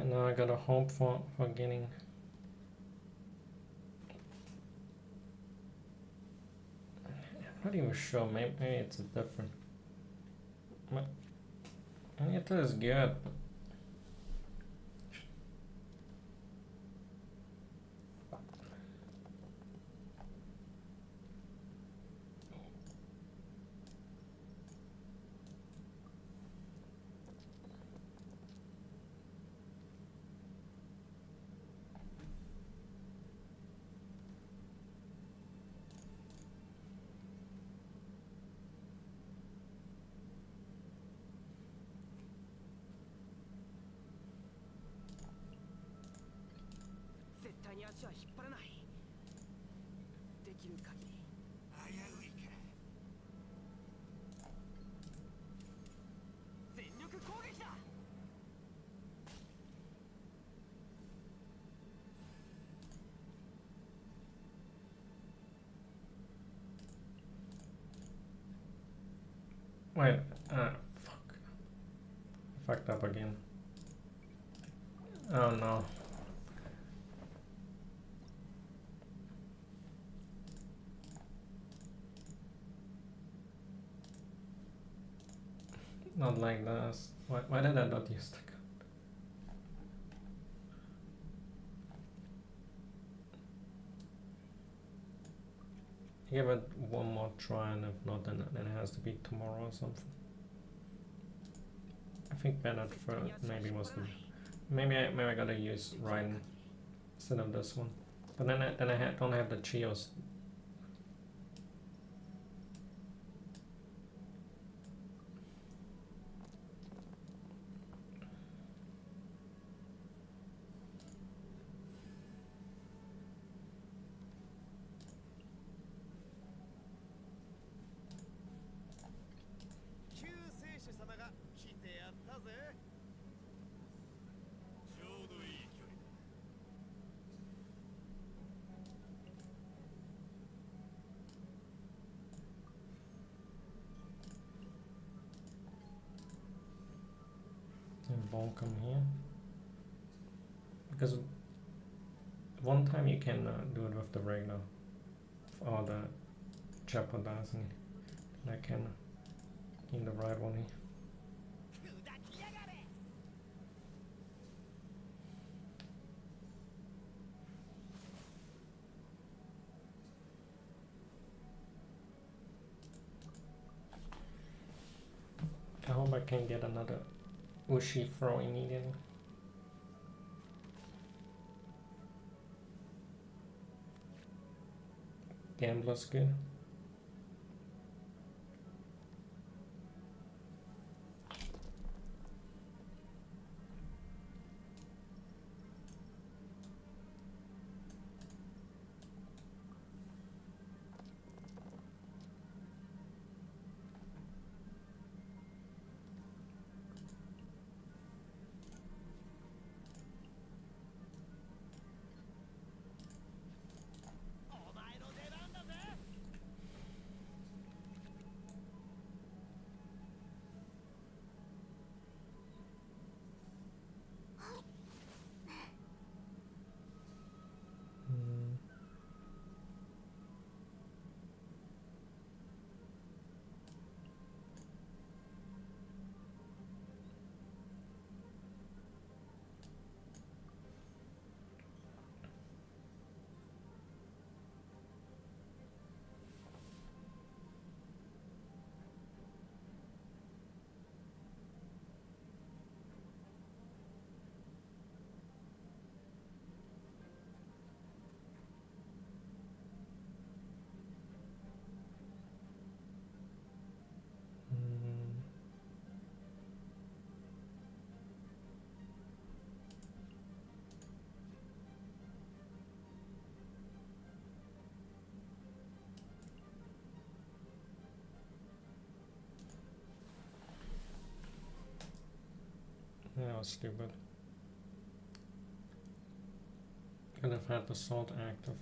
Now I gotta hope for getting Not even sure. Maybe it's a different. And it is good. But絶対に足は引っ張らない。できる限り。危ういか。全力攻撃だ。wait, fuck. I fucked up again. Oh no. Not like this. Why did I not use the gun? Give it one more try, and if not, then it has to be tomorrow or something. I think Bennett for maybe was the maybe I gotta use Ryan instead of this one. But then I don't have the Chios. And ball come here. Because one time you can do it with the regular or the jeopardizing. And I can in the right one here. I hope I can get another Ushi throw immediately. Gambler's good. That was stupid. Could have had the sword active.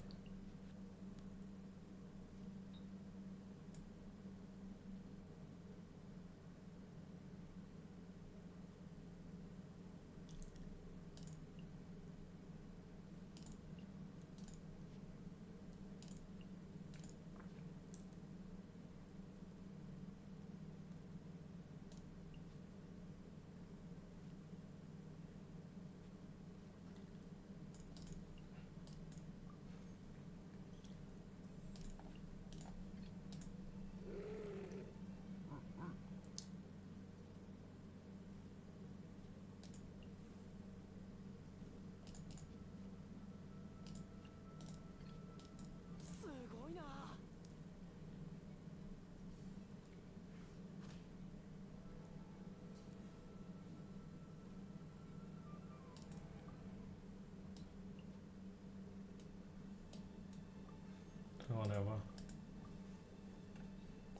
whatever.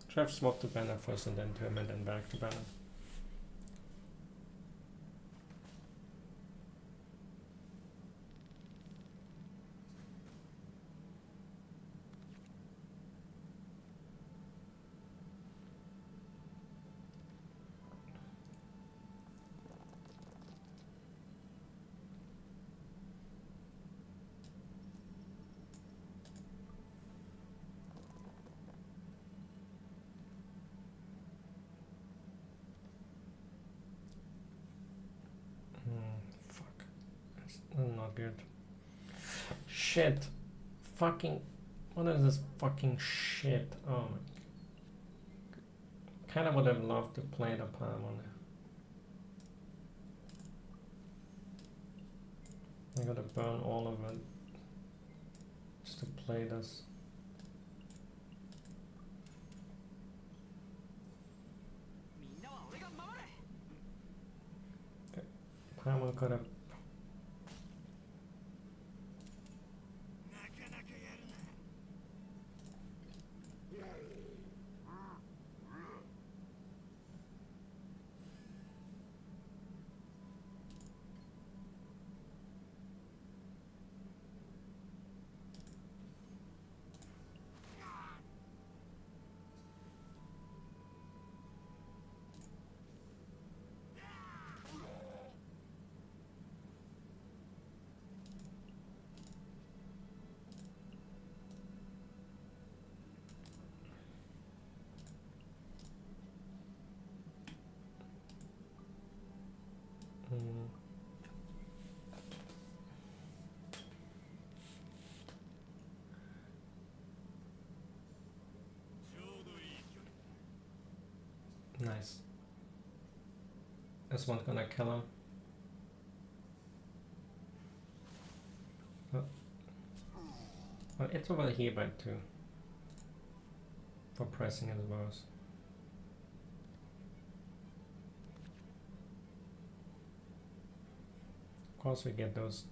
Should have swapped to banner first and then to him and then back to banner. Fuck. That's not good. Shit. Fucking. What is this fucking shit? Oh my. Kinda would have loved to play the palm on it. I gotta burn all of it. Just to play this. Palm could have. Nice. This one's gonna kill him. Oh. Well, it's over here by 2. For pressing his bows. Of course we get those.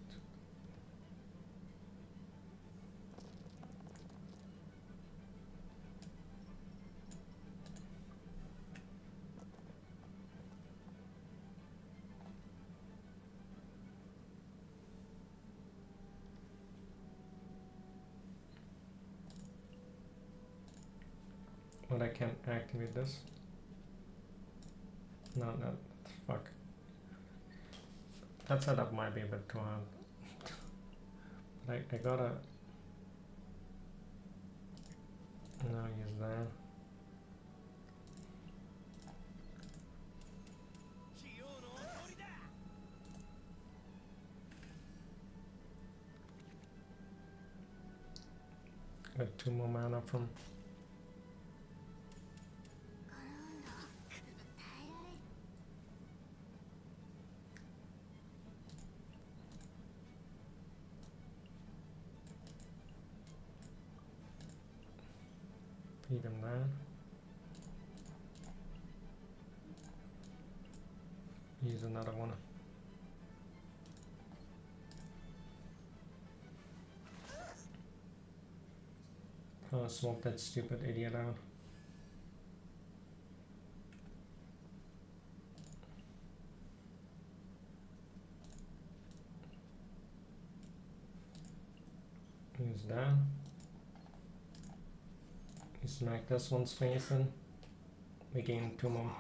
But I can't activate this. No, fuck. That setup might be a bit too hard. But I gotta. No, use that. Got 2 more mana from. Feed him there. Use another one. Oh, swap that stupid idiot out. Use that. You smack this one's face in. We gain 2 more.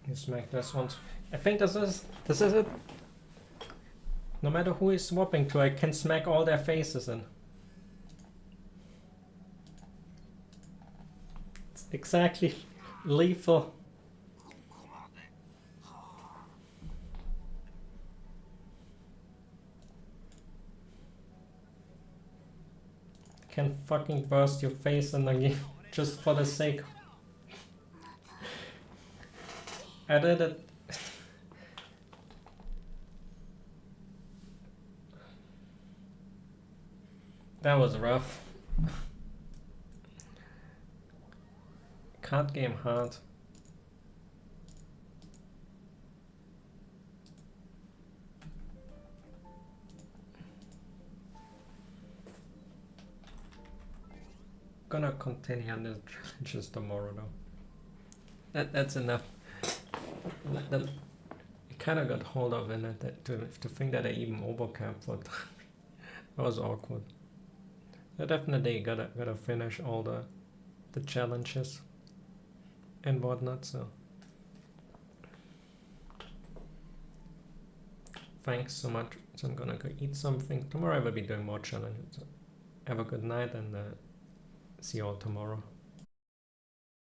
You smack this one. I think this is it. No matter who he's swapping to, I can smack all their faces in. It's exactly lethal. Can fucking burst your face in the game just for the sake. I did it. That was rough. Card game hard. Gonna continue on the challenges tomorrow though. That's enough. That kind of got hold of in it to think that I even overcapped for time. That was awkward. I definitely gotta finish all the challenges and whatnot. So thanks so much. So I'm gonna go eat something. Tomorrow I will be doing more challenges. So have a good night and see you all tomorrow.